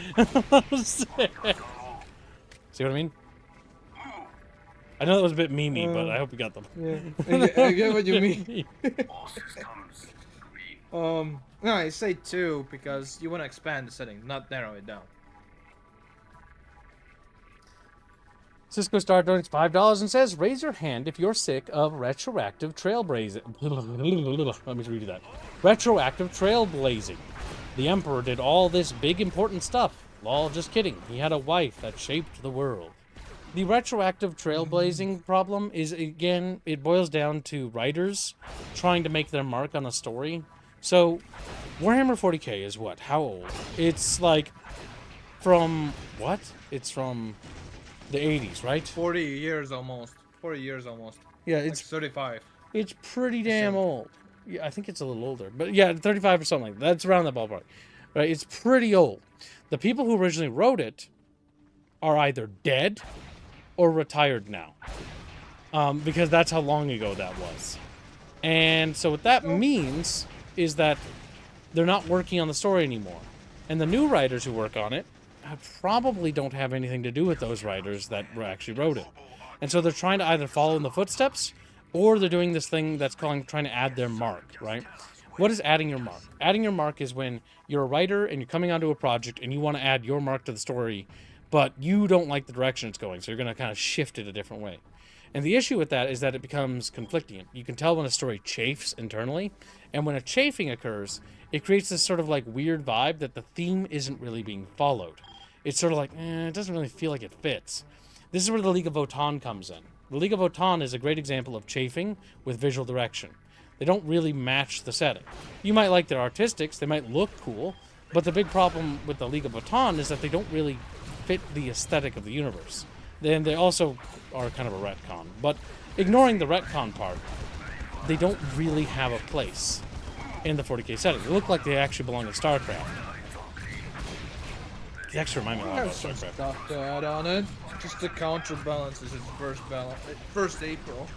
Sad. See what I mean? I know that was a bit memey, but I hope you got them. Yeah, I get what you mean. No, I say 2 because you want to expand the setting, not narrow it down. Cisco Star donates $5 and says, raise your hand if you're sick of retroactive trailblazing. Let me redo that. Retroactive trailblazing. The Emperor did all this big important stuff. Lol, just kidding. He had a wife that shaped the world. The retroactive trailblazing problem is, again, it boils down to writers trying to make their mark on a story. So, Warhammer 40k is what? How old? It's like from what? It's from the 80s, right? 40 years almost. 40 years almost. Yeah, Like it's 35. It's pretty damn old. Yeah, I think it's a little older, but yeah, 35 or something like that. That's around that ballpark, right? It's pretty old. The people who originally wrote it are either dead or retired now, because that's how long ago that was. And so what that means is that they're not working on the story anymore, and the new writers who work on it probably don't have anything to do with those writers that actually wrote it. And so they're trying to either follow in the footsteps, or they're doing this thing that's trying to add their mark, right? What is adding your mark? Adding your mark is when you're a writer and you're coming onto a project and you want to add your mark to the story, but you don't like the direction it's going, so you're going to kind of shift it a different way. And the issue with that is that it becomes conflicting. You can tell when a story chafes internally, and when a chafing occurs, it creates this sort of like weird vibe that the theme isn't really being followed. It's sort of like, it doesn't really feel like it fits. This is where the League of Votann comes in. The League of Votann is a great example of chafing with visual direction. They don't really match the setting. You might like their artistics, they might look cool, but the big problem with the League of Votann is that they don't really fit the aesthetic of the universe. Then they also are kind of a retcon. But ignoring the retcon part, they don't really have a place in the 40k setting. They look like they actually belong in StarCraft. They actually remind me a lot about Some StarCraft. stuff to add on it. Just to counterbalance is its first April.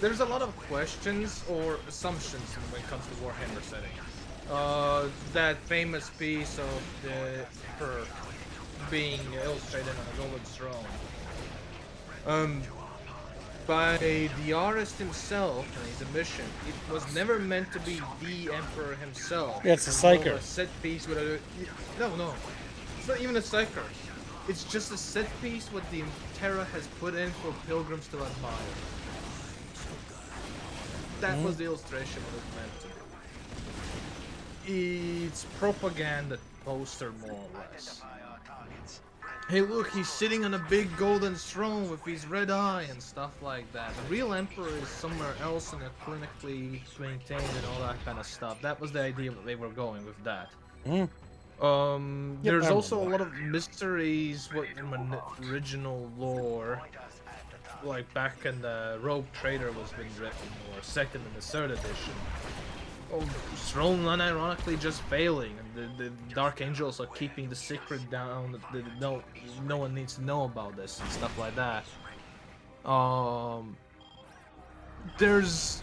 There's a lot of questions or assumptions when it comes to Warhammer setting. That famous piece of the Emperor being illustrated on a golden throne. By the artist himself and his admission, it was never meant to be the Emperor himself. Yeah, it's a psyker. A set piece with a... No. It's not even a psyker. It's just a set piece what the Terra has put in for pilgrims to admire. That was the illustration it was meant to be. It's propaganda poster, more or less. Hey look, he's sitting on a big golden throne with his red eye and stuff like that. The real Emperor is somewhere else and clinically maintained and all that kind of stuff. That was the idea that they were going with that. There's also a lot of mysteries from an original lore. Like back in the Rogue Trader was been written, or second and the third edition. Throne unironically just failing, and the Dark Angels are keeping the secret down. No one needs to know about this and stuff like that. There's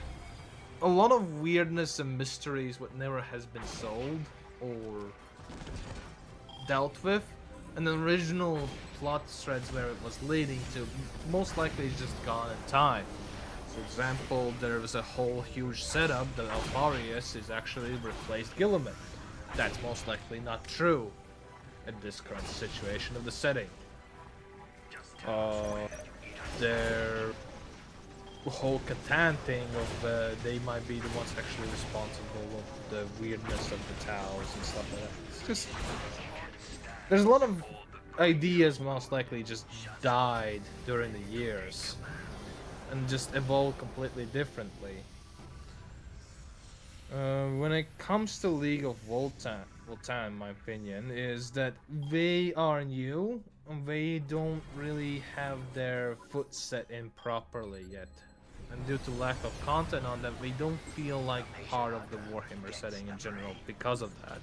a lot of weirdness and mysteries what never has been sold or dealt with, and the original plot threads where it was leading to most likely is just gone in time. For example, there was a whole huge setup that Alfarius is actually replaced Gilliman. That's most likely not true in this current situation of the setting. Their whole Catan thing of they might be the ones actually responsible of the weirdness of the towers and stuff like that. It's just... There's a lot of ideas most likely just died during the years. And just evolve completely differently. When it comes to League of Votann, in my opinion, is that they are new and they don't really have their foot set in properly yet. And due to lack of content on them, they don't feel like part of the Warhammer setting in general because of that.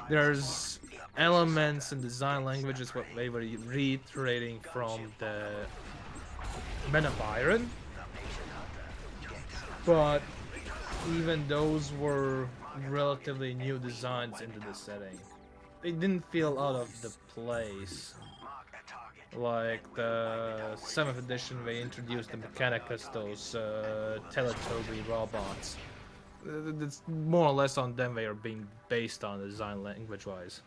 There's elements and design languages what they were reiterating from the Men of Iron, but even those were relatively new designs into the setting. They didn't feel out of the place. Like the 7th edition, they introduced the Mechanicus, those Teletubby robots. It's more or less on them they are being based on design language-wise.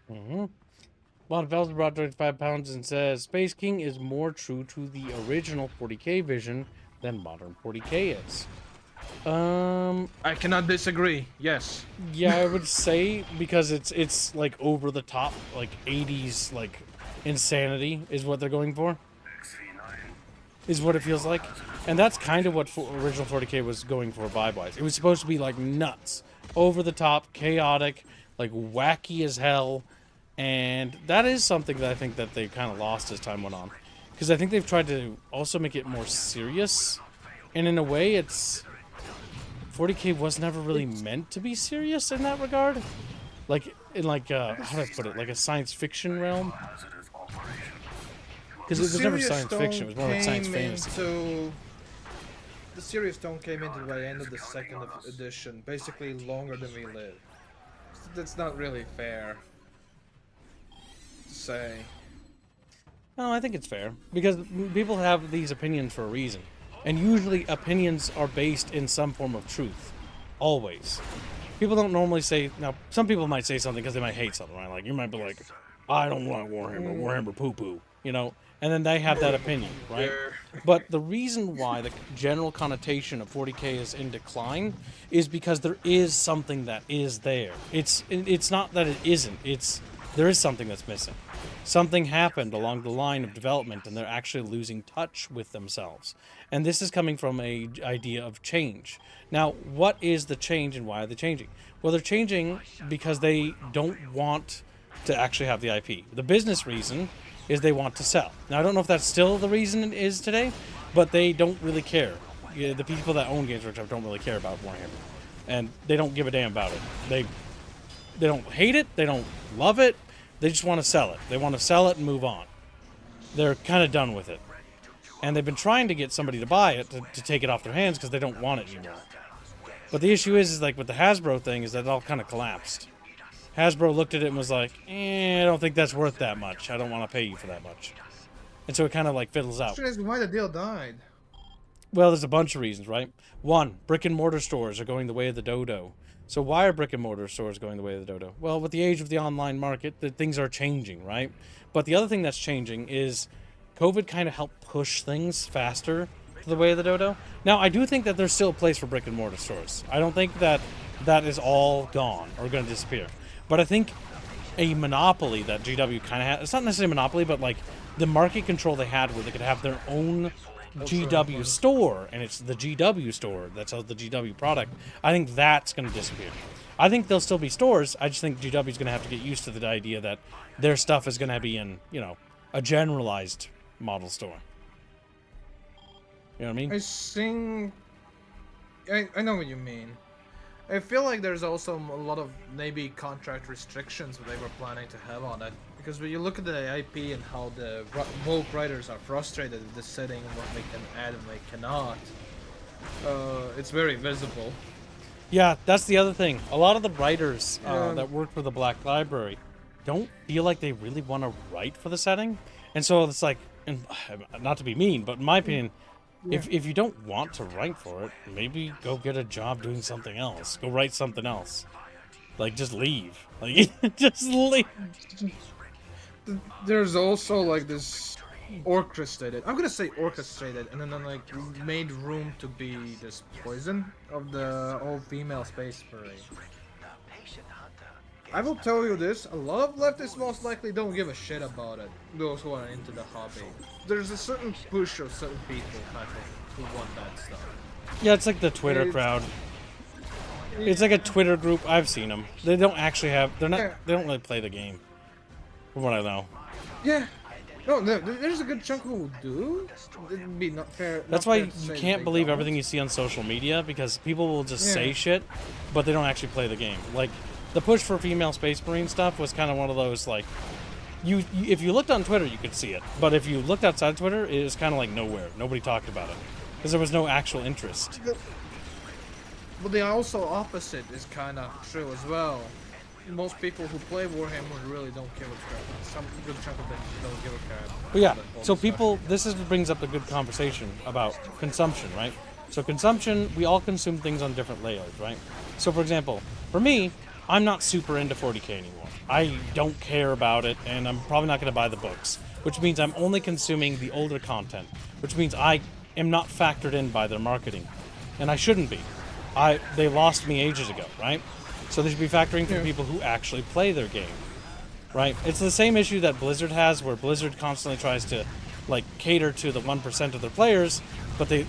Von Felsen brought 25 pounds and says, Space King is more true to the original 40k vision than modern 40k is. I cannot disagree. Yes. Yeah, I would say because it's like over the top, like 80s like insanity is what they're going for. Is what it feels like. And that's kind of what original 40K was going for vibe-wise. It was supposed to be like nuts, over the top, chaotic, like wacky as hell. And that is something that I think that they kind of lost as time went on. Because I think they've tried to also make it more serious. And in a way, it's... 40K was never really meant to be serious in that regard. Like, in like, how do I put it? Like a science fiction realm? Because it was never science fiction, it was more like science fantasy. The serious tone came into by the end of the second edition, basically longer than we live. That's not really fair to say. No, I think it's fair. Because people have these opinions for a reason. And usually opinions are based in some form of truth. Always. People don't normally say... Now, some people might say something because they might hate something, right? Like, you might be like, I don't want Warhammer, Warhammer poo-poo, you know? And then they have that opinion, right? But the reason why the general connotation of 40K is in decline is because there is something that is there. It's not that it isn't. There is something that's missing. Something happened along the line of development, and they're actually losing touch with themselves. And this is coming from an idea of change. Now, what is the change, and why are they changing? Well, they're changing because they don't want to actually have the IP. The business reason is they want to sell. Now, I don't know if that's still the reason it is today, but they don't really care. The people that own Games Workshop don't really care about Warhammer. And they don't give a damn about it. They don't hate it, they don't love it, they just want to sell it. They want to sell it and move on. They're kind of done with it. And they've been trying to get somebody to buy it, to take it off their hands, because they don't want it anymore. But the issue is like with the Hasbro thing, is that it all kind of collapsed. Hasbro looked at it and was like, I don't think that's worth that much. I don't want to pay you for that much. And so it kind of like fiddles out. Why the deal died? Well, there's a bunch of reasons, right? One, brick and mortar stores are going the way of the dodo. So why are brick and mortar stores going the way of the dodo? Well, with the age of the online market, things are changing, right? But the other thing that's changing is COVID kind of helped push things faster to the way of the dodo. Now, I do think that there's still a place for brick and mortar stores. I don't think that that is all gone or going to disappear. But I think a monopoly that GW kind of had, it's not necessarily a monopoly, but like the market control they had where they could have their own GW store, and it's the GW store that sells the GW product, I think that's going to disappear. I think there'll still be stores, I just think GW is going to have to get used to the idea that their stuff is going to be in, you know, a generalized model store. You know what I mean? I know what you mean. I feel like there's also a lot of maybe contract restrictions that they were planning to have on it. Because when you look at the IP and how the woke writers are frustrated with the setting and what they can add and they cannot, it's very visible. Yeah, that's the other thing. A lot of the writers that work for the Black Library don't feel like they really want to write for the setting. And so it's like, and not to be mean, but in my opinion, if you don't want to write for it, maybe go get a job doing something else. Go write something else. Like, just leave. Like, just leave. There's also like this orchestrated, I'm gonna say orchestrated, and then like made room to be this poison of the all-female space parade. I will tell you this, a lot of leftists most likely don't give a shit about it, those who are into the hobby. There's a certain push of certain people kind of who want that stuff. Yeah, it's like the Twitter crowd. It's like a Twitter group. I've seen them. They don't actually have, they don't really play the game, from what I know. Yeah. No, there's a good chunk who do. It'd be not fair. That's why you can't believe everything you see on social media, because people will just say shit, but they don't actually play the game. Like, the push for female Space Marine stuff was kind of one of those, like, if you looked on Twitter, you could see it. But if you looked outside Twitter, it was kind of like nowhere. Nobody talked about it. Because there was no actual interest. But the also opposite is kind of true as well. Most people who play Warhammer really don't give a crap. Some good chunk of them don't give a crap. But yeah, so people, brings up a good conversation about consumption, right? So consumption, we all consume things on different layers, right? So for example, for me, I'm not super into 40K anymore. I don't care about it, and I'm probably not going to buy the books, which means I'm only consuming the older content, which means I am not factored in by their marketing, and I shouldn't be. they lost me ages ago, right? So they should be factoring for people who actually play their game, right? It's the same issue that Blizzard has, where Blizzard constantly tries to, like, cater to the 1% of their players, but they,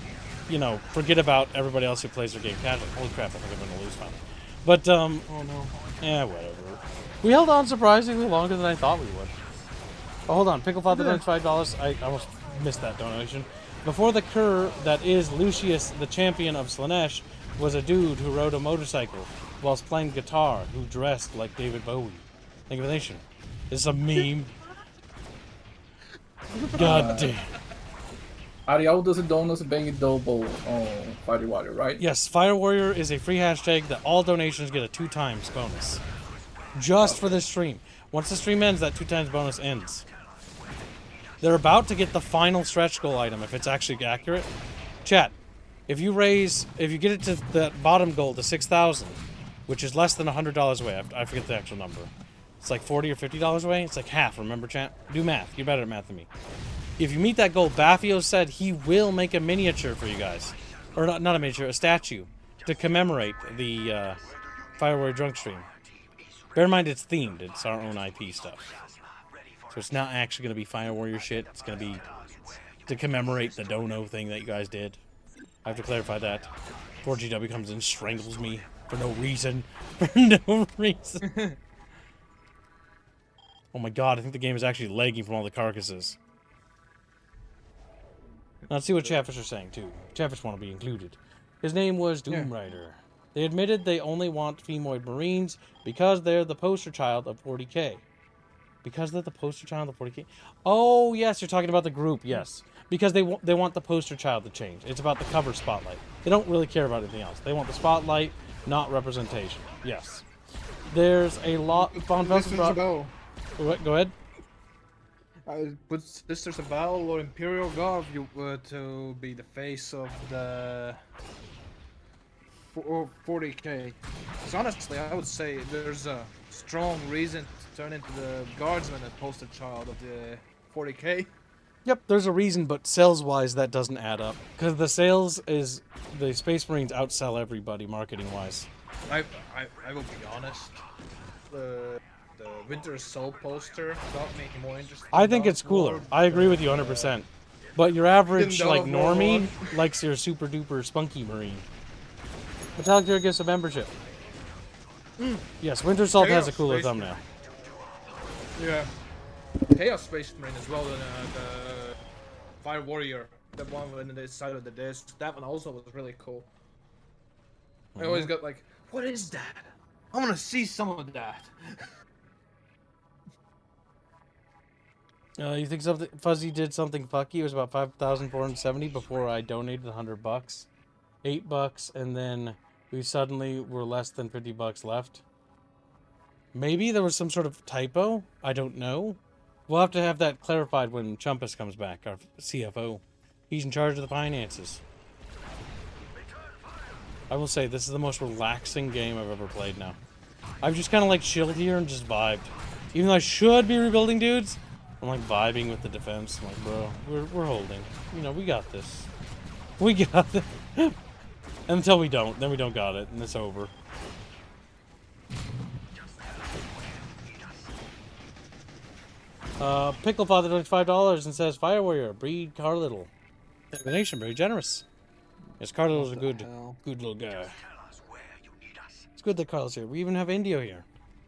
you know, forget about everybody else who plays their game casually. Holy crap, I think I'm going to lose finally. But, Oh no. yeah, whatever. We held on surprisingly longer than I thought we would. Oh, hold on. Pickle Father donates $5. I almost missed that donation. Before the cur that is Lucius, the champion of Slanesh, was a dude who rode a motorcycle whilst playing guitar who dressed like David Bowie. Thank you for the nation. This is a meme. God damn. Ariel does donuts being double on Fire Warrior, right? Yes, Fire Warrior is a free hashtag that all donations get a 2 times bonus. Just for this stream. Once the stream ends, that 2 times bonus ends. They're about to get the final stretch goal item if it's actually accurate. Chat, if you get it to the bottom goal to 6,000, which is less than $100 away, I forget the actual number. It's like $40 or $50 away. It's like half. Remember, chat? Do math. You're better at math than me. If you meet that goal, Baffio said he will make a miniature for you guys, or not a miniature, a statue, to commemorate the Fire Warrior drunk stream. Bear in mind, it's themed. It's our own IP stuff. So it's not actually going to be Fire Warrior shit. It's going to be to commemorate the dono thing that you guys did. I have to clarify that. 4GW comes in and strangles me for no reason. For no reason. Oh my god, I think the game is actually lagging from all the carcasses. Now let's see what Chatfish are saying, too. Chatfish want to be included. His name was Doom Rider. They admitted they only want femoid Marines because they're the poster child of 40k. Because they're the poster child of 40k? Oh, yes, you're talking about the group, yes. Because they want the poster child to change. It's about the cover spotlight. They don't really care about anything else. They want the spotlight, not representation. Yes. There's a lot... Go ahead. Would Sisters of Battle or Imperial Guard you were to be the face of the 40k? Because honestly, I would say there's a strong reason to turn into the Guardsman and poster child of the 40k. Yep, there's a reason, but sales-wise, that doesn't add up. Because the sales is... The Space Marines outsell everybody, marketing-wise. I will be honest. The Winter Soul poster got me more interested. I think it's cooler. I agree with you 100%. But your average, like, normie likes your super-duper spunky Marine. Metallic Gear gives a membership. Yes, Winter Salt has a cooler thumbnail. Yeah. Chaos Space Marine as well, the Fire Warrior, the one on the side of the disc. That one also was really cool. I always got like, what is that? I want to see some of that. You think something Fuzzy did something fucky? It was about 5,470 before I donated $100, $8, and then we suddenly were less than $50 left. Maybe there was some sort of typo. I don't know. We'll have to have that clarified when Chumpus comes back, our CFO. He's in charge of the finances. I will say, this is the most relaxing game I've ever played now. I've just kind of like chilled here and just vibed. Even though I should be rebuilding dudes, I'm like vibing with the defense. I'm like, bro, we're holding. You know, we got this. We got this. Until we don't. Then we don't got it, and it's over. Pickle Father donates $5 and says, Fire Warrior, breed Carlittle. Nation, very generous. Yes, Carlittle's a good little guy. It's good that Carl's here. We even have Indio here.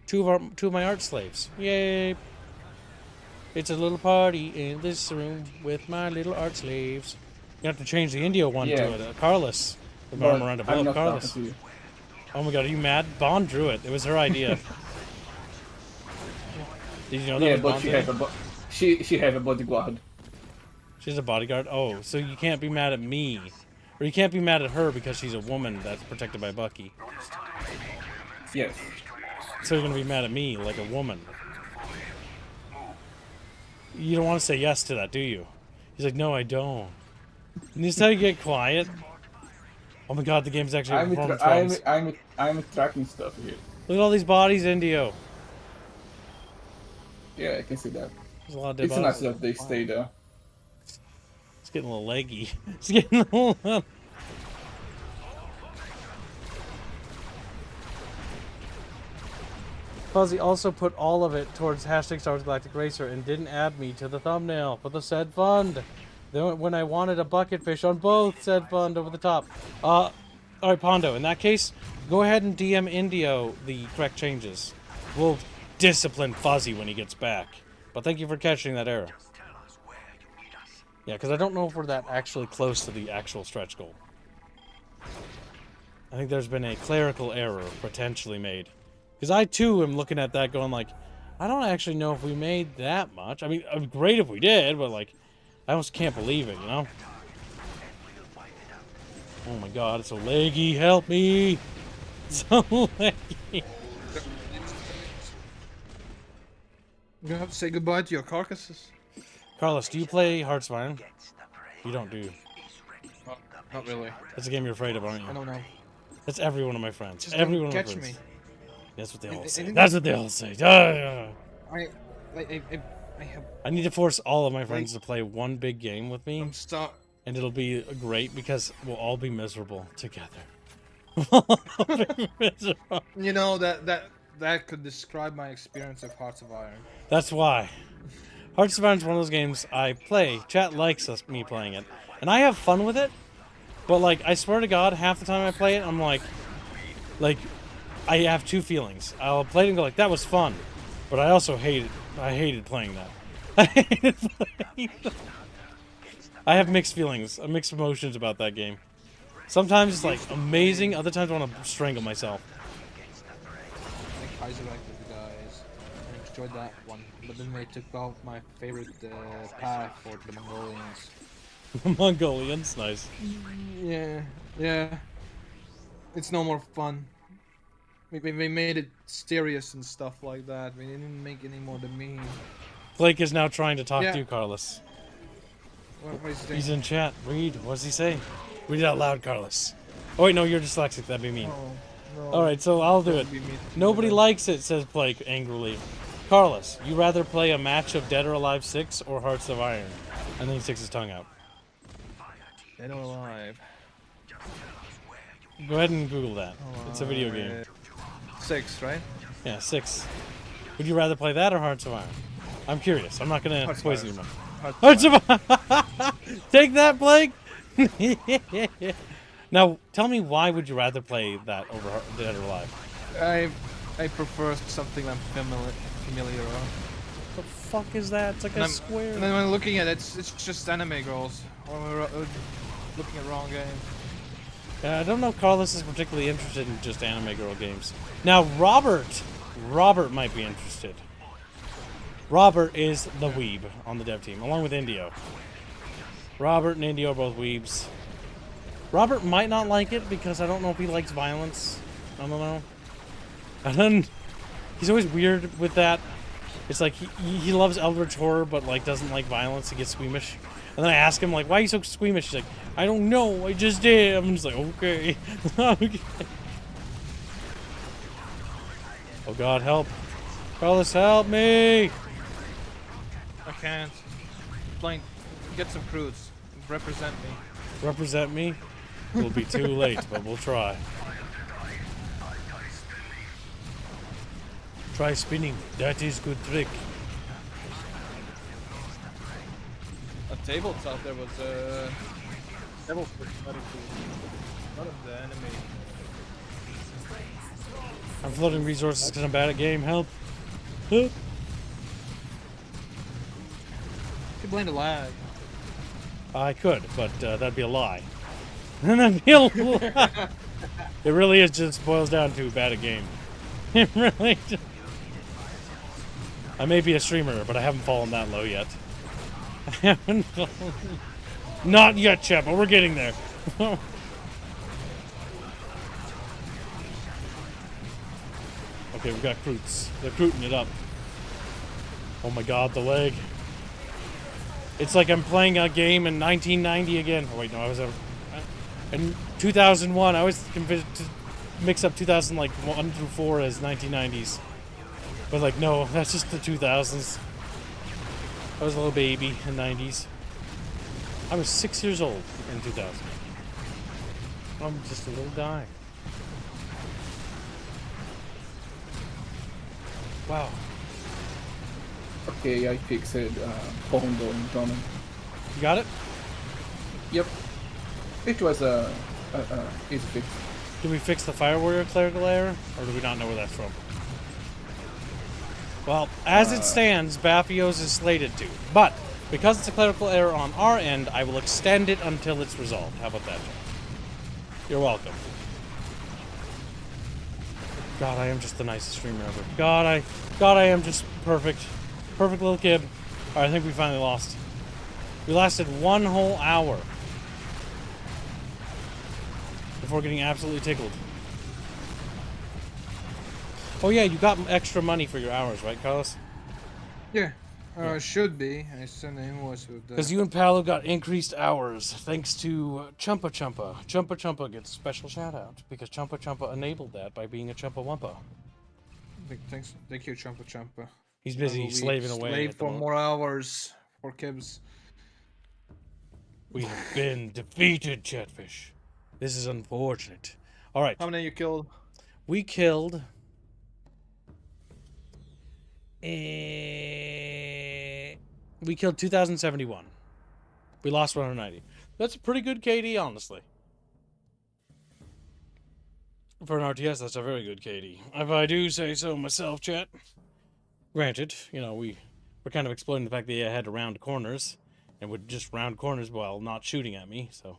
Two of my art slaves. Yay! It's a little party in this room with my little art slaves. You have to change the Indio one to a Carlos. The Marmiranda above Carlos. Oh my god, are you mad? Bond drew it. It was her idea. Did you know that? Yeah, was but Bond she have a bodyguard. She's a bodyguard? Oh, so you can't be mad at me. Or you can't be mad at her because she's a woman that's protected by Bucky. Yes. So you're gonna be mad at me like a woman. You don't want to say yes to that, do you? He's like, no, I don't. And this is how you get quiet. Oh my god, the game's actually I'm tracking stuff here. Look at all these bodies, Indio. Yeah, I can see that. There's a lot of dead it's bodies. nice that they stay there. It's getting a little leggy. It's getting a little... Fuzzy also put all of it towards hashtag Star Wars Galactic Racer and didn't add me to the thumbnail for the said fund. Then when I wanted a bucket fish on both said fund over the top. Alright, Pondo, in that case, go ahead and DM Indio the correct changes. We'll discipline Fuzzy when he gets back. But thank you for catching that error. Yeah, because I don't know if we're that actually close to the actual stretch goal. I think there's been a clerical error potentially made. Because I, too, am looking at that going like, I don't actually know if we made that much. I mean, it'd be great if we did, but like, I almost can't believe it, you know? Oh my god, it's so laggy. Help me! It's so laggy. You have to say goodbye to your carcasses. Carlos, do you play Hearts of Iron? You don't, do you? Not really. That's a game you're afraid of, aren't you? I don't know. That's every one of my friends. Just every one of my catch friends. me. That's what they all I say. think That's what they all say. I need to force all of my friends to play one big game with me. And it'll be great because we'll all be miserable together. We'll all be miserable. You know, that could describe my experience of Hearts of Iron. That's why. Hearts of Iron is one of those games I play. Chat likes me playing it. And I have fun with it. But, like, I swear to God, half the time I play it, I'm like, I have two feelings. I'll play it and go like, that was fun. But I also hate it. I hated playing that. I hated playing that. I have mixed feelings, mixed emotions about that game. Sometimes it's like amazing, other times I want to strangle myself. I think Kaiser with the guys. I enjoyed that one, but then they took out my favorite path for the Mongolians. The Mongolians, nice. Yeah. It's no more fun. We made it serious and stuff like that. We didn't make any more than me. Blake is now trying to talk to you, Carlos. What is he He's in chat. Read. What's he saying? Read it out loud, Carlos. Oh wait, no, you're dyslexic. That'd be me. No. Alright, so I'll do it. Nobody likes it, says Blake angrily. Carlos, you rather play a match of Dead or Alive 6 or Hearts of Iron? And then he sticks his tongue out. Dead or Alive. Go ahead and Google that. It's a video game. 6, right? Yeah, 6. Would you rather play that or Hearts of Iron? I'm curious. I'm not gonna poison your mind. Hearts of Iron! Take that, Blake! Now, tell me, why would you rather play that over Dead or Alive? I prefer something I'm familiar with. What the fuck is that? It's like a square. And then when looking at it, it's just anime girls. Or we're looking at wrong game. I don't know if Carlos is particularly interested in just anime girl games. Now, Robert might be interested. Robert is the weeb on the dev team, along with Indio. Robert and Indio are both weebs. Robert might not like it because I don't know if he likes violence. I don't know. And then he's always weird with that. It's like he loves Eldritch horror, but like doesn't like violence. He gets squeamish. And then I ask him like, "Why are you so squeamish?" He's like, "I don't know. I just did." I'm just like, "Okay, okay." Oh God, help! Carlos, help me! I can't. Playing. Get some crews. Represent me. Represent me? We'll be too late, but we'll try. Try spinning. That is good trick. A tabletop there was devil fish none of the enemy. I'm flooding resources because I'm bad at game. Help! Help! You could blame the lag. I could, but that'd be a lie. That'd be a lie. It really is just boils down to bad at game. It really just... I may be a streamer, but I haven't fallen that low yet. I haven't fallen... Not yet, Chet, but we're getting there. Okay, we've got Croots. They're Crooting it up. Oh my God, the leg. It's like I'm playing a game in 1990 again. Oh wait, no, I was in 2001. I always mix up 2001 through 4 as 1990s. But like, no, that's just the 2000s. I was a little baby in the 90s. I was 6 years old in 2000. I'm just a little guy. Wow. Okay, I fixed it. Bondo incoming. You got it? Yep. It was a easy fix. Did we fix the Fire Warrior clerical error? Or do we not know where that's from? Well, as it stands, Baphios is slated to. But, because it's a clerical error on our end, I will extend it until it's resolved. How about that, Jeff? You're welcome. God, I am just the nicest streamer ever. God, I am just perfect. Perfect little kid. Alright, I think we finally lost. We lasted 1 whole hour before getting absolutely tickled. Oh yeah, you got extra money for your hours, right, Carlos? Yeah. Should be. I sent an invoice with that. Because you and Paolo got increased hours thanks to Chumpa Chumpa. Chumpa Chumpa gets special shout out because Chumpa Chumpa enabled that by being a Chumpa Wumpa. Thank you, Champa Champa. He's busy slaving away. Slave for more hours for Kibs. We have been defeated, Chatfish. This is unfortunate. All right. How many you killed? We killed. We killed 2,071. We lost 190. That's a pretty good KD, honestly. For an RTS, that's a very good KD. If I do say so myself, chat. Granted, you know, we're kind of exploiting the fact that I had to round corners. And would just round corners while not shooting at me, so...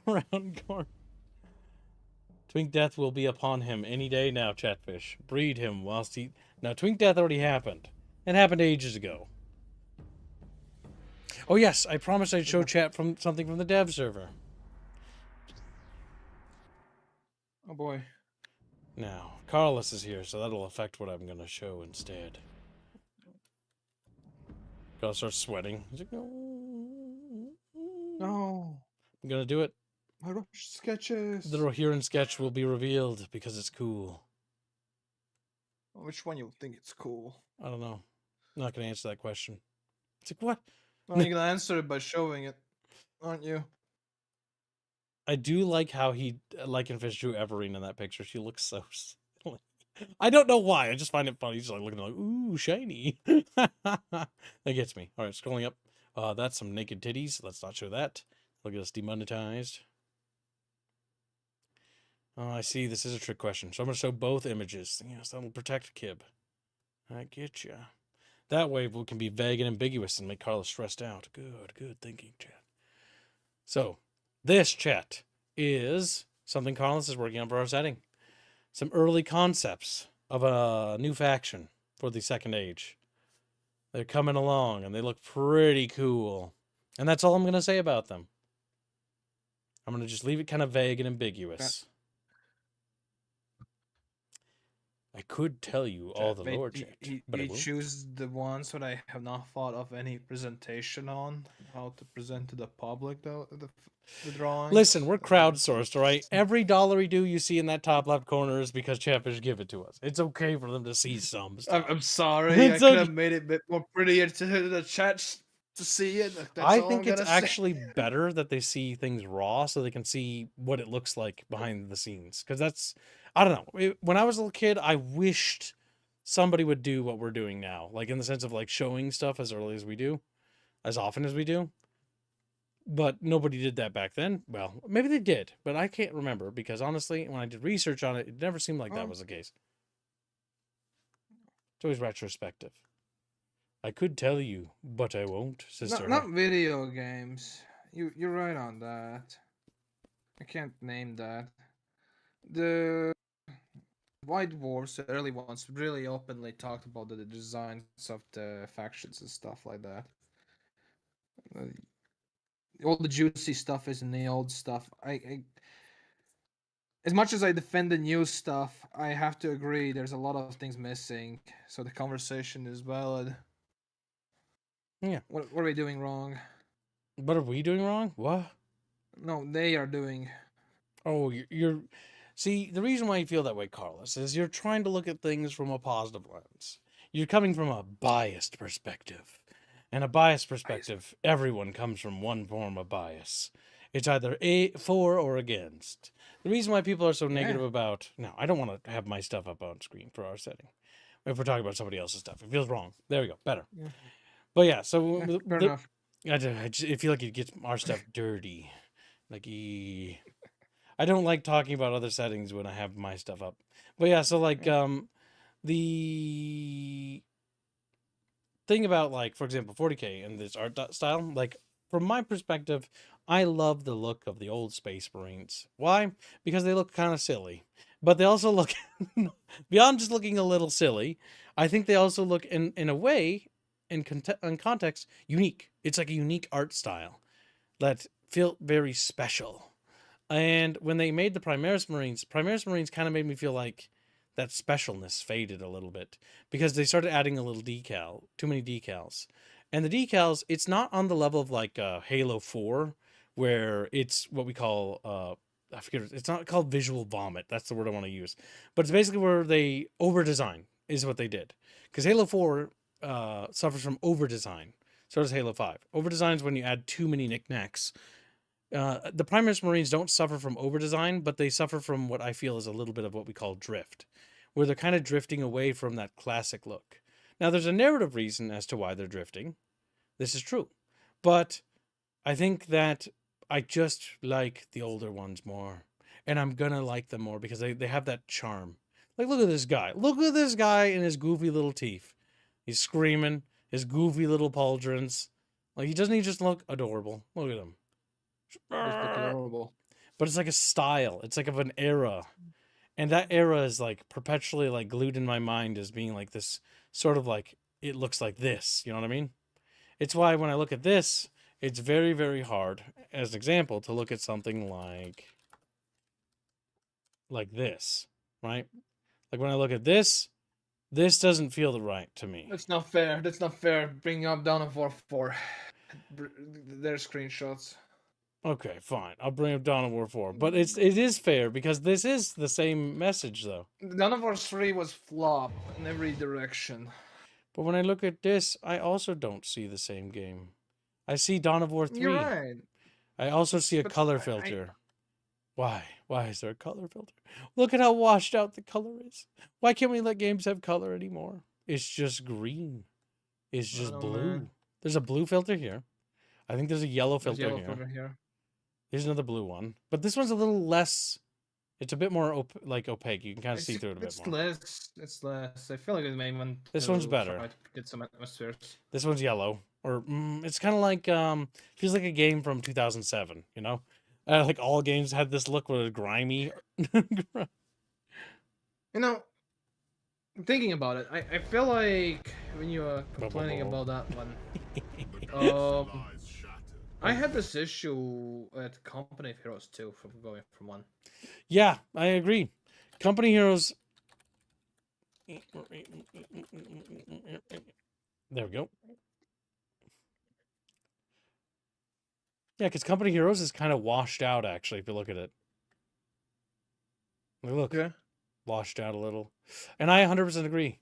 round corner. Twink Death will be upon him any day now, Chatfish. Breed him whilst he... Now, Twink Death already happened. It happened ages ago. Oh yes, I promised I'd show chat from something from the dev server. Oh boy. Now, Carlos is here, so that'll affect what I'm going to show instead. Carlos starts sweating. He's like, no. No. I'm going to do it. My rush sketches. The Rohirrim sketch will be revealed because it's cool. Which one you think it's cool? I don't know. I'm not going to answer that question. It's like, what? Well, you're going to answer it by showing it, aren't you? I do like how he, like and Fish drew Everine in that picture. She looks so silly. I don't know why. I just find it funny. He's like looking like, ooh, shiny. That gets me. All right, scrolling up. That's some naked titties. Let's not show that. Look at us demonetized. Oh, I see. This is a trick question. So I'm going to show both images. Yes, that'll protect Kib. I get ya. That way we can be vague and ambiguous and make Carlos stressed out. Good thinking, chat. So, this, chat, is something Carlos is working on for our setting. Some early concepts of a new faction for the Second Age. They're coming along, and they look pretty cool. And that's all I'm going to say about them. I'm going to just leave it kind of vague and ambiguous. I could tell you all the lore, chat, but I won't. Choose the ones that I have not thought of any presentation on, how to present to the public, the drawings. Listen, we're crowdsourced, all right? Every dollar we do you see in that top left corner is because Chatfish give it to us. It's okay for them to see some stuff. I'm sorry. I could have made it a bit more prettier to the chat to see it. I think it's actually better that they see things raw so they can see what it looks like behind the scenes. Because that's... I don't know. When I was a little kid, I wished somebody would do what we're doing now. Like, in the sense of, like, showing stuff as early as we do. As often as we do. But nobody did that back then. Well, maybe they did. But I can't remember. Because, honestly, when I did research on it, it never seemed like that was the case. It's always retrospective. I could tell you, but I won't, sister. Not video games. You're right on that. I can't name that. The... White Dwarfs, the early ones, really openly talked about the designs of the factions and stuff like that. All the juicy stuff is in the old stuff. I as much as I defend the new stuff, I have to agree there's a lot of things missing. So the conversation is valid. Yeah. What are we doing wrong? What are we doing wrong? What? No, they are doing. Oh, you're... See, the reason why you feel that way, Carlos, is you're trying to look at things from a positive lens. You're coming from a biased perspective. And a biased perspective, everyone comes from one form of bias. It's either for or against. The reason why people are so negative about... No, I don't want to have my stuff up on screen for our setting. If we're talking about somebody else's stuff, it feels wrong. There we go, better. Yeah. But yeah, so Fair enough. I feel like it gets our stuff dirty. Like, I don't like talking about other settings when I have my stuff up. But yeah, so like the thing about, like, for example, 40K and this art style, like, from my perspective, I love the look of the old Space Marines. Why? Because they look kind of silly, but they also look beyond just looking a little silly. I think they also look in a way, in context, unique. It's like a unique art style that feel very special. And when they made the Primaris Marines kind of made me feel like that specialness faded a little bit because they started adding a little decal, too many decals. And the decals, it's not on the level of like Halo 4, where it's what we call, I forget, it's not called visual vomit. That's the word I want to use. But it's basically where they over-design is what they did. Because Halo 4 suffers from over-design. So does Halo 5. Over-design is when you add too many knickknacks. The Primaris Marines don't suffer from over-design, but they suffer from what I feel is a little bit of what we call drift, where they're kind of drifting away from that classic look. Now, there's a narrative reason as to why they're drifting. This is true. But I think that I just like the older ones more. And I'm going to like them more because they have that charm. Like, look at this guy. Look at this guy and his goofy little teeth. He's screaming, his goofy little pauldrons. Like, doesn't he just look adorable? Look at him. Adorable. But it's like a style. It's like of an era. And that era is like perpetually like glued in my mind as being like this sort of like, it looks like this. You know what I mean? It's why when I look at this, it's very, very hard, as an example, to look at something like this, right? Like when I look at this doesn't feel right to me. That's not fair. That's not fair. Bring up Dawn of War 4. Their screenshots. Okay, fine. I'll bring up Dawn of War 4. But it is fair because this is the same message, though. Dawn of War 3 was flop in every direction. But when I look at this, I also don't see the same game. I see Dawn of War 3. You're right. I also see a color filter. Why? Why is there a color filter? Look at how washed out the color is. Why can't we let games have color anymore? It's just green. It's just blue. Man. There's a blue filter here. I think there's a yellow filter here. There's another blue one. But this one's a little less... It's a bit more opaque. You can kind of see through it a bit more. It's less. I feel like the main one. This one's better. Get some atmospheres. This one's yellow. Or it's kind of like... feels like a game from 2007, you know? Like all games had this look where it's grimy. You know, thinking about it, I feel like when you were complaining about that one, I had this issue at Company of Heroes too, from going from one. Yeah, I agree. Company Heroes. There we go. Yeah, because Company Heroes is kind of washed out, actually, if you look at it. Look, yeah. Washed out a little. And I 100% agree.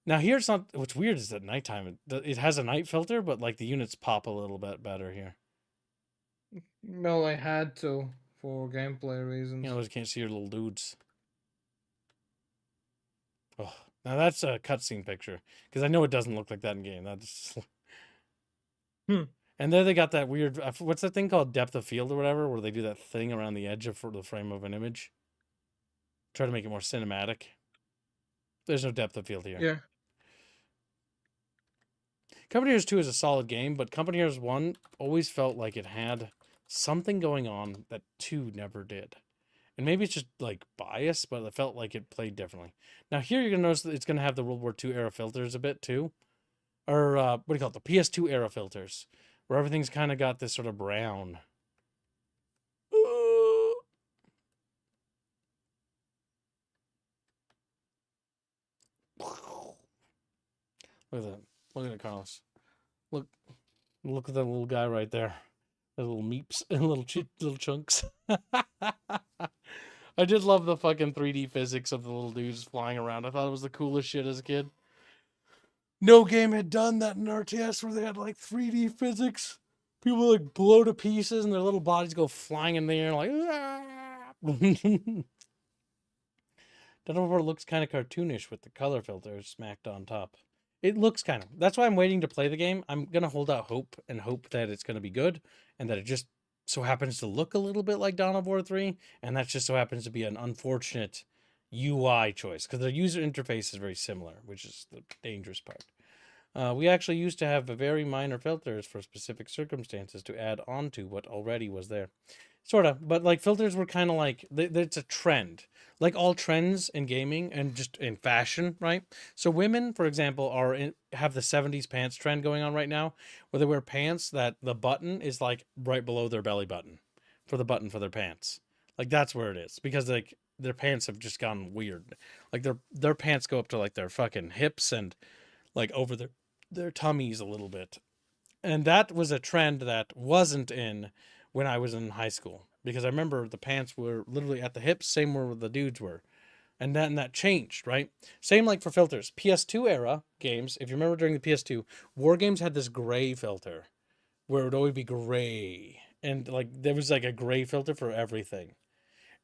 Now, here it's not... What's weird is at nighttime, it has a night filter, but, like, the units pop a little bit better here. Well, I had to, for gameplay reasons. You know, I just can't see your little dudes. Oh, now that's a cutscene picture. Because I know it doesn't look like that in game. That's... And there they got that weird... What's that thing called? Depth of field or whatever? Where they do that thing around the edge of the frame of an image. Try to make it more cinematic. There's no depth of field here. Yeah. Company Heroes 2 is a solid game, but Company Heroes 1 always felt like it had something going on that 2 never did. And maybe it's just like bias, but it felt like it played differently. Now here you're going to notice that it's going to have the World War II era filters a bit too. Or what do you call it? The PS2 era filters. Where everything's kind of got this sort of brown. Look at that. Look at it, Carlos. Look at that little guy right there. The little meeps and little chunks. I did love the fucking 3D physics of the little dudes flying around. I thought it was the coolest shit as a kid. No game had done that in RTS where they had like 3D physics. People like blow to pieces and their little bodies go flying in the air like... Dawn of War looks kind of cartoonish with the color filters smacked on top. It looks kind of. That's why I'm waiting to play the game. I'm gonna hold out hope and hope that it's gonna be good, and that it just so happens to look a little bit like Dawn of War 3, and that just so happens to be an unfortunate UI choice because their user interface is very similar, which is the dangerous part. We actually used to have very minor filters for specific circumstances to add on to what already was there. Sort of, but like filters were kind of like, it's a trend. Like all trends in gaming and just in fashion, right? So women, for example, have the 70s pants trend going on right now, where they wear pants that the button is like right below their belly button for the button for their pants. Like that's where it is because like their pants have just gone weird. Like their pants go up to like their fucking hips and like over their tummies a little bit. And that was a trend that wasn't in when I was in high school because I remember the pants were literally at the hips, same where the dudes were. And then that changed, right? Same like for filters. PS2 era games, if you remember during the PS2, War Games had this gray filter where it would always be gray. And like there was like a gray filter for everything.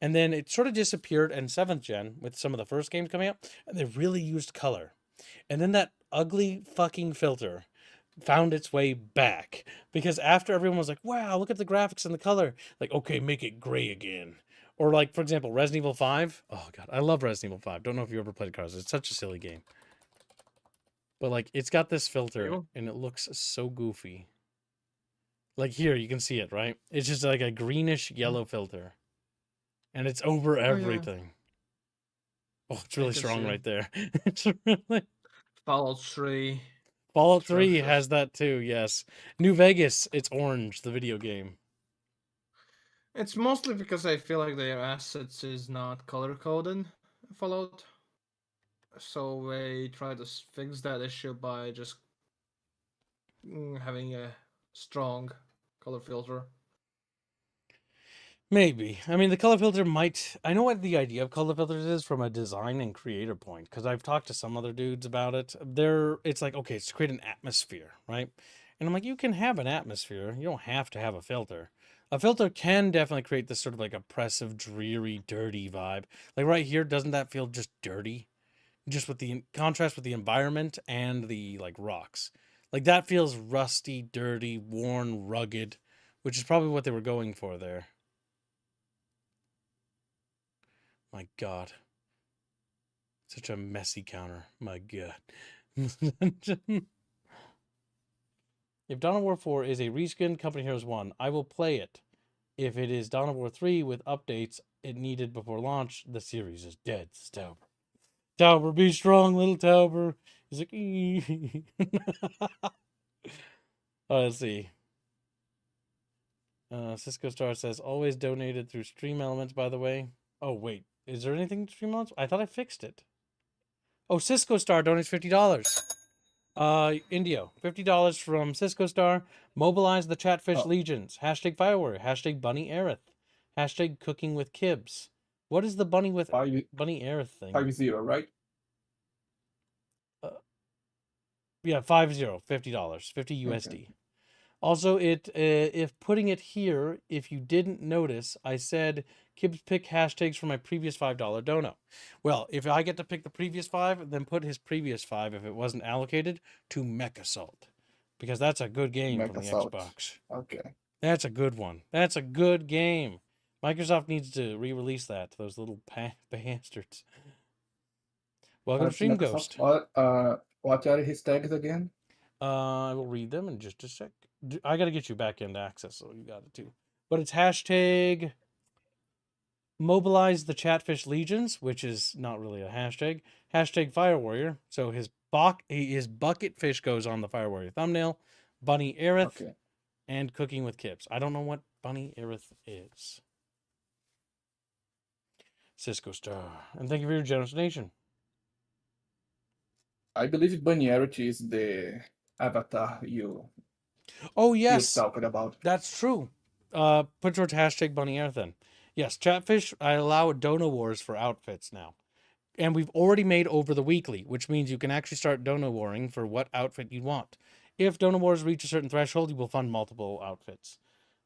And then it sort of disappeared in 7th gen with some of the first games coming out, and they really used color. And then that ugly fucking filter found its way back because after everyone was like, wow, look at the graphics and the color, like, okay, make it gray again. Or like, for example, Resident Evil 5. Oh god, I love Resident Evil 5. Don't know if you ever played Cars. It's such a silly game. But like, it's got this filter and it looks so goofy. Like here, you can see it, right? It's just like a greenish yellow filter. And it's over everything. Oh, it's really strong right there. It's really... Fallout 3. Fallout 3 has that too, yes. New Vegas, it's orange, the video game. It's mostly because I feel like their assets is not color-coded Fallout. So they try to fix that issue by just having a strong color filter. Maybe. I mean, the color filter might... I know what the idea of color filters is from a design and creator point, because I've talked to some other dudes about it. It's like, okay, it's to create an atmosphere, right? And I'm like, you can have an atmosphere. You don't have to have a filter. A filter can definitely create this sort of like oppressive, dreary, dirty vibe. Like right here, doesn't that feel just dirty? Just with the contrast with the environment and the like rocks. Like that feels rusty, dirty, worn, rugged, which is probably what they were going for there. My god. Such a messy counter. My god. If Dawn of War 4 is a reskin Company Heroes 1, I will play it. If it is Dawn of War 3 with updates it needed before launch, the series is dead. Tauber. Tauber, be strong, little Tauber. He's like, let's see. Cisco Star says, always donated through Stream Elements, by the way. Oh, wait. Is there anything to Stream Elements? I thought I fixed it. Oh, Cisco Star donates $50. Indio, $50 from Cisco Star. Mobilize the Chatfish Legions. Hashtag FiRe. Hashtag Bunny Aerith. Hashtag Cooking with Kibs. What is the Bunny with Bunny Aerith thing? 50, right? Yeah, 50, $50, 50 USD. Okay. Also, if putting it here, if you didn't notice, I said Kibs pick hashtags for my previous $5 dono. Well, if I get to pick the previous 5, then put his previous 5, if it wasn't allocated, to Mech Assault. Because that's a good game from the Xbox. Okay. That's a good one. That's a good game. Microsoft needs to re-release that to those little bastards. Welcome to Stream Ghost. What are his tags again? I will read them in just a sec. I got to get you back into access, so you got it too. But it's hashtag mobilize the Chatfish Legions, which is not really a hashtag. Hashtag Fire Warrior. So his bucket fish goes on the Fire Warrior thumbnail. Bunny Aerith and Cooking with Kibs. I don't know what Bunny Aerith is. Cisco Star. And thank you for your generous donation. I believe Bunny Aerith is the avatar you... Oh, yes. You're talking about. That's true. Put towards hashtag Bunny Aerith then. Yes, Chatfish, I allow Dono Wars for outfits now. And we've already made over the weekly, which means you can actually start Dono Warring for what outfit you want. If Dono Wars reach a certain threshold, you will fund multiple outfits.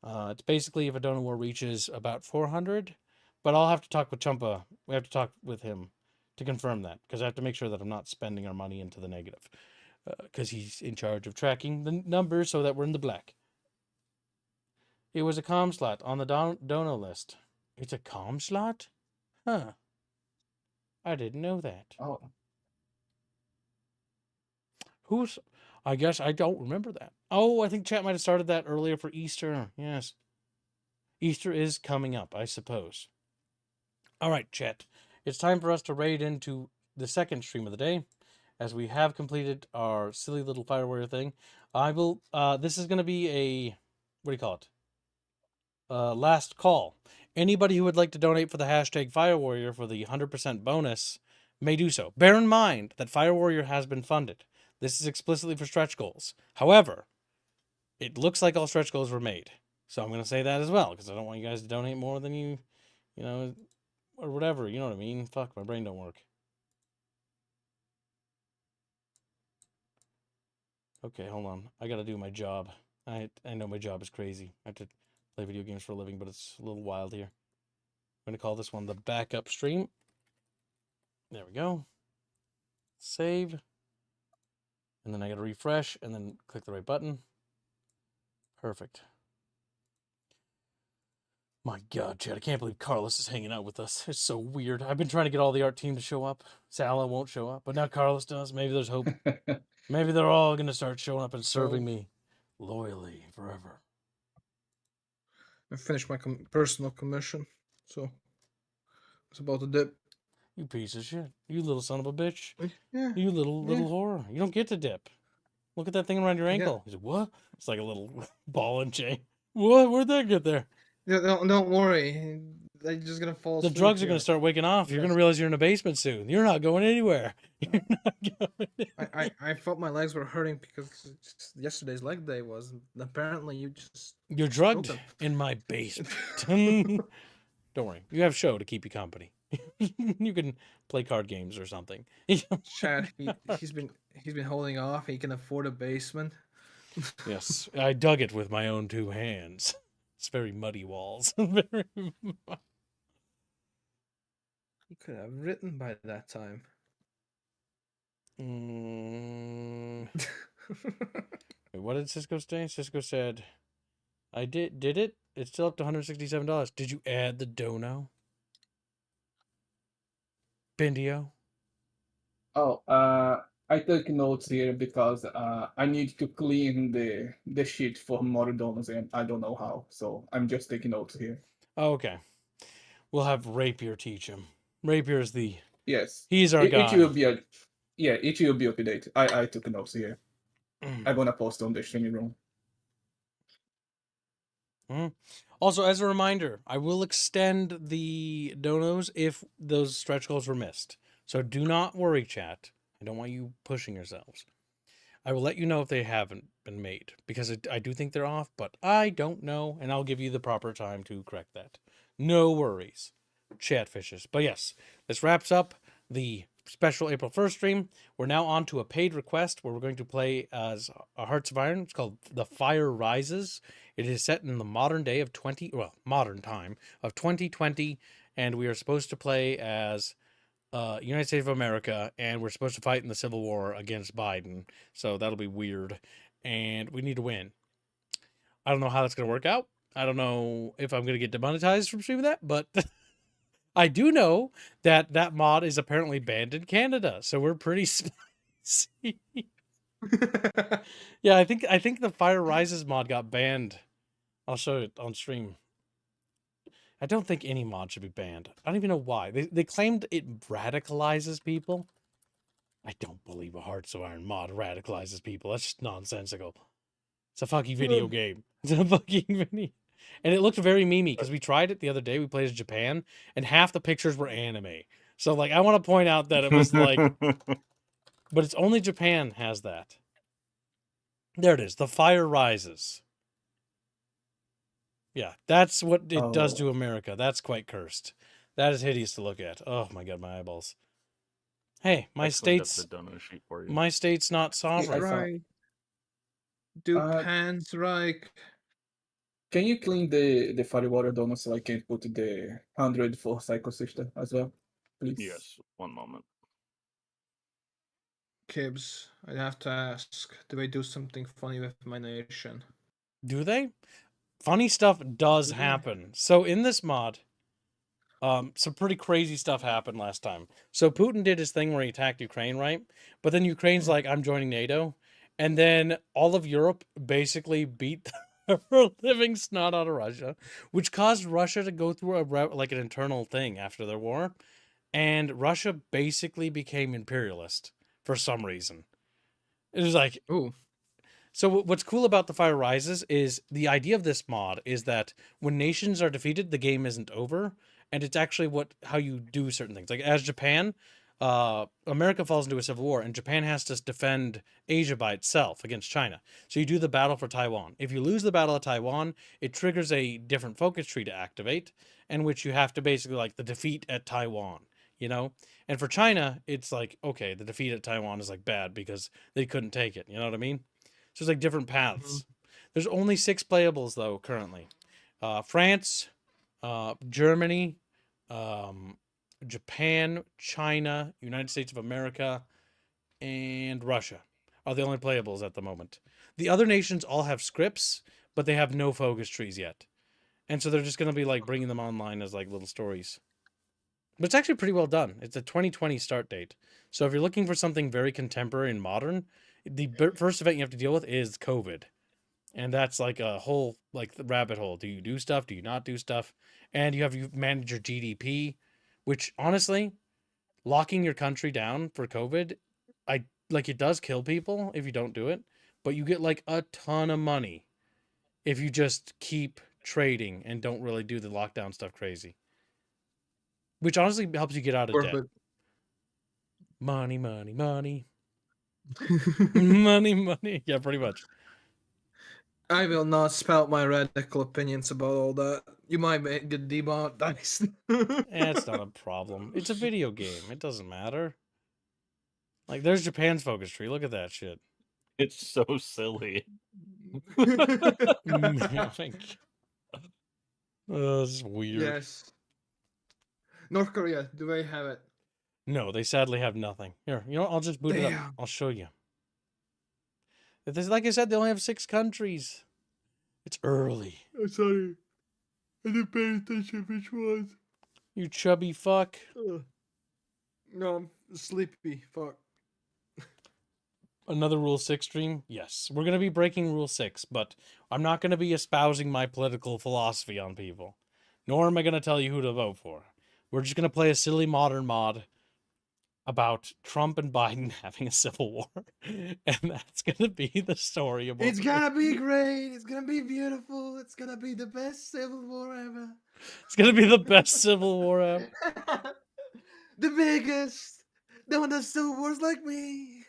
It's basically if a Dono War reaches about 400, but I'll have to talk with Chumpa. We have to talk with him to confirm that, because I have to make sure that I'm not spending our money into the negative. Because he's in charge of tracking the numbers so that we're in the black. It was a comm slot on the dono list. It's a comm slot? Huh. I didn't know that. Oh. Who's... I guess I don't remember that. Oh, I think chat might have started that earlier for Easter. Yes. Easter is coming up, I suppose. All right, chat. It's time for us to raid into the second stream of the day, as we have completed our silly little Fire Warrior thing. I will... this is going to be a... What do you call it? Last call. Anybody who would like to donate for the hashtag Fire Warrior for the 100% bonus may do so. Bear in mind that Fire Warrior has been funded. This is explicitly for stretch goals. However, it looks like all stretch goals were made. So I'm going to say that as well, because I don't want you guys to donate more than you know, or whatever. You know what I mean? Fuck, my brain don't work. Okay, hold on. I got to do my job. I know my job is crazy. I have to play video games for a living, but it's a little wild here. I'm going to call this one the backup stream. There we go. Save. And then I got to refresh and then click the right button. Perfect. My God, Chad, I can't believe Carlos is hanging out with us. It's so weird. I've been trying to get all the art team to show up. Salah won't show up, but now Carlos does. Maybe there's hope. Maybe they're all going to start showing up and serving me loyally forever. I finished my personal commission, so it's about to dip. You piece of shit. You little son of a bitch. Yeah. You little whore. You don't get to dip. Look at that thing around your ankle. He's like, what? It's like a little ball and chain. What? Where'd that get there? Yeah, don't worry. They're just going to fall asleep. The drugs are going to start waking off. You're going to realize you're in a basement soon. You're not going anywhere. You're not going anywhere. I thought my legs were hurting because yesterday's leg day was. Apparently you're drugged in my basement. Don't worry. You have show to keep you company. You can play card games or something. Chad, he's been holding off. He can afford a basement. Yes, I dug it with my own two hands. It's very muddy walls. Very. You could have written by that time. Wait, what did Cisco say? Cisco said, "I did it. It's still up to $167. Did you add the dono?" Bendio? Oh, I took notes here because I need to clean the sheet for more donuts and I don't know how, so I'm just taking notes here. Oh, okay. We'll have Rapier teach him. Rapier is the... Yes. He's our guy. It will be it will be up to date. I took notes here. I'm gonna post on the streaming room. Also, as a reminder, I will extend the donos if those stretch goals were missed. So do not worry, chat. I don't want you pushing yourselves. I will let you know if they haven't been made, because I do think they're off, but I don't know, and I'll give you the proper time to correct that. No worries, chatfishes. But yes, this wraps up the special April 1st stream. We're now on to a paid request where we're going to play as a Hearts of Iron. It's called The Fire Rises. It is set in the modern day of modern time of 2020, and we are supposed to play as United States of America, and we're supposed to fight in the Civil War against Biden. So that'll be weird, and we need to win. I don't know how that's going to work out. I don't know if I'm going to get demonetized from streaming that, but I do know that that mod is apparently banned in Canada, so we're pretty spicy. Yeah, I think the Fire Rises mod got banned. I'll show it on stream. I don't think any mod should be banned. I don't even know why. They claimed it radicalizes people. I don't believe a Hearts of Iron mod radicalizes people. That's just nonsensical. It's a fucking video game. It's a fucking video. And it looked very memey because we tried it the other day. We played as Japan, and half the pictures were anime. So, like, I want to point out that it was like... But it's only Japan has that. There it is. The Fire Rises. Yeah, that's what it does to America. That's quite cursed. That is hideous to look at. Oh my God, my eyeballs. Hey, my state's not sovereign. Right. Do pans right. Can you clean the fire water donut so I can put the 100 for Psycho Sister as well? please. Yes, one moment. Kibbs, I have to ask, do they do something funny with my nation? Do they? Funny stuff does happen. So in this mod, some pretty crazy stuff happened last time. So Putin did his thing where he attacked Ukraine, right? But then Ukraine's like, I'm joining NATO. And then all of Europe basically beat the living snot out of Russia, which caused Russia to go through an internal thing after their war. And Russia basically became imperialist for some reason. It was like, ooh. So what's cool about the FiRe Rises is the idea of this mod is that when nations are defeated, the game isn't over, and it's actually how you do certain things. Like as Japan, America falls into a civil war, and Japan has to defend Asia by itself against China. So you do the battle for Taiwan. If you lose the battle of Taiwan, it triggers a different focus tree to activate, in which you have to basically like the defeat at Taiwan. You know, and for China, it's like, okay, the defeat at Taiwan is like bad because they couldn't take it. You know what I mean? So it's like different paths. There's only 6 playables though currently. France, Germany, Japan, China, United States of America, and Russia are the only playables at the moment. The other nations all have scripts, but they have no focus trees yet. And so they're just going to be like bringing them online as like little stories. But it's actually pretty well done. It's a 2020 start date. So if you're looking for something very contemporary and modern, the first event you have to deal with is COVID. And that's like a whole like rabbit hole. Do you do stuff? Do you not do stuff? And you manage your GDP, which honestly, locking your country down for COVID, it does kill people if you don't do it, but you get like a ton of money if you just keep trading and don't really do the lockdown stuff crazy. Which honestly helps you get out of debt. Money, money, money. Money, money. Yeah, pretty much. I will not spout my radical opinions about all that. You might get demonetized. It's not a problem. It's a video game. It doesn't matter. Like, there's Japan's focus tree. Look at that shit. It's so silly. Oh, this is weird. Yes. North Korea, do they have it? No, they sadly have nothing. Here, you know what? I'll just boot it up. I'll show you. Like I said, they only have 6 countries. It's early. I'm sorry. I didn't pay attention which was. You chubby fuck. No, I'm sleepy. Fuck. Another Rule 6 stream? Yes. We're going to be breaking Rule 6, but I'm not going to be espousing my political philosophy on people. Nor am I going to tell you who to vote for. We're just going to play a silly modern mod about Trump and Biden having a civil war. And that's going to be the story about It's going to be great. It's going to be beautiful. It's going to be the best civil war ever. It's going to be the best civil war ever. The biggest. No one does civil wars like me.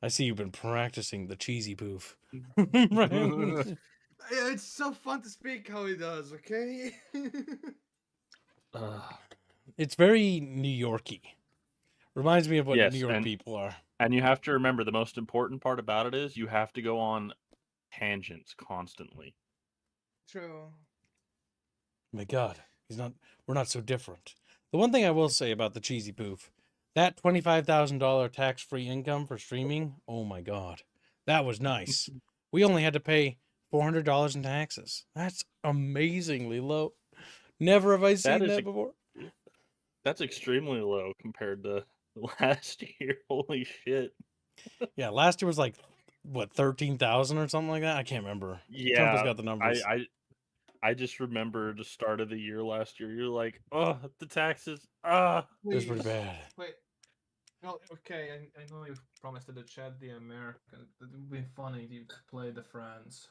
I see you've been practicing the cheesy poof. Right? It's so fun to speak how he does, okay? It's very New Yorky. Reminds me of what Yes, New York people are. And you have to remember the most important part about it is you have to go on tangents constantly. True. My God, we're not so different. The one thing I will say about the cheesy poof, that $25,000 tax-free income for streaming, oh my God, that was nice. We only had to pay $400 in taxes. That's amazingly low. Never have I seen that before. That's extremely low compared to last year. Holy shit. Yeah, last year was like, what, 13,000 or something like that? I can't remember. Yeah. Trump has got the numbers. I just remember the start of the year last year. You're like, oh, the taxes. It was pretty bad. Wait. No, okay, I know you promised to the chat the American. It would be funny if you play the France.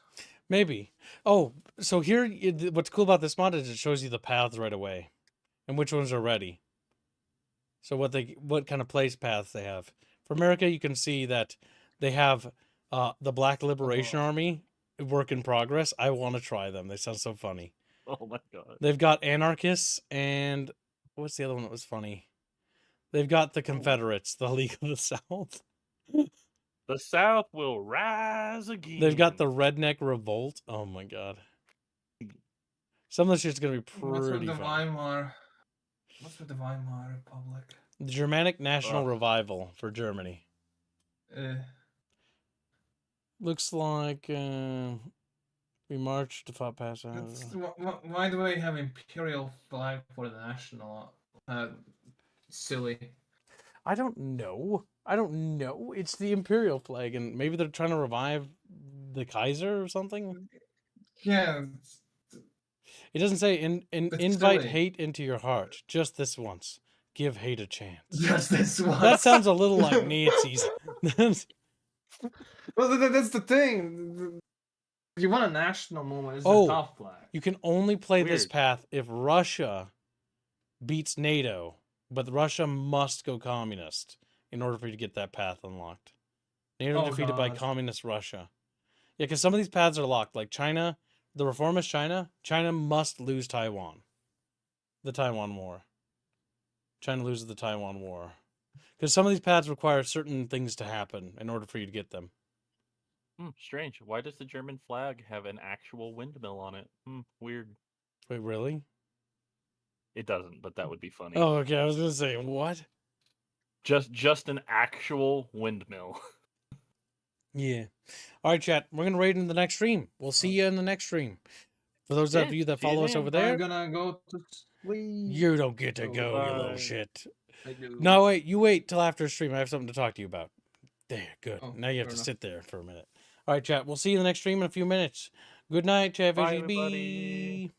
Maybe. Oh, so here, what's cool about this mod is it shows you the paths right away, and which ones are ready. So what kind of place paths they have. For America, you can see that they have the Black Liberation Army, work in progress. I want to try them. They sound so funny. Oh my God. They've got anarchists and what's the other one that was funny? They've got the Confederates, the League of the South. The South will rise again. They've got the Redneck Revolt. Oh my God. Some of this shit's gonna be pretty fun. Weimar. What's with the Weimar Republic? The Germanic National Revival for Germany. Looks like we marched to fought past. Why do we have imperial flag for the national? Silly. I don't know. It's the imperial flag, and maybe they're trying to revive the Kaiser or something. Yeah. It doesn't say invite hate into your heart. Just this once. Give hate a chance. Just this once. That sounds a little like Nazis. Well, that's the thing. You want a national moment. It's a top flag. You can only play this path if Russia beats NATO, but Russia must go communist in order for you to get that path unlocked. NATO defeated by communist Russia. Yeah, because some of these paths are locked. Like China, the reformist China must lose Taiwan. The Taiwan War. China loses the Taiwan War. Because some of these paths require certain things to happen in order for you to get them. Strange. Why does the German flag have an actual windmill on it? Weird. Wait, really? It doesn't, but that would be funny. Oh, okay. I was going to say, what? Just an actual windmill. Yeah. All right, chat. We're going to raid in the next stream. We'll see you in the next stream. For those of you that follow us over there. I'm gonna go to sleep. You don't get to go, you little shit. No, wait. You wait till after stream. I have something to talk to you about. There, good. Now you have to sit there for a minute. All right, chat. We'll see you in the next stream in a few minutes. Good night, chat. Bye, everybody.